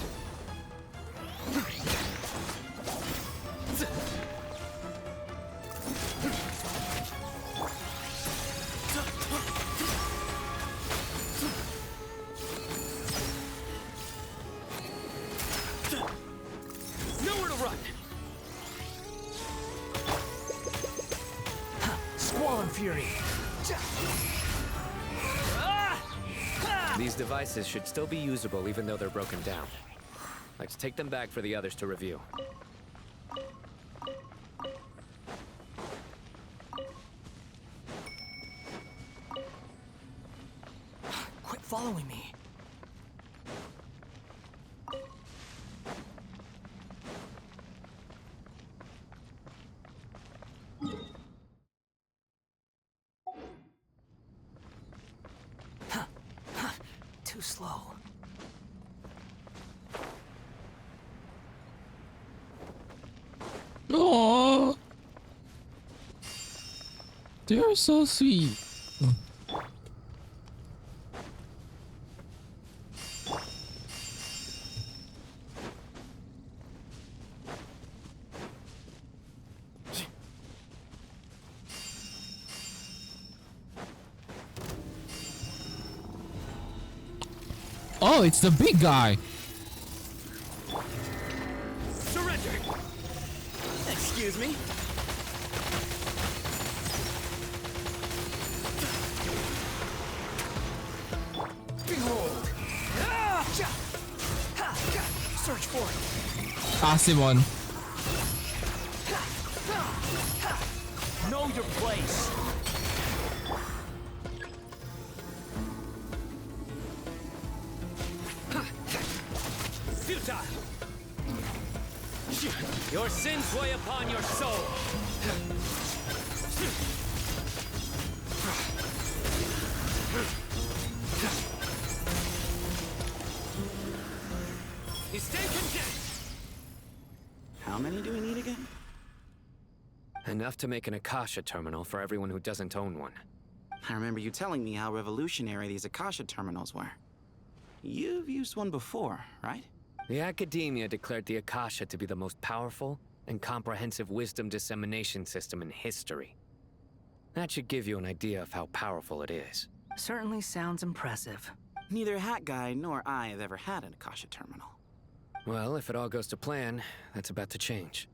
Nowhere to run. Squall Fury. These devices should still be usable even though they're broken down. Let's take them back for the others to review. Quit following me. Too slow. Oh, they're so sweet. Oh, it's the big guy. Surrender. Excuse me. Behold. Search for it. Passive one. Know your place. Futile! Your sins weigh upon your soul. You stay content. How many do we need again? Enough to make an Akasha terminal for everyone who doesn't own one. I remember you telling me how revolutionary these Akasha terminals were. You've used one before, right? The Academia declared the Akasha to be the most powerful and comprehensive wisdom dissemination system in history. That should give you an idea of how powerful it is. Certainly sounds impressive. Neither Hat Guy nor I have ever had an Akasha terminal. Well, if it all goes to plan, that's about to change.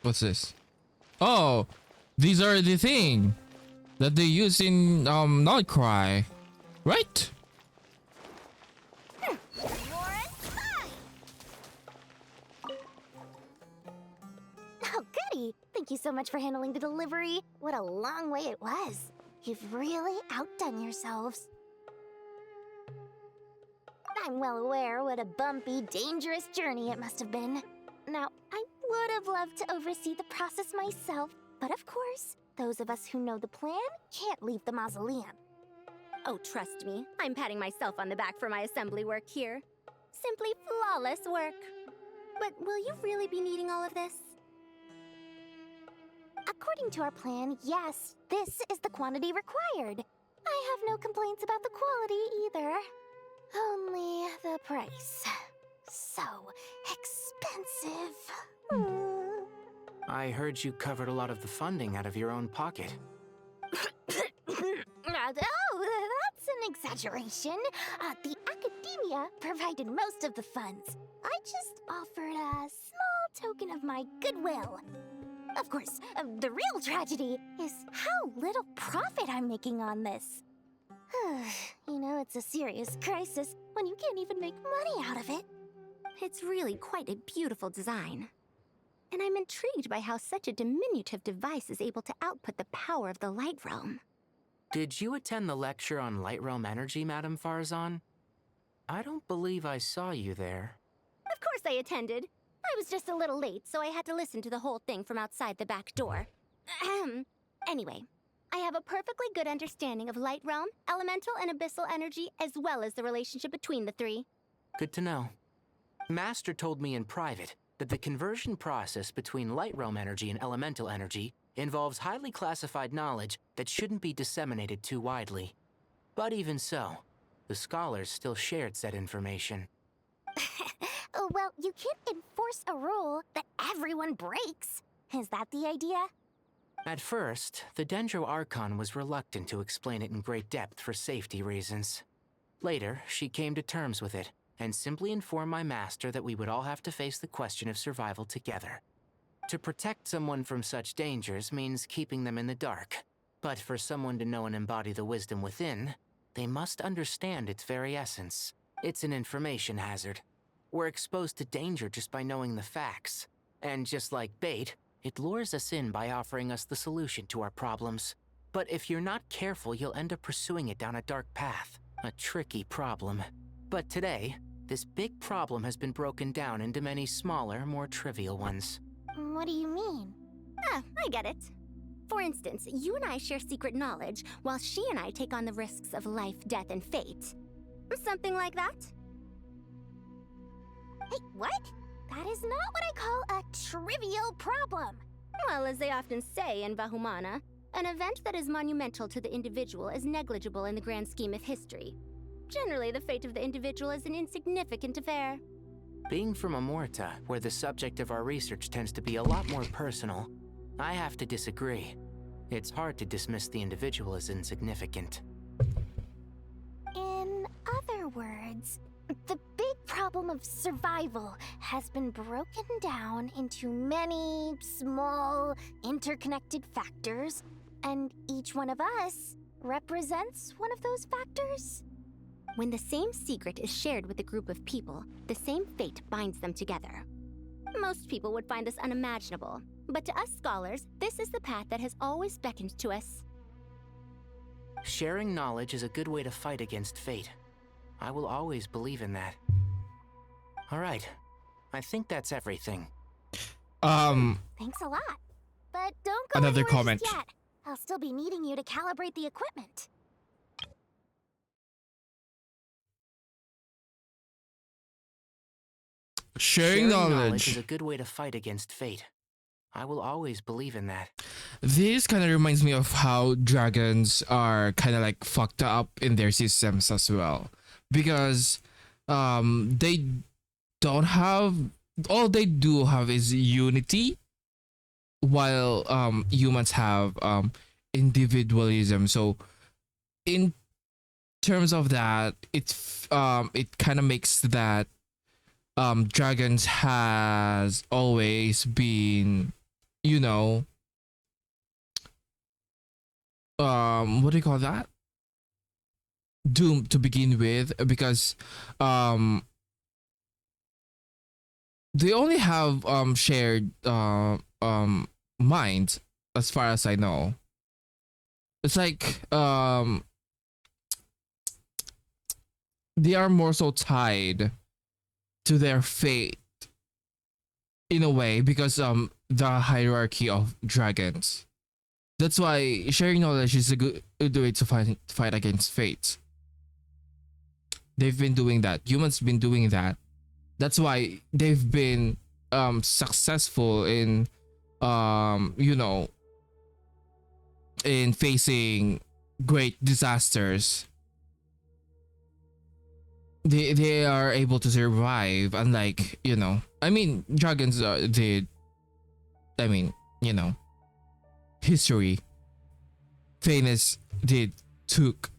What's this? Oh, these are the thing that they use in Nightcry, right? Oh, goody! Thank you so much for handling the delivery. What a long way it was. You've really outdone yourselves. I'm well aware what a bumpy, dangerous journey it must have been. Now, I would have loved to oversee the process myself, but of course, those of us who know the plan can't leave the mausoleum. Oh, trust me, I'm patting myself on the back for my assembly work here. Simply flawless work. But will you really be needing all of this? According to our plan, yes, this is the quantity required. I have no complaints about the quality either. Only the price. So expensive. I heard you covered a lot of the funding out of your own pocket. Oh, that's an exaggeration. The academia provided most of the funds. I just offered a small token of my goodwill. Of course, the real tragedy is how little profit I'm making on this. You know, it's a serious crisis when you can't even make money out of it. It's really quite a beautiful design. And I'm intrigued by how such a diminutive device is able to output the power of the Light Realm. Did you attend the lecture on Light Realm Energy, Madame Farzan? I don't believe I saw you there. Of course I attended. I was just a little late, so I had to listen to the whole thing from outside the back door. Anyway, I have a perfectly good understanding of Light Realm, Elemental, and Abyssal energy, as well as the relationship between the three. Good to know. Master told me in private that the conversion process between Light Realm energy and Elemental energy involves highly classified knowledge that shouldn't be disseminated too widely. But even so, the scholars still shared said information. Well, you can't enforce a rule that everyone breaks. Is that the idea? At first, the Dendro Archon was reluctant to explain it in great depth for safety reasons. Later, she came to terms with it, and simply informed my master that we would all have to face the question of survival together. To protect someone from such dangers means keeping them in the dark. But for someone to know and embody the wisdom within, they must understand its very essence. It's an information hazard. We're exposed to danger just by knowing the facts. And just like bait, it lures us in by offering us the solution to our problems. But if you're not careful, you'll end up pursuing it down a dark path. A tricky problem. But today, this big problem has been broken down into many smaller, more trivial ones. What do you mean? I get it. For instance, you and I share secret knowledge, while she and I take on the risks of life, death, and fate. Something like that? Hey, what? That is not what I call a trivial problem. Well, as they often say in Vahumana, an event that is monumental to the individual is negligible in the grand scheme of history. Generally, the fate of the individual is an insignificant affair. Being from Amorta, where the subject of our research tends to be a lot more personal, I have to disagree. It's hard to dismiss the individual as insignificant. In other words, the big problem of survival has been broken down into many small, interconnected factors, and each one of us represents one of those factors. When the same secret is shared with a group of people, the same fate binds them together. Most people would find this unimaginable, but to us scholars, this is the path that has always beckoned to us. Sharing knowledge is a good way to fight against fate. I will always believe in that. All right, I think that's everything. Thanks a lot. But don't go Another anywhere comment. just yet. I'll still be needing you to calibrate the equipment. Sharing knowledge is a good way to fight against fate. I will always believe in that. This kind of reminds me of how dragons are kind of like fucked up in their systems as well, because they don't have, all they do have is unity, while humans have individualism. So in terms of that, it kind of makes that dragons has always been you know, what do you call that? Doomed to begin with, because they only have shared minds, as far as I know. It's like they are more so tied to their fate in a way, because the hierarchy of dragons. That's why sharing knowledge is a good way to fight against fate. They've been doing that. Humans been doing that. That's why they've been successful in you know, in facing great disasters. They are able to survive, unlike, you know, I mean, dragons did, I mean, you know, history. Famous did took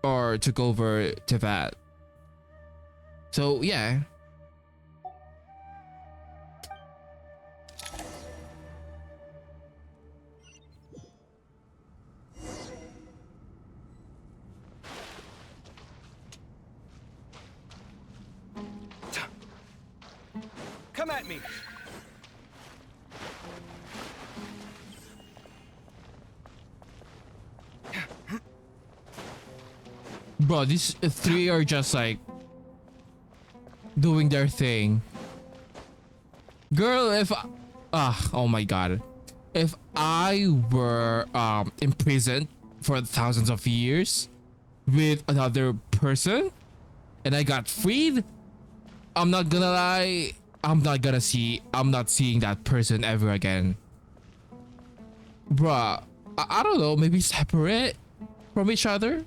over Tibet. So yeah. Come at me! Bro, these three are just like doing their thing. Girl, if oh my god. If I were imprisoned for thousands of years with another person and I got freed, I'm not gonna lie, I'm not seeing that person ever again. Bruh, I don't know, maybe separate from each other?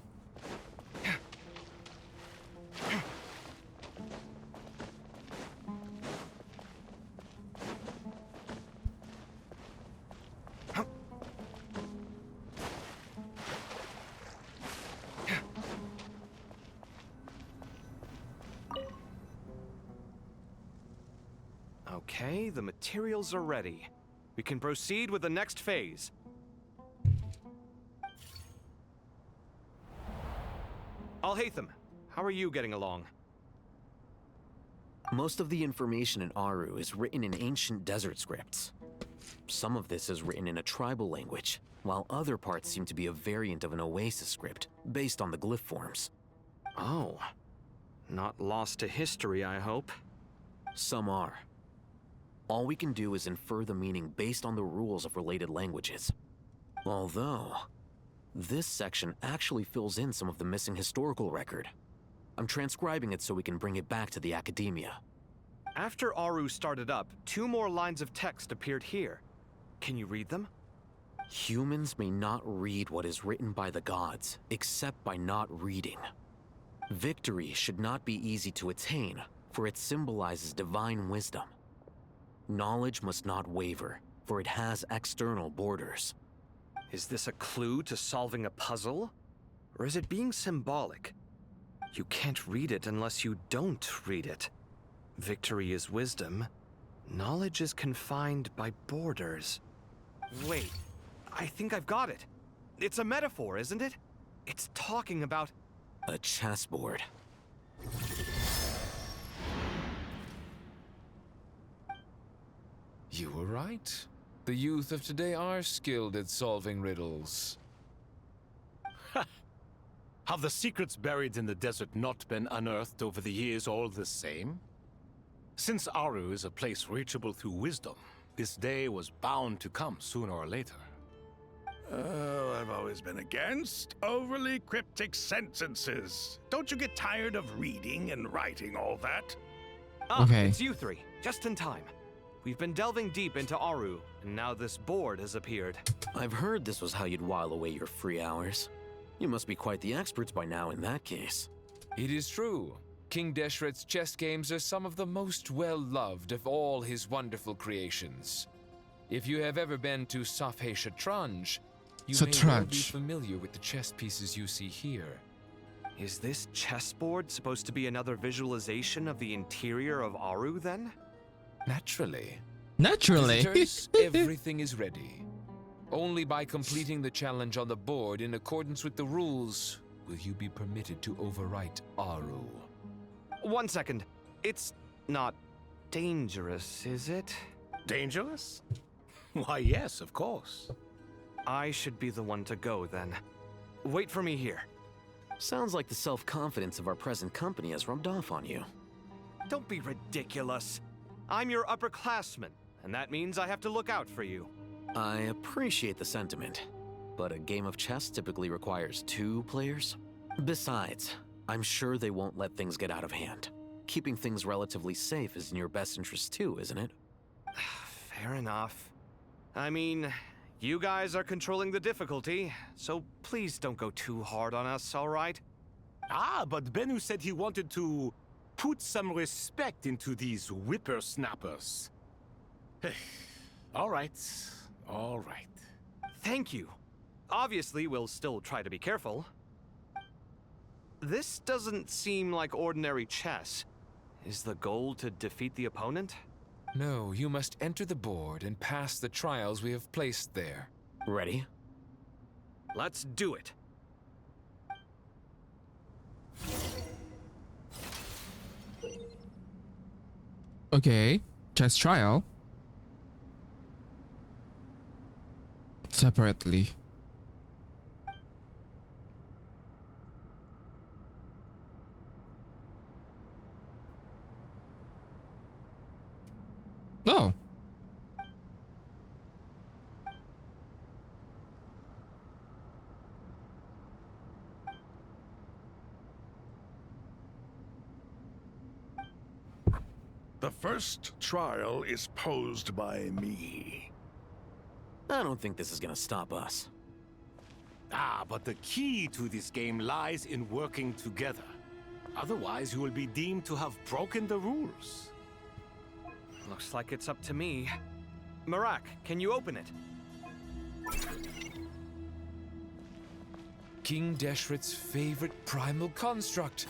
Okay, the materials are ready. We can proceed with the next phase. Alhaitham, how are you getting along? Most of the information in Aru is written in ancient desert scripts. Some of this is written in a tribal language, while other parts seem to be a variant of an Oasis script, based on the glyph forms. Oh. Not lost to history, I hope. Some are. All we can do is infer the meaning based on the rules of related languages. Although, this section actually fills in some of the missing historical record. I'm transcribing it so we can bring it back to the academia. After Aru started up, 2 more lines of text appeared here. Can you read them? Humans may not read what is written by the gods, except by not reading. Victory should not be easy to attain, for it symbolizes divine wisdom. Knowledge must not waver, for it has external borders. Is this a clue to solving a puzzle? Or is it being symbolic? You can't read it unless you don't read it. Victory is wisdom. Knowledge is confined by borders. Wait, I think I've got it. It's a metaphor, isn't it? It's talking about... a chessboard. You were right. The youth of today are skilled at solving riddles. Have the secrets buried in the desert not been unearthed over the years all the same? Since Aru is a place reachable through wisdom, this day was bound to come sooner or later. Oh, I've always been against overly cryptic sentences. Don't you get tired of reading and writing all that? Ah, Okay. It's you 3, just in time. We've been delving deep into Aru, and now this board has appeared. I've heard this was how you'd while away your free hours. You must be quite the experts by now in that case. It is true. King Deshret's chess games are some of the most well-loved of all his wonderful creations. If you have ever been to Safhe Shatranj, you may well be Shatranj. familiar with the chess pieces you see here. Is this chessboard supposed to be another visualization of the interior of Aru, then? Naturally. Naturally. Visitors, everything is ready. Only by completing the challenge on the board in accordance with the rules will you be permitted to overwrite Aru. 1 second. It's not dangerous, is it? Dangerous? Why, yes, of course. I should be the one to go then. Wait for me here. Sounds like the self-confidence of our present company has rubbed off on you. Don't be ridiculous. I'm your upperclassman, and that means I have to look out for you. I appreciate the sentiment, but a game of chess typically requires 2 players. Besides, I'm sure they won't let things get out of hand. Keeping things relatively safe is in your best interest too, isn't it? Fair enough. I mean, you guys are controlling the difficulty, so please don't go too hard on us, all right? Ah, but Bennu said he wanted to put some respect into these whippersnappers. All right, all right. Thank you. Obviously, we'll still try to be careful. This doesn't seem like ordinary chess. Is the goal to defeat the opponent? No, you must enter the board and pass the trials we have placed there. Ready? Let's do it. Okay, chess trial. Separately. Oh. The first trial is posed by me. I don't think this is gonna stop us. Ah, but the key to this game lies in working together. Otherwise, you will be deemed to have broken the rules. Looks like it's up to me. Marak, can you open it? King Deshret's favorite primal construct.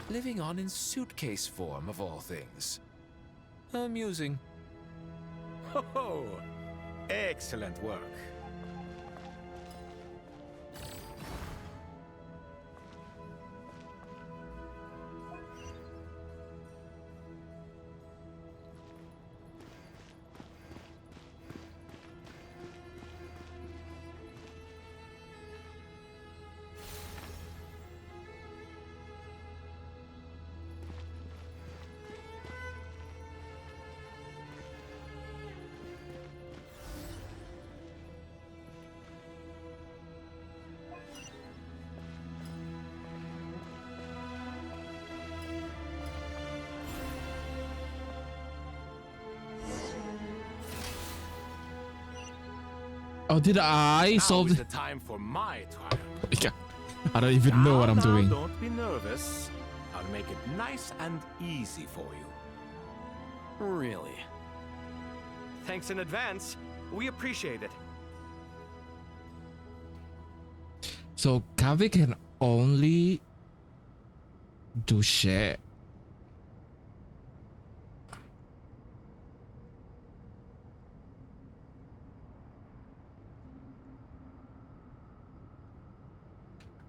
Living on in suitcase form, of all things. Amusing. Ho ho! Excellent work. Oh, did I Now solve is the time for my trial. Yeah, I don't even know what I'm Now, doing. Don't be nervous. I'll make it nice and easy for you. Really? Thanks in advance. We appreciate it. So Kavi can only do shit.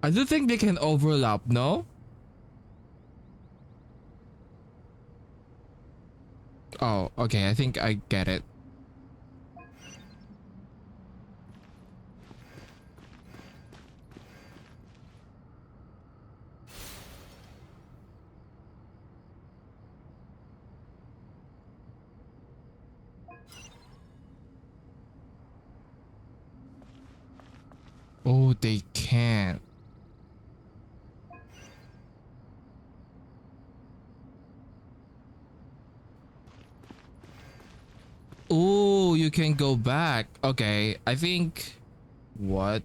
I do think they can overlap, no? Oh, okay, I think I get it. Oh, they can't. Oh, you can go back. Okay, I think what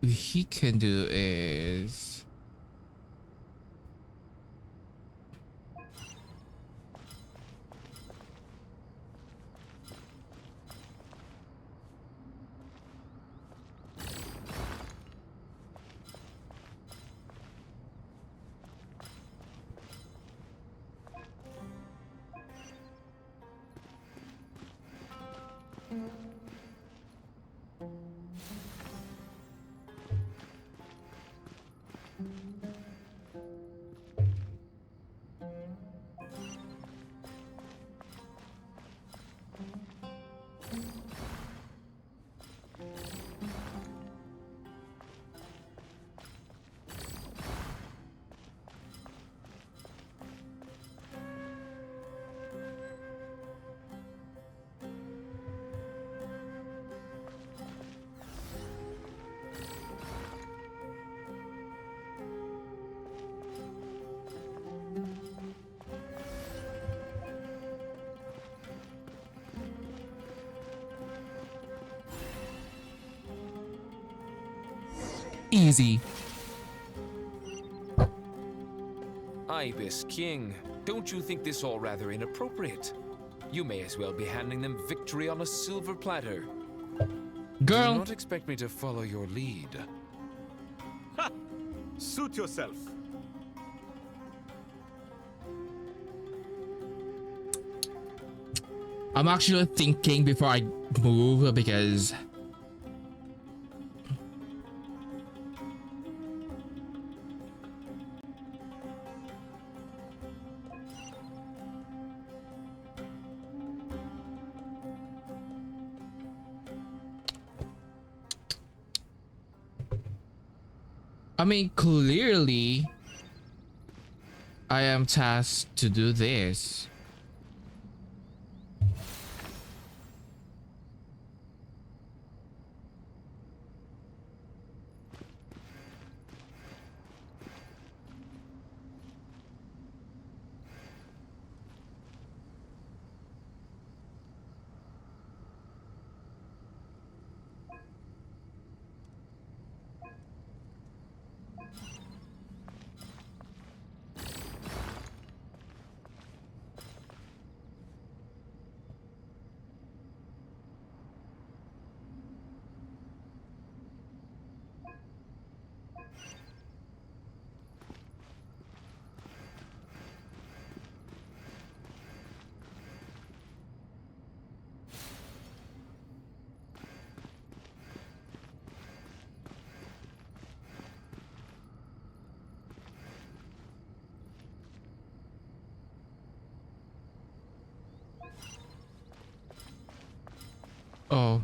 he can do is Easy. Ibis King, don't you think this all rather inappropriate? You may as well be handing them victory on a silver platter. Girl. Do not expect me to follow your lead. Ha! Suit yourself. I'm actually thinking before I move because I mean, clearly I am tasked to do this. Oh.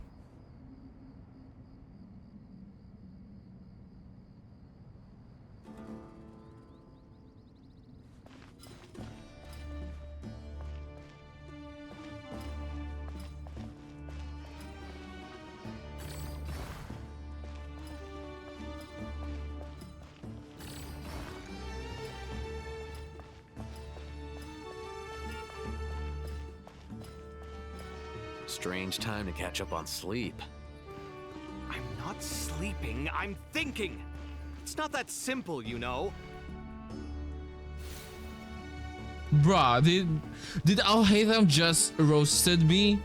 Strange time to catch up on sleep. I'm not sleeping, I'm thinking! It's not that simple, you know. Bruh, did Al-Haytham just roasted me?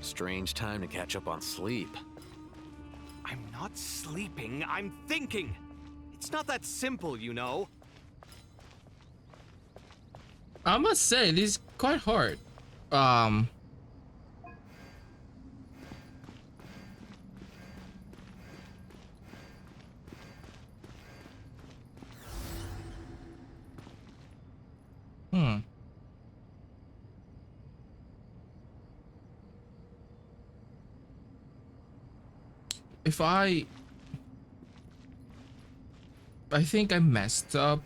Strange time to catch up on sleep. I'm not sleeping, I'm thinking! It's not that simple, you know. I must say, this is quite hard. Hmm. If I think I messed up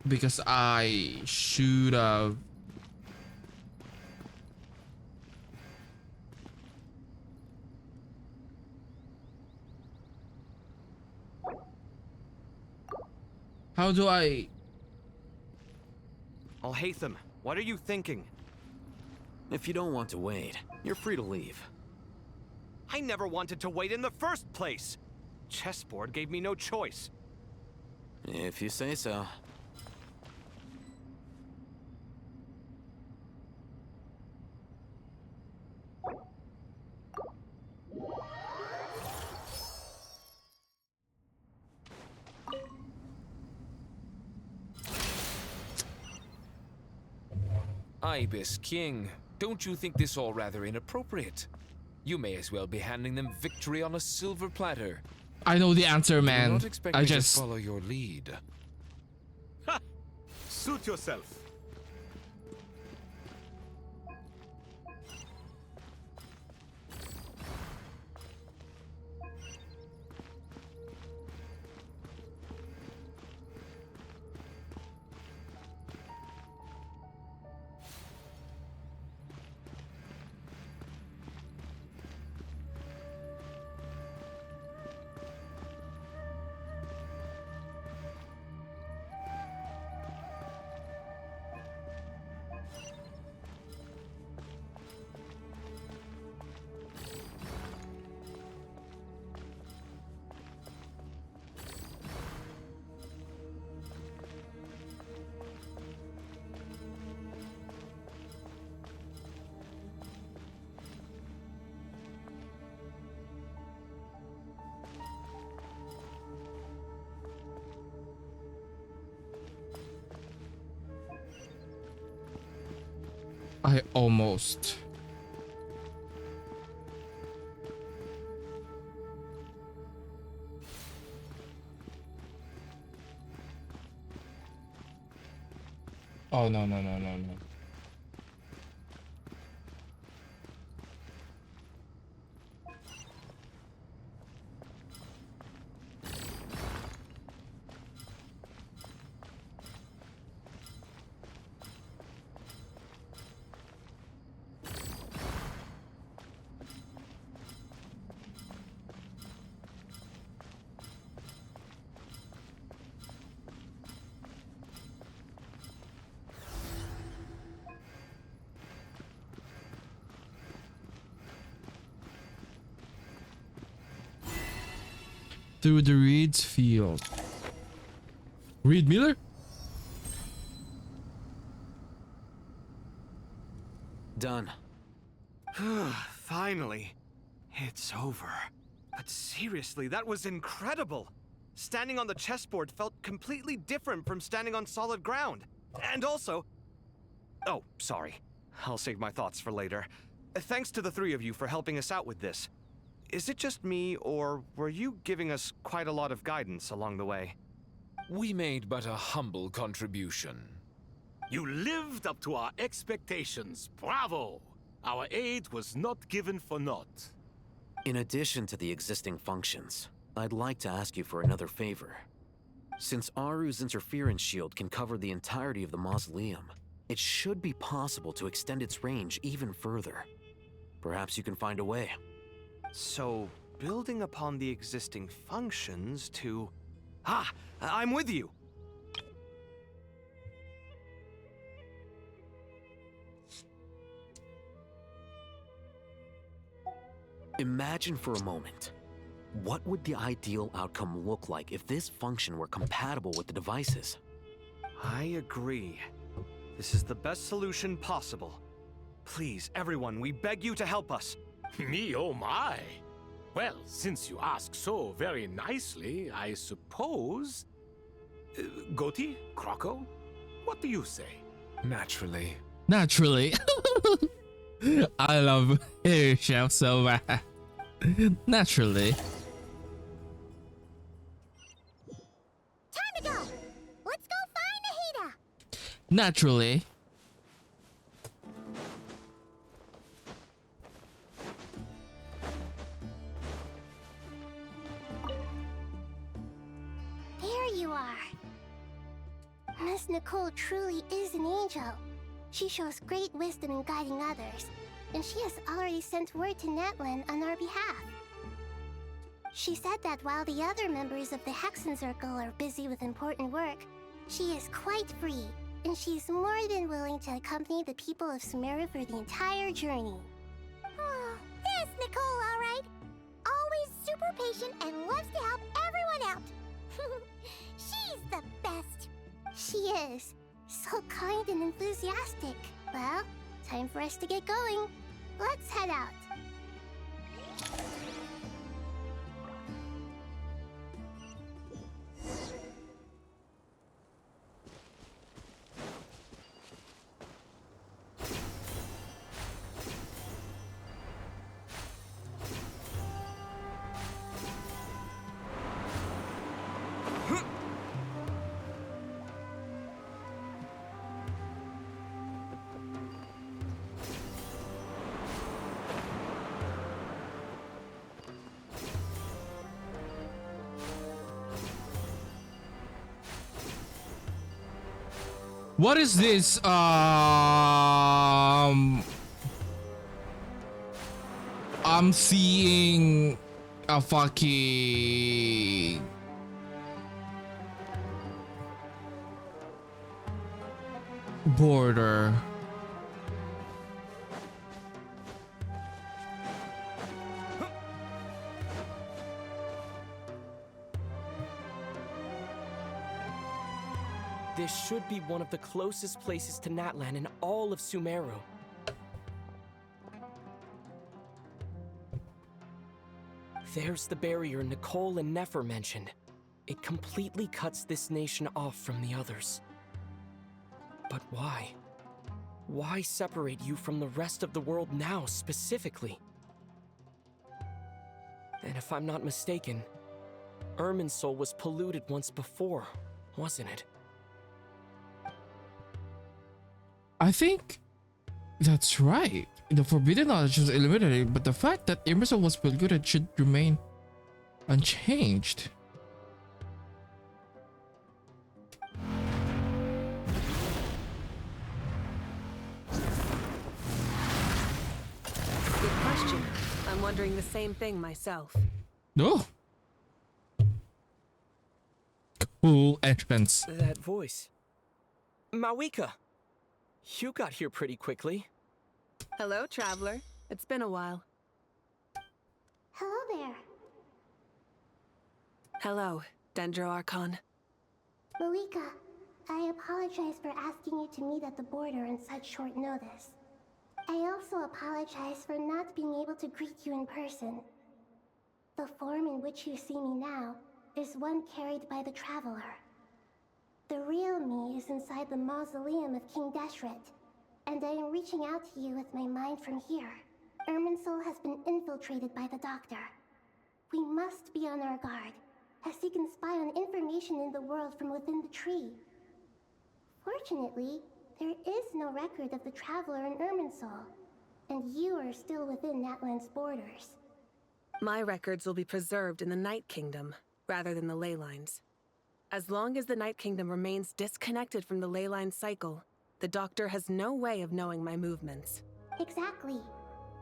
because I should have How do I... Alhaitham, what are you thinking? If you don't want to wait, you're free to leave. I never wanted to wait in the first place. Chessboard gave me no choice. If you say so. Ibis King, don't you think this all rather inappropriate? You may as well be handing them victory on a silver platter. I know the answer, Do man. not expect I me just... to follow your lead. Ha! Suit yourself. I almost... Oh, no, no, no, no, no. Through the reeds field. Reed Miller? Done. Finally. It's over. But seriously, that was incredible. Standing on the chessboard felt completely different from standing on solid ground. And also... Oh, sorry. I'll save my thoughts for later. Thanks to the three of you for helping us out with this. Is it just me, or were you giving us quite a lot of guidance along the way? We made but a humble contribution. You lived up to our expectations. Bravo! Our aid was not given for naught. In addition to the existing functions, I'd like to ask you for another favor. Since Aru's interference shield can cover the entirety of the mausoleum, it should be possible to extend its range even further. Perhaps you can find a way. So, building upon the existing functions to... Ah! I'm with you! Imagine for a moment. What would the ideal outcome look like if this function were compatible with the devices? I agree. This is the best solution possible. Please, everyone, we beg you to help us. Me, oh my! Well, since you ask so very nicely, I suppose... Goti? Kroko? What do you say? Naturally. Naturally. I love Chef so bad. Naturally. Time to go! Let's go find Nahida! Naturally. There you are. Miss Nicole truly is an angel. She shows great wisdom in guiding others, and she has already sent word to Natlan on our behalf. She said that while the other members of the Hexen Circle are busy with important work, she is quite free, and she's more than willing to accompany the people of Sumeru for the entire journey. Oh, there's Nicole, all right. Always super patient and loves to help everyone out. She's the best. She is. So kind and enthusiastic. Well, time for us to get going. Let's head out. What is this? I'm seeing a fucking border. This should be one of the closest places to Natlan in all of Sumeru. There's the barrier Nicole and Nefer mentioned. It completely cuts this nation off from the others. But why? Why separate you from the rest of the world now, specifically? And if I'm not mistaken, Irminsul was polluted once before, wasn't it? I think that's right. The forbidden knowledge was eliminated, but the fact that Emerson was polluted should remain unchanged. Good question. I'm wondering the same thing myself. No. Cool entrance. That voice. Mawika! You got here pretty quickly. Hello, traveler. It's been a while. Hello there. Hello, Dendro Archon. Malika, I apologize for asking you to meet at the border on such short notice. I also apologize for not being able to greet you in person. The form in which you see me now is one carried by the traveler. The real me is inside the mausoleum of King Deshret, and I am reaching out to you with my mind from here. Irminsul has been infiltrated by the Doctor. We must be on our guard, as he can spy on information in the world from within the tree. Fortunately, there is no record of the Traveler in Irminsul, and you are still within Natlan's borders. My records will be preserved in the Night Kingdom, rather than the ley lines. As long as the Night Kingdom remains disconnected from the ley line cycle, the Doctor has no way of knowing my movements. Exactly.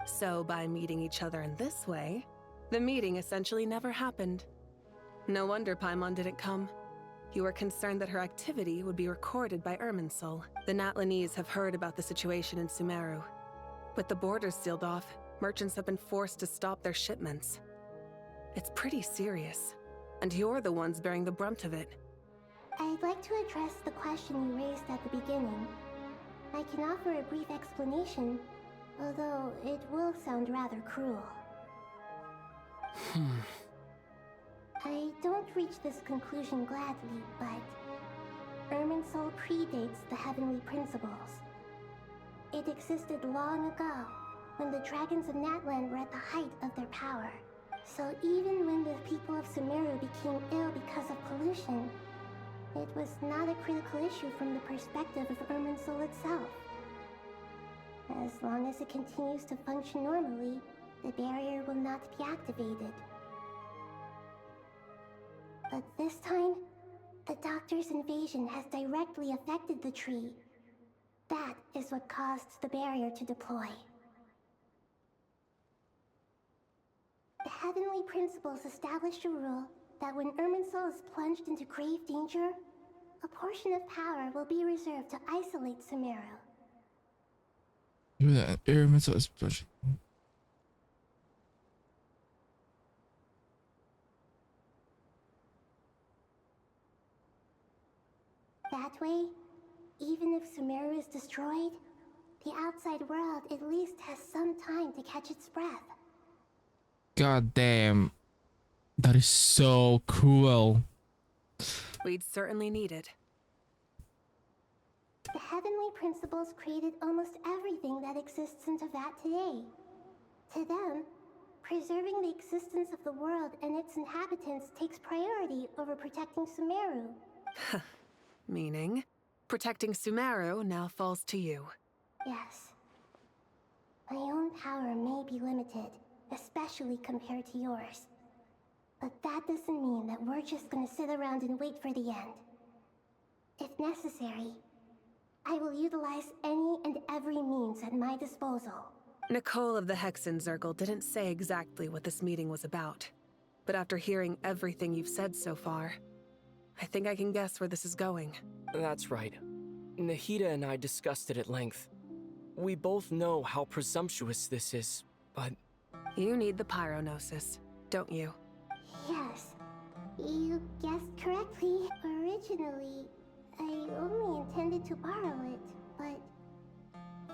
So by meeting each other in this way, the meeting essentially never happened. No wonder Paimon didn't come. You were concerned that her activity would be recorded by Irminsul. The Natlanese have heard about the situation in Sumeru. With the borders sealed off, merchants have been forced to stop their shipments. It's pretty serious, and you're the ones bearing the brunt of it. I'd like to address the question you raised at the beginning. I can offer a brief explanation, although it will sound rather cruel. I don't reach this conclusion gladly, but Irminsul predates the Heavenly Principles. It existed long ago, when the dragons of Natlan were at the height of their power. So even when the people of Sumeru became ill because of pollution, it was not a critical issue from the perspective of Irminsul itself. As long as it continues to function normally, the barrier will not be activated. But this time, the Doctor's invasion has directly affected the tree. That is what caused the barrier to deploy. The heavenly principles established a rule that when Irminsul is plunged into grave danger, a portion of power will be reserved to isolate Sumeru. That way, even if Sumeru is destroyed, the outside world at least has some time to catch its breath. God damn. That is so cruel. We'd certainly need it. The heavenly principles created almost everything that exists in Teyvat today. To them, preserving the existence of the world and its inhabitants takes priority over protecting Sumeru. Meaning, protecting Sumeru now falls to you. Yes. My own power may be limited, especially compared to yours. But that doesn't mean that we're just gonna sit around and wait for the end. If necessary, I will utilize any and every means at my disposal. Nicole of the Hexen Circle didn't say exactly what this meeting was about. But after hearing everything you've said so far, I think I can guess where this is going. That's right. Nahida and I discussed it at length. We both know how presumptuous this is, but... You need the Pyronosis, don't you? Yes. You guessed correctly. Originally, I only intended to borrow it, but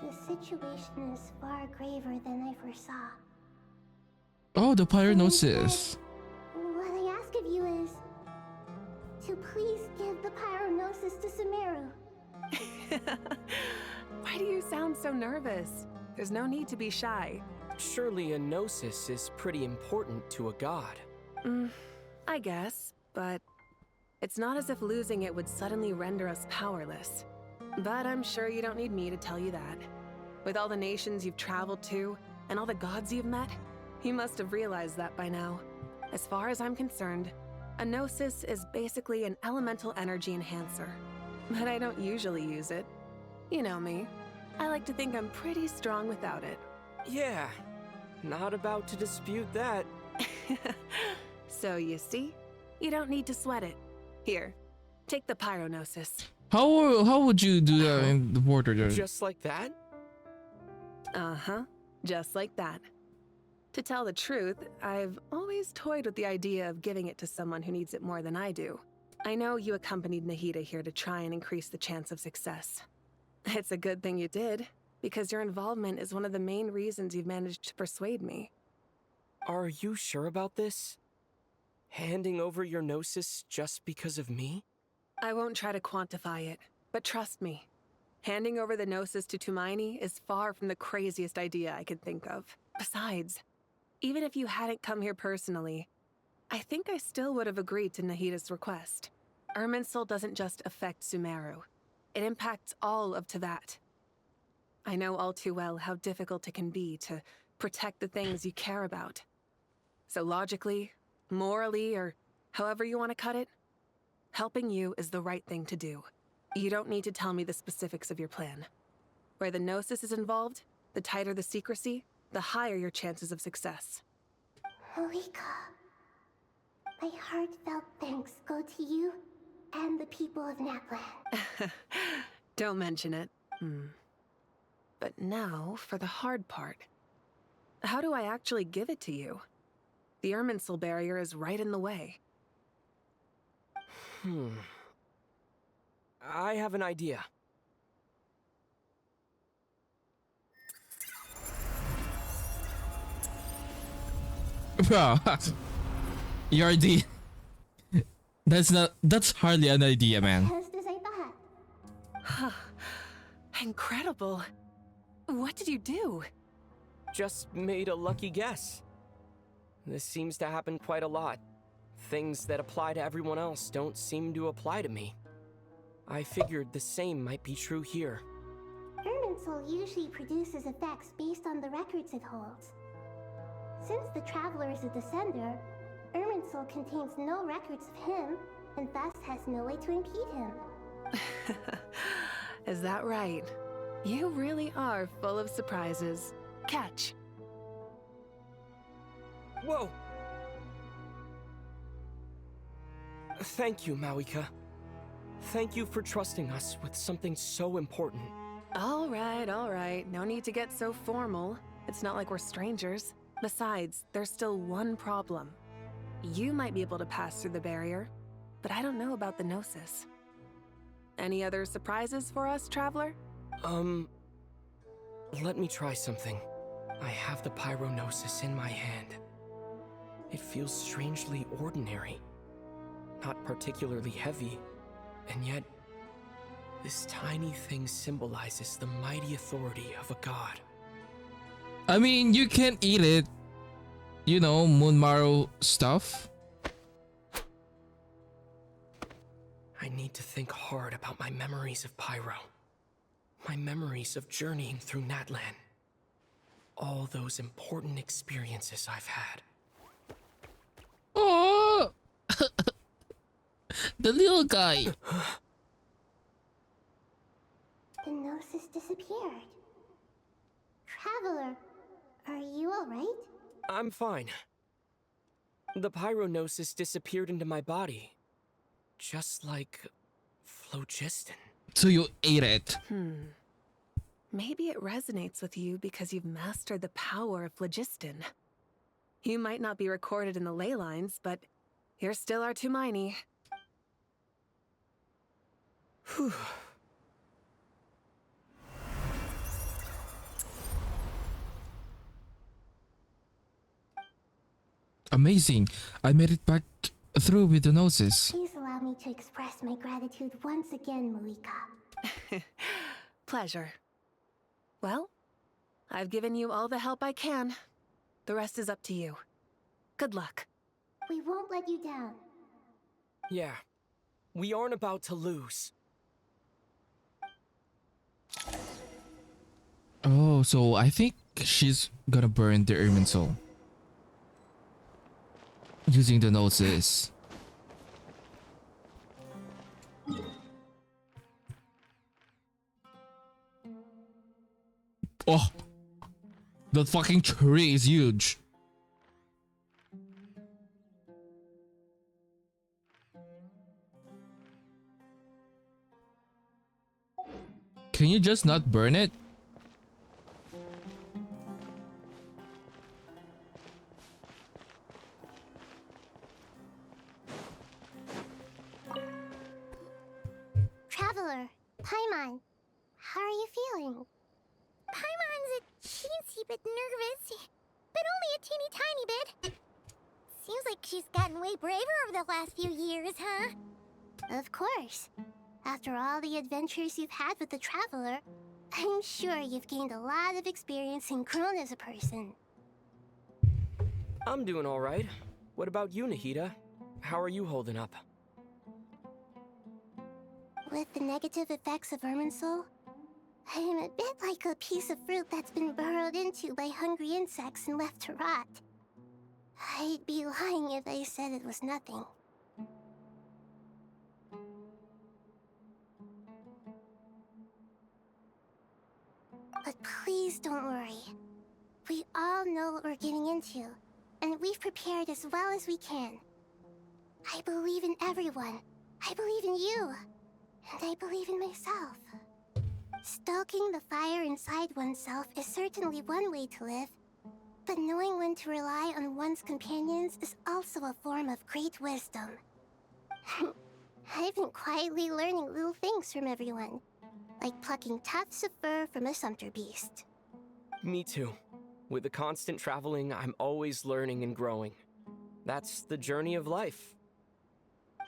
the situation is far graver than I foresaw. Oh, the Pyranosis. What I ask of you is to please give the Pyronosis to Sumeru. Why do you sound so nervous? There's no need to be shy. Surely a gnosis is pretty important to a god. I guess, but it's not as if losing it would suddenly render us powerless. But I'm sure you don't need me to tell you that. With all the nations you've traveled to, and all the gods you've met, you must have realized that by now. As far as I'm concerned, a gnosis is basically an elemental energy enhancer. But I don't usually use it. You know me. I like to think I'm pretty strong without it. Yeah, not about to dispute that. So you see, you don't need to sweat it. Here, take the Pyronosis. How would you do that in the border there? Just like that? Uh-huh, just like that. To tell the truth, I've always toyed with the idea of giving it to someone who needs it more than I do. I know you accompanied Nahida here to try and increase the chance of success. It's a good thing you did, because your involvement is one of the main reasons you've managed to persuade me. Are you sure about this? Handing over your gnosis just because of me? I won't try to quantify it, but trust me. Handing over the gnosis to Tumaini is far from the craziest idea I could think of. Besides, even if you hadn't come here personally, I think I still would have agreed to Nahida's request. Irminsul doesn't just affect Sumeru. It impacts all of Teyvat. I know all too well how difficult it can be to protect the things you care about. So logically, morally, or however you want to cut it, helping you is the right thing to do. You don't need to tell me the specifics of your plan. Where the gnosis is involved, the tighter the secrecy, the higher your chances of success. Malika, my heartfelt thanks go to you and the people of Naplan. Don't mention it. But now for the hard part. How do I actually give it to you? The Irminsul barrier is right in the way. I have an idea. Bro, your idea. That's hardly an idea, man. Just as I thought. Incredible. What did you do? Just made a lucky guess. This seems to happen quite a lot. Things that apply to everyone else don't seem to apply to me. I figured the same might be true here. Irminsul usually produces effects based on the records it holds. Since the Traveler is a descender, Irminsul contains no records of him, and thus has no way to impede him. Is that right? You really are full of surprises. Catch. Whoa! Thank you, Mauika. Thank you for trusting us with something so important. All right. No need to get so formal. It's not like we're strangers. Besides, there's still one problem. You might be able to pass through the barrier, but I don't know about the Gnosis. Any other surprises for us, Traveler? Let me try something. I have the Pyronosis in my hand. It feels strangely ordinary. Not particularly heavy, and yet, this tiny thing symbolizes the mighty authority of a god. I mean, you can eat it. You know, moon marrow stuff. I need to think hard about my memories of Pyro. My memories of journeying through Natlan. All those important experiences I've had. Oh! The little guy. The Gnosis disappeared. Traveler, are you alright? I'm fine. The Pyronosis disappeared into my body. Just like phlogiston. So you ate it. Maybe it resonates with you because you've mastered the power of phlogiston. You might not be recorded in the ley lines, but you're still our Tumaini. Whew. Amazing. I made it back through with the Gnosis. Please allow me to express my gratitude once again, Malika. Pleasure. Well, I've given you all the help I can. The rest is up to you. Good luck. We won't let you down. Yeah, we aren't about to lose. Oh, so I think she's gonna burn the Ermin soul. Using the Gnosis. Oh! That fucking tree is huge. Can you just not burn it? Traveler, Paimon, how are you feeling? Paimon's a teensy bit nervous, but only a teeny tiny bit. Seems like she's gotten way braver over the last few years, huh? Of course. After all the adventures you've had with the Traveler, I'm sure you've gained a lot of experience and grown as a person. I'm doing alright. What about you, Nahida? How are you holding up? With the negative effects of Irminsul, I'm a bit like a piece of fruit that's been burrowed into by hungry insects and left to rot. I'd be lying if I said it was nothing. But please don't worry. We all know what we're getting into, and we've prepared as well as we can. I believe in everyone. I believe in you. And I believe in myself. Stoking the fire inside oneself is certainly one way to live, but knowing when to rely on one's companions is also a form of great wisdom. I've been quietly learning little things from everyone, like plucking tufts of fur from a sumpter beast. Me too. With the constant traveling, I'm always learning and growing. That's the journey of life.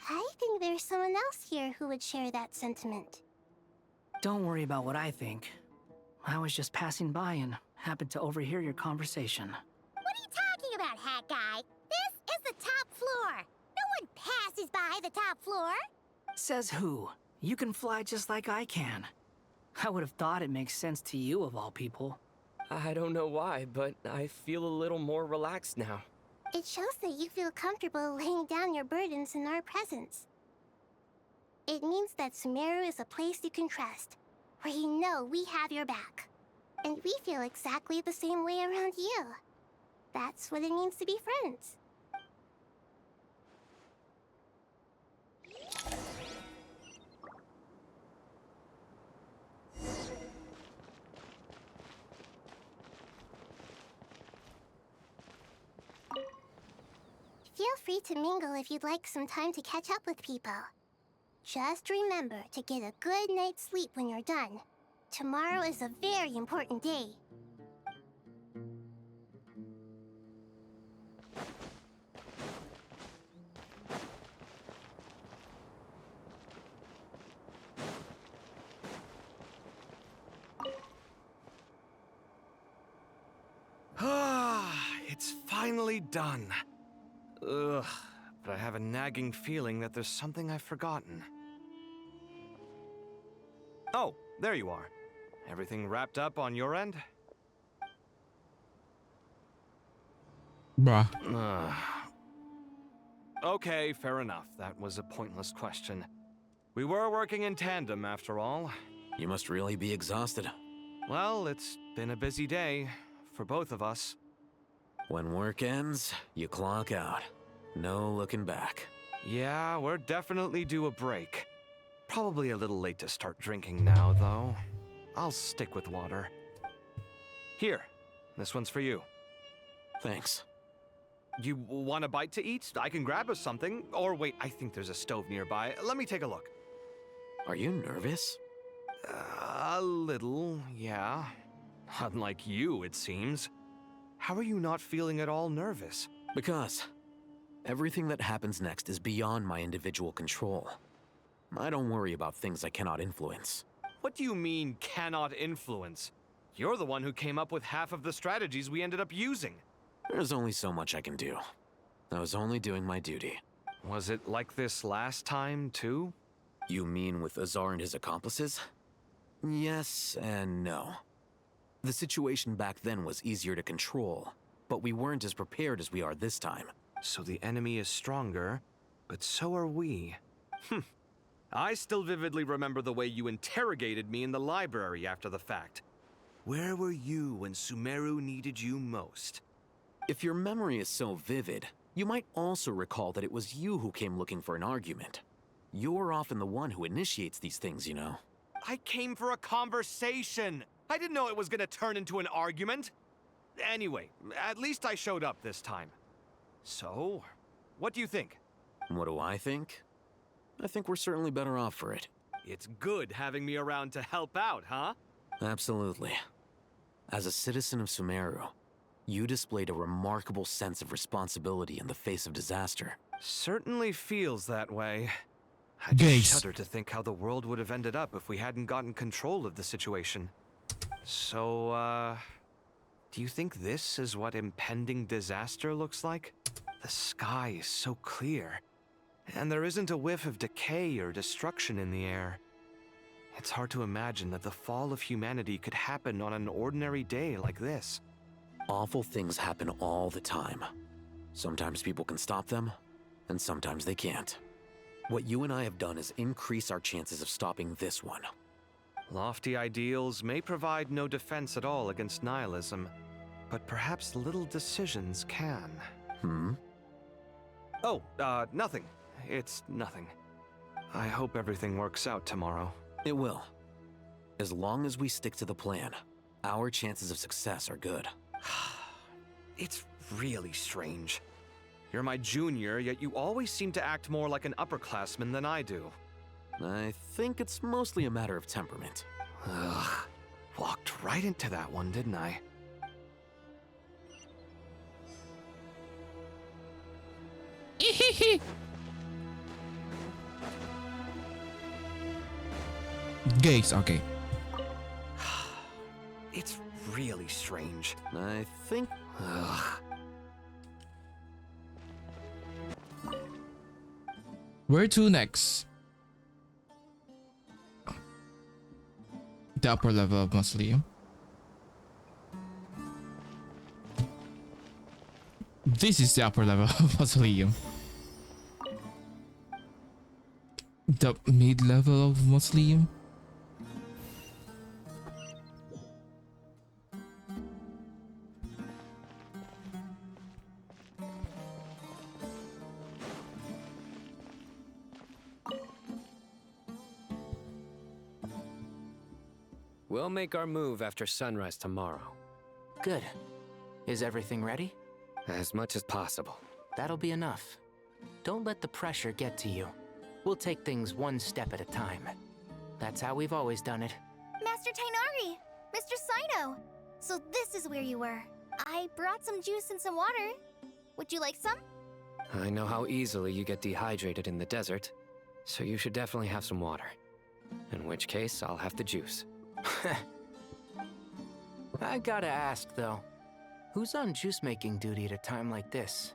I think there's someone else here who would share that sentiment. Don't worry about what I think. I was just passing by and happened to overhear your conversation. What are you talking about, hat guy? This is the top floor. No one passes by the top floor. Says who? You can fly just like I can. I would have thought it makes sense to you of all people. I don't know why, but I feel a little more relaxed now. It shows that you feel comfortable laying down your burdens in our presence. It means that Sumeru is a place you can trust, where you know we have your back. And we feel exactly the same way around you. That's what it means to be friends. Feel free to mingle if you'd like some time to catch up with people. Just remember to get a good night's sleep when you're done. Tomorrow is a very important day. It's finally done. Ugh, but I have a nagging feeling that there's something I've forgotten. Oh, there you are. Everything wrapped up on your end? Bruh. Okay, fair enough. That was a pointless question. We were working in tandem, after all. You must really be exhausted. Well, it's been a busy day for both of us. When work ends, you clock out. No looking back. Yeah, we're definitely due a break. Probably a little late to start drinking now, though. I'll stick with water. Here, this one's for you. Thanks. You want a bite to eat? I can grab us something. Or wait, I think there's a stove nearby. Let me take a look. Are you nervous? A little, yeah. Unlike you, it seems. How are you not feeling at all nervous? Because everything that happens next is beyond my individual control. I don't worry about things I cannot influence. What do you mean, cannot influence? You're the one who came up with half of the strategies we ended up using. There's only so much I can do. I was only doing my duty. Was it like this last time, too? You mean with Azar and his accomplices? Yes and no. The situation back then was easier to control, but we weren't as prepared as we are this time. So the enemy is stronger, but so are we. I still vividly remember the way you interrogated me in the library after the fact. Where were you when Sumeru needed you most? If your memory is so vivid, you might also recall that it was you who came looking for an argument. You're often the one who initiates these things, you know. I came for a conversation! I didn't know it was gonna turn into an argument! Anyway, at least I showed up this time. So, what do you think? What do I think? I think we're certainly better off for it. It's good having me around to help out, huh? Absolutely. As a citizen of Sumeru, you displayed a remarkable sense of responsibility in the face of disaster. Certainly feels that way. I just shudder to think how the world would have ended up if we hadn't gotten control of the situation. So, do you think this is what impending disaster looks like? The sky is so clear, and there isn't a whiff of decay or destruction in the air. It's hard to imagine that the fall of humanity could happen on an ordinary day like this. Awful things happen all the time. Sometimes people can stop them, and sometimes they can't. What you and I have done is increase our chances of stopping this one. Lofty ideals may provide no defense at all against nihilism, but perhaps little decisions can. Oh, nothing. It's nothing. I hope everything works out tomorrow. It will. As long as we stick to the plan, our chances of success are good. It's really strange. You're my junior, yet you always seem to act more like an upperclassman than I do. I think it's mostly a matter of temperament. Ugh. Walked right into that one, didn't I? Gaze, okay. It's really strange. I think... Ugh. Where to next? The upper level of Mausoleum. This is the upper level of Mausoleum. The mid-level of Mausoleum. We'll make our move after sunrise tomorrow. Good. Is everything ready? As much as possible. That'll be enough. Don't let the pressure get to you. We'll take things one step at a time. That's how we've always done it. Master Tainari! Mr. Sino! So this is where you were. I brought some juice and some water. Would you like some? I know how easily you get dehydrated in the desert, so you should definitely have some water. In which case, I'll have the juice. I gotta ask, though. Who's on juice-making duty at a time like this?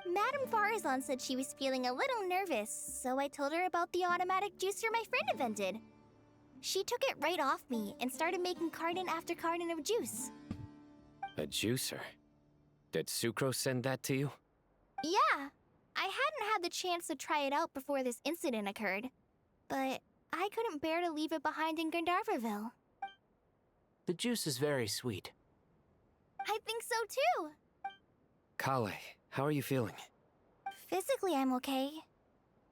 Madame Farazan said she was feeling a little nervous, so I told her about the automatic juicer my friend invented. She took it right off me and started making carton after carton of juice. A juicer? Did Sucrose send that to you? Yeah, I hadn't had the chance to try it out before this incident occurred, but I couldn't bear to leave it behind in Gandharvaville. The juice is very sweet. I think so too. Kale, how are you feeling? Physically, I'm okay,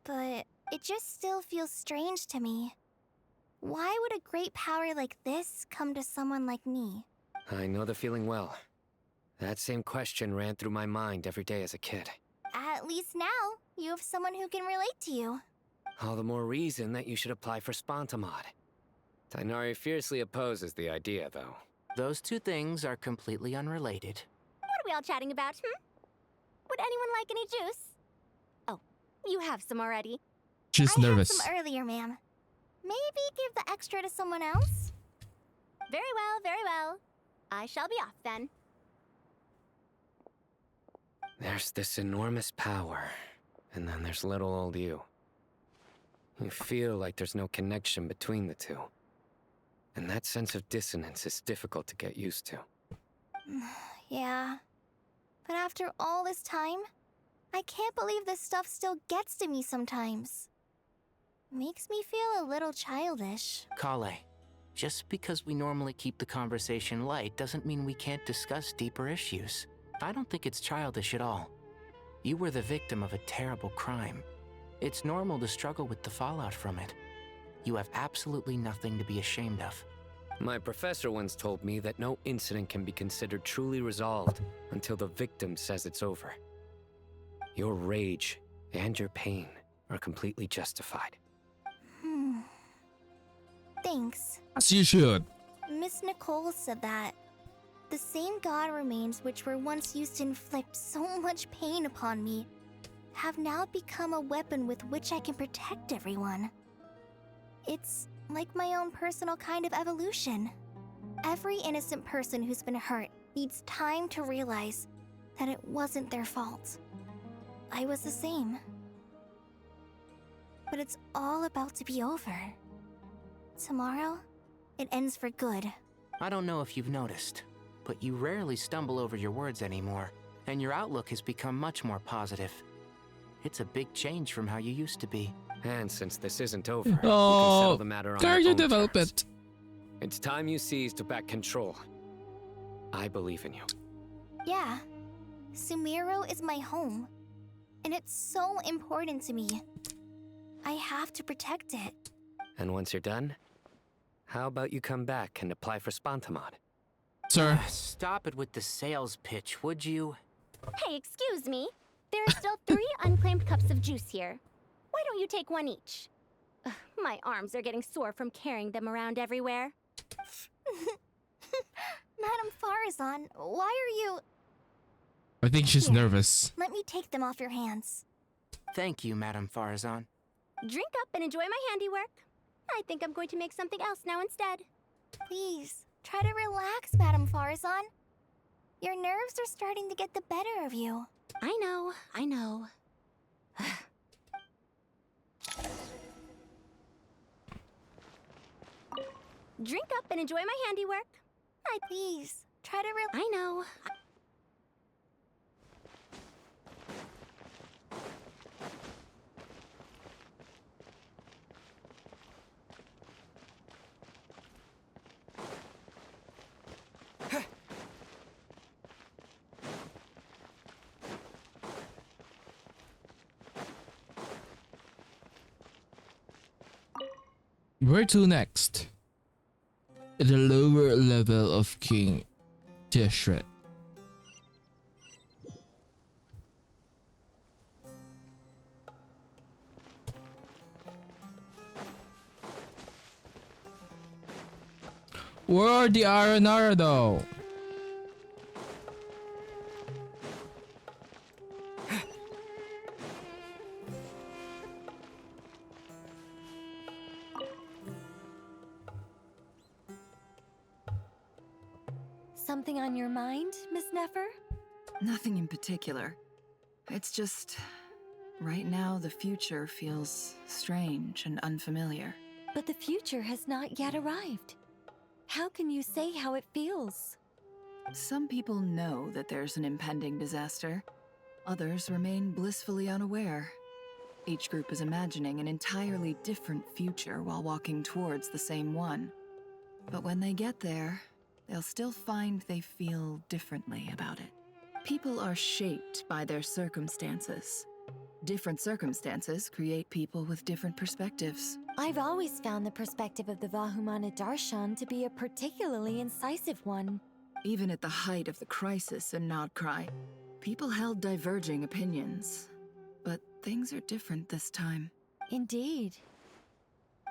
but it just still feels strange to me. Why would a great power like this come to someone like me? I know the feeling well. That same question ran through my mind every day as a kid. At least now, you have someone who can relate to you. All the more reason that you should apply for Spontamod. Tainari fiercely opposes the idea, though. Those two things are completely unrelated. What are we all chatting about, Would anyone like any juice? Oh, you have some already. She's I nervous. had some earlier, ma'am. Maybe give the extra to someone else? Very well, very well. I shall be off then. There's this enormous power, and then there's little old you. You feel like there's no connection between the two. And that sense of dissonance is difficult to get used to. Yeah. But after all this time, I can't believe this stuff still gets to me sometimes. Makes me feel a little childish. Kale, just because we normally keep the conversation light doesn't mean we can't discuss deeper issues. I don't think it's childish at all. You were the victim of a terrible crime. It's normal to struggle with the fallout from it. You have absolutely nothing to be ashamed of. My professor once told me that no incident can be considered truly resolved until the victim says it's over. Your rage and your pain are completely justified. Thanks. As you should. Miss Nicole said that. The same god remains which were once used to inflict so much pain upon me have now become a weapon with which I can protect everyone. It's like my own personal kind of evolution. Every innocent person who's been hurt needs time to realize that it wasn't their fault. I was the same. But it's all about to be over. Tomorrow, it ends for good. I don't know if you've noticed, but you rarely stumble over your words anymore, and your outlook has become much more positive. It's a big change from how you used to be. And since this isn't over, we can Oh, settle the matter on our character own development. terms. It's time you seized back control. I believe in you. Yeah, Sumeru is my home, and it's so important to me. I have to protect it. And once you're done, how about you come back and apply for Spontamod? Sir. Stop it with the sales pitch, would you? Hey, excuse me. There are still 3 unclaimed cups of juice here. Why don't you take one each? Ugh, my arms are getting sore from carrying them around everywhere. Madame Farazan, why are you... I think she's Here, nervous. Let me take them off your hands. Thank you, Madame Farazan. Drink up and enjoy my handiwork. I think I'm going to make something else now instead. Please, try to relax, Madame Farazan. Your nerves are starting to get the better of you. I know, I know. Drink up and enjoy my handiwork. Please, try to I know. Where to next? The lower level of King Deshret. Where are the Aranara though? Something on your mind, Miss Nefer? Nothing in particular. It's just... right now, the future feels strange and unfamiliar. But the future has not yet arrived. How can you say how it feels? Some people know that there's an impending disaster. Others remain blissfully unaware. Each group is imagining an entirely different future while walking towards the same one. But when they get there, they'll still find they feel differently about it. People are shaped by their circumstances. Different circumstances create people with different perspectives. I've always found the perspective of the Vahumana Darshan to be a particularly incisive one. Even at the height of the crisis in Nodcry, people held diverging opinions. But things are different this time. Indeed.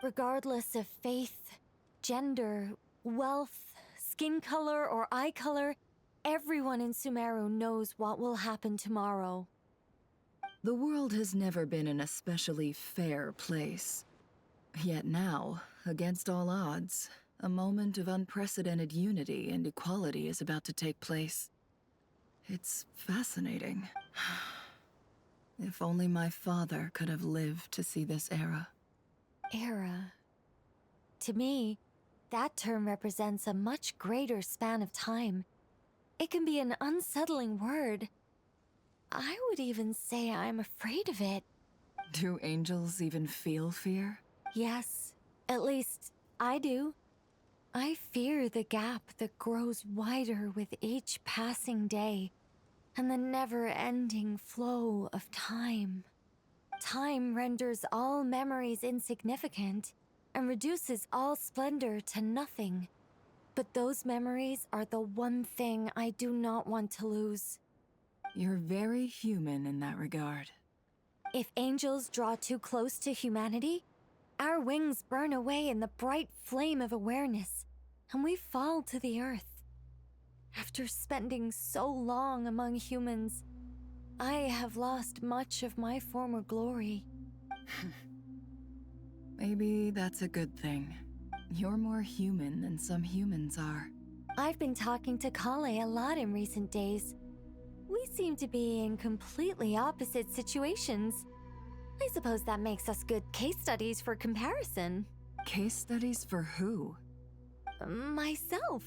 Regardless of faith, gender, wealth, skin color, or eye color, everyone in Sumeru knows what will happen tomorrow. The world has never been an especially fair place. Yet now, against all odds, a moment of unprecedented unity and equality is about to take place. It's fascinating. If only my father could have lived to see this era. Era. To me, that term represents a much greater span of time. It can be an unsettling word. I would even say I'm afraid of it. Do angels even feel fear? Yes, at least I do. I fear the gap that grows wider with each passing day, and the never-ending flow of time. Time renders all memories insignificant, and reduces all splendor to nothing. But those memories are the one thing I do not want to lose. You're very human in that regard. If angels draw too close to humanity, our wings burn away in the bright flame of awareness, and we fall to the earth. After spending so long among humans, I have lost much of my former glory. Maybe that's a good thing. You're more human than some humans are. I've been talking to Kale a lot in recent days. We seem to be in completely opposite situations. I suppose that makes us good case studies for comparison. Case studies for who? Myself,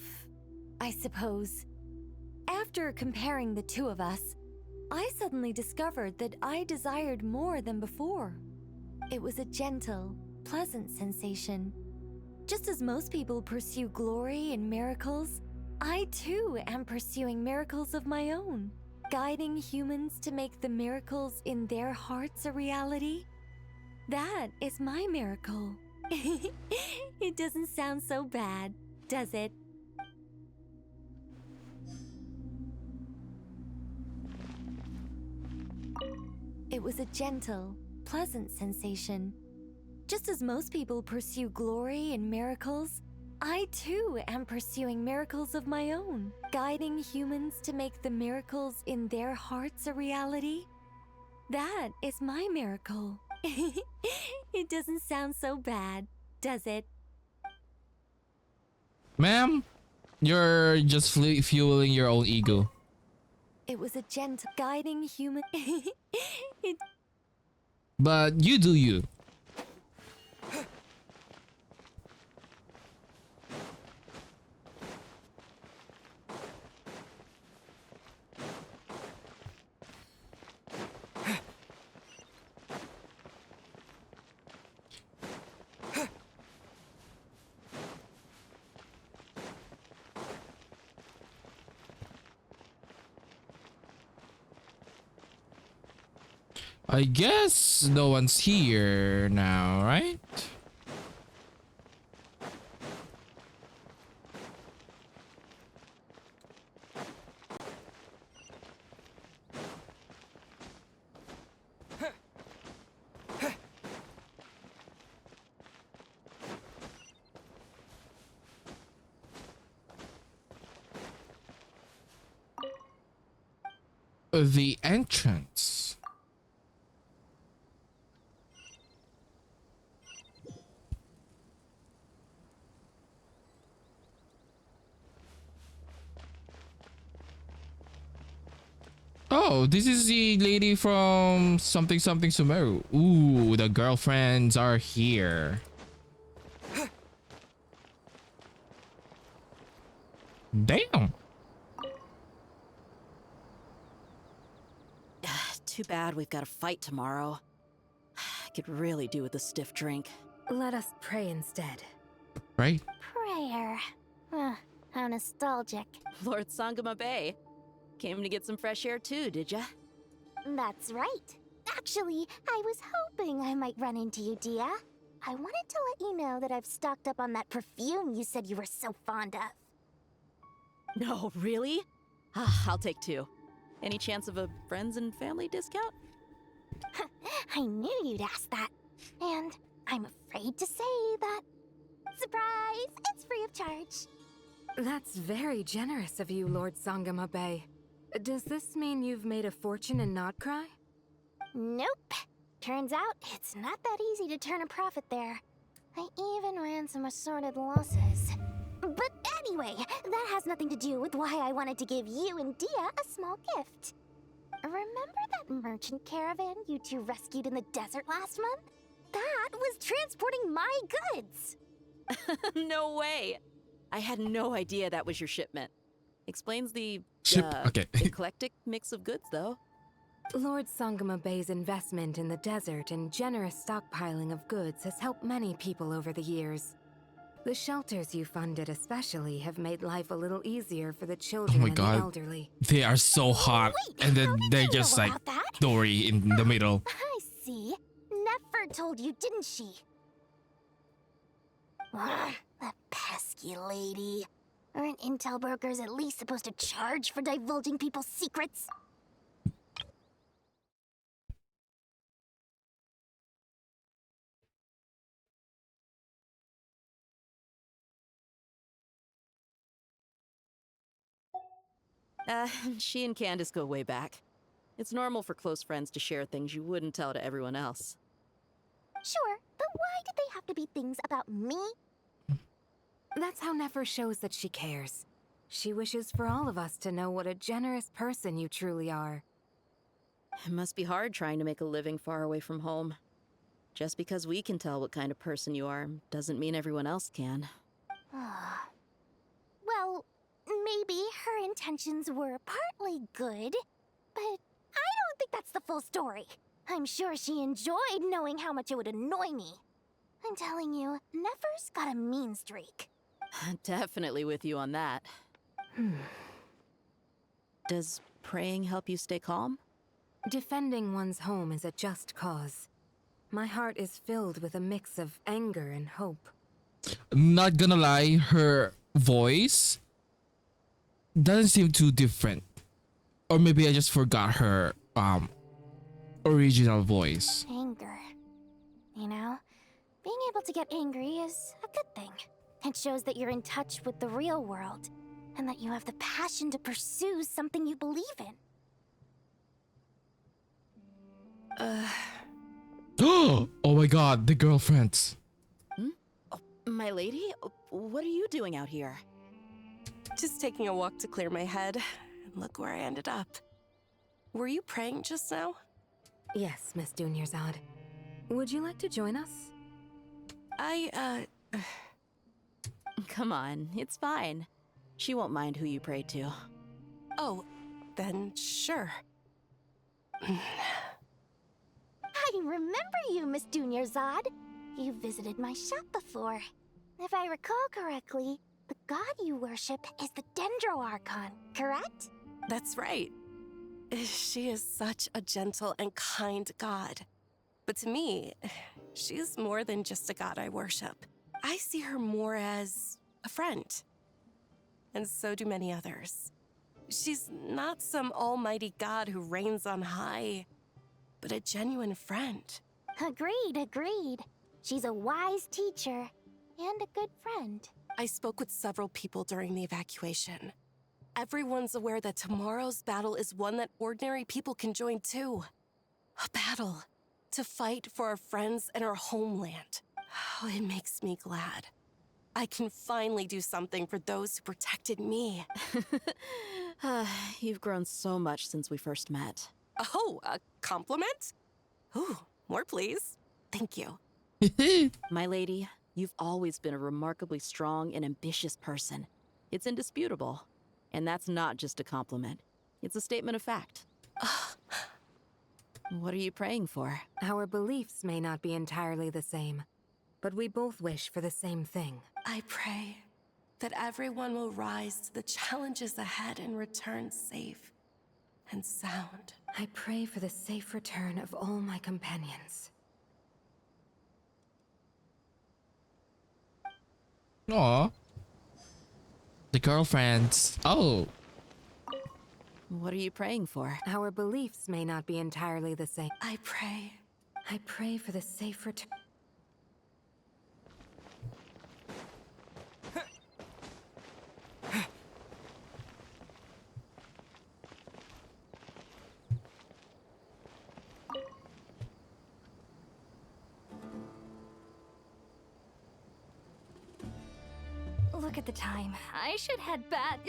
I suppose. After comparing the two of us, I suddenly discovered that I desired more than before. It was a gentle, pleasant sensation. Just as most people pursue glory and miracles, I too am pursuing miracles of my own. Guiding humans to make the miracles in their hearts a reality? That is my miracle. It doesn't sound so bad, does it? It was a gentle, pleasant sensation. Just as most people pursue glory and miracles, I too am pursuing miracles of my own, guiding humans to make the miracles in their hearts a reality. That is my miracle. It doesn't sound so bad, does it? Ma'am, you're just fueling your own ego. It was a gentle, guiding human. But you do you. I guess no one's here now, right? the entrance. Oh, this is the lady from something something Sumeru. Ooh, the girlfriends are here. Damn. Too bad we've got a fight tomorrow. I could really do with a stiff drink. Let us pray instead. Right? Prayer. How nostalgic. Lord Sangama Bay. Came to get some fresh air too, did ya? That's right. Actually, I was hoping I might run into you, Dia. I wanted to let you know that I've stocked up on that perfume you said you were so fond of. No, really? I'll take 2. Any chance of a friends and family discount? I knew you'd ask that. And I'm afraid to say that. Surprise! It's free of charge. That's very generous of you, Lord Sangama Bay. Does this mean you've made a fortune in Nodcry? Nope. Turns out it's not that easy to turn a profit there. I even ran some assorted losses. But anyway, that has nothing to do with why I wanted to give you and Dia a small gift. Remember that merchant caravan you two rescued in the desert last month? That was transporting my goods! No way! I had no idea that was your shipment. Explains the Okay. eclectic mix of goods, though. Lord Sangama Bay's investment in the desert and generous stockpiling of goods has helped many people over the years. The shelters you funded especially have made life a little easier for the children and the elderly. They are so hot. And then they're just like Dory in the middle. I see. Nefer told you, didn't she? That pesky lady. Aren't intel brokers at least supposed to charge for divulging people's secrets? She and Candace go way back. It's normal for close friends to share things you wouldn't tell to everyone else. Sure, but why did they have to be things about me? That's how Nefer shows that she cares. She wishes for all of us to know what a generous person you truly are. It must be hard trying to make a living far away from home. Just because we can tell what kind of person you are doesn't mean everyone else can. Well, maybe her intentions were partly good, but I don't think that's the full story. I'm sure she enjoyed knowing how much it would annoy me. I'm telling you, Nefer's got a mean streak. Definitely with you on that. Does praying help you stay calm? Defending one's home is a just cause. My heart is filled with a mix of anger and hope. Not gonna lie, her voice doesn't seem too different. Or maybe I just forgot her original voice. Anger. You know, being able to get angry is a good thing. It shows that you're in touch with the real world, and that you have the passion to pursue something you believe in. Oh my god, the girlfriends. Oh, my lady? What are you doing out here? Just taking a walk to clear my head. And look where I ended up. Were you praying just now? Yes, Miss Dunyarzad. Would you like to join us? Come on, it's fine. She won't mind who you pray to. Oh, then sure. I remember you, Miss Dunyarzad. You visited my shop before. If I recall correctly, the god you worship is the Dendro Archon, correct? That's right. She is such a gentle and kind god. But to me, she is more than just a god I worship. I see her more as a friend. And so do many others. She's not some almighty god who reigns on high, but a genuine friend. Agreed. She's a wise teacher and a good friend. I spoke with several people during the evacuation. everyone's aware that tomorrow's battle is one that ordinary people can join too. A battle to fight for our friends and our homeland. Oh, it makes me glad. I can finally do something for those who protected me. You've grown so much since we first met. Oh, a compliment? Ooh, more please. Thank you. My lady, you've always been a remarkably strong and ambitious person. It's indisputable. And that's not just a compliment. It's a statement of fact. What are you praying for? Our beliefs may not be entirely the same, but we both wish for the same thing. I pray that everyone will rise to the challenges ahead and return safe and sound. I pray for the safe return of all my companions. Aw. The girlfriends. Oh. What are you praying for? Our beliefs may not be entirely the same. I pray for the safe return. Look at the time. I should head back.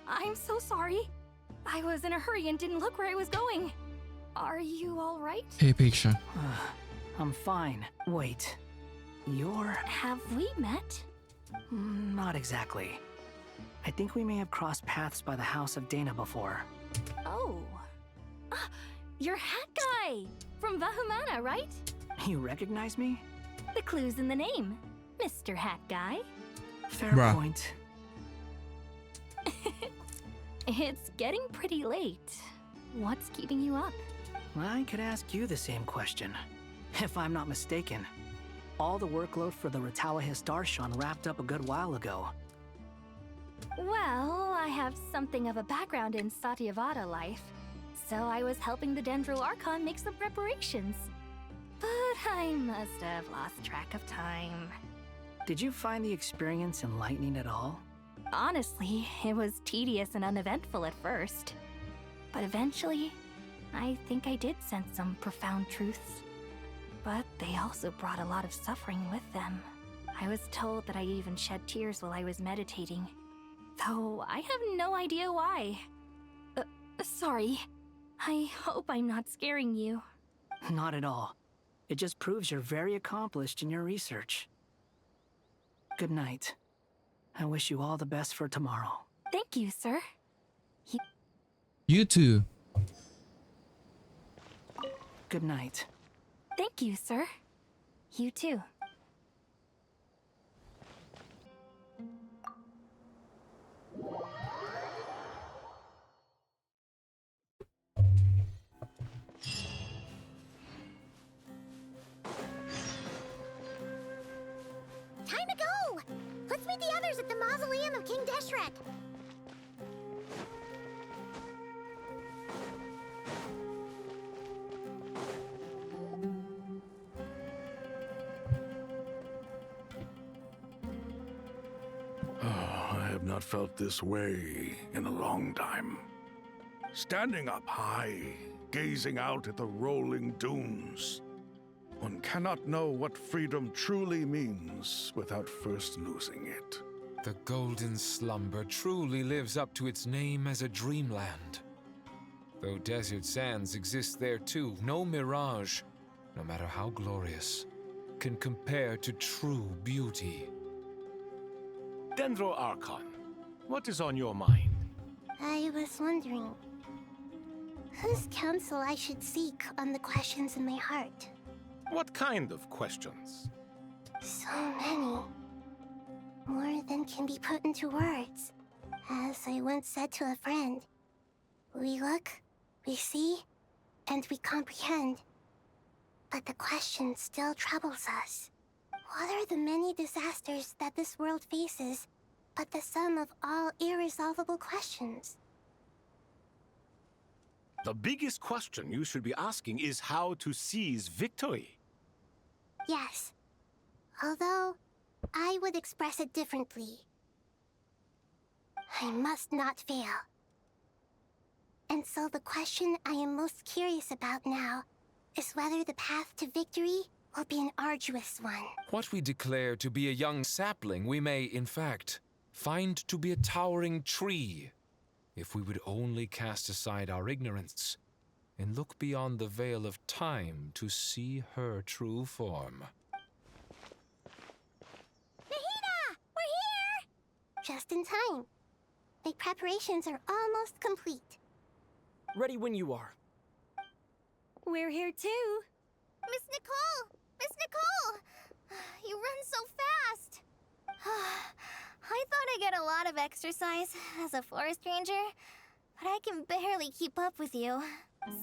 I'm so sorry. I was in a hurry and didn't look where I was going. Are you all right? Hey, picture. I'm fine. Wait. You're... Have we met? Not exactly. I think we may have crossed paths by the house of Dana before. Oh. You're Hat Guy! From Vahumana, right? You recognize me? The clue's in the name. Mr. Hat Guy. Fair point. It's getting pretty late. What's keeping you up? I could ask you the same question. If I'm not mistaken, all the workload for the Retawahist Archon wrapped up a good while ago. Well, I have something of a background in Satyavada life, so I was helping the Dendro Archon make some preparations. But I must have lost track of time. Did you find the experience enlightening at all? Honestly, it was tedious and uneventful at first. But eventually, I think I did sense some profound truths. But they also brought a lot of suffering with them. I was told that I even shed tears while I was meditating. Though I have no idea why. Sorry. I hope I'm not scaring you. Not at all. It just proves you're very accomplished in your research. Good night. I wish you all the best for tomorrow. Thank you, sir. You too. Good night. Thank you, sir. You too. Time to go! Let's meet the others at the mausoleum of King Deshret. I have not felt this way in a long time. Standing up high, gazing out at the rolling dunes. One cannot know what freedom truly means without first losing it. The golden slumber truly lives up to its name as a dreamland. Though desert sands exist there too, no mirage, no matter how glorious, can compare to true beauty. Dendro Archon, what is on your mind? I was wondering whose counsel I should seek on the questions in my heart. What kind of questions? So many. More than can be put into words. As I once said to a friend, we look, we see, and we comprehend. But the question still troubles us. What are the many disasters that this world faces, but the sum of all irresolvable questions? The biggest question you should be asking is how to seize victory. Yes. Although, I would express it differently. I must not fail. And so the question I am most curious about now is whether the path to victory will be an arduous one. What we declare to be a young sapling, we may, in fact, find to be a towering tree, if we would only cast aside our ignorance and look beyond the veil of time to see her true form. Nahida! We're here! Just in time. The preparations are almost complete. Ready when you are. We're here too. Miss Nicole! Miss Nicole! You run so fast! I thought I'd get a lot of exercise as a forest ranger, but I can barely keep up with you.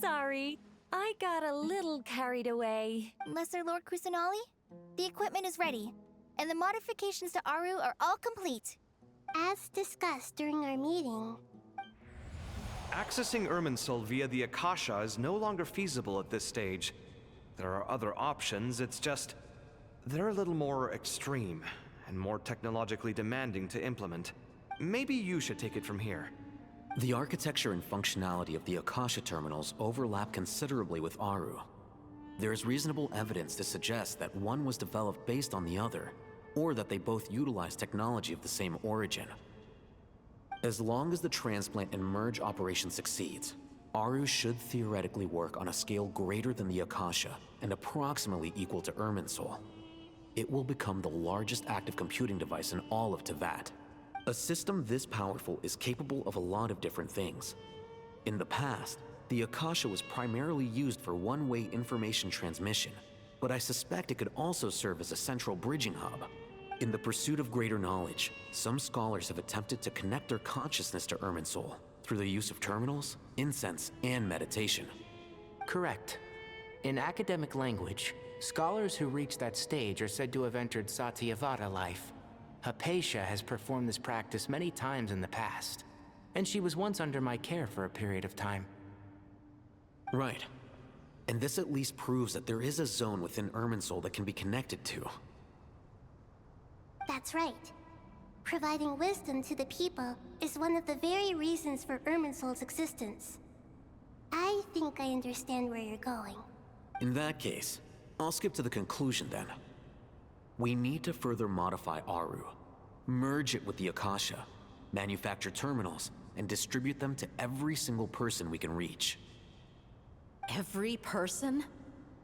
Sorry, I got a little carried away. Lesser Lord Kusanali, the equipment is ready, and the modifications to Aru are all complete. As discussed during our meeting, Accessing Irminsul via the Akasha is no longer feasible at this stage. There are other options, it's just... they're a little more extreme, and more technologically demanding to implement. Maybe you should take it from here. The architecture and functionality of the Akasha terminals overlap considerably with Aru. There is reasonable evidence to suggest that one was developed based on the other, or that they both utilize technology of the same origin. As long as the transplant and merge operation succeeds, Aru should theoretically work on a scale greater than the Akasha and approximately equal to Irminsul. It will become the largest active computing device in all of Teyvat. A system this powerful is capable of a lot of different things. In the past, the Akasha was primarily used for one-way information transmission, but I suspect it could also serve as a central bridging hub. In the pursuit of greater knowledge, some scholars have attempted to connect their consciousness to Irminsul through the use of terminals, incense, and meditation. Correct. In academic language, scholars who reach that stage are said to have entered Satyavada life. Hypatia has performed this practice many times in the past, and she was once under my care for a period of time. Right. And this at least proves that there is a zone within Irminsul that can be connected to. that's right. Providing wisdom to the people is one of the very reasons for Irminsul's existence. I think I understand where you're going. In that case, I'll skip to the conclusion then. We need to further modify Aru, merge it with the Akasha, manufacture terminals, and distribute them to every single person we can reach. Every person?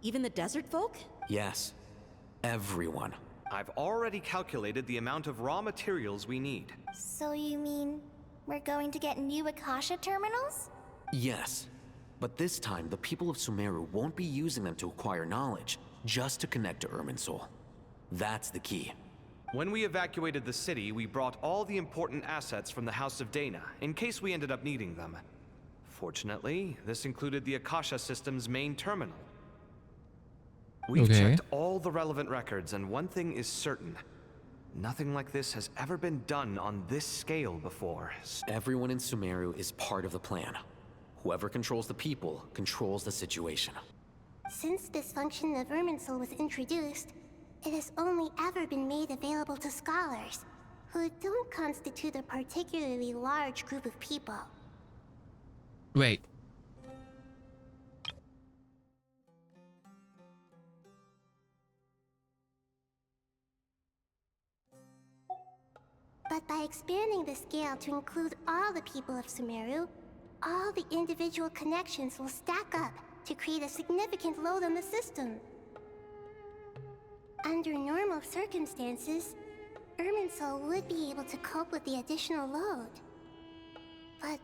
Even the desert folk? Yes, everyone. I've already calculated the amount of raw materials we need. So you mean we're going to get new Akasha terminals? Yes, but this time the people of Sumeru won't be using them to acquire knowledge, just to connect to Irminsul. That's the key. When we evacuated the city, we brought all the important assets from the House of Dana, in case we ended up needing them. Fortunately, this included the Akasha system's main terminal. We've checked all the relevant records, and one thing is certain. Nothing like this has ever been done on this scale before. Everyone in Sumeru is part of the plan. Whoever controls the people controls the situation. Since this function of Irminsul was introduced, it has only ever been made available to scholars, who don't constitute a particularly large group of people. Wait. But by expanding the scale to include all the people of Sumeru, all the individual connections will stack up to create a significant load on the system. Under normal circumstances, Irminsul would be able to cope with the additional load. But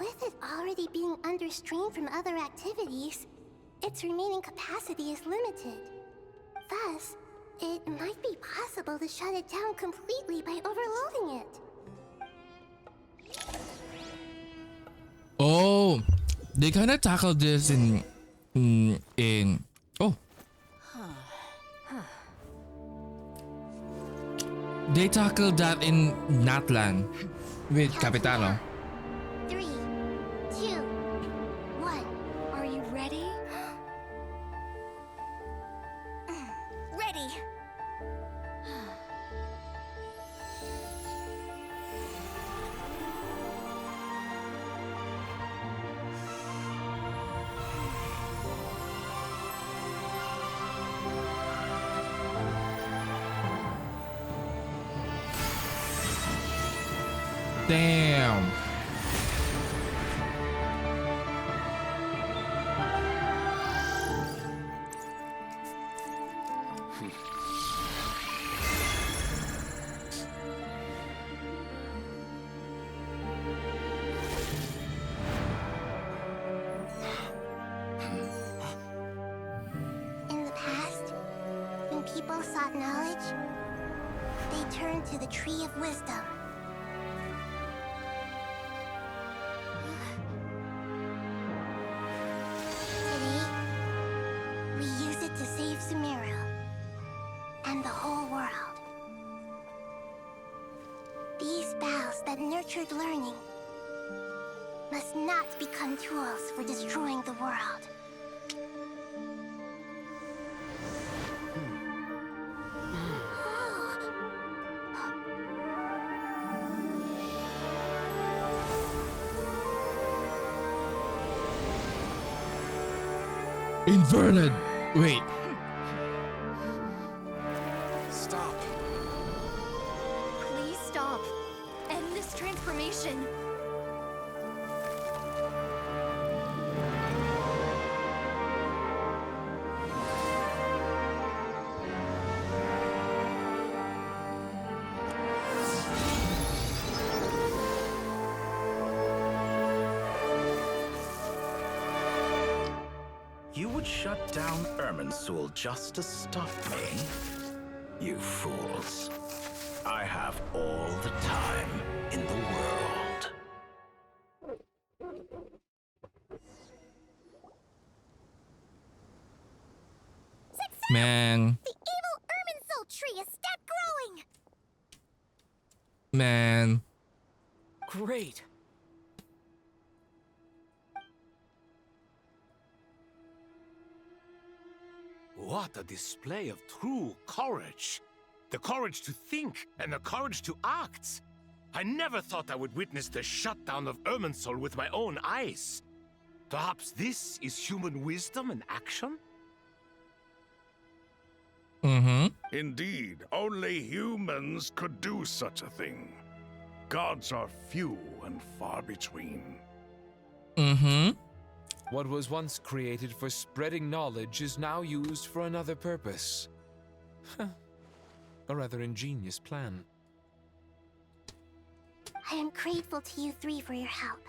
with it already being under strain from other activities, its remaining capacity is limited. Thus, it might be possible to shut it down completely by overloading it. Oh, they kind of tackled this in oh. They tackled that in Natlan with Capitano. 3, 2, 1. Are you ready? Ready! Damn. In the past, when people sought knowledge, they turned to the Tree of Wisdom. Today, we use it to save Sumeru and the whole world. These boughs that nurtured learning must not become tools for destroying the world. Inverted. Wait. Stop. Please stop. End this transformation. You would shut down Irminsul just to stop me? You fools. I have all the time in the world. Man. The evil Irminsul tree has stopped growing! Man. Great. What a display of true courage. The courage to think and the courage to act. I never thought I would witness the shutdown of Irminsul with my own eyes. Perhaps this is human wisdom in action? Mm-hmm. Indeed, only humans could do such a thing. Gods are few and far between. Mm-hmm. What was once created for spreading knowledge is now used for another purpose. A rather ingenious plan. I am grateful to you three for your help.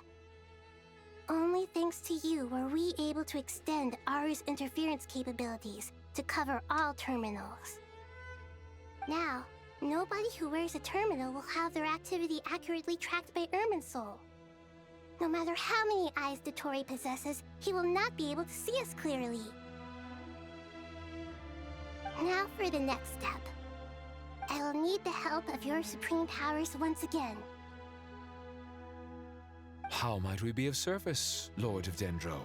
Only thanks to you were we able to extend Aru's interference capabilities to cover all terminals. Now, nobody who wears a terminal will have their activity accurately tracked by Irminsul. No matter how many eyes Dottore possesses, he will not be able to see us clearly. Now for the next step. I will need the help of your supreme powers once again. How might we be of service, Lord of Dendro?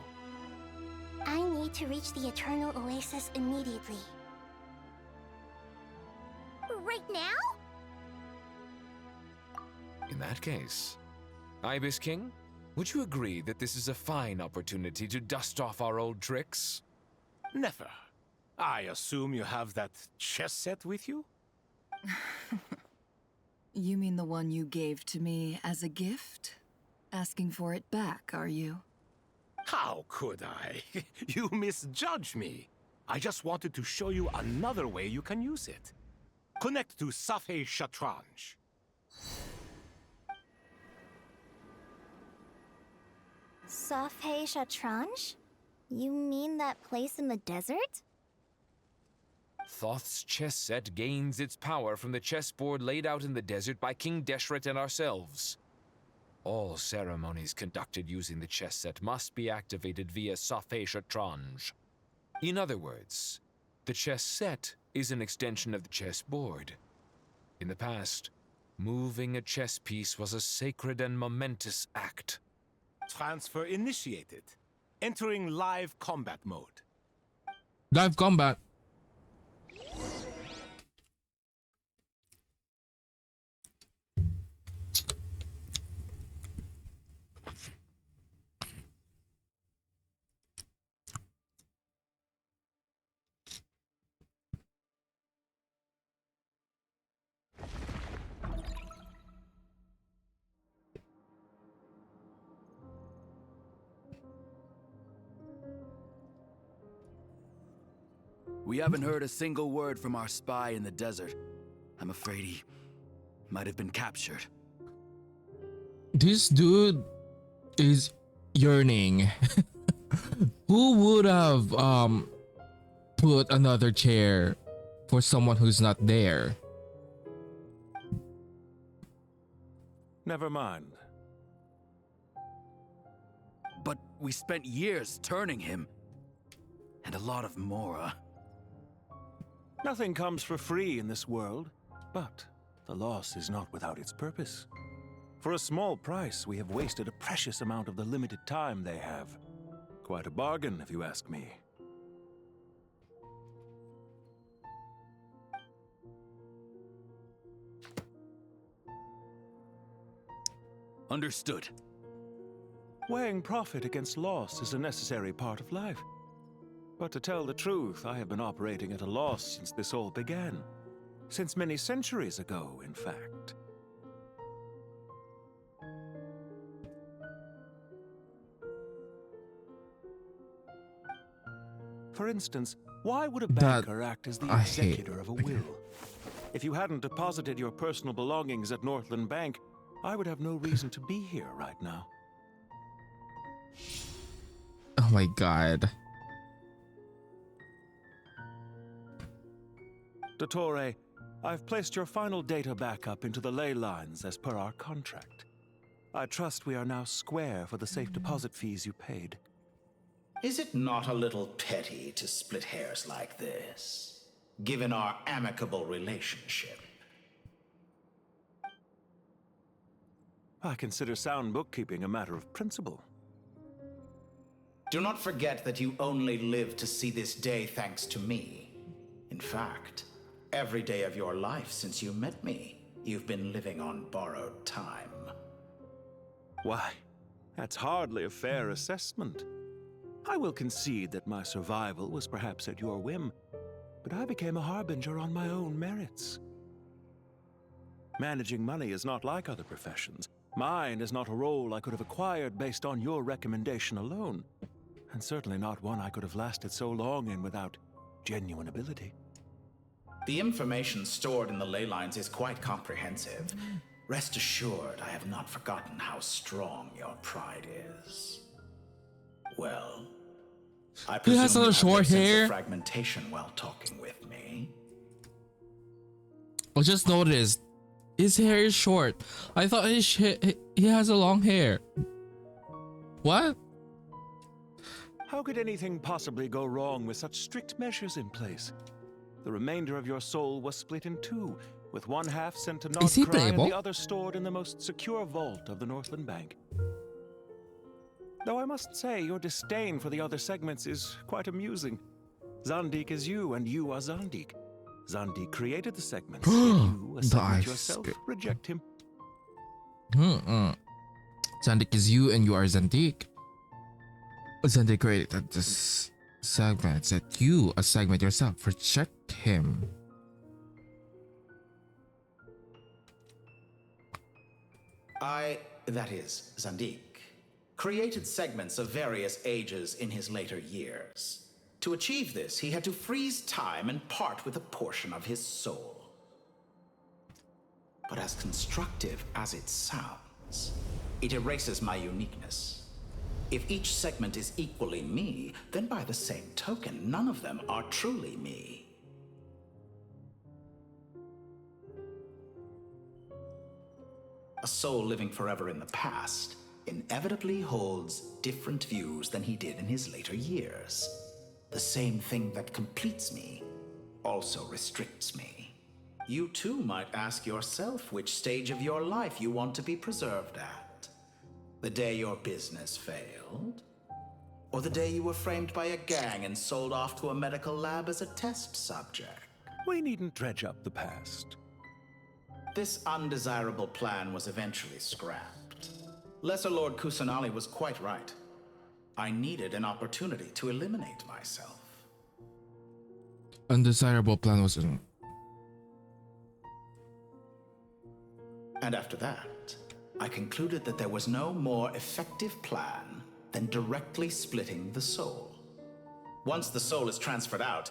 I need to reach the Eternal Oasis immediately. Right now? In that case, Ibis King, would you agree that this is a fine opportunity to dust off our old tricks? Never. I assume you have that chess set with you? You mean the one you gave to me as a gift? Asking for it back, are you? How could I? You misjudge me. I just wanted to show you another way you can use it. Connect to Safei Shatranj. Safei Shatranj? You mean that place in the desert? Thoth's chess set gains its power from the chessboard laid out in the desert by King Deshret and ourselves. All ceremonies conducted using the chess set must be activated via Safei Shatranj. In other words, the chess set is an extension of the chessboard. In the past, moving a chess piece was a sacred and momentous act. Transfer initiated. Entering live combat mode. Live combat. We haven't heard a single word from our spy in the desert. I'm afraid he might have been captured. This dude is yearning. Who would have put another chair for someone who's not there? Never mind. But we spent years turning him. And a lot of Mora. Nothing comes for free in this world, but the loss is not without its purpose. For a small price, we have wasted a precious amount of the limited time they have. Quite a bargain, if you ask me. Understood. Weighing profit against loss is a necessary part of life. But to tell the truth, I have been operating at a loss since this all began. Since many centuries ago, in fact. For instance, why would a banker act as the executor of a will? If you hadn't deposited your personal belongings at Northland Bank, I would have no reason to be here right now. Oh my god. Dottore, I've placed your final data backup into the ley lines as per our contract. I trust we are now square for the safe deposit fees you paid. Is it not a little petty to split hairs like this, given our amicable relationship? I consider sound bookkeeping a matter of principle. Do not forget that you only live to see this day thanks to me. In fact, every day of your life since you met me, you've been living on borrowed time. Why, that's hardly a fair assessment. I will concede that my survival was perhaps at your whim, but I became a harbinger on my own merits. Managing money is not like other professions. Mine is not a role I could have acquired based on your recommendation alone, and certainly not one I could have lasted so long in without genuine ability. The information stored in the ley lines is quite comprehensive. Rest assured, I have not forgotten how strong your pride is. Well, I He has presume a you have no short sense hair. of fragmentation while talking with me. I just noticed his hair is short. I thought he has a long hair. What? How could anything possibly go wrong with such strict measures in place? The remainder of your soul was split in two, with one half sent to Is he Nodcry and playable? the other stored in the most secure vault of the Northland Bank. Though I must say, your disdain for the other segments is quite amusing. Zandik is you, and you are Zandik. Zandik created the segments, yet you, a The segment ice yourself, spit. reject him. Zandik is you and you are Zandik. Zandik created this segment that you, a segment yourself, reject him. That is, Zandik, created segments of various ages in his later years. To achieve this, he had to freeze time and part with a portion of his soul. But as constructive as it sounds, it erases my uniqueness. If each segment is equally me, then by the same token, none of them are truly me. A soul living forever in the past inevitably holds different views than he did in his later years. The same thing that completes me also restricts me. You too might ask yourself which stage of your life you want to be preserved at. The day your business failed? Or the day you were framed by a gang and sold off to a medical lab as a test subject? We needn't dredge up the past. This undesirable plan was eventually scrapped. Lesser Lord Kusanali was quite right. I needed an opportunity to eliminate myself. Undesirable plan was in. And after that, I concluded that there was no more effective plan than directly splitting the soul. Once the soul is transferred out,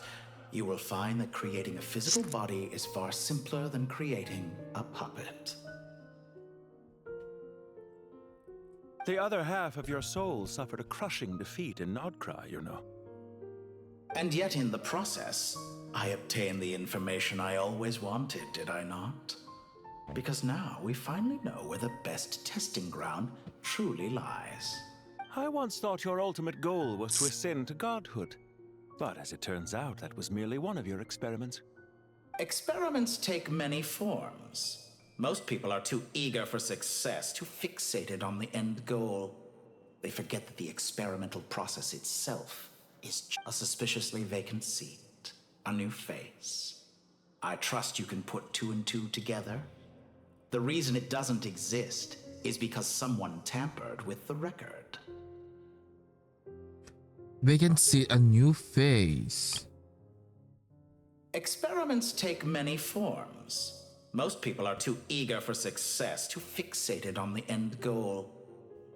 you will find that creating a physical body is far simpler than creating a puppet. The other half of your soul suffered a crushing defeat in Nodcry, you know. And yet in the process, I obtained the information I always wanted, did I not? Because now we finally know where the best testing ground truly lies. I once thought your ultimate goal was to ascend to godhood. But as it turns out, that was merely one of your experiments. Experiments take many forms. Most people are too eager for success, too fixated on the end goal. They forget that the experimental process itself is a suspiciously vacant seat, a new face. I trust you can put two and two together. The reason it doesn't exist is because someone tampered with the record. We can see a new face. Experiments take many forms. Most people are too eager for success, too fixated on the end goal.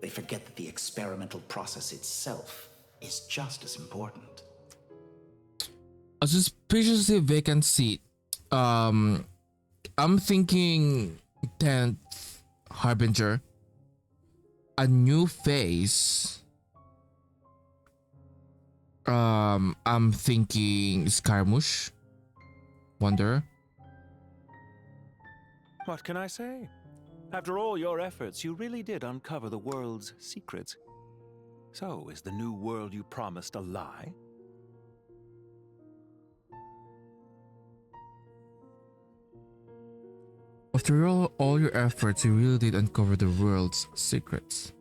They forget that the experimental process itself is just as important. A suspiciously vacant seat. I'm thinking 10th Harbinger. A new face. I'm thinking Skirmush. Wonder. What can I say? After all your efforts, you really did uncover the world's secrets. So, is the new world you promised a lie? After all your efforts, you really did uncover the world's secrets.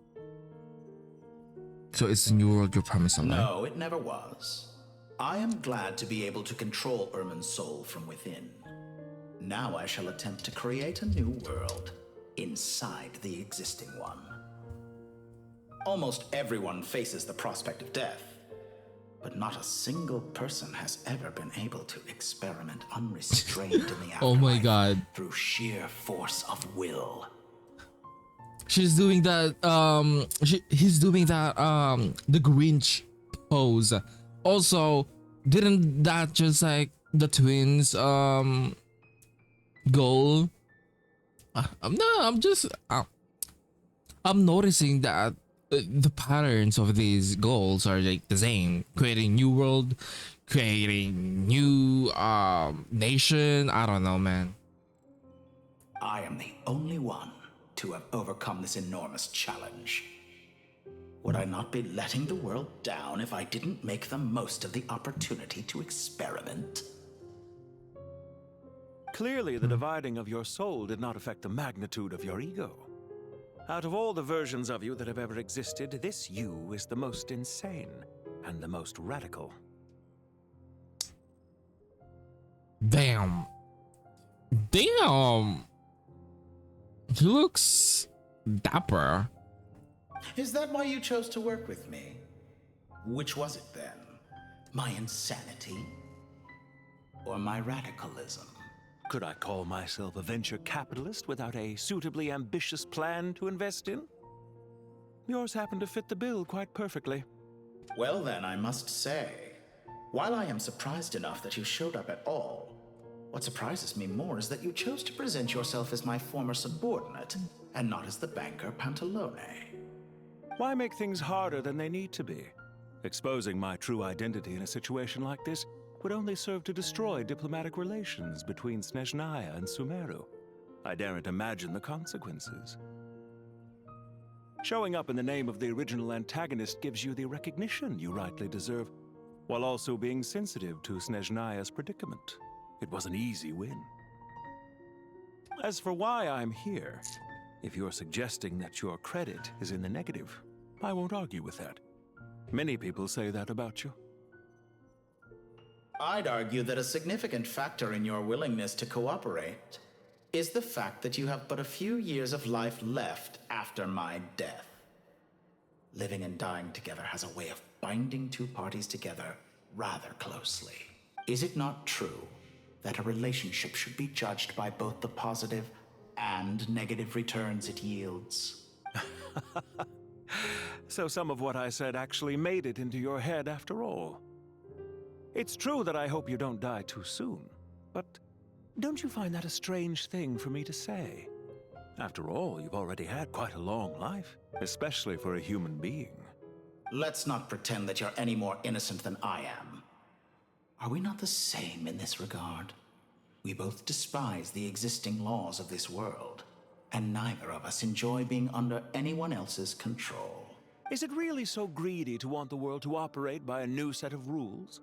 So it's the new world you promised a lie? No, it never was. I am glad to be able to control Irmin's soul from within. Now I shall attempt to create a new world inside the existing one. Almost everyone faces the prospect of death, but not a single person has ever been able to experiment unrestrained in the afterlife. Oh my god. Through sheer force of will. She's doing that, he's doing that, the Grinch pose. Also, didn't that just like the twins, goal? I'm noticing that the patterns of these goals are like the same. Creating new world, creating new nation. I don't know, man. I am the only one to have overcome this enormous challenge. Would I not be letting the world down if I didn't make the most of the opportunity to experiment? Clearly, the dividing of your soul did not affect the magnitude of your ego. Out of all the versions of you that have ever existed, this you is the most insane and the most radical. Damn. Damn. He looks dapper. Is that why you chose to work with me? Which was it then? My insanity? Or my radicalism? Could I call myself a venture capitalist without a suitably ambitious plan to invest in? Yours happened to fit the bill quite perfectly. Well then, I must say, while I am surprised enough that you showed up at all, what surprises me more is that you chose to present yourself as my former subordinate and not as the banker Pantalone. Why make things harder than they need to be? Exposing my true identity in a situation like this would only serve to destroy diplomatic relations between Snezhnaya and Sumeru. I daren't imagine the consequences. Showing up in the name of the original antagonist gives you the recognition you rightly deserve, while also being sensitive to Snezhnaya's predicament. It was an easy win. As for why I'm here, if you're suggesting that your credit is in the negative, I won't argue with that. Many people say that about you. I'd argue that a significant factor in your willingness to cooperate is the fact that you have but a few years of life left after my death. Living and dying together has a way of binding two parties together rather closely. Is it not true that a relationship should be judged by both the positive and negative returns it yields? So some of what I said actually made it into your head after all. It's true that I hope you don't die too soon, but don't you find that a strange thing for me to say? After all, you've already had quite a long life, especially for a human being. Let's not pretend that you're any more innocent than I am. Are we not the same in this regard? We both despise the existing laws of this world, and neither of us enjoy being under anyone else's control. Is it really so greedy to want the world to operate by a new set of rules?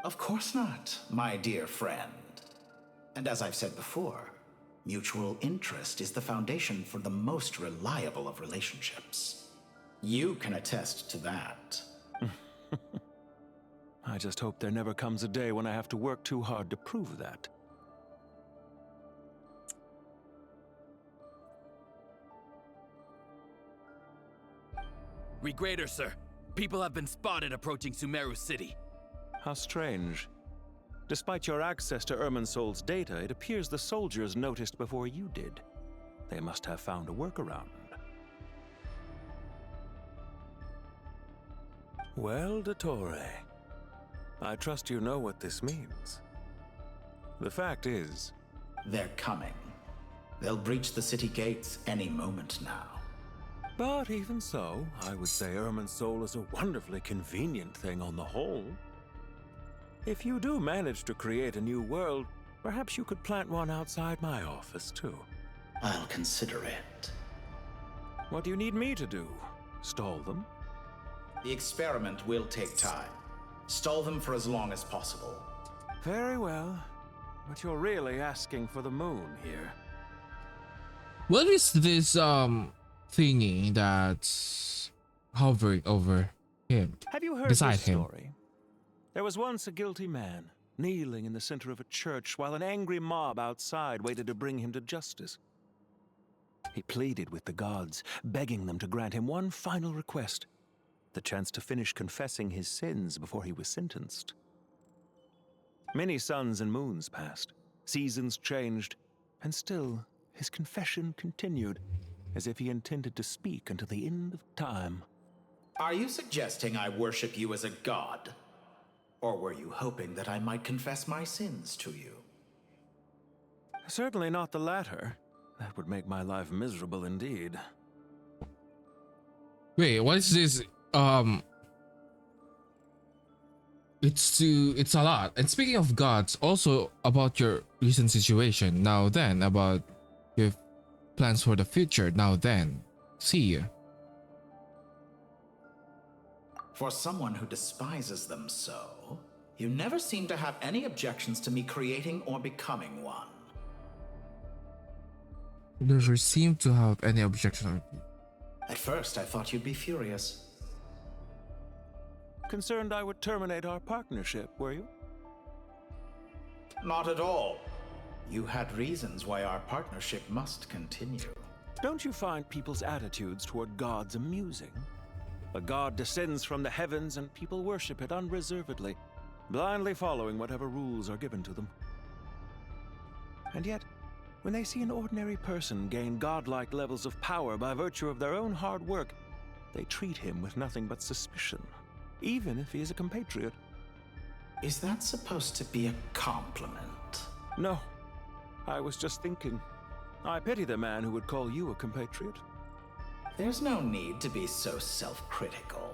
Of course not, my dear friend. And as I've said before, mutual interest is the foundation for the most reliable of relationships. You can attest to that. I just hope there never comes a day when I have to work too hard to prove that. Regrader, sir. People have been spotted approaching Sumeru City. How strange. Despite your access to Irminsol's data, it appears the soldiers noticed before you did. They must have found a workaround. Well, Dottore, I trust you know what this means. The fact is... They're coming. They'll breach the city gates any moment now. But even so, I would say Irminsol is a wonderfully convenient thing on the whole. If you do manage to create a new world, perhaps you could plant one outside my office, too. I'll consider it. What do you need me to do? Stall them? The experiment will take time. Stall them for as long as possible. Very well. But you're really asking for the moon here. What is this thingy that's hovering over him? Have you heard beside this him? story? There was once a guilty man, kneeling in the center of a church while an angry mob outside waited to bring him to justice. He pleaded with the gods, begging them to grant him one final request, the chance to finish confessing his sins before he was sentenced. Many suns and moons passed, seasons changed, and still his confession continued, as if he intended to speak until the end of time. Are you suggesting I worship you as a god? Or were you hoping that I might confess my sins to you? Certainly not the latter. That would make my life miserable indeed. Wait, what is this? It's a lot. And speaking of gods, also about your recent situation. Now then, about your plans for the future. Now then, see you. For someone who despises them so, you never seem to have any objections to me creating or becoming one. Never seem to have any objection. At first, I thought you'd be furious. Concerned I would terminate our partnership, were you? Not at all. You had reasons why our partnership must continue. Don't you find people's attitudes toward gods amusing? A god descends from the heavens and people worship it unreservedly, blindly following whatever rules are given to them. And yet, when they see an ordinary person gain godlike levels of power by virtue of their own hard work, they treat him with nothing but suspicion, even if he is a compatriot. Is that supposed to be a compliment? No, I was just thinking. I pity the man who would call you a compatriot. There's no need to be so self-critical.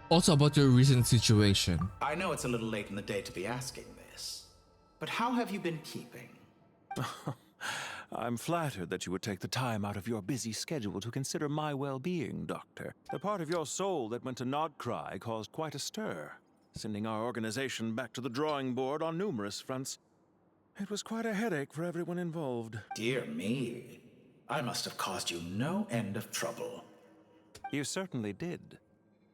Also about your recent situation. I know it's a little late in the day to be asking this, but how have you been keeping? I'm flattered that you would take the time out of your busy schedule to consider my well-being, Doctor. The part of your soul that went to Nodcry caused quite a stir, sending our organization back to the drawing board on numerous fronts. It was quite a headache for everyone involved. Dear me, I must have caused you no end of trouble. You certainly did.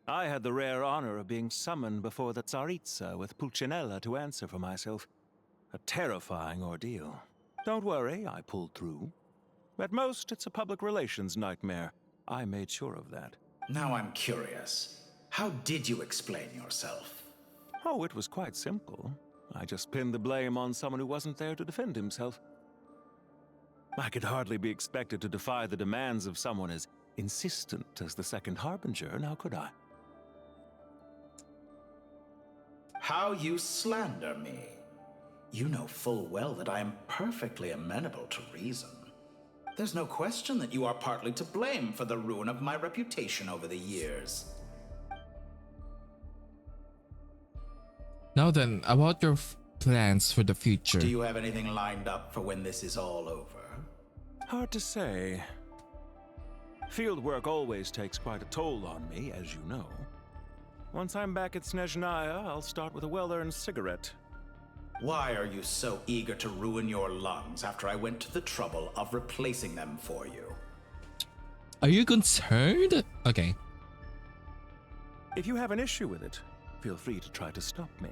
I had the rare honor of being summoned before the Tsaritsa with Pulcinella to answer for myself. A terrifying ordeal. Don't worry, I pulled through. At most, it's a public relations nightmare. I made sure of that. Now I'm curious. How did you explain yourself? Oh, it was quite simple. I just pinned the blame on someone who wasn't there to defend himself. I could hardly be expected to defy the demands of someone as insistent as the Second Harbinger, now could I? How you slander me. You know full well that I am perfectly amenable to reason. There's no question that you are partly to blame for the ruin of my reputation over the years. Now then, about your plans for the future. Do you have anything lined up for when this is all over? Hard to say. Field work always takes quite a toll on me, as you know. Once I'm back at Snezhnaya, I'll start with a well-earned cigarette. Why are you so eager to ruin your lungs after I went to the trouble of replacing them for you? Are you concerned? Okay. If you have an issue with it, feel free to try to stop me.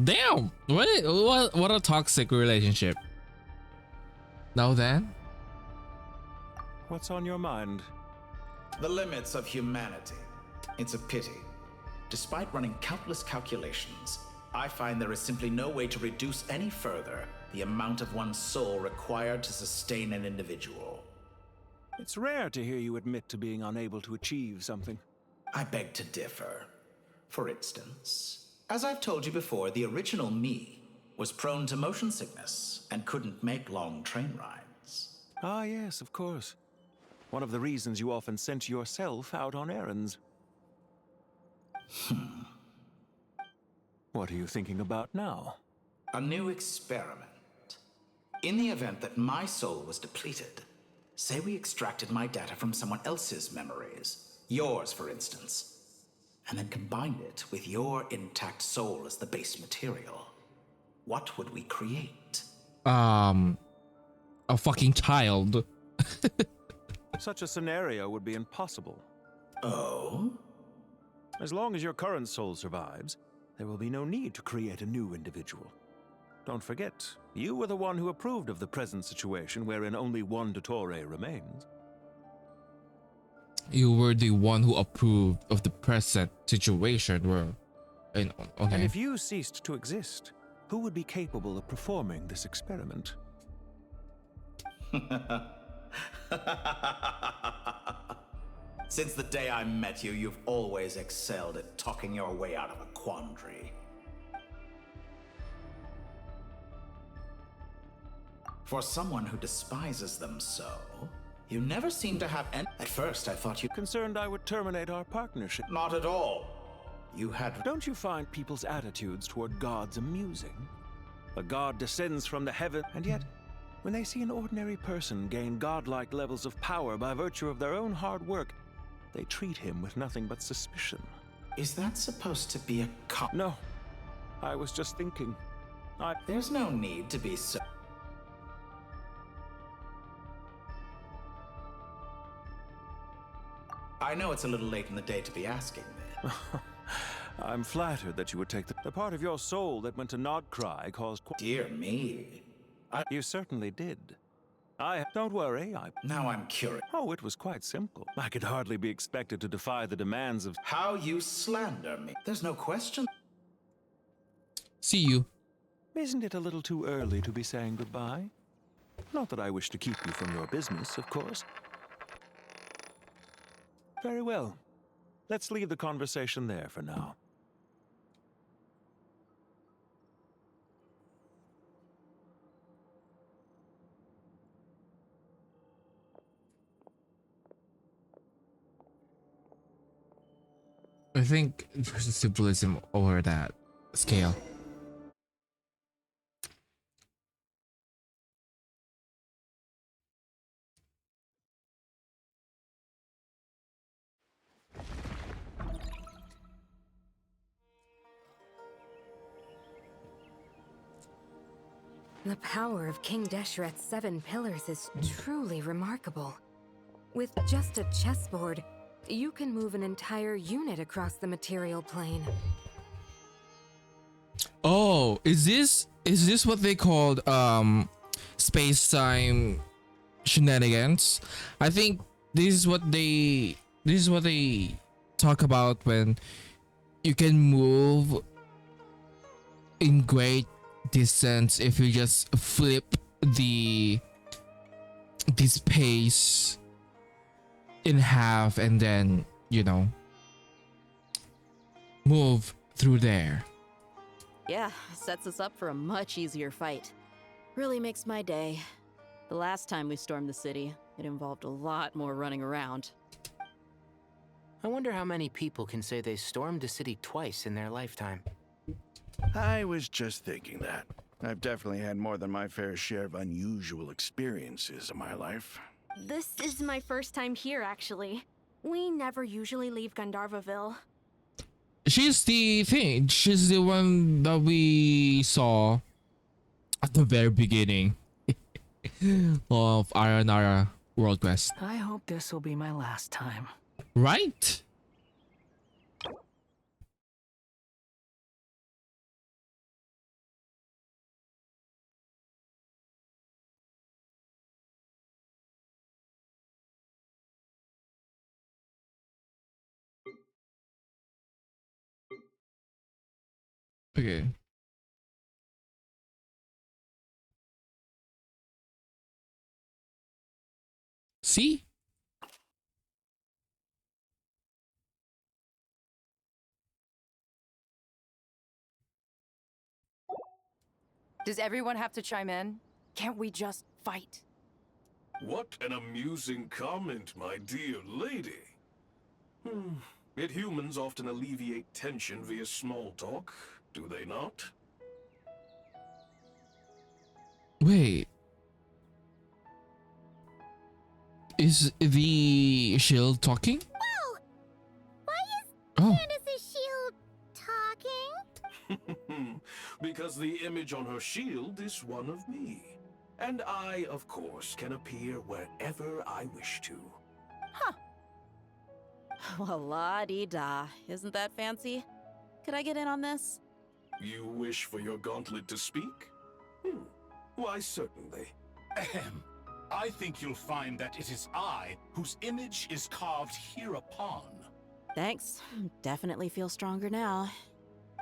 Damn! What a toxic relationship. Now then? What's on your mind? The limits of humanity. It's a pity. Despite running countless calculations, I find there is simply no way to reduce any further the amount of one's soul required to sustain an individual. It's rare to hear you admit to being unable to achieve something. I beg to differ. For instance, as I've told you before, the original me was prone to motion sickness and couldn't make long train rides. Ah, yes, of course. One of the reasons you often sent yourself out on errands. What are you thinking about now? A new experiment. In the event that my soul was depleted, say we extracted my data from someone else's memories, yours for instance, and then combined it with your intact soul as the base material, what would we create? A fucking child. Such a scenario would be impossible. Oh? As long as your current soul survives, there will be no need to create a new individual. Don't forget, you were the one who approved of the present situation wherein only one Dottore remains. You were the one who approved of the present situation where... okay. And if you ceased to exist, who would be capable of performing this experiment? Since the day I met you, you've always excelled at talking your way out of a quandary. For someone who despises them so, you never seem to have any... At first, I thought you... Concerned I would terminate our partnership. Not at all. You had... Don't you find people's attitudes toward gods amusing? A god descends from the heaven, and yet, when they see an ordinary person gain godlike levels of power by virtue of their own hard work, they treat him with nothing but suspicion. Is that supposed to be a No. I was just thinking. There's no need to be so... I know it's a little late in the day to be asking this. I'm flattered that you would take the part of your soul that went to Nodcry caused... Dear me. You certainly did. Don't worry, Now I'm curious. Oh, it was quite simple. I could hardly be expected to defy the demands of... How you slander me. There's no question. See you. Isn't it a little too early to be saying goodbye? Not that I wish to keep you from your business, of course. Very well. Let's leave the conversation there for now. I think there's a symbolism over that scale. The power of King Deshret's 7 pillars is truly remarkable. With just a chessboard, you can move an entire unit across the material plane. Oh, is this what they called space-time shenanigans? I think this is what they talk about when you can move in great distance if you just flip the space in half and then, you know, move through there. Yeah, sets us up for a much easier fight. Really makes my day. The last time we stormed the city, it involved a lot more running around. I wonder how many people can say they stormed a city twice in their lifetime. I was just thinking that. I've definitely had more than my fair share of unusual experiences in my life. This is my first time here, actually. We never usually leave Gandharvaville. She's the thing. She's the one that we saw at the very beginning of Aranara World Quest. I hope this will be my last time. Right? Okay. See? Does everyone have to chime in? Can't we just fight? What an amusing comment, my dear lady. Yet humans often alleviate tension via small talk, do they not? Wait. Is the shield talking? Whoa! Why is Oh. Candace's shield talking? Because the image on her shield is one of me. And I, of course, can appear wherever I wish to. Well, la-di-da. Isn't that fancy? Could I get in on this? You wish for your gauntlet to speak? Why, certainly. Ahem. I think you'll find that it is I whose image is carved hereupon. Thanks. Definitely feel stronger now.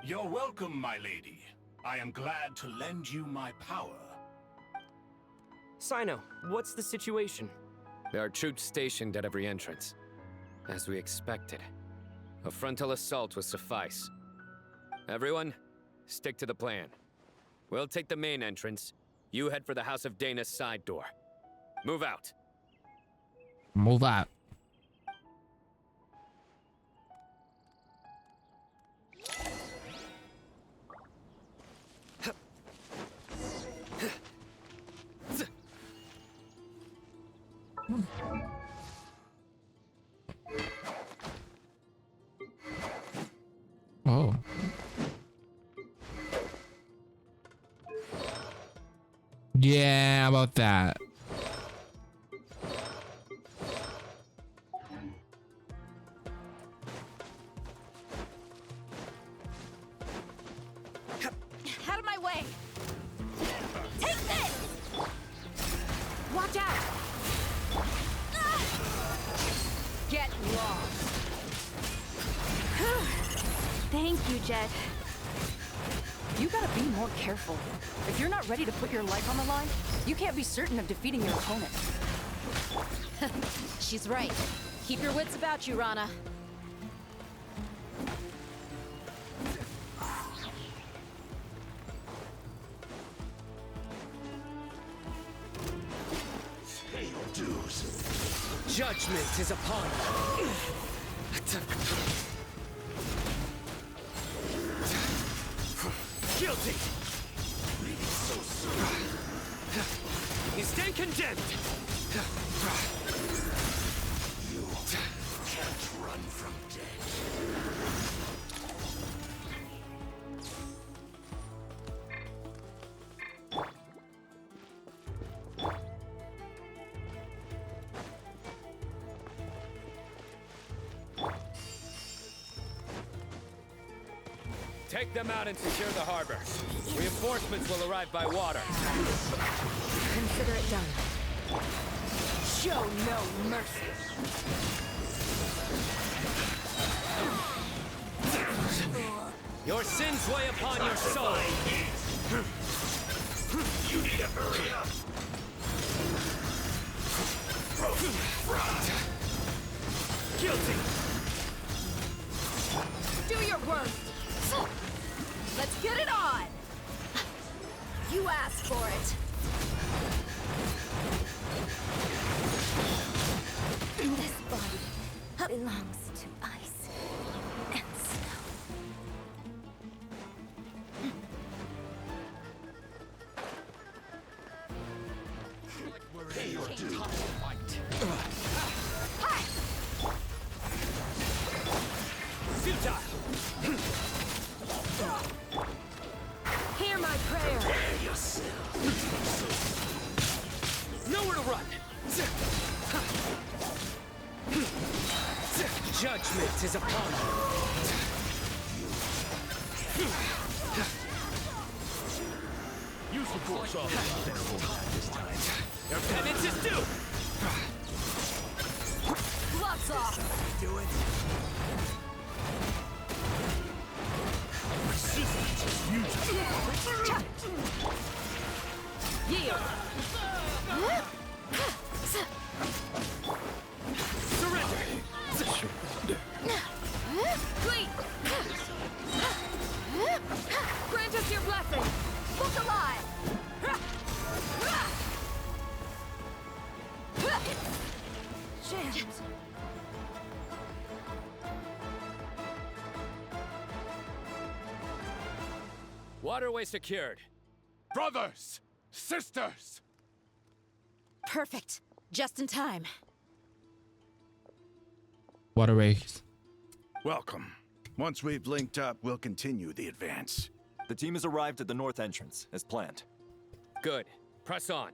You're welcome, my lady. I am glad to lend you my power. Sino, what's the situation? There are troops stationed at every entrance. As we expected, a frontal assault will suffice. Everyone, stick to the plan. We'll take the main entrance. You head for the House of Dana's side door. Move out. Move out. Oh. Yeah, about that. Out of my way! Take this! Watch out! Get lost! Thank you, Jet. You gotta be more careful. If you're not ready to put your life on the line, you can't be certain of defeating your opponent. She's right. Keep your wits about you, Rana. Pay your dues. Judgment is upon you. Guilty! So soon. You stand condemned! You can't run from death. Take them out and secure the harbor. Reinforcements will arrive by water. Consider it done. Show no mercy. Your sins weigh upon your soul. You need to hurry up. Guilty! Do your worst! get it on! You asked for it. This body belongs to ice and snow. Pay your due. Futile! Hear my prayer. Prepare yourself. Nowhere to run! Judgment is upon you! Use the force off this time. Your penance is due! Gloves off! Do it. Resistance is futile. Yield! Surrender! Flee! Grant us your blessing! Book alive! Shit! Waterway secured. Brothers! Sisters! Perfect. Just in time. Waterways. Welcome. Once we've linked up, we'll continue the advance. The team has arrived at the north entrance, as planned. Good. Press on.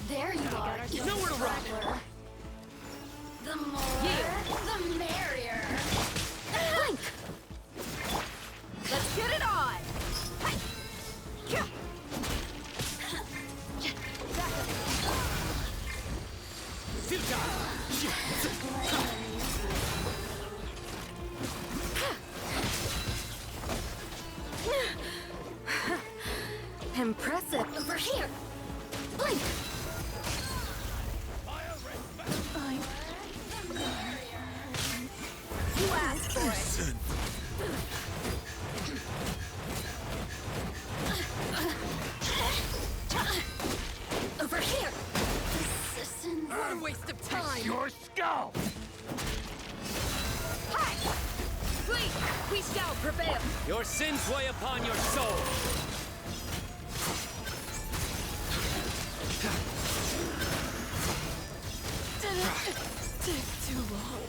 There you are. Nowhere to run. The more, the merrier. Blink. Let's get it on. Impressive. Over here. Blink. You asked for it. Over here. What a waste of time. Your skull! Hi. Flee. We shall prevail. Your sins weigh upon your soul. Didn't take too long.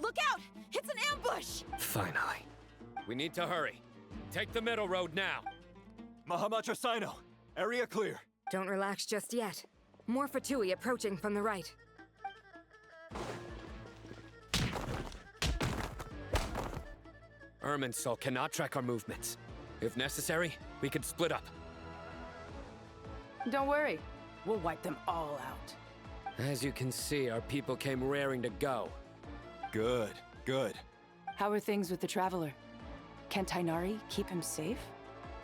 Look out! It's an ambush! Finally. We need to hurry. Take the middle road now. Mahamacha Sino, area clear. Don't relax just yet. More Fatui approaching from the right. Irminsul cannot track our movements. If necessary, we could split up. Don't worry. We'll wipe them all out. As you can see, our people came raring to go. Good, good. How are things with the Traveler? Can Tainari keep him safe?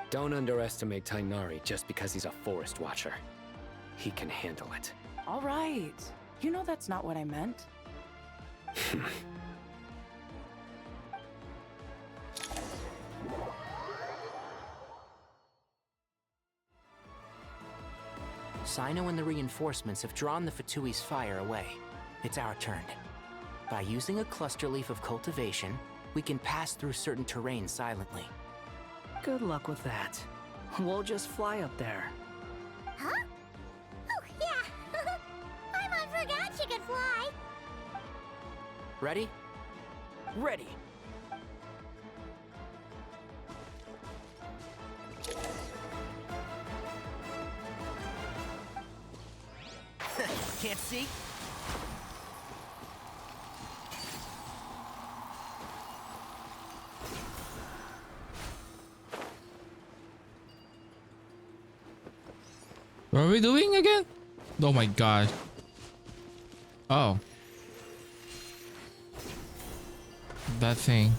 Don't underestimate Tainari just because he's a forest watcher. He can handle it. All right. You know that's not what I meant. Sino and the reinforcements have drawn the Fatui's fire away. It's our turn. By using a cluster leaf of cultivation, we can pass through certain terrain silently. Good luck with that. We'll just fly up there. Huh? Oh, yeah. Paimon forgot she could fly. Ready? Ready! Can't see? What are we doing again? Oh my god. Oh. That thing.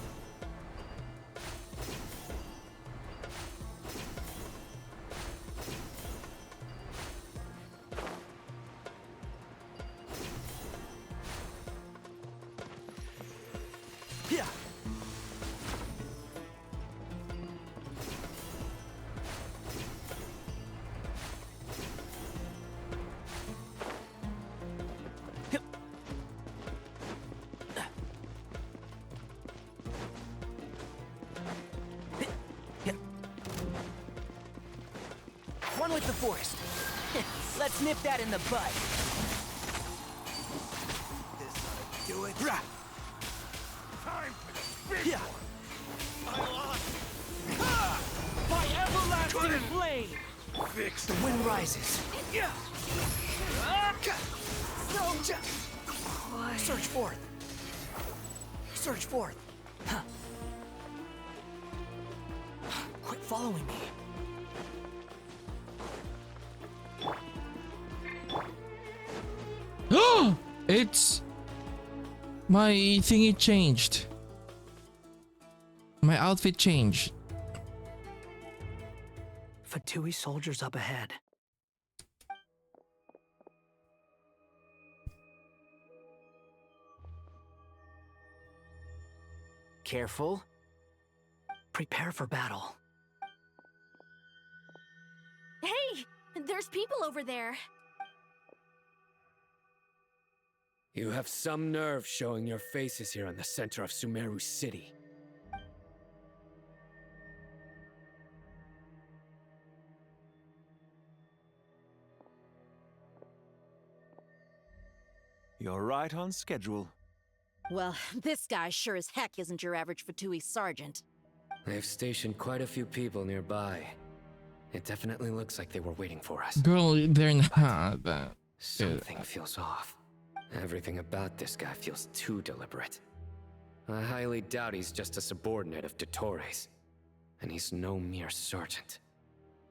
Yeah. One with the forest. Let's nip that in the bud. This ought to do it. Time for the big Yeah. My everlasting flame! fix. The wind rises. Yeah. Search forth. Search forth. Huh. Quit following me. Oh! It's... My thingy changed. My outfit changed. Fatui soldiers up ahead. Careful. Prepare for battle. Hey! There's people over there. You have some nerve showing your faces here in the center of Sumeru City. You're right on schedule. Well, this guy sure as heck isn't your average Fatui sergeant. They've stationed quite a few people nearby. It definitely looks like they were waiting for us. Girl, they're not that. Something feels off. Everything about this guy feels too deliberate. I highly doubt he's just a subordinate of Dottores. And he's no mere sergeant.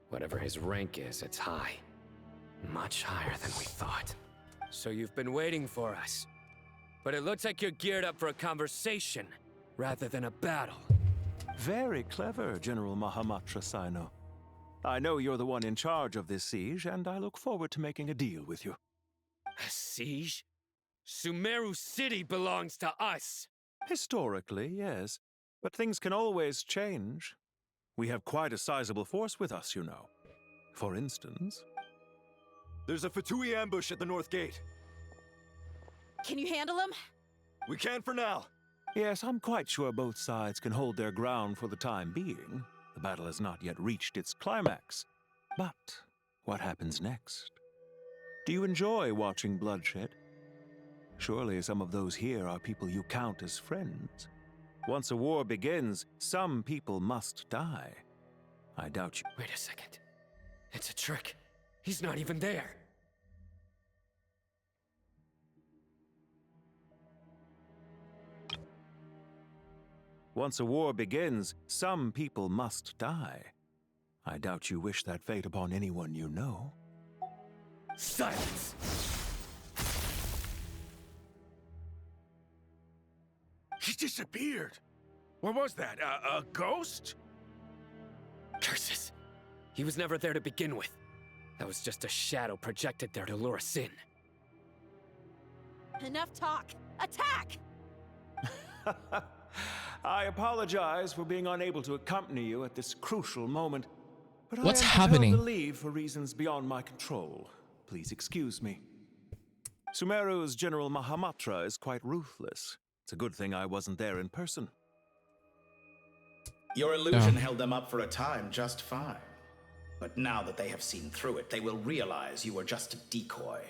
Whatever his rank is, it's high. Much higher than we thought. So you've been waiting for us. But it looks like you're geared up for a conversation, rather than a battle. Very clever, General Mahamatra Sino. I know you're the one in charge of this siege, and I look forward to making a deal with you. A siege? Sumeru City belongs to us! Historically, yes. But things can always change. We have quite a sizable force with us, you know. For instance... There's a Fatui ambush at the north gate. Can you handle him? We can for now. Yes, I'm quite sure both sides can hold their ground for the time being. The battle has not yet reached its climax. But what happens next? Do you enjoy watching bloodshed? Surely some of those here are people you count as friends. Once a war begins, some people must die. I doubt you. Wait a second. It's a trick. He's not even there. Once a war begins, some people must die. I doubt you wish that fate upon anyone you know. Silence! He disappeared. What was that? A ghost? Curses! He was never there to begin with. That was just a shadow projected there to lure us in. Enough talk. Attack! I apologize for being unable to accompany you at this crucial moment, but What's I am happening? compelled to leave for reasons beyond my control. Please excuse me. Sumeru's General Mahamatra is quite ruthless. It's a good thing I wasn't there in person. Your illusion held them up for a time just fine. But now that they have seen through it, they will realize you were just a decoy.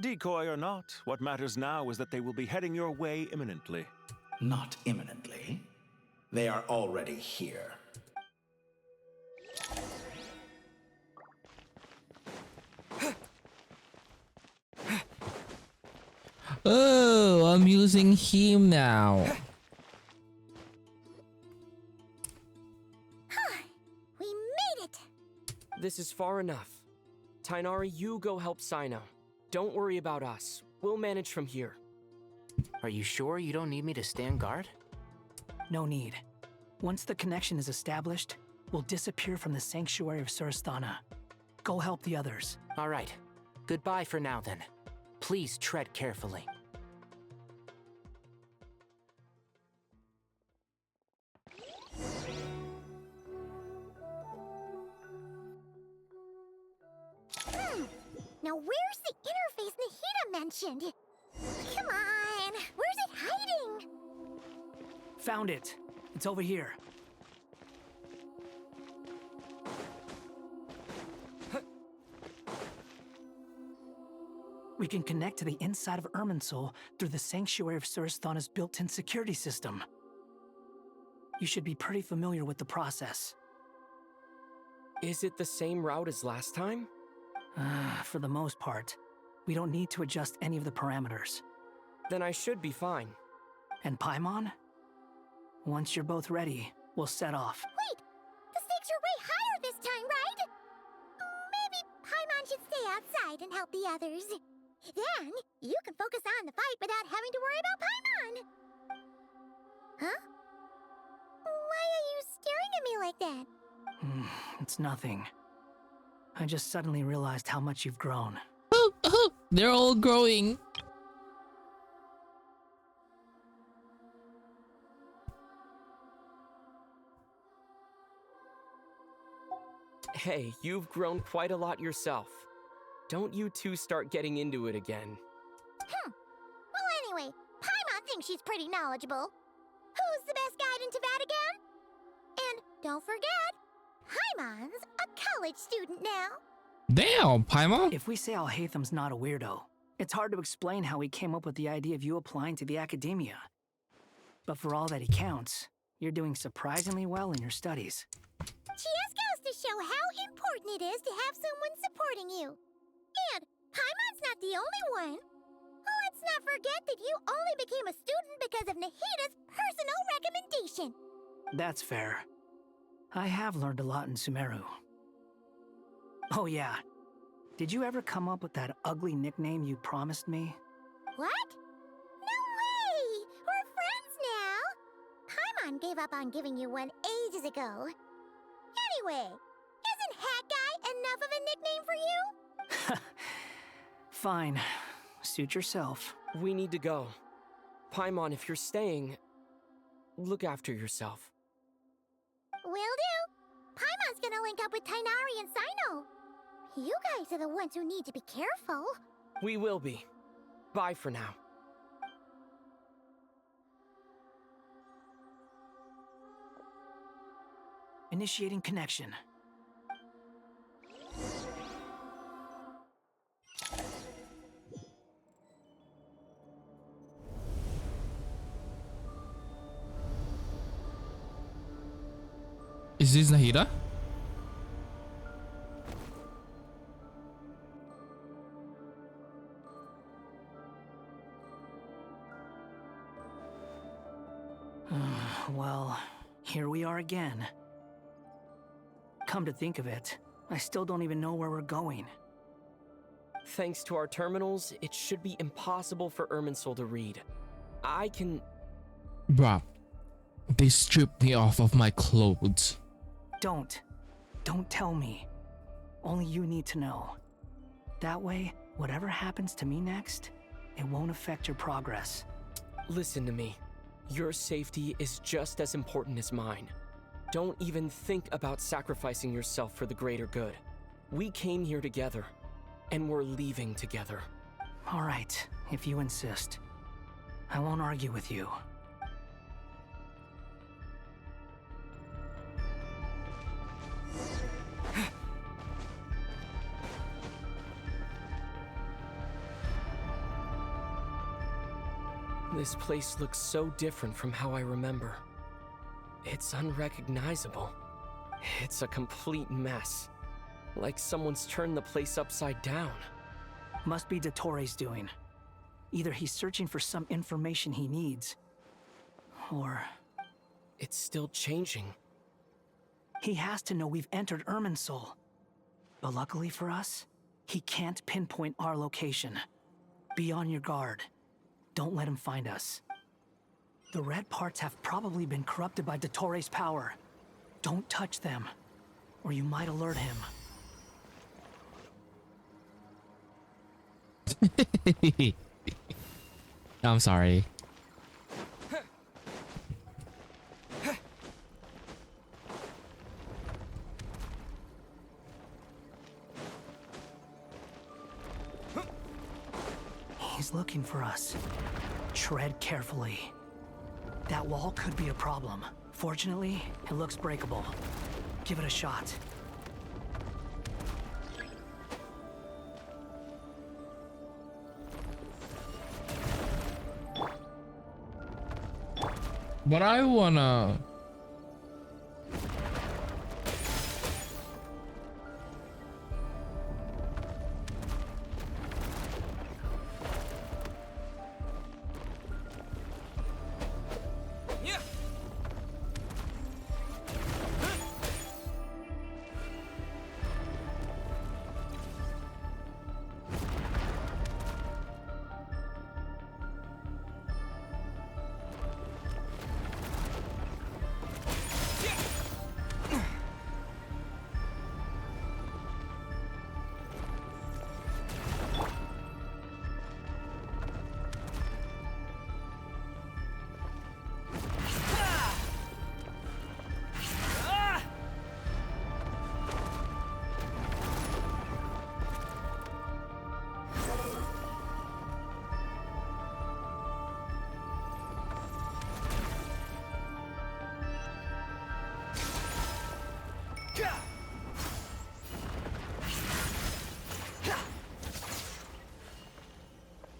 Decoy or not, what matters now is that they will be heading your way imminently. Not imminently. They are already here. Oh, I'm using him now. We made it! This is far enough. Tainari, you go help Sino. Don't worry about us. We'll manage from here. Are you sure you don't need me to stand guard? No need. Once the connection is established, we'll disappear from the Sanctuary of Surasthana. Go help the others. All right. Goodbye for now, then. Please tread carefully. Now where's the interface Nahida mentioned? Come on, where's it hiding? Found it. It's over here. We can connect to the inside of Irminsul through the Sanctuary of Surasthana's built-in security system. You should be pretty familiar with the process. Is it the same route as last time? For the most part. We don't need to adjust any of the parameters. Then I should be fine. And Paimon? Once you're both ready, we'll set off. Wait! The stakes are way higher this time, right? Maybe Paimon should stay outside and help the others. Then, you can focus on the fight without having to worry about Paimon! Huh? Why are you staring at me like that? It's nothing. I just suddenly realized how much you've grown. They're all growing. Hey, you've grown quite a lot yourself. Don't you two start getting into it again. Well, anyway, Paimon thinks she's pretty knowledgeable. Who's the best guide into Vatican? And don't forget, Paimon's a college student now. Damn, Paimon. If we say Alhatham's not a weirdo, it's hard to explain how he came up with the idea of you applying to the academia. But for all that he counts, you're doing surprisingly well in your studies. She just goes to show how important it is to have someone supporting you. And Paimon's not the only one. Let's not forget that you only became a student because of Nahida's personal recommendation. That's fair. I have learned a lot in Sumeru. Oh yeah. Did you ever come up with that ugly nickname you promised me? What? No way! We're friends now! Paimon gave up on giving you one ages ago. Anyway, isn't Hat Guy enough of a nickname for you? Fine. Suit yourself. We need to go. Paimon, if you're staying, look after yourself. Will do. Paimon's gonna link up with Tainari and Sino. You guys are the ones who need to be careful. We will be. Bye for now. Initiating connection. Is this Nahida? Well, here we are again. Come to think of it, I still don't even know where we're going. Thanks to our terminals, it should be impossible for Irminsul to read. I can... Bruh, they stripped me off of my clothes. Don't tell me. Only you need to know. That way, whatever happens to me next, it won't affect your progress. Listen to me. Your safety is just as important as mine. Don't even think about sacrificing yourself for the greater good. We came here together, and we're leaving together. All right, if you insist. I won't argue with you. This place looks so different from how I remember. It's unrecognizable. It's a complete mess. Like someone's turned the place upside down. Must be Dottoro's doing. Either he's searching for some information he needs, or... It's still changing. He has to know we've entered Irminsul. But luckily for us, he can't pinpoint our location. Be on your guard. Don't let him find us. The red parts have probably been corrupted by Dottoro's power. Don't touch them, or you might alert him. I'm sorry. He's looking for us. Tread carefully. That wall could be a problem. Fortunately, it looks breakable. Give it a shot. But I wanna...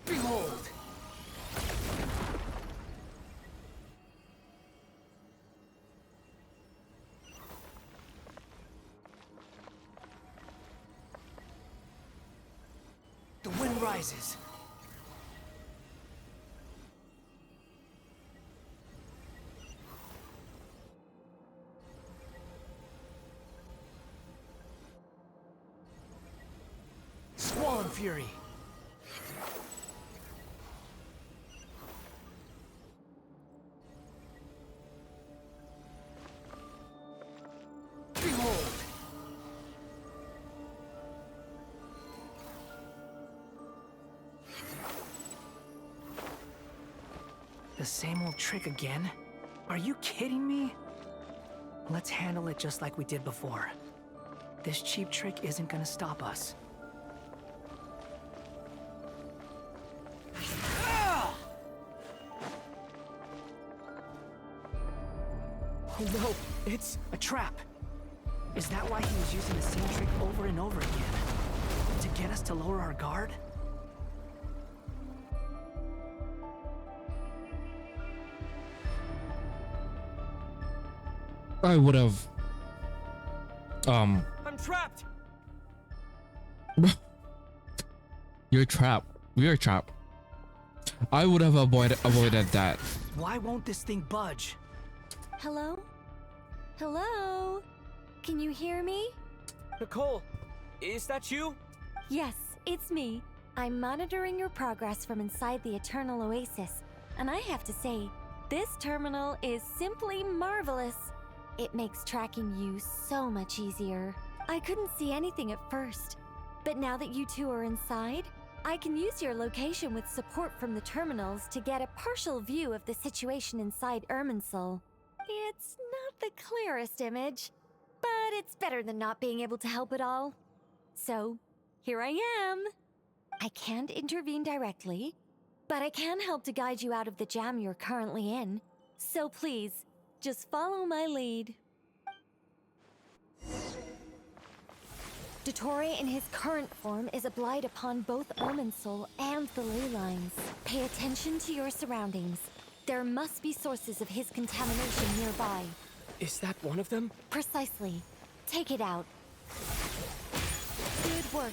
Behold! The wind rises. Squall and fury. Behold! The same old trick again? Are you kidding me? Let's handle it just like we did before. This cheap trick isn't gonna stop us. Oh no, it's a trap. Is that why he was using the same trick over and over again? To get us to lower our guard? I would have... I'm trapped! You're trapped. We're trapped. I would have avoided that. Why won't this thing budge? Hello? Hello? Can you hear me? Nicole, is that you? Yes, it's me. I'm monitoring your progress from inside the Eternal Oasis, and I have to say, this terminal is simply marvelous. It makes tracking you so much easier. I couldn't see anything at first, but now that you two are inside, I can use your location with support from the terminals to get a partial view of the situation inside Irminsul. It's not the clearest image, but it's better than not being able to help at all. So, here I am. I can't intervene directly, but I can help to guide you out of the jam you're currently in. So please, just follow my lead. Dottore in his current form is a blight upon both Irminsul and the ley lines. Pay attention to your surroundings. There must be sources of his contamination nearby. Is that one of them? Precisely. Take it out. Good work.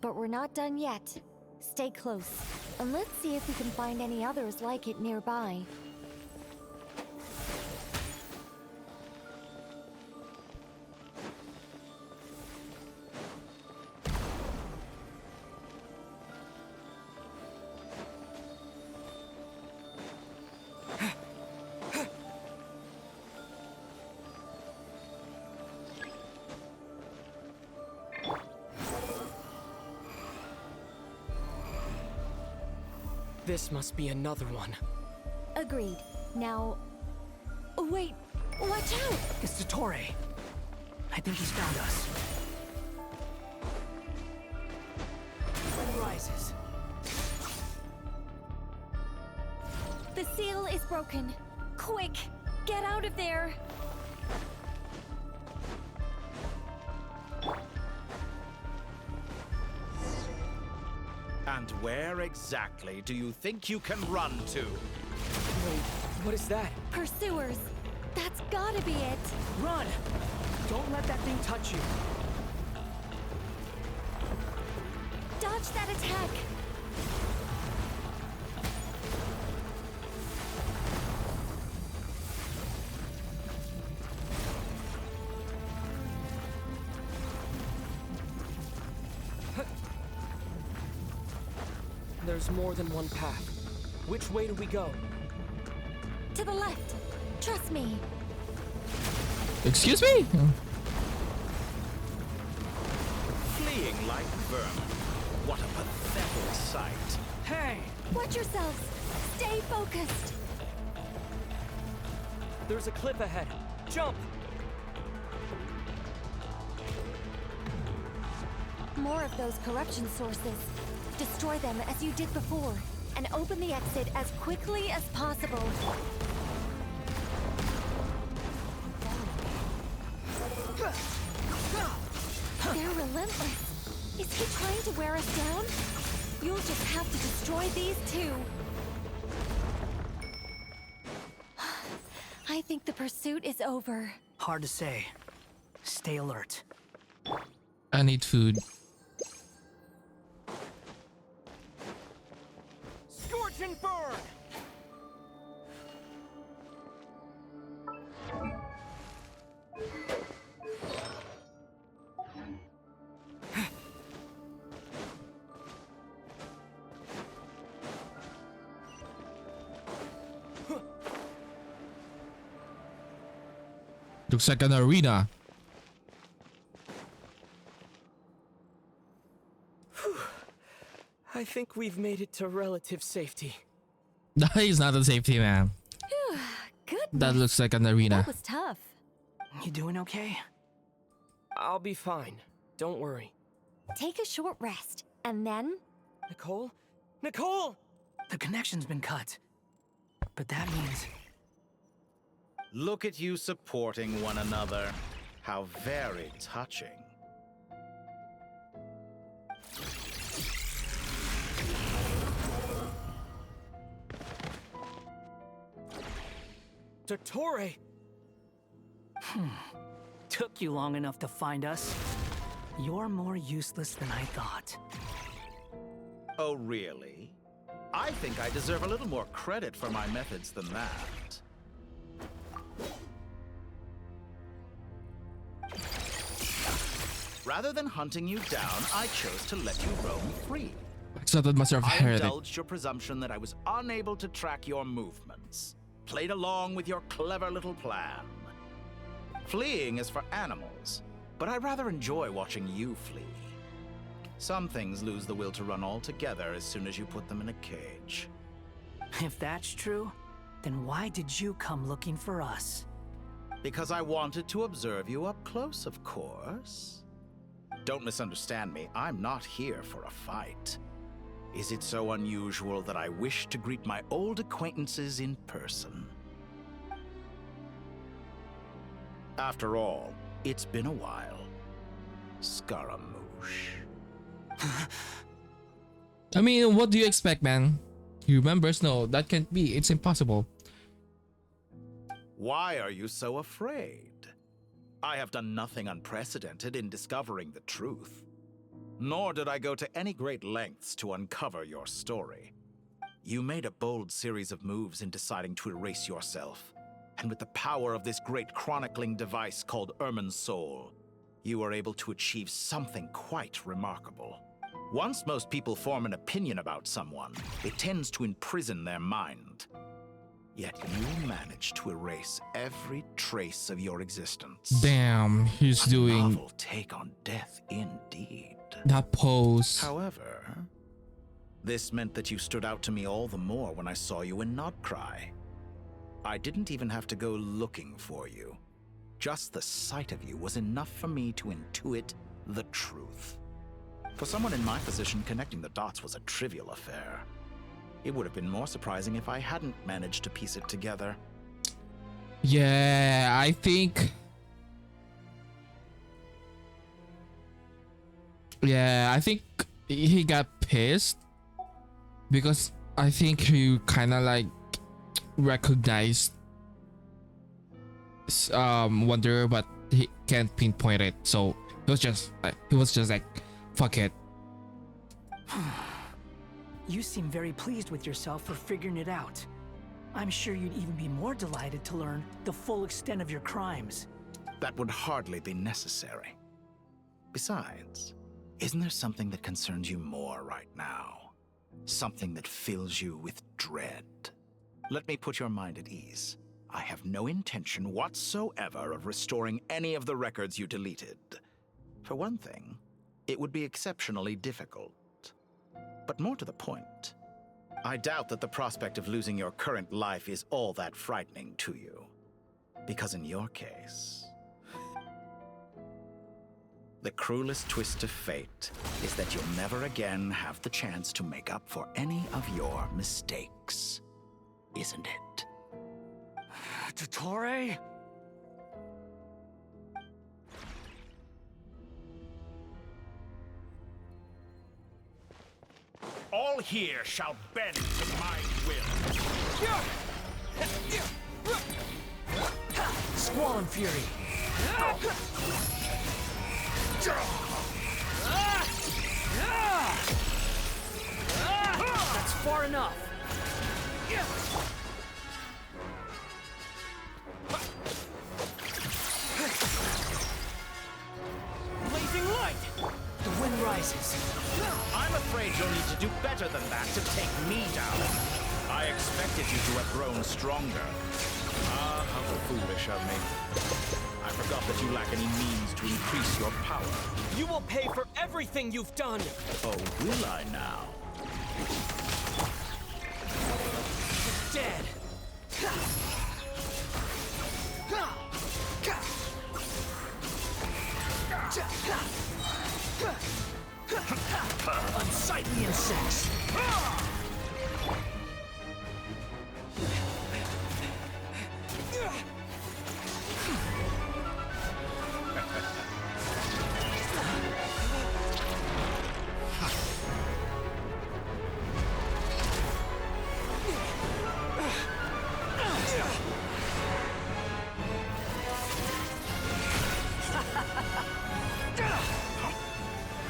But we're not done yet. Stay close. And let's see if we can find any others like it nearby. This must be another one. Agreed. Now... Wait! Watch out! It's Dottore. I think he's found us. Sun rises. The seal is broken. Quick! Get out of there! And where exactly do you think you can run to? Wait, what is that? Pursuers! That's gotta be it! Run! Don't let that thing touch you. Dodge that attack! There's more than one path. Which way do we go? To the left! Trust me! Excuse me? Fleeing like vermin. What a pathetic sight. Hey! Watch yourselves! Stay focused! There's a cliff ahead. Jump! More of those corruption sources. Destroy them as you did before, and open the exit as quickly as possible. They're relentless. Is he trying to wear us down? You'll just have to destroy these too. I think the pursuit is over. Hard to say. Stay alert. I need food. Scorch and burn! Looks like an arena. I think we've made it to relative safety. He's not a safety man. Goodness. That looks like an arena. That was tough. You doing okay? I'll be fine. Don't worry. Take a short rest, and then... Nicole? Nicole! The connection's been cut. But that means... Look at you supporting one another. How very touching. Dottore! Took you long enough to find us. You're more useless than I thought. Oh, really? I think I deserve a little more credit for my methods than that. Rather than hunting you down, I chose to let you roam free. Accepted myself I heretic. indulged your presumption that I was unable to track your movements. Played along with your clever little plan. Fleeing is for animals, but I rather enjoy watching you flee. Some things lose the will to run altogether as soon as you put them in a cage. If that's true, then why did you come looking for us? Because I wanted to observe you up close, of course. Don't misunderstand me, I'm not here for a fight. Is it so unusual that I wish to greet my old acquaintances in person? After all, it's been a while. Scaramouche. I mean, what do you expect, man? You members know that can't be. It's impossible. Why are you so afraid? I have done nothing unprecedented in discovering the truth. Nor did I go to any great lengths to uncover your story. You made a bold series of moves in deciding to erase yourself. And with the power of this great chronicling device called Ermin's Soul, you were able to achieve something quite remarkable. Once most people form an opinion about someone, it tends to imprison their mind. Yet you managed to erase every trace of your existence. Damn, he's doing novel take on death indeed. That pose. However, this meant that you stood out to me all the more when I saw you in Notcry. I didn't even have to go looking for you. Just the sight of you was enough for me to intuit the truth. For someone in my position, connecting the dots was a trivial affair. It would have been more surprising if I hadn't managed to piece it together. Yeah, I think... Yeah, I think he got pissed because I think he kind of like recognized Wanderer, but he can't pinpoint it. So he was just like, fuck it. You seem very pleased with yourself for figuring it out. I'm sure you'd even be more delighted to learn the full extent of your crimes. That would hardly be necessary. Besides, isn't there something that concerns you more right now? Something that fills you with dread? Let me put your mind at ease. I have no intention whatsoever of restoring any of the records you deleted. For one thing, it would be exceptionally difficult. But more to the point, I doubt that the prospect of losing your current life is all that frightening to you. Because in your case, the cruelest twist of fate is that you'll never again have the chance to make up for any of your mistakes. Isn't it? Dottore? All here shall bend to my will. Squall Fury! That's far enough! Blazing light! The wind rises. I'm afraid you'll need to do better than that to take me down. I expected you to have grown stronger. Ah, how foolish of me. I forgot that you lack any means to increase your power. You will pay for everything you've done! Oh, will I now? Dead! Unsightly insects!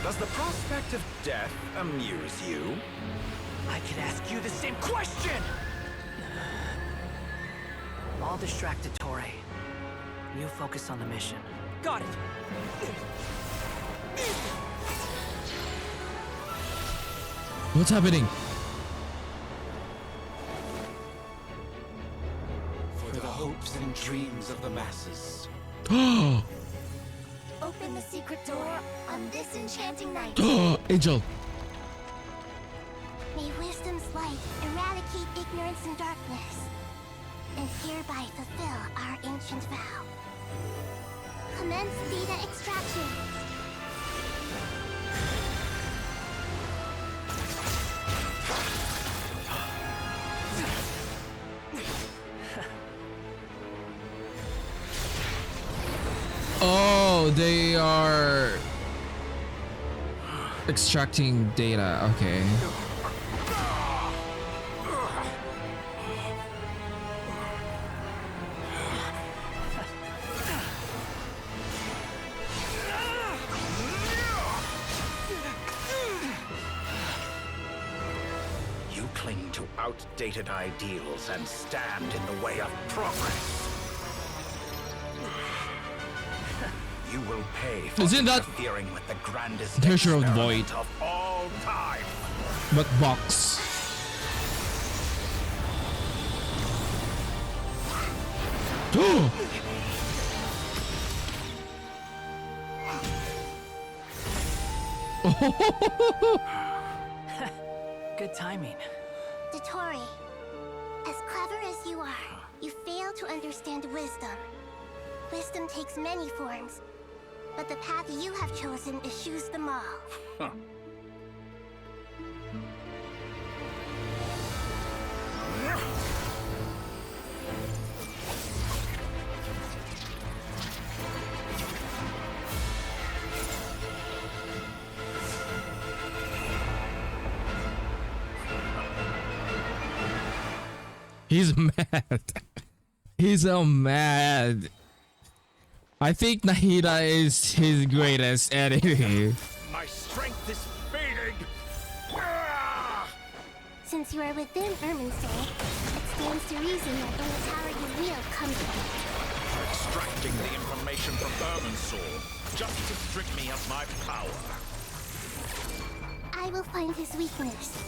Does the prospect of death amuse you? I can ask you the same question! I'll distract Dottore. You focus on the mission. Got it! What's happening? For the hopes and dreams of the masses. Open the secret door on this enchanting night. Angel. May wisdom's light eradicate ignorance and darkness, and hereby fulfill our ancient vow. Commence data extraction. Oh, they are Extracting data, okay. You cling to outdated ideals and stand in the way of progress. You will pay for Isn't that interfering with the grandest Treasure of the experiment Void? of all time. But box. Good timing. Dottore, as clever as you are, you fail to understand wisdom. Wisdom takes many forms, but the path you have chosen eschews them all. He's mad. He's so mad. I think Nahida is his greatest enemy. My strength is fading. Since you are within Irmin's Soul, it stands to reason that any power you wield comes from it. Extracting the information from Irmin's Soul, just to strip me of my power. I will find his weakness.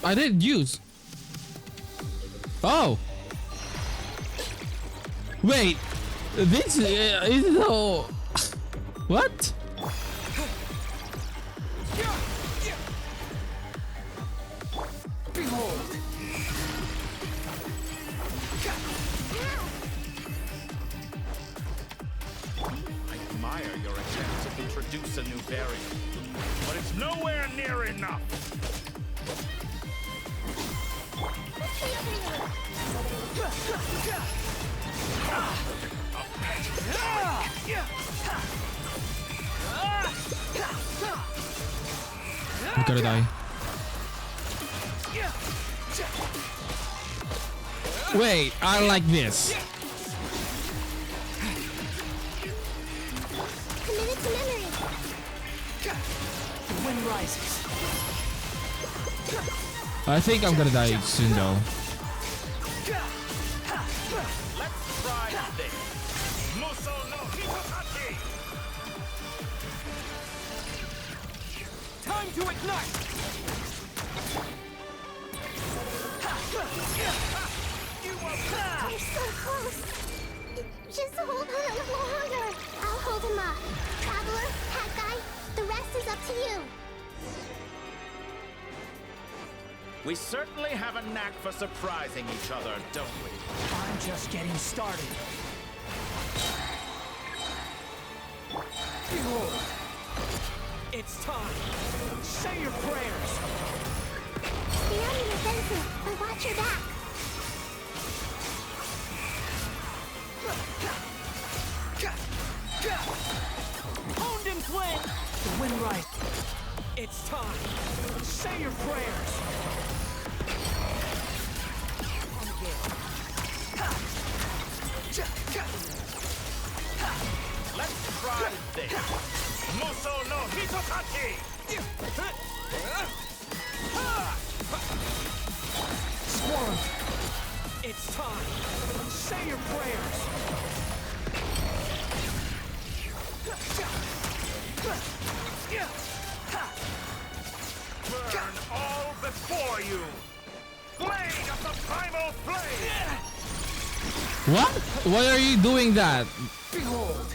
I didn't use. Oh. Wait. This is no. What? Behold. I admire your attempt to introduce a new variant, but it's nowhere near enough. I'm gonna die. Wait, I like this. Committed to memory. The wind rises. I think I'm gonna die soon though. Let's try this. Muso no Hitotaki! Time to ignite! You're so close. Just hold on a little longer. I'll hold him up. Traveler, Hat Guy, the rest is up to you. We certainly have a knack for surprising each other, don't we? I'm just getting started. Behold. It's time. Say your prayers. Stay on your defensive, but watch your back. Honed in flame. The wind rises. It's time. Say your prayers. Let's try this. Muso no Hitotaki! Swarm. It's time. Say your prayers. Burn all before you! Blade of the primal flame! What? Why are you doing that? Behold.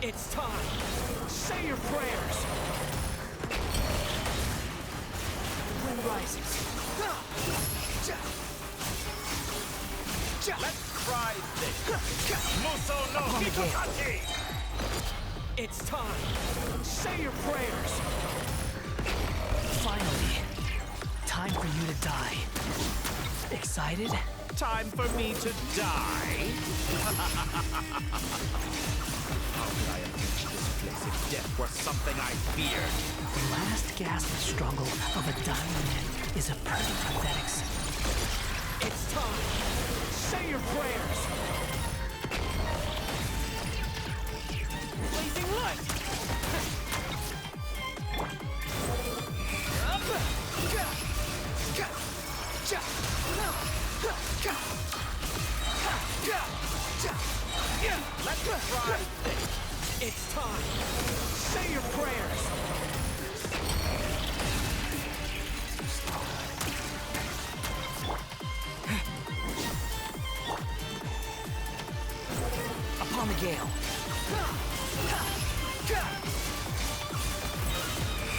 It's time. Say your prayers. The wind rises. Let's try this. Muso no Hitotaki! It's time. Say your prayers. Finally, time for you to die. Excited? Time for me to die? How could I have reached this place if death were something I feared? The last gasp struggle of a dying man is a pretty pathetic sight. It's time. Say your prayers. Blazing light. Let's try this. It's time. Say your prayers. Upon the gale.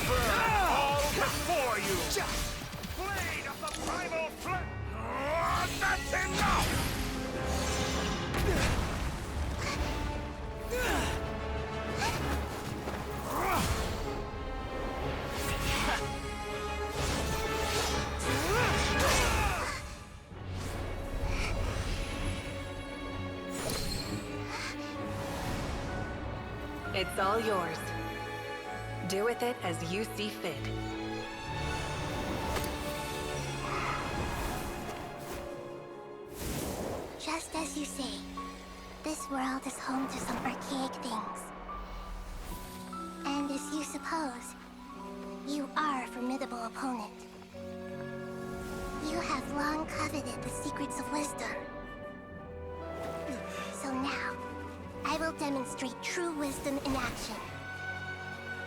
Burn all before you. Blade of the primal flame. That's enough. It's all yours. Do with it as you see fit. Just as you say, this world is home to some archaic things. And as you suppose, you are a formidable opponent. You have long coveted the secrets of wisdom. So now, I will demonstrate true wisdom in action.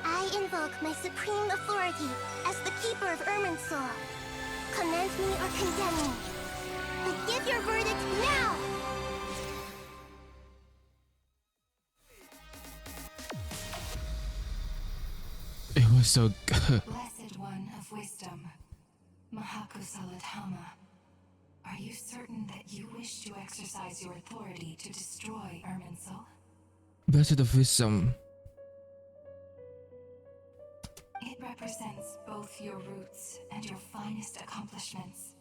I invoke my supreme authority as the keeper of Irminsul. Commend me or condemn me. But give your verdict now! It was so good. Blessed one of wisdom, Mahakusaladhama, are you certain that you wish to exercise your authority to destroy Irminsul? Blessed of wisdom. It represents both your roots and your finest accomplishments.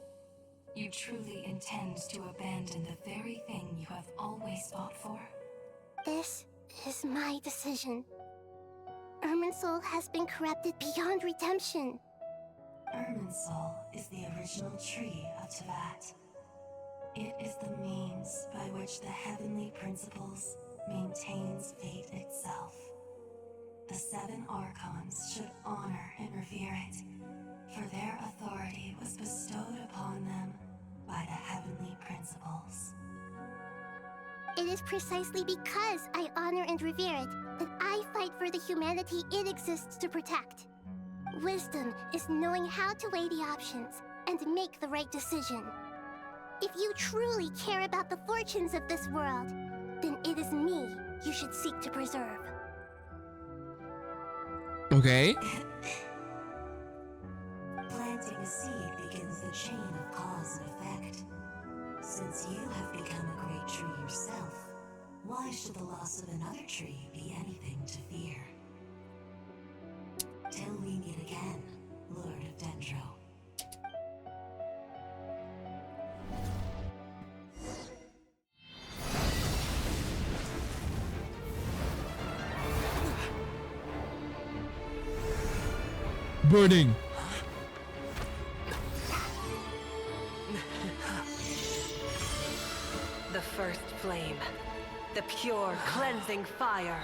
You truly intend to abandon the very thing you have always fought for? This is my decision. Irminsul has been corrupted beyond redemption. Irminsul is the original tree of Tevat. It is the means by which the heavenly principles maintains fate itself. The 7 Archons should honor and revere it, for their authority was bestowed upon them by the heavenly principles. It is precisely because I honor and revere it that I fight for the humanity it exists to protect. Wisdom is knowing how to weigh the options and make the right decision. If you truly care about the fortunes of this world, then it is me you should seek to preserve. Okay. Planting a seed begins the chain of cause and effect. Since you have become a great tree yourself, why should the loss of another tree be anything to fear? Till we meet again, Lord of Dendro. Burning. The first flame. The pure, cleansing fire.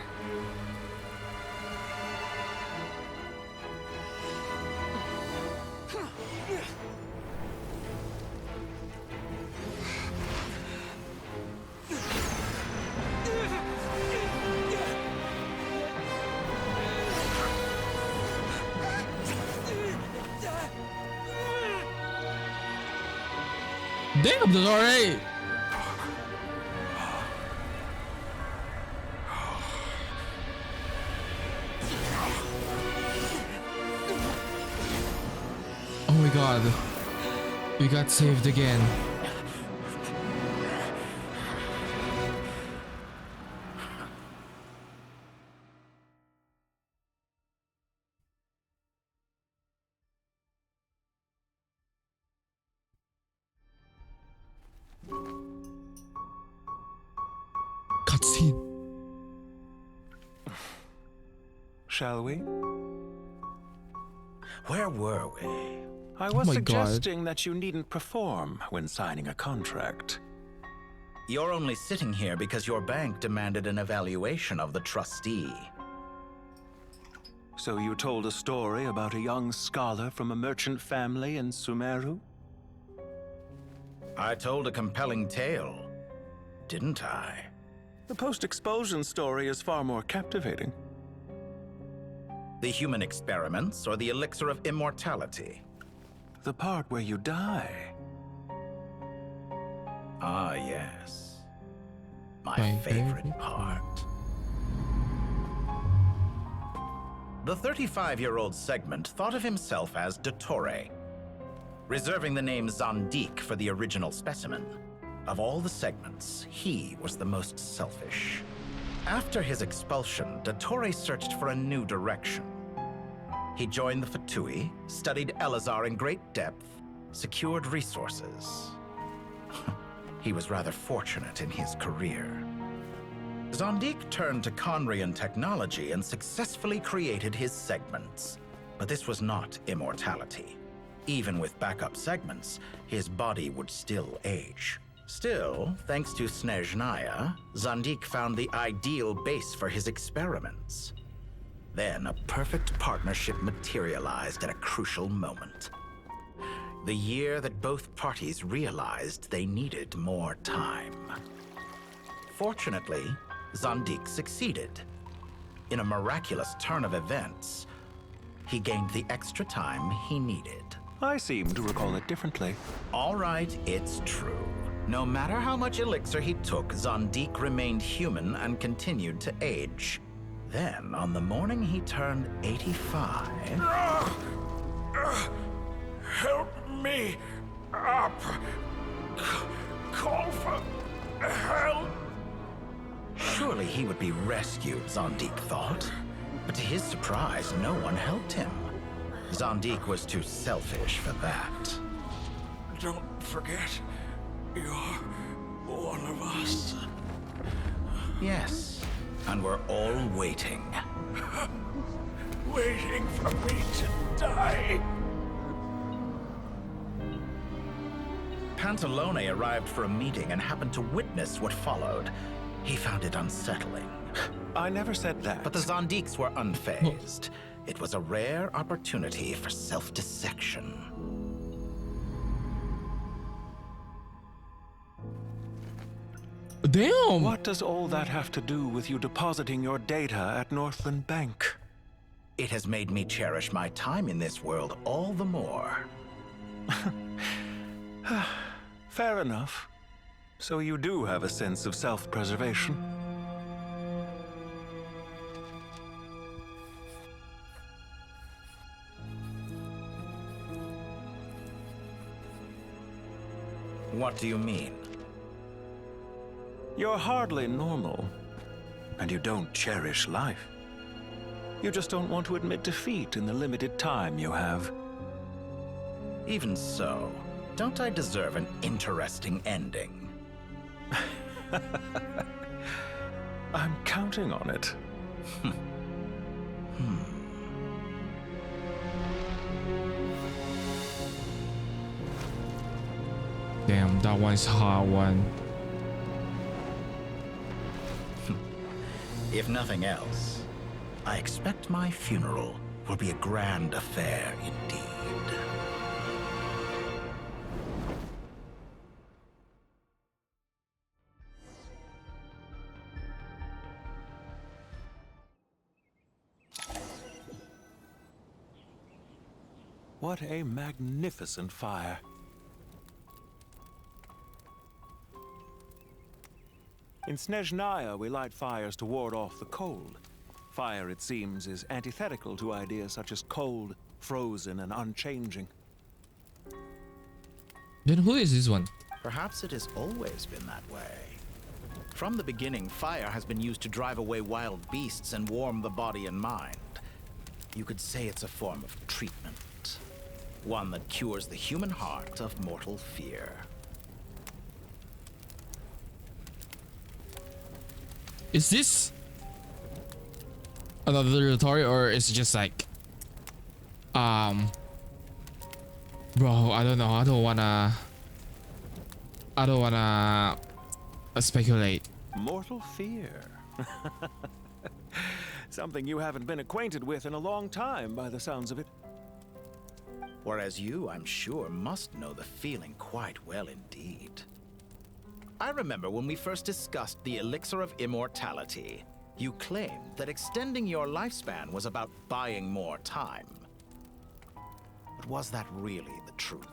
Damn, that's alright. Oh my god. We got saved again. shall we? Where were we? I was my suggesting that you needn't perform when signing a contract. You're only sitting here because your bank demanded an evaluation of the trustee. So you told a story about a young scholar from a merchant family in Sumeru? I told a compelling tale, didn't I? The post-expulsion story is far more captivating. The human experiments or the elixir of immortality? The part where you die. Ah, yes. My favorite part. The 35-year-old Segment thought of himself as Dottore, reserving the name Zandik for the original specimen. Of all the Segments, he was the most selfish. After his expulsion, Dottore searched for a new direction. He joined the Fatui, studied Elazar in great depth, secured resources. He was rather fortunate in his career. Zandik turned to Conrian technology and successfully created his segments. But this was not immortality. Even with backup segments, his body would still age. Still, thanks to Snezhnaya, Zandik found the ideal base for his experiments. Then a perfect partnership materialized at a crucial moment. The year that both parties realized they needed more time. Fortunately, Zandik succeeded. In a miraculous turn of events, he gained the extra time he needed. I seem to recall it differently. All right, it's true. No matter how much elixir he took, Zandik remained human and continued to age. Then, on the morning he turned 85... Help me up! Call for help! Surely he would be rescued, Zandik thought. But to his surprise, no one helped him. Zandik was too selfish for that. Don't forget, you're one of us. Yes, and we're all waiting. Waiting for me to die. Pantalone arrived for a meeting and happened to witness what followed. He found it unsettling. I never said that. But the Zandiks were unfazed. It was a rare opportunity for self-dissection. Damn! What does all that have to do with you depositing your data at Northland Bank? It has made me cherish my time in this world all the more. Fair enough. So you do have a sense of self-preservation. What do you mean? You're hardly normal, and you don't cherish life. You just don't want to admit defeat in the limited time you have. Even so, don't I deserve an interesting ending? I'm counting on it. Damn, that one's a hard one. If nothing else, I expect my funeral will be a grand affair indeed. What a magnificent fire. In Snezhnaya, we light fires to ward off the cold. Fire, it seems, is antithetical to ideas such as cold, frozen, and unchanging. Then who is this one? Perhaps it has always been that way. From the beginning, fire has been used to drive away wild beasts and warm the body and mind. You could say it's a form of treatment. One that cures the human heart of mortal fear. Is this? another story, or is it just like, bro, I don't know. I don't wanna speculate. Mortal fear. Something you haven't been acquainted with in a long time, by the sounds of it. Whereas you, I'm sure, must know the feeling quite well indeed. I remember when we first discussed the elixir of immortality, you claimed that extending your lifespan was about buying more time. But was that really the truth?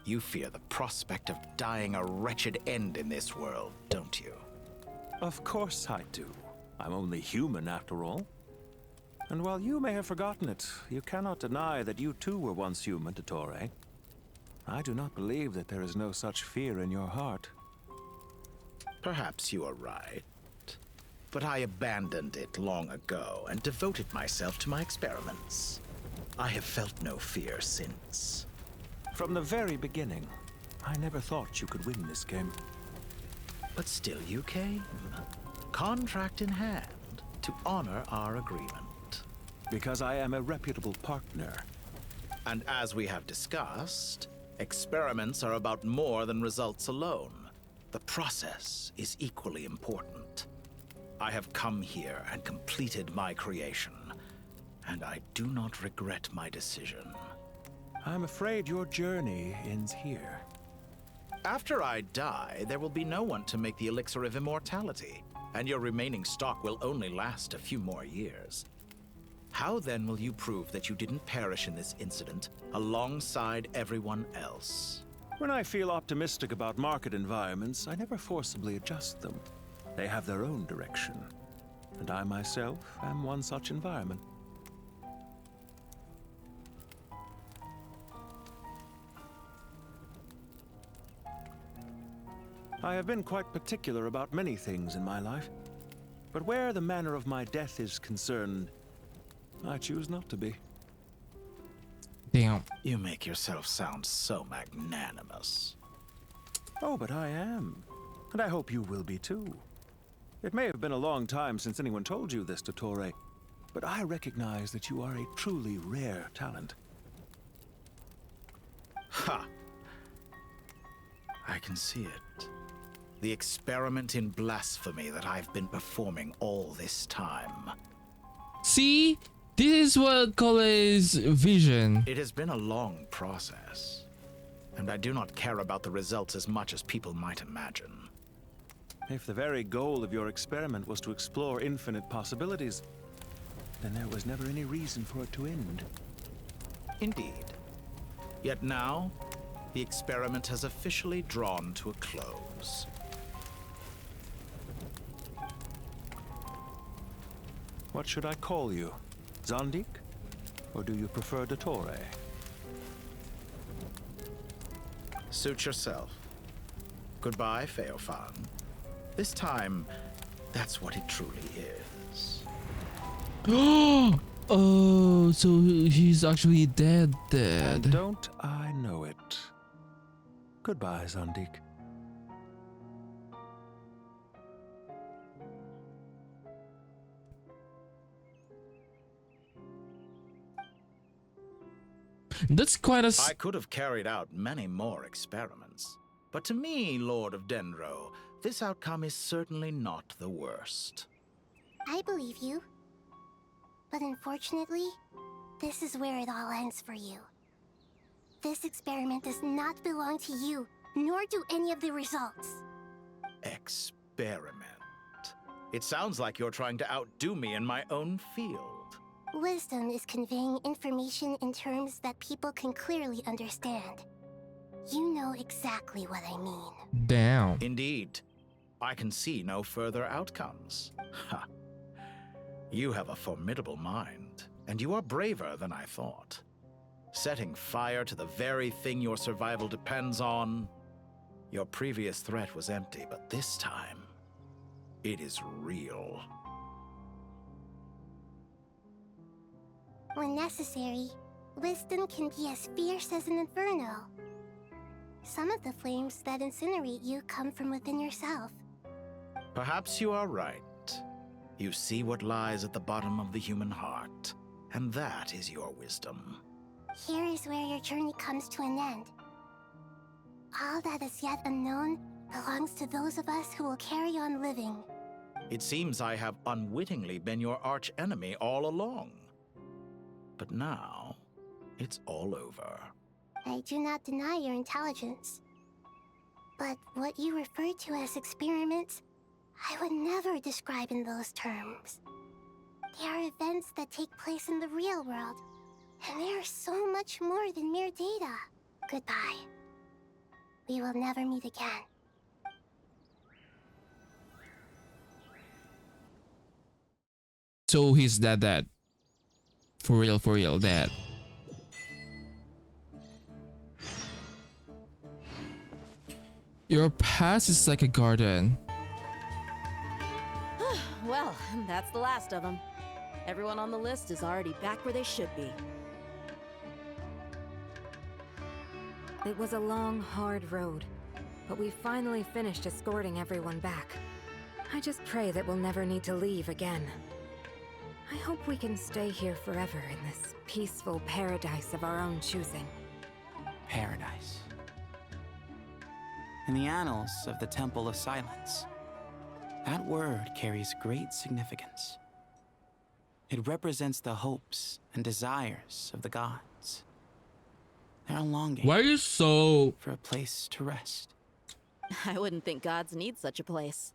You fear the prospect of dying a wretched end in this world, don't you? Of course I do. I'm only human after all. And while you may have forgotten it, you cannot deny that you too were once human, Dottore. I do not believe that there is no such fear in your heart. Perhaps you are right. But I abandoned it long ago and devoted myself to my experiments. I have felt no fear since. From the very beginning, I never thought you could win this game. But still you came, contract in hand, to honor our agreement. Because I am a reputable partner. And as we have discussed, experiments are about more than results alone. The process is equally important. I have come here and completed my creation, and I do not regret my decision. I'm afraid your journey ends here. After I die, there will be no one to make the elixir of immortality, and your remaining stock will only last a few more years. How then will you prove that you didn't perish in this incident alongside everyone else? When I feel optimistic about market environments, I never forcibly adjust them. They have their own direction, and I myself am one such environment. I have been quite particular about many things in my life, but where the manner of my death is concerned, I choose not to be. Damn. You make yourself sound so magnanimous. Oh, but I am, and I hope you will be too. It may have been a long time since anyone told you this, Dottore, but I recognize that you are a truly rare talent. Ha! I can see it. The experiment in blasphemy that I've been performing all this time. See? This is what Cole's vision. It has been a long process, and I do not care about the results as much as people might imagine. If the very goal of your experiment was to explore infinite possibilities, then there was never any reason for it to end. Indeed. Yet now, the experiment has officially drawn to a close. What should I call you? Zandik? Or do you prefer Dottore? Suit yourself. Goodbye, Feofan. This time, that's what it truly is. Oh, so he's actually dead. And don't I know it? Goodbye, Zandik. That's quite a... I could have carried out many more experiments, but to me, Lord of Dendro, this outcome is certainly not the worst. I believe you. But unfortunately, this is where it all ends for you. This experiment does not belong to you, nor do any of the results. Experiment? It sounds like you're trying to outdo me in my own field. Wisdom is conveying information in terms that people can clearly understand. You know exactly what I mean. Damn. Indeed. I can see no further outcomes. Ha. You have a formidable mind, and you are braver than I thought. Setting fire to the very thing your survival depends on. Your previous threat was empty, but this time, it is real. When necessary, wisdom can be as fierce as an inferno. Some of the flames that incinerate you come from within yourself. Perhaps you are right. You see what lies at the bottom of the human heart, and that is your wisdom. Here is where your journey comes to an end. All that is yet unknown belongs to those of us who will carry on living. It seems I have unwittingly been your arch-enemy all along. But now, it's all over. I do not deny your intelligence. But what you refer to as experiments, I would never describe in those terms. They are events that take place in the real world, and they are so much more than mere data. Goodbye. We will never meet again. So he's dead. For real, dead. Your past is like a garden. Well, that's the last of them. Everyone on the list is already back where they should be. It was a long, hard road, but we finally finished escorting everyone back. I just pray that we'll never need to leave again. I hope we can stay here forever in this peaceful paradise of our own choosing. Paradise. In the annals of the Temple of Silence, that word carries great significance. It represents the hopes and desires of the gods. They're longing. Why are you so... for a place to rest. I wouldn't think gods need such a place.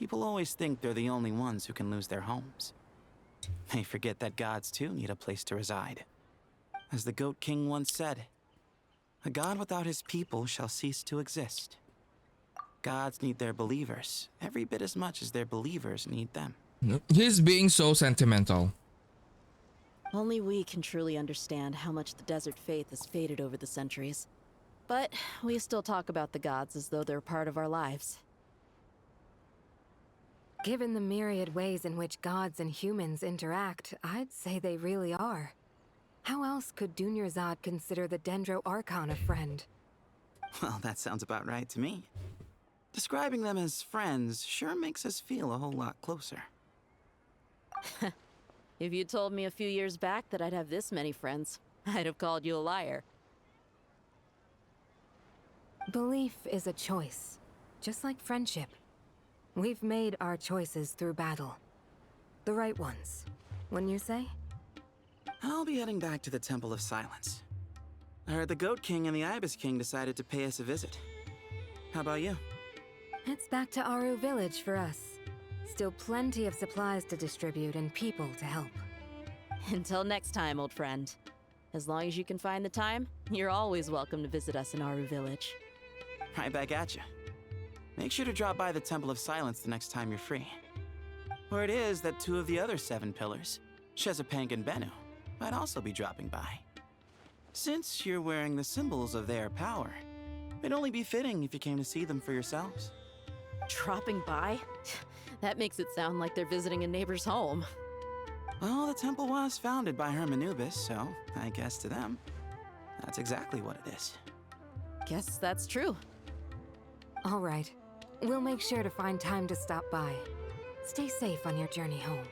People always think they're the only ones who can lose their homes. They forget that gods too need a place to reside. As the Goat King once said, a god without his people shall cease to exist. Gods need their believers every bit as much as their believers need them. He's being so sentimental. Only we can truly understand how much the desert faith has faded over the centuries. But we still talk about the gods as though they're part of our lives. Given the myriad ways in which gods and humans interact, I'd say they really are. How else could Dunyarzad consider the Dendro Archon a friend? Well, that sounds about right to me. Describing them as friends sure makes us feel a whole lot closer. If you told me a few years back that I'd have this many friends, I'd have called you a liar. Belief is a choice, just like friendship. We've made our choices through battle. The right ones, wouldn't you say? I'll be heading back to the Temple of Silence. I heard the Goat King and the Ibis King decided to pay us a visit. How about you? It's back to Aru Village for us. Still plenty of supplies to distribute and people to help. Until next time, old friend. As long as you can find the time, you're always welcome to visit us in Aru Village. Right back at you. Make sure to drop by the Temple of Silence the next time you're free. Word is that 2 of the other 7 pillars, Shezapang and Bennu, might also be dropping by. Since you're wearing the symbols of their power, it'd only be fitting if you came to see them for yourselves. Dropping by? That makes it sound like they're visiting a neighbor's home. Well, the temple was founded by Hermanubis, so I guess to them, that's exactly what it is. Guess that's true. All right. We'll make sure to find time to stop by. Stay safe on your journey home.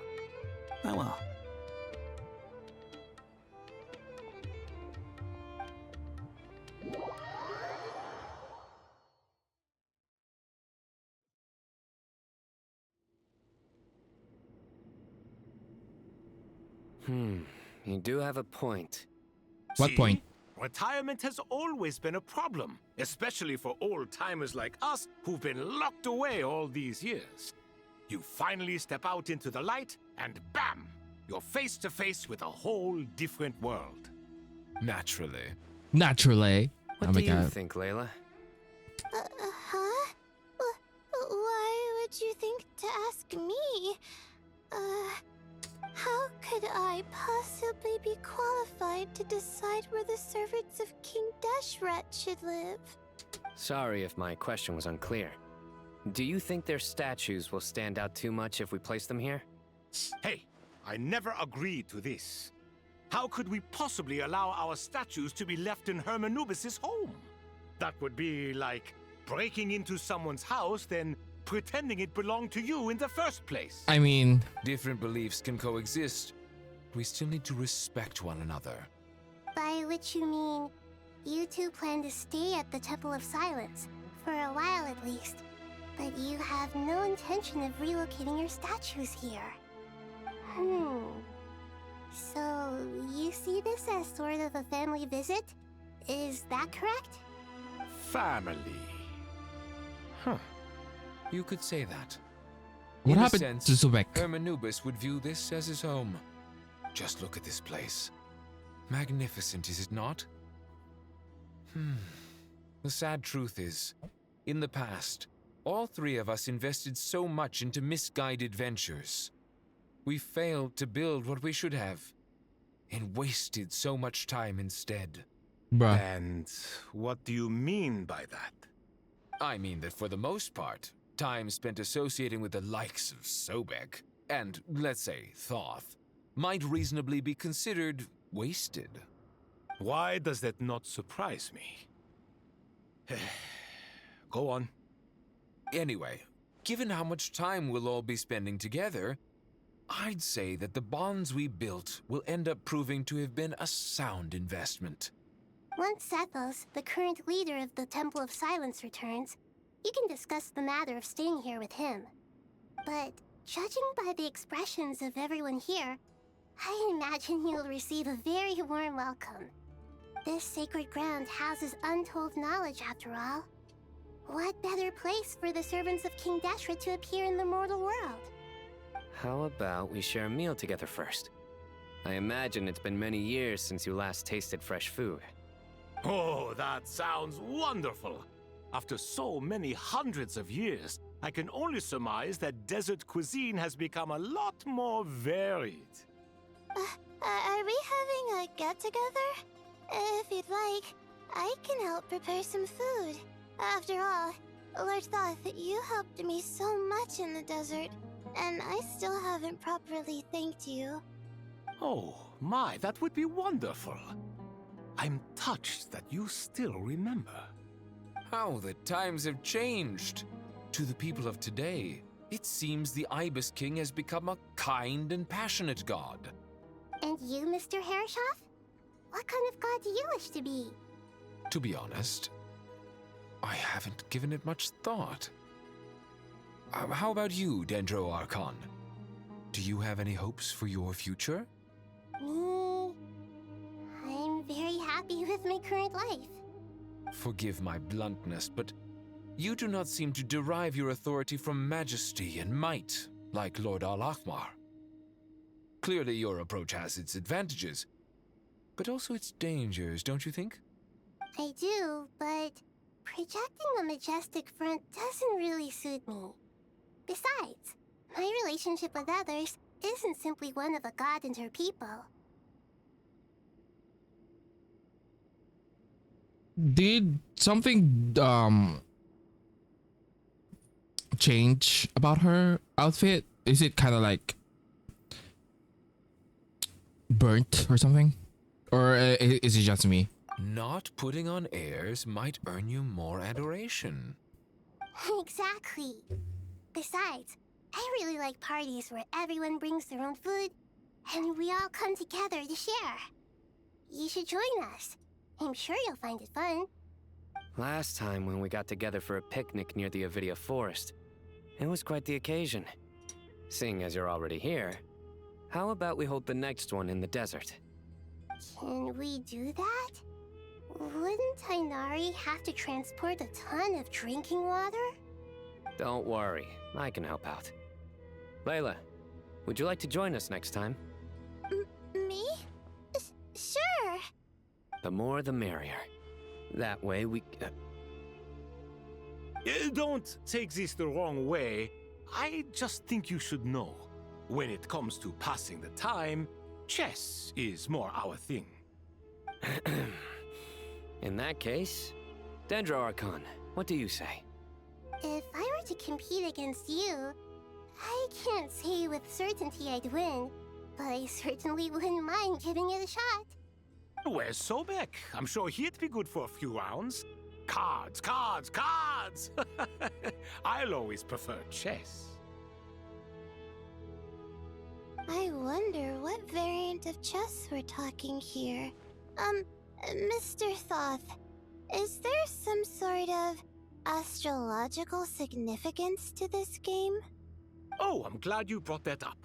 I will. You do have a point. What point? Retirement has always been a problem, especially for old-timers like us who've been locked away all these years. You finally step out into the light, and bam! You're face to face with a whole different world. Naturally. Naturally. What do you think, Layla? Huh? Why would you think to ask me? How could I possibly be qualified to decide where the servants of King Deshret should live? Sorry if my question was unclear. Do you think their statues will stand out too much if we place them here? Hey, I never agreed to this. How could we possibly allow our statues to be left in Hermanubis' home? That would be like breaking into someone's house, then pretending it belonged to you in the first place. I mean, different beliefs can coexist. We still need to respect one another. By which you mean, you two plan to stay at the Temple of Silence, for a while at least. But you have no intention of relocating your statues here. So, you see this as sort of a family visit? Is that correct? Family. Huh. You could say that. what In a happened sense, to Zubek? Hermanubis would view this as his home. Just look at this place. Magnificent, is it not? The sad truth is, in the past, all three of us invested so much into misguided ventures. We failed to build what we should have, and wasted so much time instead. Bruh. And what do you mean by that? I mean that for the most part, time spent associating with the likes of Sobek, and, let's say, Thoth, might reasonably be considered wasted. Why does that not surprise me? Go on. Anyway, given how much time we'll all be spending together, I'd say that the bonds we built will end up proving to have been a sound investment. Once Sethos, the current leader of the Temple of Silence, returns, you can discuss the matter of staying here with him. But judging by the expressions of everyone here, I imagine you'll receive a very warm welcome. This sacred ground houses untold knowledge, after all. What better place for the servants of King Deshra to appear in the mortal world? How about we share a meal together first? I imagine it's been many years since you last tasted fresh food. Oh, that sounds wonderful! After so many hundreds of years, I can only surmise that desert cuisine has become a lot more varied. Are we having a get-together? If you'd like, I can help prepare some food. After all, Lord Thoth, you helped me so much in the desert, and I still haven't properly thanked you. Oh, my, that would be wonderful. I'm touched that you still remember. How the times have changed. To the people of today, it seems the Ibis King has become a kind and passionate god. And you, Mr. Herreshoff? What kind of god do you wish to be? To be honest, I haven't given it much thought. How about you, Dendro Archon? Do you have any hopes for your future? Me? I'm very happy with my current life. Forgive my bluntness, but you do not seem to derive your authority from majesty and might, like Lord Al-Akhmar. Clearly your approach has its advantages, but also its dangers, don't you think? I do, but projecting a majestic front doesn't really suit me. Besides, my relationship with others isn't simply one of a god and her people. Did something change about her outfit? Is it kind of like burnt or something? Or is it just me? Not putting on airs might earn you more adoration. Exactly. Besides, I really like parties where everyone brings their own food and we all come together to share. You should join us. I'm sure you'll find it fun. Last time when we got together for a picnic near the Avidia Forest, it was quite the occasion. Seeing as you're already here, how about we hold the next one in the desert? Can we do that? Wouldn't Tainari have to transport a ton of drinking water? Don't worry, I can help out. Layla, would you like to join us next time? Me? Sure. The more the merrier. That way we... Don't take this the wrong way. I just think you should know. When it comes to passing the time, chess is more our thing. In that case, Dendro Archon, what do you say? If I were to compete against you, I can't say with certainty I'd win, but I certainly wouldn't mind giving it a shot. Where's Sobek? I'm sure he'd be good for a few rounds. cards, cards, cards! I'll always prefer chess. I wonder what variant of chess we're talking here. Mr. Thoth, is there some sort of astrological significance to this game? Oh, I'm glad you brought that up.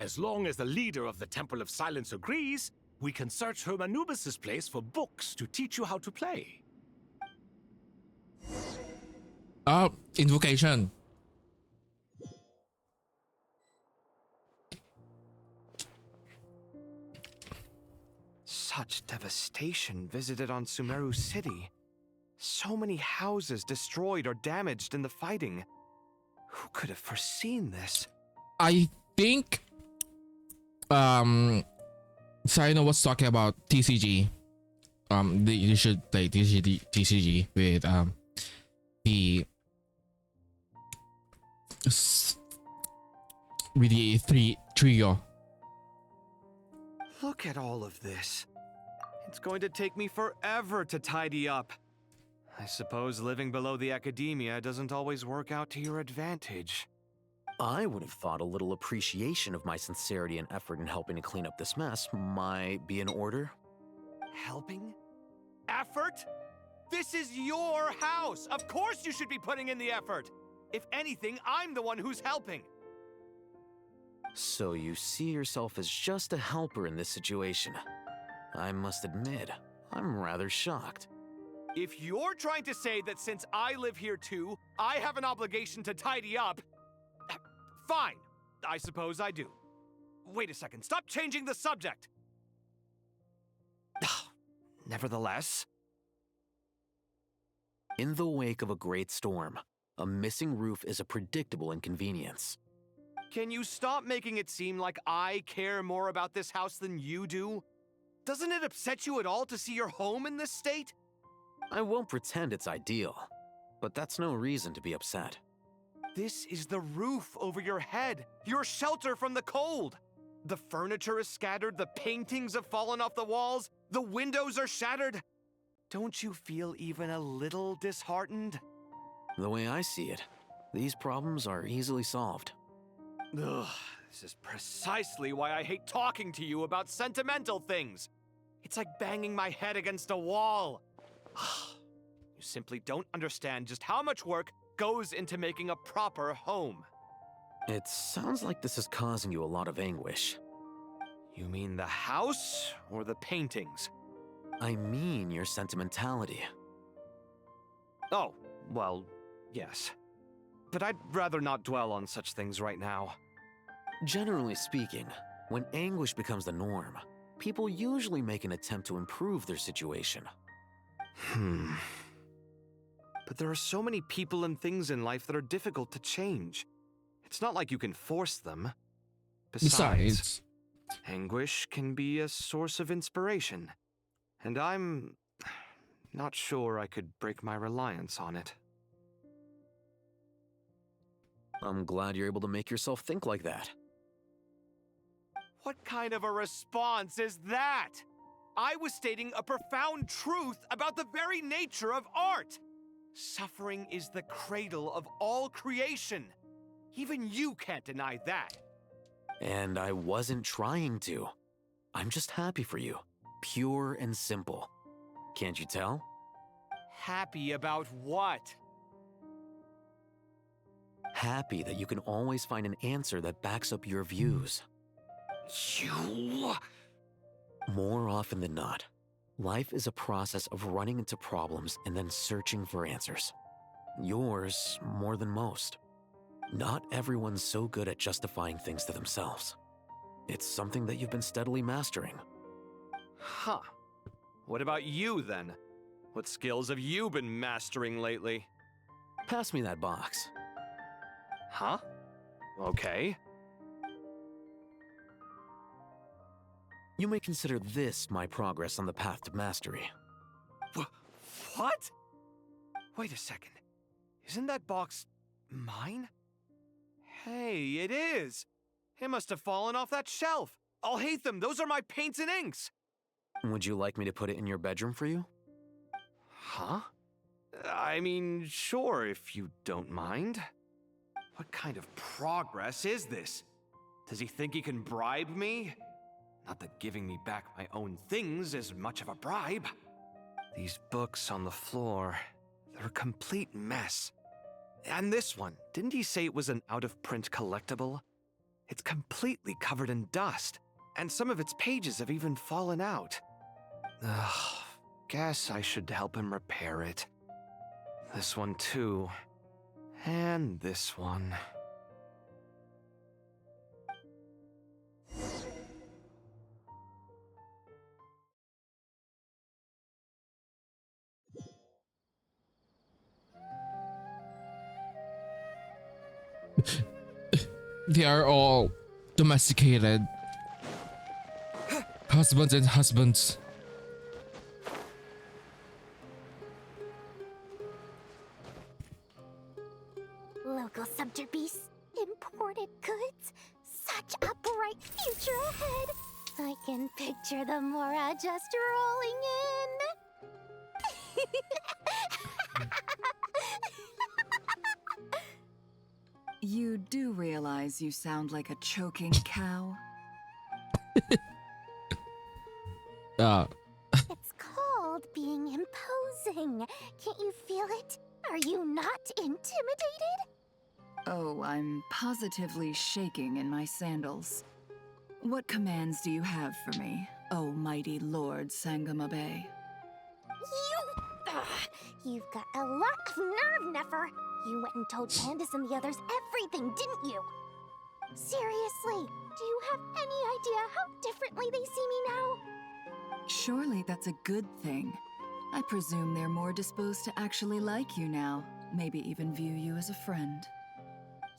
As long as the leader of the Temple of Silence agrees, we can search Hermanubis' place for books to teach you how to play. Invocation. Such devastation visited on Sumeru City. So many houses destroyed or damaged in the fighting. Who could have foreseen this? I think Saino was talking about TCG. You should play TCG with the with the trio. Look at all of this. It's going to take me forever to tidy up. I suppose living below the academia doesn't always work out to your advantage. I would have thought a little appreciation of my sincerity and effort in helping to clean up this mess might be in order. Helping? Effort? This is your house! Of course you should be putting in the effort! If anything, I'm the one who's helping. So you see yourself as just a helper in this situation. I must admit, I'm rather shocked. If you're trying to say that since I live here too, I have an obligation to tidy up, fine, I suppose I do. Wait a second, stop changing the subject! Nevertheless... In the wake of a great storm, a missing roof is a predictable inconvenience. Can you stop making it seem like I care more about this house than you do? Doesn't it upset you at all to see your home in this state? I won't pretend it's ideal, but that's no reason to be upset. This is the roof over your head, your shelter from the cold. The furniture is scattered, the paintings have fallen off the walls, the windows are shattered. Don't you feel even a little disheartened? The way I see it, these problems are easily solved. Ugh, this is precisely why I hate talking to you about sentimental things. It's like banging my head against a wall. You simply don't understand just how much work goes into making a proper home. It sounds like this is causing you a lot of anguish. You mean the house or the paintings? I mean your sentimentality. Oh, well, yes. But I'd rather not dwell on such things right now. Generally speaking, when anguish becomes the norm, people usually make an attempt to improve their situation. But there are so many people and things in life that are difficult to change. It's not like you can force them. Besides, anguish can be a source of inspiration. And I'm not sure I could break my reliance on it. I'm glad you're able to make yourself think like that. What kind of a response is that? I was stating a profound truth about the very nature of art. Suffering is the cradle of all creation. Even you can't deny that. And I wasn't trying to. I'm just happy for you. Pure and simple. Can't you tell? Happy about what? Happy that you can always find an answer that backs up your views. You... More often than not, life is a process of running into problems and then searching for answers. Yours more than most. Not everyone's so good at justifying things to themselves. It's something that you've been steadily mastering. Huh. What about you, then? What skills have you been mastering lately? Pass me that box. Huh? Okay. You may consider this my progress on the path to mastery. What? Wait a second. Isn't that box mine? Hey, it is! It must have fallen off that shelf. I'll hate them. Those are my paints and inks. Would you like me to put it in your bedroom for you? Huh? I mean, sure, if you don't mind. What kind of progress is this? Does he think he can bribe me? Not that giving me back my own things is much of a bribe. These books on the floor, they're a complete mess. And this one, didn't he say it was an out-of-print collectible? It's completely covered in dust, and some of its pages have even fallen out. Ugh, guess I should help him repair it. This one too. And this one. They are all domesticated. Husbands and husbands. Local subter beasts, imported goods, such a bright future ahead. I can picture the Mora just rolling in. You do realize you sound like a choking cow? It's called being imposing. Can't you feel it? Are you not intimidated? Oh, I'm positively shaking in my sandals. What commands do you have for me, oh mighty Lord Sangama Bay? You've got a lot of nerve, Nefer. You went and told Candace and the others everything, didn't you? Seriously, do you have any idea how differently they see me now? Surely that's a good thing. I presume they're more disposed to actually like you now, maybe even view you as a friend.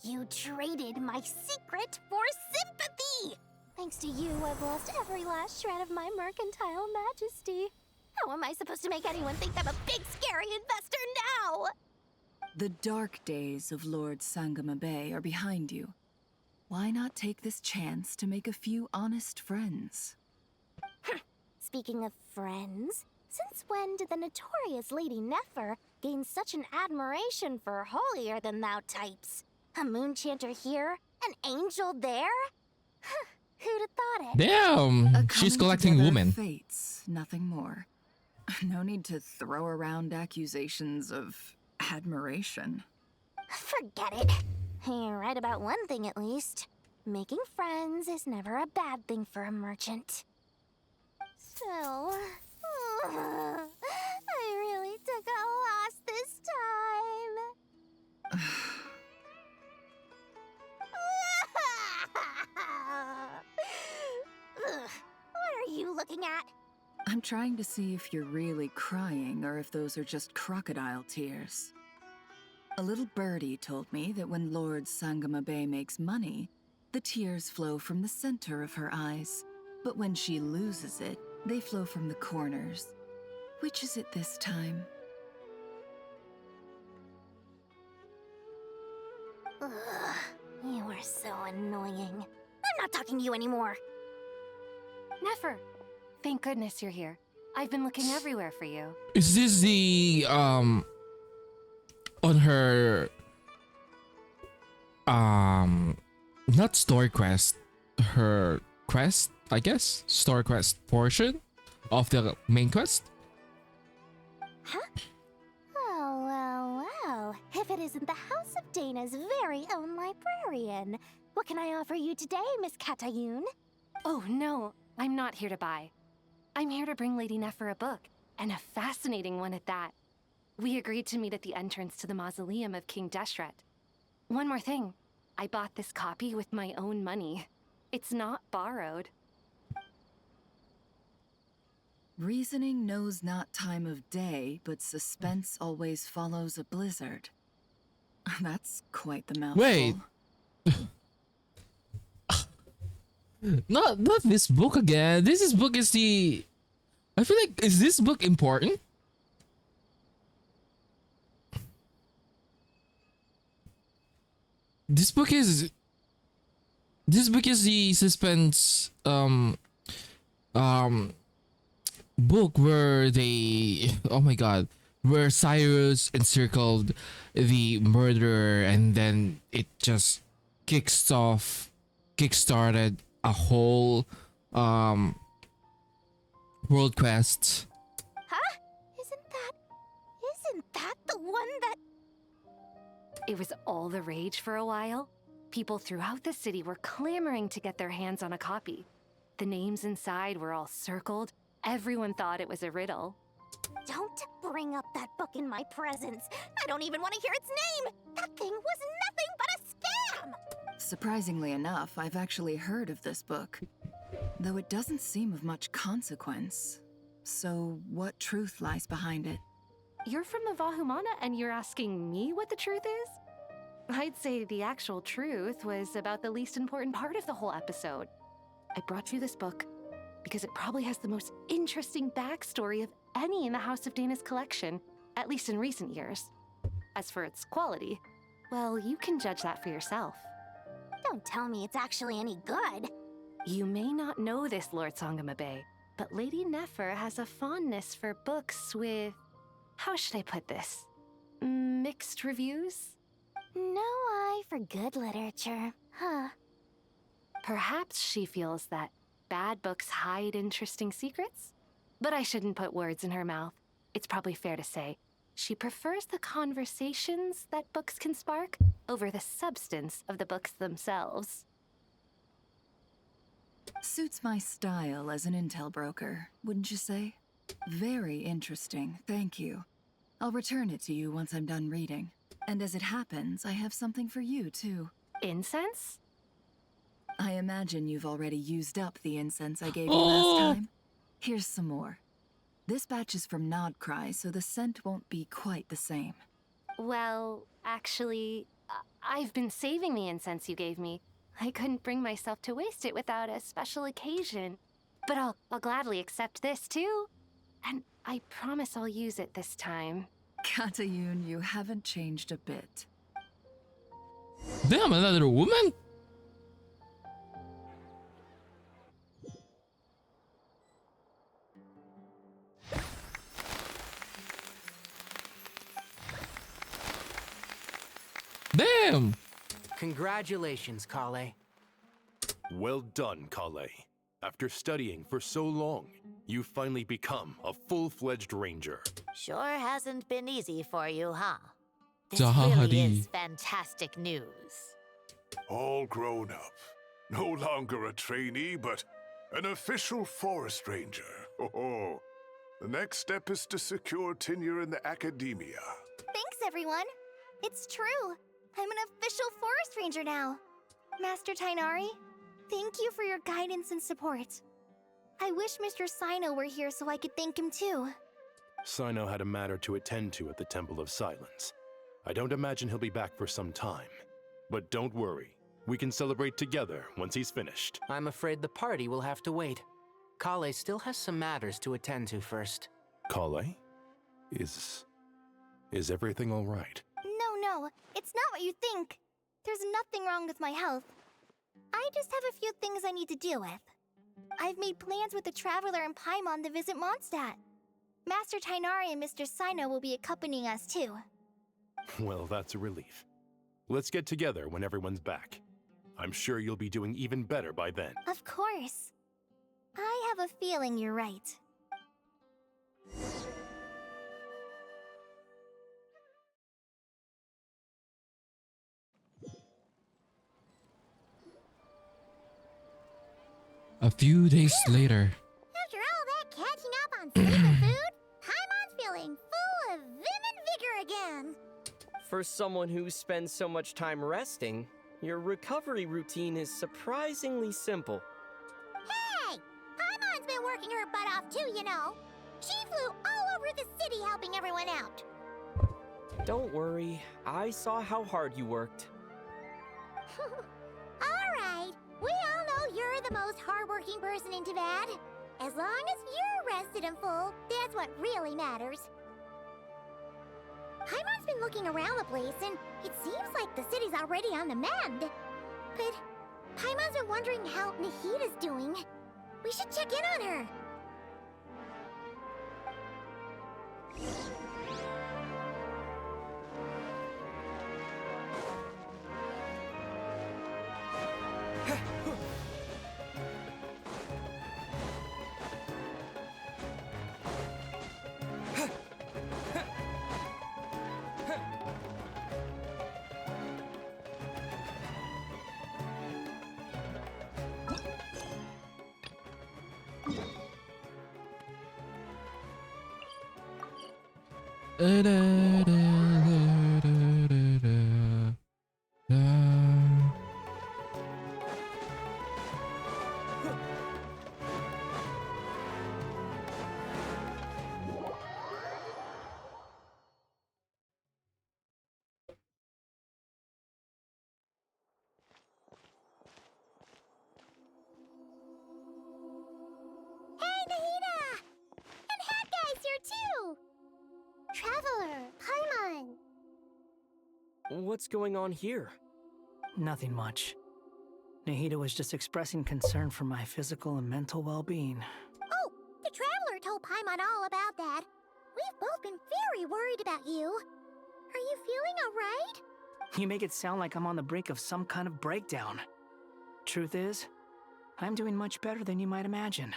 You traded my secret for sympathy! Thanks to you, I've lost every last shred of my mercantile majesty. How am I supposed to make anyone think I'm a big, scary investor now? The dark days of Lord Sangama Bay are behind you. Why not take this chance to make a few honest friends? Speaking of friends, since when did the notorious Lady Nefer gain such an admiration for holier-than-thou types? A moon chanter here, an angel there? Who'd have thought it? Damn, she's collecting women. Fates, nothing more. No need to throw around accusations of admiration. Forget it. You're right about one thing at least. Making friends is never a bad thing for a merchant. So, I really took a loss this time. What are you looking at? I'm trying to see if you're really crying or if those are just crocodile tears. A little birdie told me that when Lord Sangama Bay makes money, the tears flow from the center of her eyes. But when she loses it, they flow from the corners. Which is it this time? Ugh, you are so annoying. I'm not talking to you anymore. Nefer, thank goodness you're here. I've been looking everywhere for you. Is this the on her not story quest, her quest, I guess, story quest portion of the main quest? Huh? Well. If it isn't the House of Dana's very own librarian. What can I offer you today, Miss Katayun? Oh, no. I'm not here to buy. I'm here to bring Lady Nefer a book, and a fascinating one at that. We agreed to meet at the entrance to the mausoleum of King Deshret. One more thing. I bought this copy with my own money. It's not borrowed. Reasoning knows not time of day, but suspense always follows a blizzard. That's quite the mouthful. Wait. Not this book again. This book is the... I feel like, is this book important? This book is the suspense book where they, oh my god, where Cyrus encircled the murderer, and then it just kickstarted a whole world quest. Huh? Isn't that the one that... It was all the rage for a while. People throughout the city were clamoring to get their hands on a copy. The names inside were all circled. Everyone thought it was a riddle. Don't bring up that book in my presence. I don't even want to hear its name. That thing was nothing but a scam. Surprisingly enough, I've actually heard of this book, though it doesn't seem of much consequence. So, what truth lies behind it? You're from the Vahumana and you're asking me what the truth is? I'd say the actual truth was about the least important part of the whole episode. I brought you this book because it probably has the most interesting backstory of any in the House of Dana's collection, at least in recent years. As for its quality, well, you can judge that for yourself. Don't tell me it's actually any good. You may not know this, Lord Sangamabe, but Lady Nefer has a fondness for books with... how should I put this? Mixed reviews? No eye for good literature, huh? Perhaps she feels that bad books hide interesting secrets? But I shouldn't put words in her mouth. It's probably fair to say she prefers the conversations that books can spark over the substance of the books themselves. Suits my style as an intel broker, wouldn't you say? Very interesting, thank you. I'll return it to you once I'm done reading. And as it happens, I have something for you, too. Incense? I imagine you've already used up the incense I gave you last time. Here's some more. This batch is from Nodcry, so the scent won't be quite the same. Well, actually, I've been saving the incense you gave me. I couldn't bring myself to waste it without a special occasion. But I'll gladly accept this, too. And I promise I'll use it this time. Katayun, you haven't changed a bit. Damn, another woman? Damn! Congratulations, Kale. Well done, Kale. After studying for so long, you've finally become a full-fledged ranger. Sure hasn't been easy for you, huh? This Jahari. really is fantastic news. All grown up. No longer a trainee, but an official forest ranger. Oh, the next step is to secure tenure in the academia. Thanks, everyone. It's true. I'm an official forest ranger now. Master Tainari, thank you for your guidance and support. I wish Mr. Sino were here so I could thank him too. Sino had a matter to attend to at the Temple of Silence. I don't imagine he'll be back for some time. But don't worry, we can celebrate together once he's finished. I'm afraid the party will have to wait. Kale still has some matters to attend to first. Kale? Is everything all right? No, it's not what you think. There's nothing wrong with my health. I just have a few things I need to deal with. I've made plans with the Traveler and Paimon to visit Mondstadt. Master Tainari and Mr. Sino will be accompanying us too. Well, that's a relief. Let's get together when everyone's back. I'm sure you'll be doing even better by then. Of course. I have a feeling you're right. A few days later. After all that catching up on sleep and food, Paimon's feeling full of vim and vigor again. For someone who spends so much time resting, your recovery routine is surprisingly simple. Hey! Paimon's been working her butt off too, you know. She flew all over the city helping everyone out. Don't worry, I saw how hard you worked. Alright, we all know you're the most hardworking person in Tavad. As long as you're rested and full, that's what really matters. Paimon's been looking around the place, and it seems like the city's already on the mend. But Paimon's been wondering how Nahida's doing. We should check in on her. Hey, Nahida! And Hat Guy's here too! Traveler, Paimon! What's going on here? Nothing much. Nahida was just expressing concern for my physical and mental well-being. Oh, the Traveler told Paimon all about that. We've both been very worried about you. Are you feeling alright? You make it sound like I'm on the brink of some kind of breakdown. Truth is, I'm doing much better than you might imagine.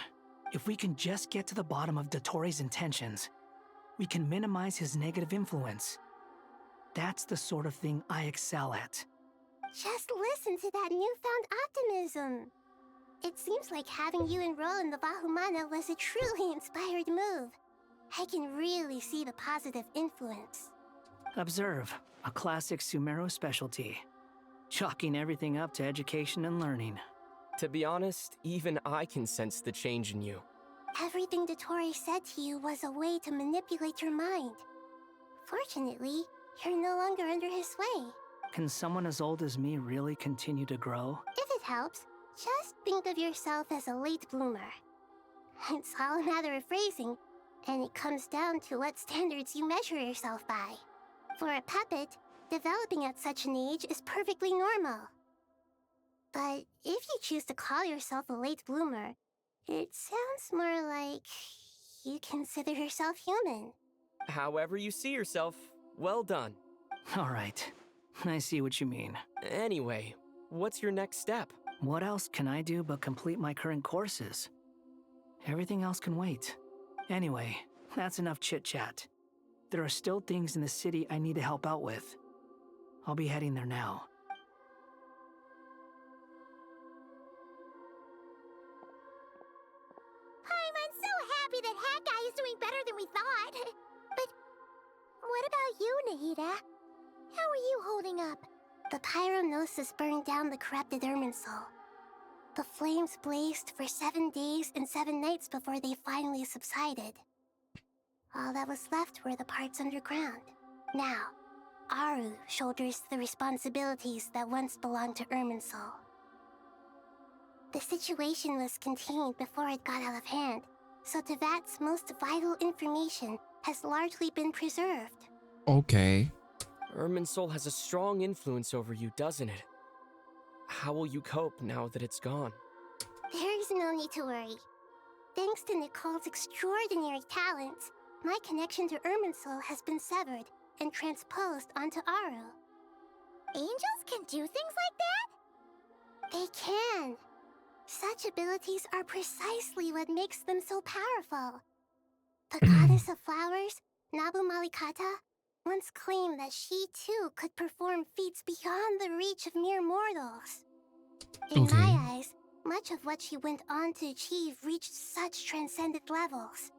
If we can just get to the bottom of Dottoro's intentions, we can minimize his negative influence. That's the sort of thing I excel at. Just listen to that newfound optimism. It seems like having you enroll in the Vahumana was a truly inspired move. I can really see the positive influence. Observe, a classic Sumeru specialty. Chalking everything up to education and learning. To be honest, even I can sense the change in you. Everything Dottore said to you was a way to manipulate your mind. Fortunately, you're no longer under his sway. Can someone as old as me really continue to grow? If it helps, just think of yourself as a late bloomer. It's all a matter of phrasing, and it comes down to what standards you measure yourself by. For a puppet, developing at such an age is perfectly normal. But if you choose to call yourself a late bloomer, it sounds more like you consider yourself human. However you see yourself, well done. All right, I see what you mean. Anyway, what's your next step? What else can I do but complete my current courses? Everything else can wait. Anyway, that's enough chit-chat. There are still things in the city I need to help out with. I'll be heading there now. I'm so happy that Hat Guy is doing better than we thought. But what about you, Nahida? How are you holding up? The pyronosis burned down the corrupted Irminsul. The flames blazed for 7 days and 7 nights before they finally subsided. All that was left were the parts underground. Now, Aru shoulders the responsibilities that once belonged to Irminsul. The situation was contained before it got out of hand, so Tevat's most vital information has largely been preserved. Okay. Irminsul has a strong influence over you, doesn't it? How will you cope now that it's gone? There is no need to worry. Thanks to Nicole's extraordinary talents, my connection to Irminsul has been severed and transposed onto Aru. Angels can do things like that? They can. Such abilities are precisely what makes them so powerful. The goddess of flowers, Nabu Malikata, once claimed that she too could perform feats beyond the reach of mere mortals. In my eyes, much of what she went on to achieve reached such transcendent levels.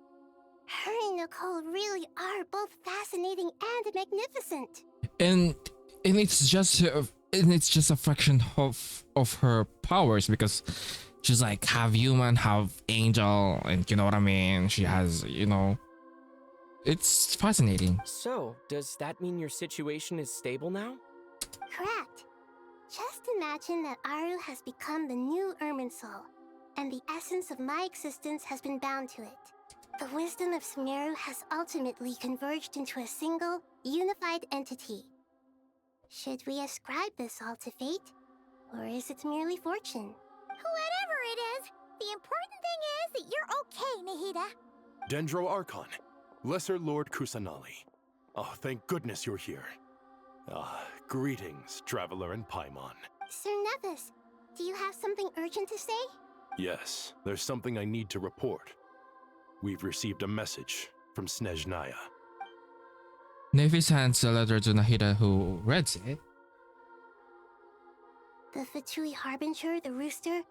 Her and Nicole really are both fascinating and magnificent. And it's just a fraction of her powers, because she's like half human, half angel, and you know what I mean. She has, it's fascinating. So, does that mean your situation is stable now? Correct. Just imagine that Aru has become the new Irminsul, and the essence of my existence has been bound to it. The wisdom of Sumeru has ultimately converged into a single, unified entity. Should we ascribe this all to fate, or is it merely fortune? Whatever it is, the important thing is that you're okay, Nahida. Dendro Archon, Lesser Lord Kusanali. Oh, thank goodness you're here. Greetings, Traveler and Paimon. Sir Nevis, do you have something urgent to say? Yes, there's something I need to report. We've received a message from Snezhnaya. Nevis hands a letter to Nahida, who reads it. The Fatui Harbinger, the rooster,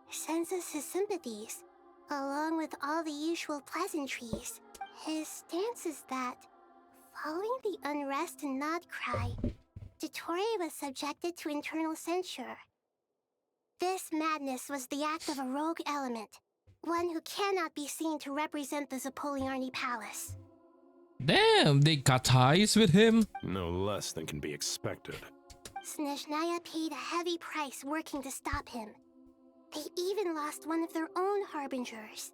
sends us his sympathies, along with all the usual pleasantries. His stance is that Following the unrest and Nod Cry, Dottore was subjected to internal censure. This madness was the act of a rogue element, one who cannot be seen to represent the Zapoliarny Palace. Damn, they got ties with him? No less than can be expected. Snezhnaya paid a heavy price working to stop him. They even lost one of their own harbingers.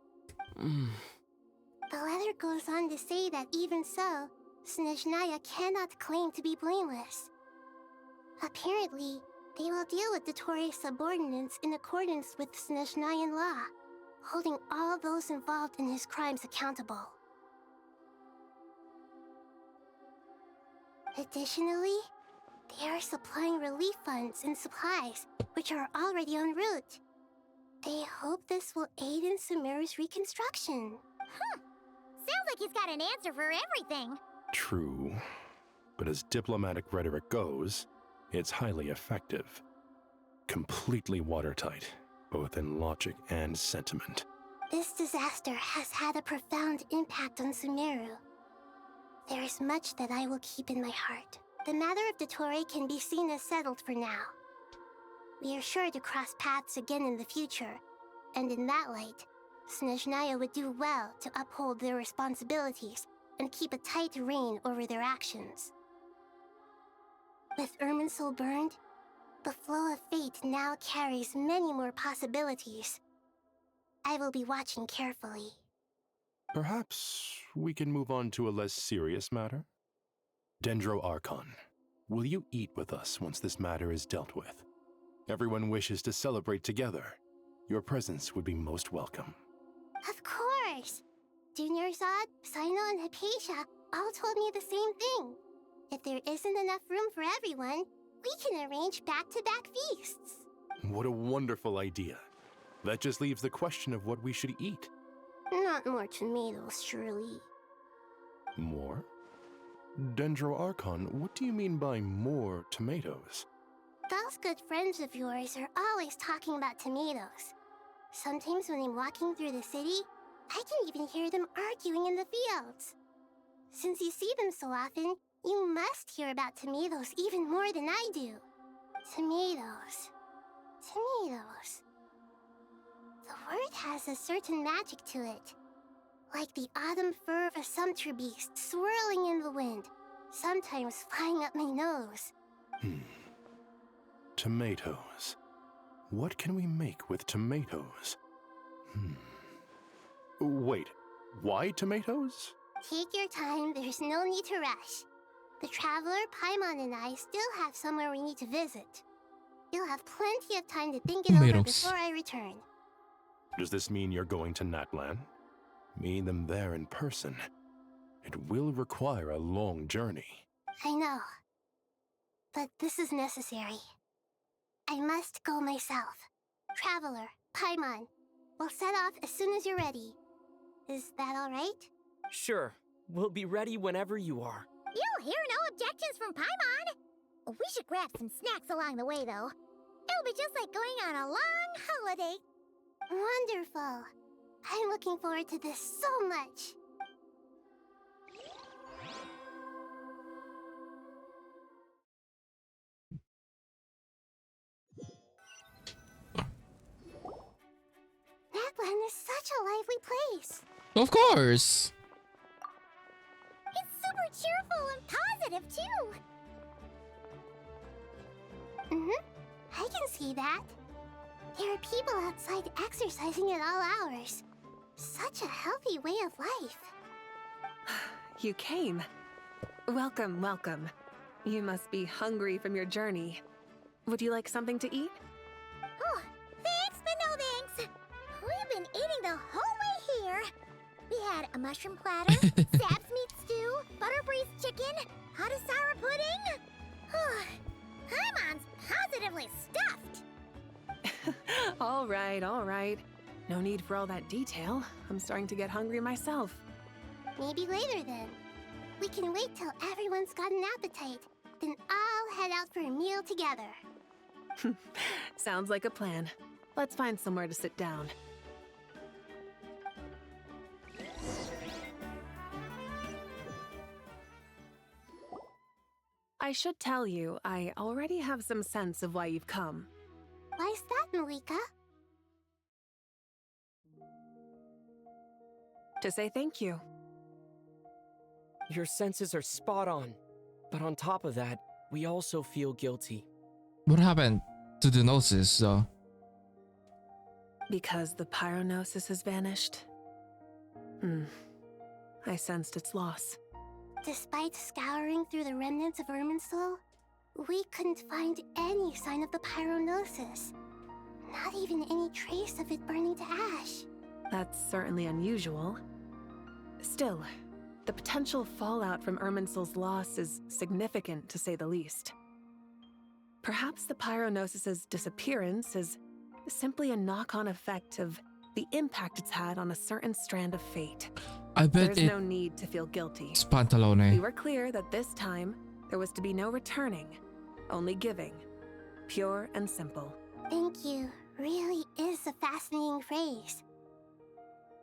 The letter goes on to say that even so, Snezhnaya cannot claim to be blameless. Apparently, they will deal with Dottore's subordinates in accordance with Snezhnayan law, holding all those involved in his crimes accountable. Additionally, they are supplying relief funds and supplies, which are already en route. They hope this will aid in Sumeru's reconstruction. Sounds like he's got an answer for everything. True. But as diplomatic rhetoric goes, it's highly effective. Completely watertight, both in logic and sentiment. This disaster has had a profound impact on Sumeru. There is much that I will keep in my heart. The matter of Dottore can be seen as settled for now. We are sure to cross paths again in the future, and in that light, Snezhnaya would do well to uphold their responsibilities and keep a tight rein over their actions. With Irminsul burned, the flow of fate now carries many more possibilities. I will be watching carefully. Perhaps we can move on to a less serious matter? Dendro Archon, will you eat with us once this matter is dealt with? Everyone wishes to celebrate together. Your presence would be most welcome. Of course! Junior Zod, Sino, and Hypatia all told me the same thing. If there isn't enough room for everyone, we can arrange back-to-back feasts. What a wonderful idea. That just leaves the question of what we should eat. Not more tomatoes, surely. More? Dendro Archon, what do you mean by more tomatoes? Those good friends of yours are always talking about tomatoes. Sometimes when I'm walking through the city, I can even hear them arguing in the fields. Since you see them so often, you must hear about tomatoes even more than I do. Tomatoes. Tomatoes. The word has a certain magic to it. Like the autumn fur of a sumpter beast swirling in the wind, sometimes flying up my nose. Tomatoes. What can we make with tomatoes? Wait, why tomatoes? Take your time, there's no need to rush. The Traveler, Paimon, and I still have somewhere we need to visit. You'll have plenty of time to think it over before I return. Does this mean you're going to Natlan? Meeting them there in person. It will require a long journey. I know. But this is necessary. I must go myself. Traveler, Paimon, we'll set off as soon as you're ready. Is that all right? Sure. We'll be ready whenever you are. You'll hear no objections from Paimon. We should grab some snacks along the way, though. It'll be just like going on a long holiday. Wonderful. I'm looking forward to this so much. Natlan is such a lively place. Of course. It's super cheerful and positive, too. I can see that. There are people outside exercising at all hours. Such a healthy way of life. You came. Welcome, welcome. You must be hungry from your journey. Would you like something to eat? Oh, thanks, but no thanks. We've been eating the whole way here. We had a mushroom platter, Sab's meat stew, butter braised chicken, hot asara pudding. Paimon's positively stuffed. All right, all right. No need for all that detail. I'm starting to get hungry myself. Maybe later then. We can wait till everyone's got an appetite. Then I'll head out for a meal together. Sounds like a plan. Let's find somewhere to sit down. I should tell you, I already have some sense of why you've come. Why's that, Malika? To say thank you. Your senses are spot on. But on top of that, we also feel guilty. What happened to the gnosis, though? Because the pyronosis has vanished? I sensed its loss. Despite scouring through the remnants of Irminsul, we couldn't find any sign of the pyronosis. Not even any trace of it burning to ash. That's certainly unusual. Still, the potential fallout from Irminsul's loss is significant, to say the least. Perhaps the pyronosis's disappearance is simply a knock-on effect of the impact it's had on a certain strand of fate. I bet There's no need to feel guilty. It's Pantalone. We were clear that this time, there was to be no returning, only giving. Pure and simple. Thank you really is a fascinating phrase.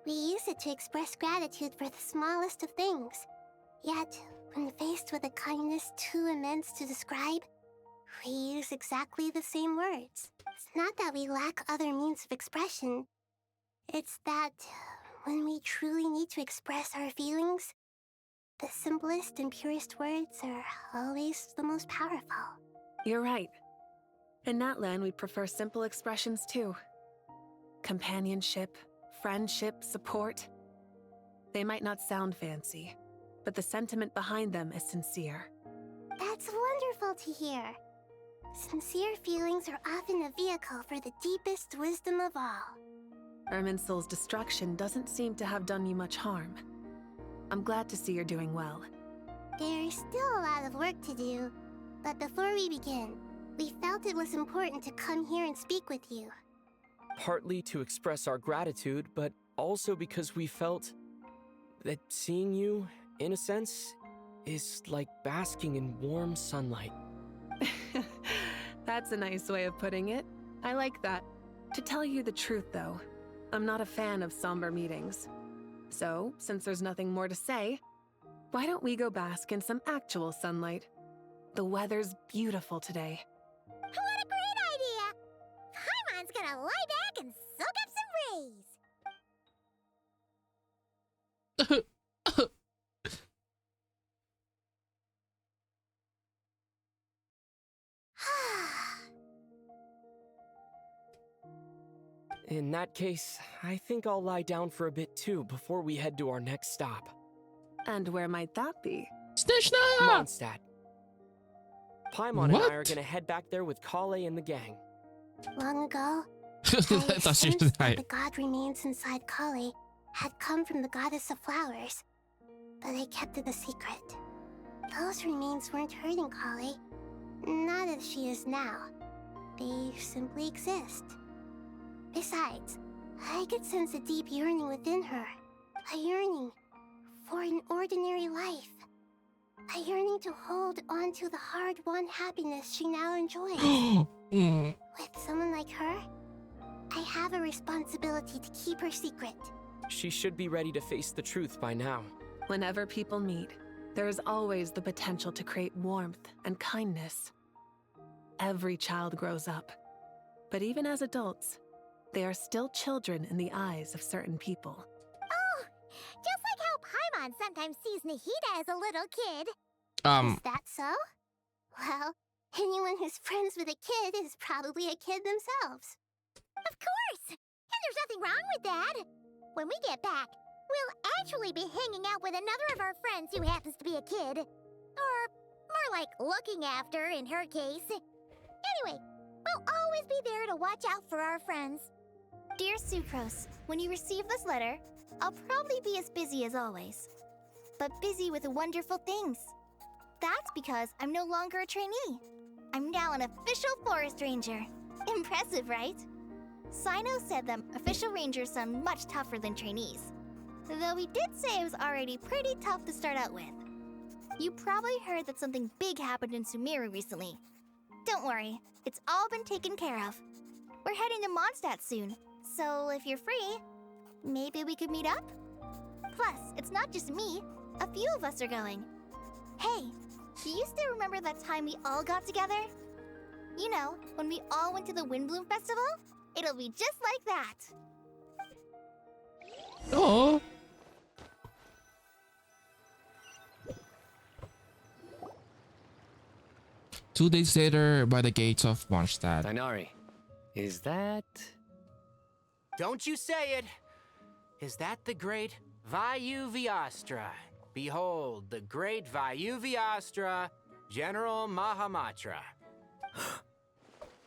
We use it to express gratitude for the smallest of things. Yet, when faced with a kindness too immense to describe, we use exactly the same words. It's not that we lack other means of expression. It's that when we truly need to express our feelings, the simplest and purest words are always the most powerful. You're right. In Natlan, we prefer simple expressions too. Companionship, friendship, support. They might not sound fancy, but the sentiment behind them is sincere. That's wonderful to hear. Sincere feelings are often a vehicle for the deepest wisdom of all. Irminsul's destruction doesn't seem to have done you much harm. I'm glad to see you're doing well. There's still a lot of work to do, but before we begin, we felt it was important to come here and speak with you. Partly to express our gratitude, but also because we felt that seeing you, in a sense, is like basking in warm sunlight. That's a nice way of putting it. I like that. To tell you the truth, though, I'm not a fan of somber meetings. So, since there's nothing more to say, why don't we go bask in some actual sunlight? The weather's beautiful today. What a great idea! Paimon's gonna lie back and soak up some rays. In that case, I think I'll lie down for a bit too before we head to our next stop. And where might that be? Snitchnaya! Mondstadt. Paimon and I are gonna head back there with Kale and the gang. Long ago, I thought she was that the god remains inside Kale had come from the goddess of flowers, but I kept it a secret. Those remains weren't hurting Kale, not as she is now. They simply exist. Besides, I could sense a deep yearning within her. A yearning for an ordinary life. A yearning to hold on to the hard-won happiness she now enjoys. With someone like her, I have a responsibility to keep her secret. She should be ready to face the truth by now. Whenever people meet, there is always the potential to create warmth and kindness. Every child grows up, but even as adults, they are still children in the eyes of certain people. Oh, just like how Paimon sometimes sees Nahida as a little kid. Is that so? Well, anyone who's friends with a kid is probably a kid themselves. Of course! And there's nothing wrong with that. When we get back, we'll actually be hanging out with another of our friends who happens to be a kid. Or more like looking after, in her case. Anyway, we'll always be there to watch out for our friends. Dear Sucrose, when you receive this letter, I'll probably be as busy as always. But busy with wonderful things. That's because I'm no longer a trainee. I'm now an official forest ranger. Impressive, right? Sino said that official rangers sound much tougher than trainees. Though he did say it was already pretty tough to start out with. You probably heard that something big happened in Sumeru recently. Don't worry, it's all been taken care of. We're heading to Mondstadt soon, so if you're free, maybe we could meet up? Plus, it's not just me. A few of us are going. Hey, Do you still remember that time we all got together? You know, when we all went to the Windbloom Festival? It'll be just like that. Oh. Two days later, by the gates of Mondstadt. Dainari, is that... Don't you say it! Is that the great Vayuvyastra? Behold, the great Vayuvyastra, General Mahamatra.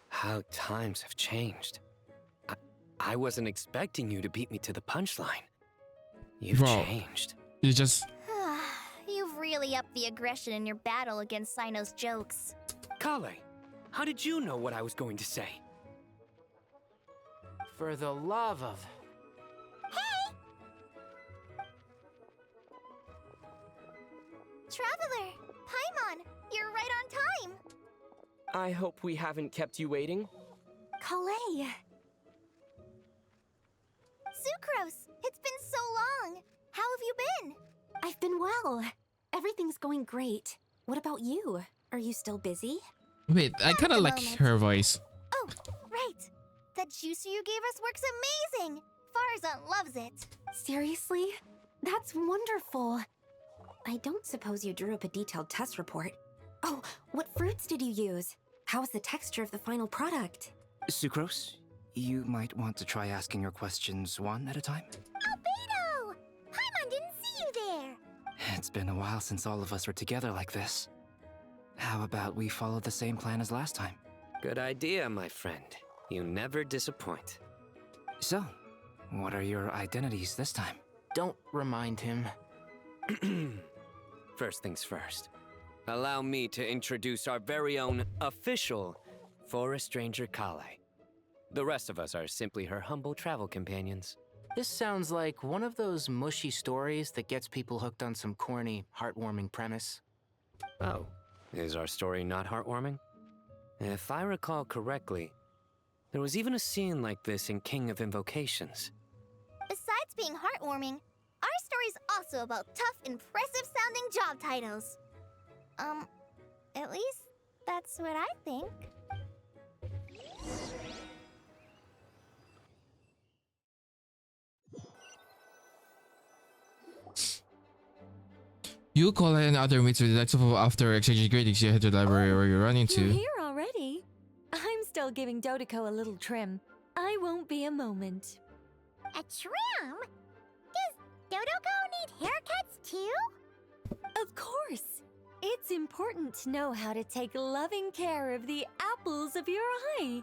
How times have changed. I wasn't expecting you to beat me to the punchline. You've changed. You just... You've really upped the aggression in your battle against Sino's jokes. Kale, how did you know what I was going to say? For the love of... Hey! Traveler! Paimon! You're right on time! I hope we haven't kept you waiting. Kalei! Sucrose! It's been so long! How have you been? I've been well. Everything's going great. What about you? Are you still busy? Wait, I kind of like her voice. Oh, right! That juicer you gave us works amazing! Farzan loves it! Seriously? That's wonderful. I don't suppose you drew up a detailed test report. Oh, what fruits did you use? How's the texture of the final product? Sucrose, you might want to try asking your questions one at a time. Albedo! Paimon didn't see you there! It's been a while since all of us were together like this. How about we follow the same plan as last time? Good idea, my friend. You never disappoint. So, what are your identities this time? Don't remind him. First things first. Allow me to introduce our very own official Forest Ranger Kale. The rest of us are simply her humble travel companions. This sounds like one of those mushy stories that gets people hooked on some corny, heartwarming premise. Oh, is our story not heartwarming? If I recall correctly, there was even a scene like this in King of Invocations. Besides being heartwarming, our story's also about tough, impressive-sounding job titles. At least that's what I think. You, Kale, and other mates with the Lexapho after exchanging greetings. You head to the library where you're running to. You're here already? I'm still giving Dodeko a little trim. I won't be a moment. A trim? Does Dodoko need haircuts too? Of course. It's important to know how to take loving care of the apples of your eye.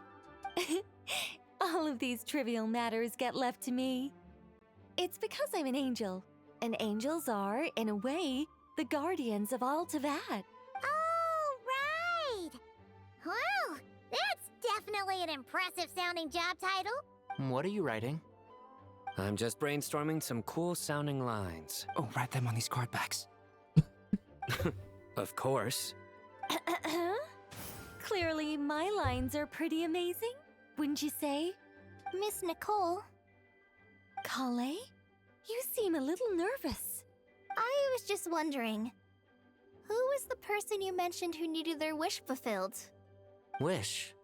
All of these trivial matters get left to me. It's because I'm an angel, and angels are, in a way, the guardians of all Teyvat. Oh, right! Well, that's definitely an impressive-sounding job title. What are you writing? I'm just brainstorming some cool-sounding lines. Oh, write them on these card backs. Of course. Clearly, my lines are pretty amazing, wouldn't you say? Miss Nicole? Kale? You seem a little nervous. I was just wondering, who was the person you mentioned who needed their wish fulfilled? Wish?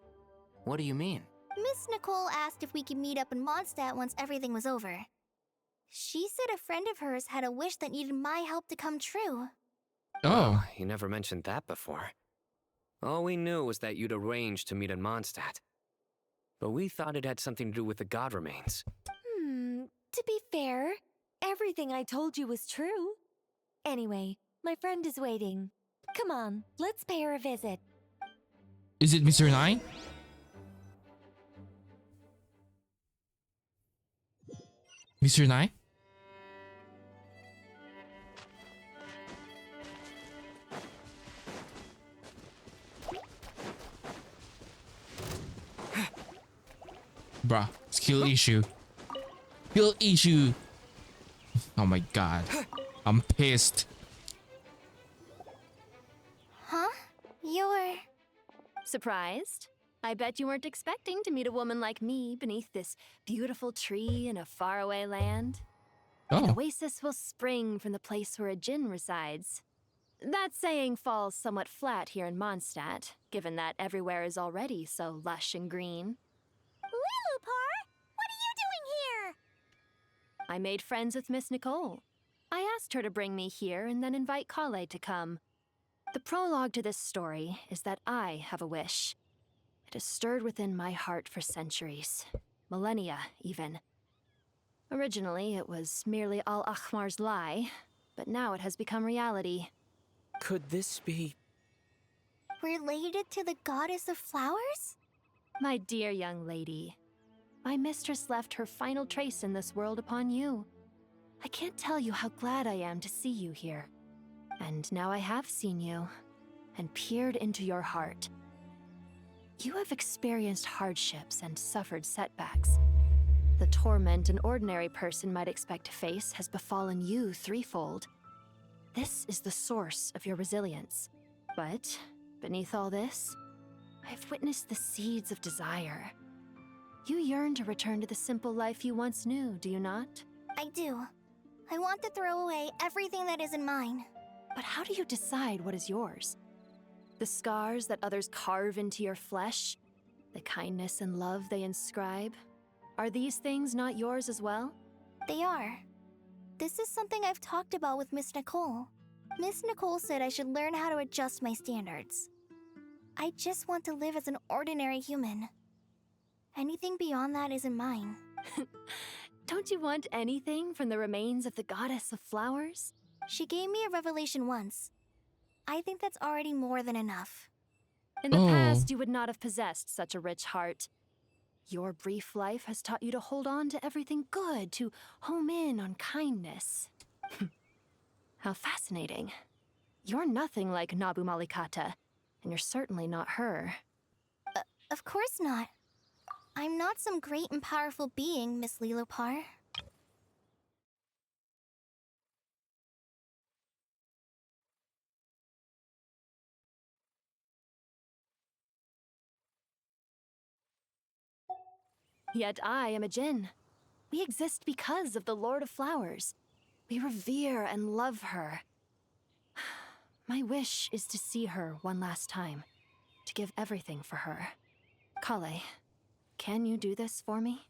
What do you mean? Miss Nicole asked if we could meet up in Mondstadt once everything was over. She said a friend of hers had a wish that needed my help to come true. Oh. You never mentioned that before. All we knew was that you'd arranged to meet in Mondstadt. But we thought it had something to do with the god remains. To be fair, everything I told you was true. Anyway, my friend is waiting. Come on, let's pay her a visit. Is it Mr. 9? Mr. 9? Bruh, skill issue. Skill issue. Oh my god. I'm pissed. Huh? You're... Surprised? I bet you weren't expecting to meet a woman like me beneath this beautiful tree in a faraway land. An oasis will spring from the place where a djinn resides. That saying falls somewhat flat here in Mondstadt, given that everywhere is already so lush and green. Lilupar, what are you doing here? I made friends with Miss Nicole. I asked her to bring me here and then invite Kale to come. The prologue to this story is that I have a wish. It has stirred within my heart for centuries, millennia even. Originally, it was merely Al Ahmar's lie, but now it has become reality. Could this be... Related to the goddess of flowers? My dear young lady, my mistress left her final trace in this world upon you. I can't tell you how glad I am to see you here. And now I have seen you, and peered into your heart. You have experienced hardships and suffered setbacks. The torment an ordinary person might expect to face has befallen you threefold. This is the source of your resilience. But, beneath all this, I've witnessed the seeds of desire. You yearn to return to the simple life you once knew, do you not? I do. I want to throw away everything that isn't mine. But how do you decide what is yours? The scars that others carve into your flesh? The kindness and love they inscribe? Are these things not yours as well? They are. This is something I've talked about with Miss Nicole. Miss Nicole said I should learn how to adjust my standards. I just want to live as an ordinary human. Anything beyond that isn't mine. Don't you want anything from the remains of the goddess of flowers? She gave me a revelation once. I think that's already more than enough. In the past, you would not have possessed such a rich heart. Your brief life has taught you to hold on to everything good, to home in on kindness. How fascinating. You're nothing like Nabu Malikata, and you're certainly not her. Of course not. I'm not some great and powerful being, Miss Lilopar. Yet I am a Djinn. We exist because of the Lord of Flowers. We revere and love her. My wish is to see her one last time, to give everything for her. Kale, can you do this for me?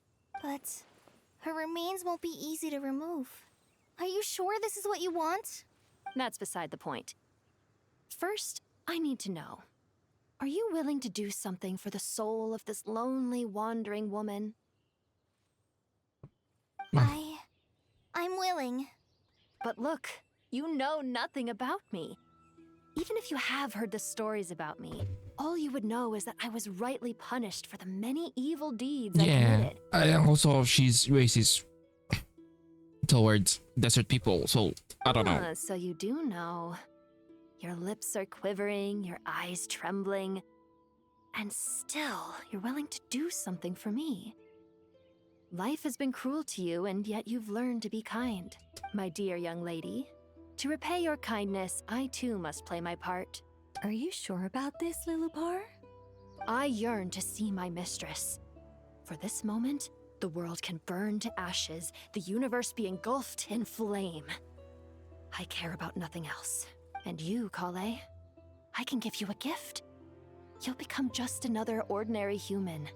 But her remains won't be easy to remove. Are you sure this is what you want? That's beside the point. First, I need to know. Are you willing to do something for the soul of this lonely, wandering woman? I'm willing. But look, you know nothing about me. Even if you have heard the stories about me, all you would know is that I was rightly punished for the many evil deeds I committed. And also she's racist towards desert people, so I don't know. So you do know. Your lips are quivering, your eyes trembling, and still you're willing to do something for me. Life has been cruel to you, and yet you've learned to be kind. My dear young lady, to repay your kindness, I too must play my part. Are you sure about this, Lilupar? I yearn to see my mistress. For this moment, the world can burn to ashes, the universe be engulfed in flame. I care about nothing else. And you, Kale, I can give you a gift. You'll become just another ordinary human.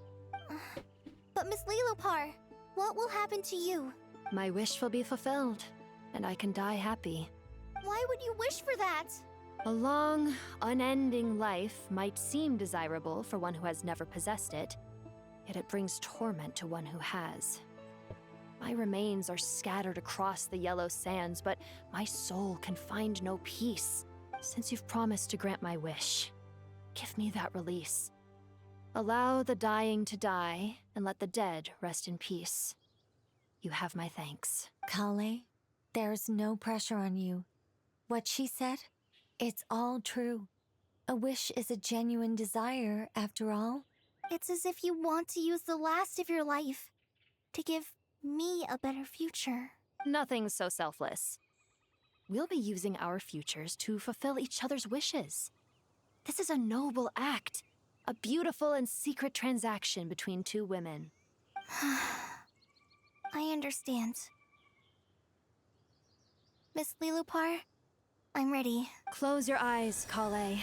But Miss Lilopar, what will happen to you? My wish will be fulfilled, and I can die happy. Why would you wish for that? A long, unending life might seem desirable for one who has never possessed it, yet it brings torment to one who has. My remains are scattered across the yellow sands, but my soul can find no peace. Since you've promised to grant my wish, give me that release. Allow the dying to die, and let the dead rest in peace. You have my thanks. Kale, there's no pressure on you. What she said, it's all true. A wish is a genuine desire, after all. It's as if you want to use the last of your life to give me a better future. Nothing's so selfless. We'll be using our futures to fulfill each other's wishes. This is a noble act, a beautiful and secret transaction between two women. I understand. Miss Lilupar, I'm ready. Close your eyes, Kale.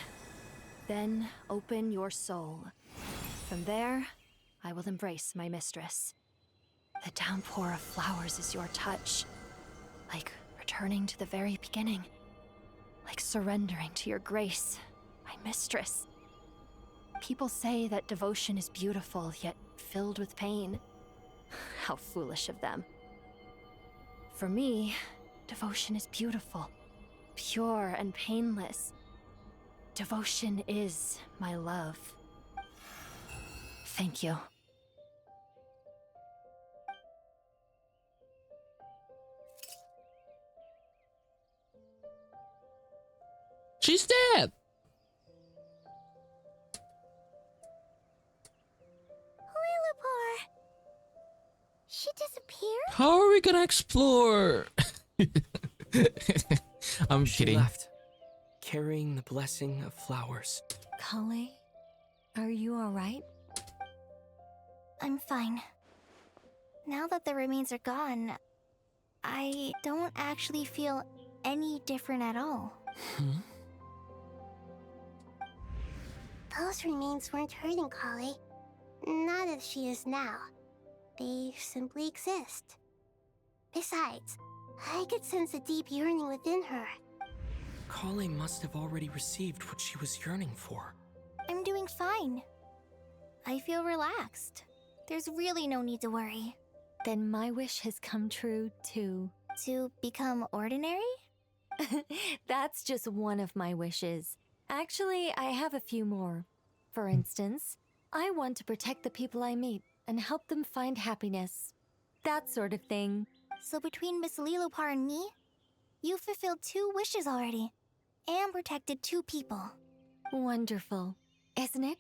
Then open your soul. From there, I will embrace my mistress. The downpour of flowers is your touch. Like returning to the very beginning. Like surrendering to your grace, my mistress. People say that devotion is beautiful, yet filled with pain. How foolish of them. For me, devotion is beautiful, pure and painless. Devotion is my love. Thank you. She's dead. Lillipore. She disappeared? How are we gonna explore? I'm She kidding. left, carrying the blessing of flowers. Kale, are you alright? I'm fine. Now that the remains are gone, I don't actually feel any different at all. Those remains weren't hurting Kale. Not as she is now. They simply exist. Besides, I could sense a deep yearning within her. Kale must have already received what she was yearning for. I'm doing fine. I feel relaxed. There's really no need to worry. Then my wish has come true too. To become ordinary? That's just one of my wishes. Actually, I have a few more. For instance, I want to protect the people I meet and help them find happiness. That sort of thing. So between Miss Lilopar and me, you've fulfilled 2 wishes already. And protected 2 people. Wonderful, isn't it?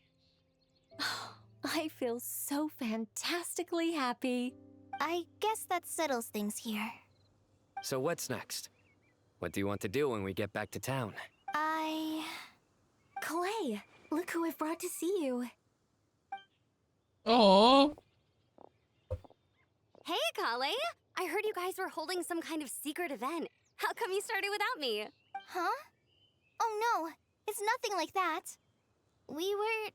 I feel so fantastically happy. I guess that settles things here. So what's next? What do you want to do when we get back to town? Clay, look who I've brought to see you. Oh. Hey, Kale! I heard you guys were holding some kind of secret event. How come you started without me? Huh? Oh no, it's nothing like that. We were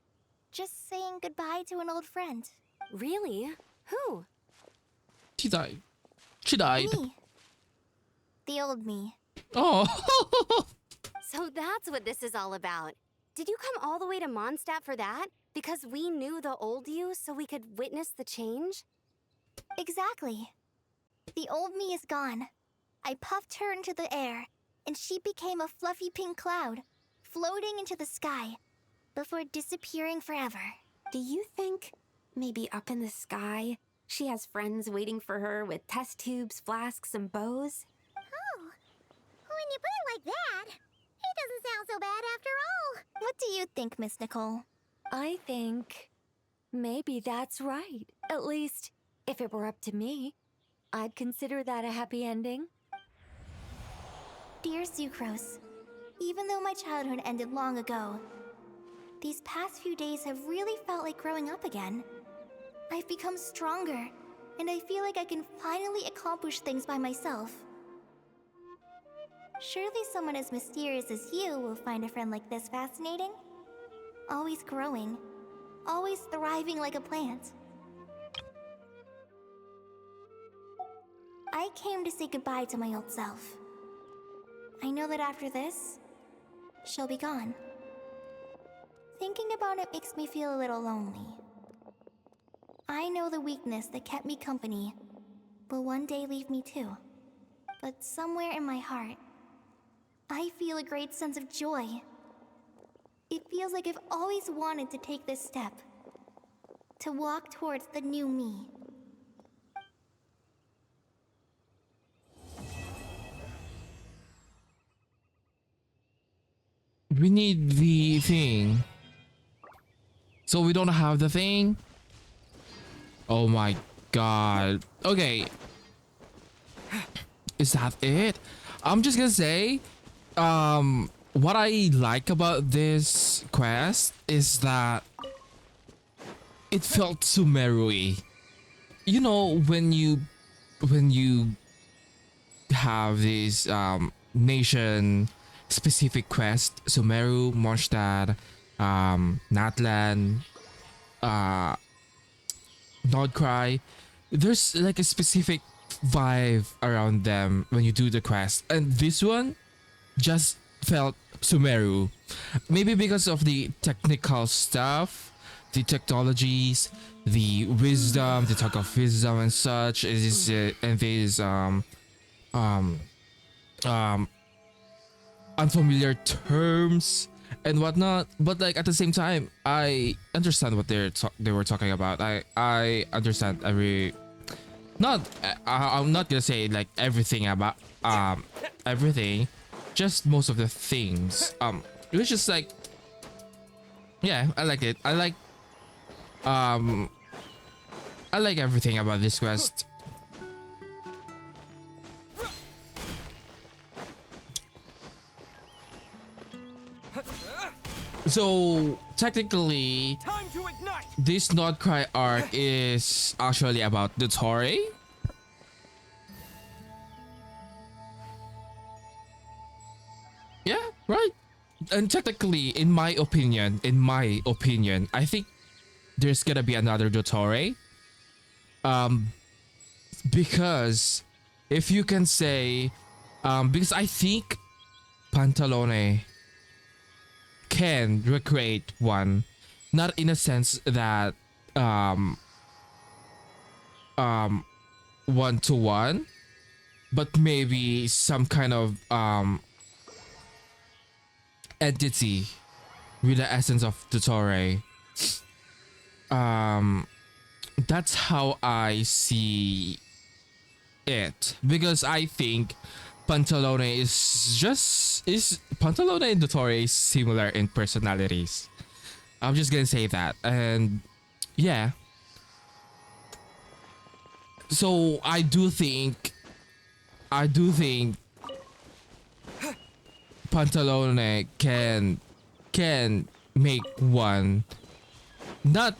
just saying goodbye to an old friend. Really? Who? She died. She died. Me. The old me. Oh. So that's what this is all about. Did you come all the way to Mondstadt for that? Because we knew the old you so we could witness the change? Exactly. The old me is gone. I puffed her into the air, and she became a fluffy pink cloud, floating into the sky, before disappearing forever. Do you think, maybe up in the sky, she has friends waiting for her with test tubes, flasks, and bows? Oh, when you put it like that, it doesn't sound so bad after all. What do you think, Miss Nicole? I think maybe that's right. At least, if it were up to me, I'd consider that a happy ending. Dear Sucrose, even though my childhood ended long ago, these past few days have really felt like growing up again. I've become stronger, and I feel like I can finally accomplish things by myself. Surely someone as mysterious as you will find a friend like this fascinating? Always growing, always thriving like a plant. I came to say goodbye to my old self. I know that after this, she'll be gone. Thinking about it makes me feel a little lonely. I know the weakness that kept me company will one day leave me too. But somewhere in my heart, I feel a great sense of joy. It feels like I've always wanted to take this step. To walk towards the new me. We need the thing. So we don't have the thing? Oh my god. Okay. Is that it? I'm just gonna say, what I like about this quest is that it felt Sumeru-y. You know, when you have this nation specific quest. Sumeru, Mondstadt, Natlan, uh, Nordcry. There's like a specific vibe around them when you do the quest, and this one just felt Sumeru. Maybe because of the technical stuff, the technologies, the wisdom, the talk of wisdom and such. And these um unfamiliar terms and whatnot. But like at the same time, I understand what they were talking about. I understand every not I'm not gonna say like everything about everything, just most of the things. It was just like, yeah, I like it. I like everything about this quest. So technically, this Nordcry arc is actually about the Tory. Yeah, right. And technically, in my opinion, I think there's gonna be another Dottore. Because if you can say, because I think Pantalone can recreate one, not in a sense that one to one, but maybe some kind of entity with the essence of Dottore. That's how I see it, because I think Pantalone is Pantalone and Dottore is similar in personalities. I'm just gonna say that. And yeah, so I do think Pantalone can make one, not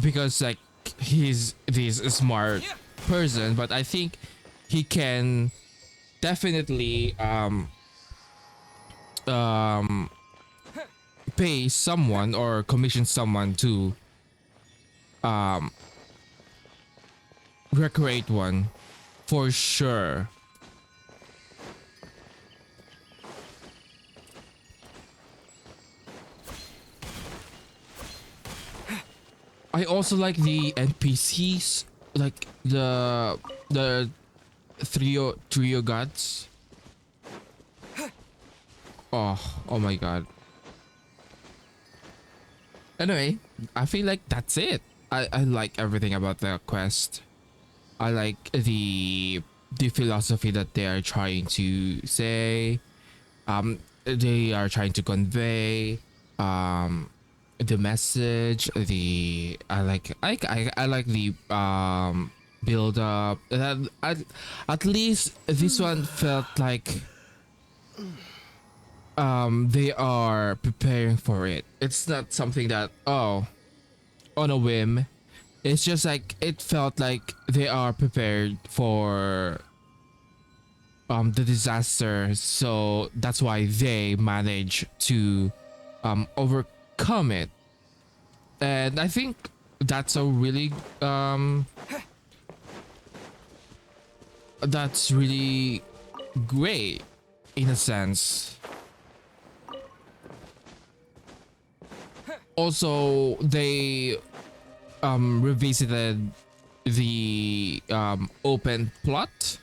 because like he's this smart person, but I think he can definitely pay someone or commission someone to recreate one for sure. I also like the NPCs, like the trio gods. Oh my god. Anyway, I feel like that's it. I like everything about the quest. I like the philosophy that they are trying to say. They are trying to convey. The message. I like the build up. At least this one felt like they are preparing for it. It's not something that on a whim. It's just like it felt like they are prepared for the disaster, so that's why they manage to overcome it. And I think that's a really that's really great in a sense. Also, they revisited the open plot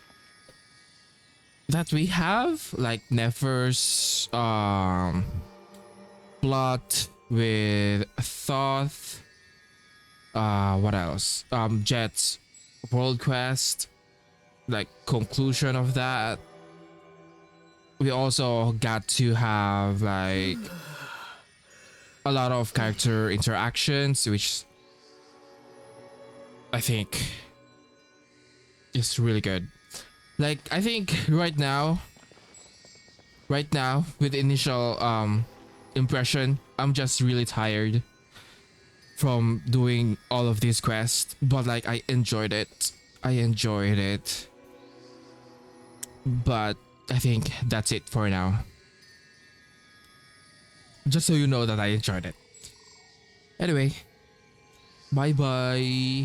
that we have, like Nefer's plot with Thoth. What else? Jet's world quest, like conclusion of that. We also got to have like a lot of character interactions, which I think is really good. Like I think right now with the initial impression, I'm just really tired from doing all of these quests, but like I enjoyed it. But I think that's it for now. Just so you know that I enjoyed it. Anyway, bye bye.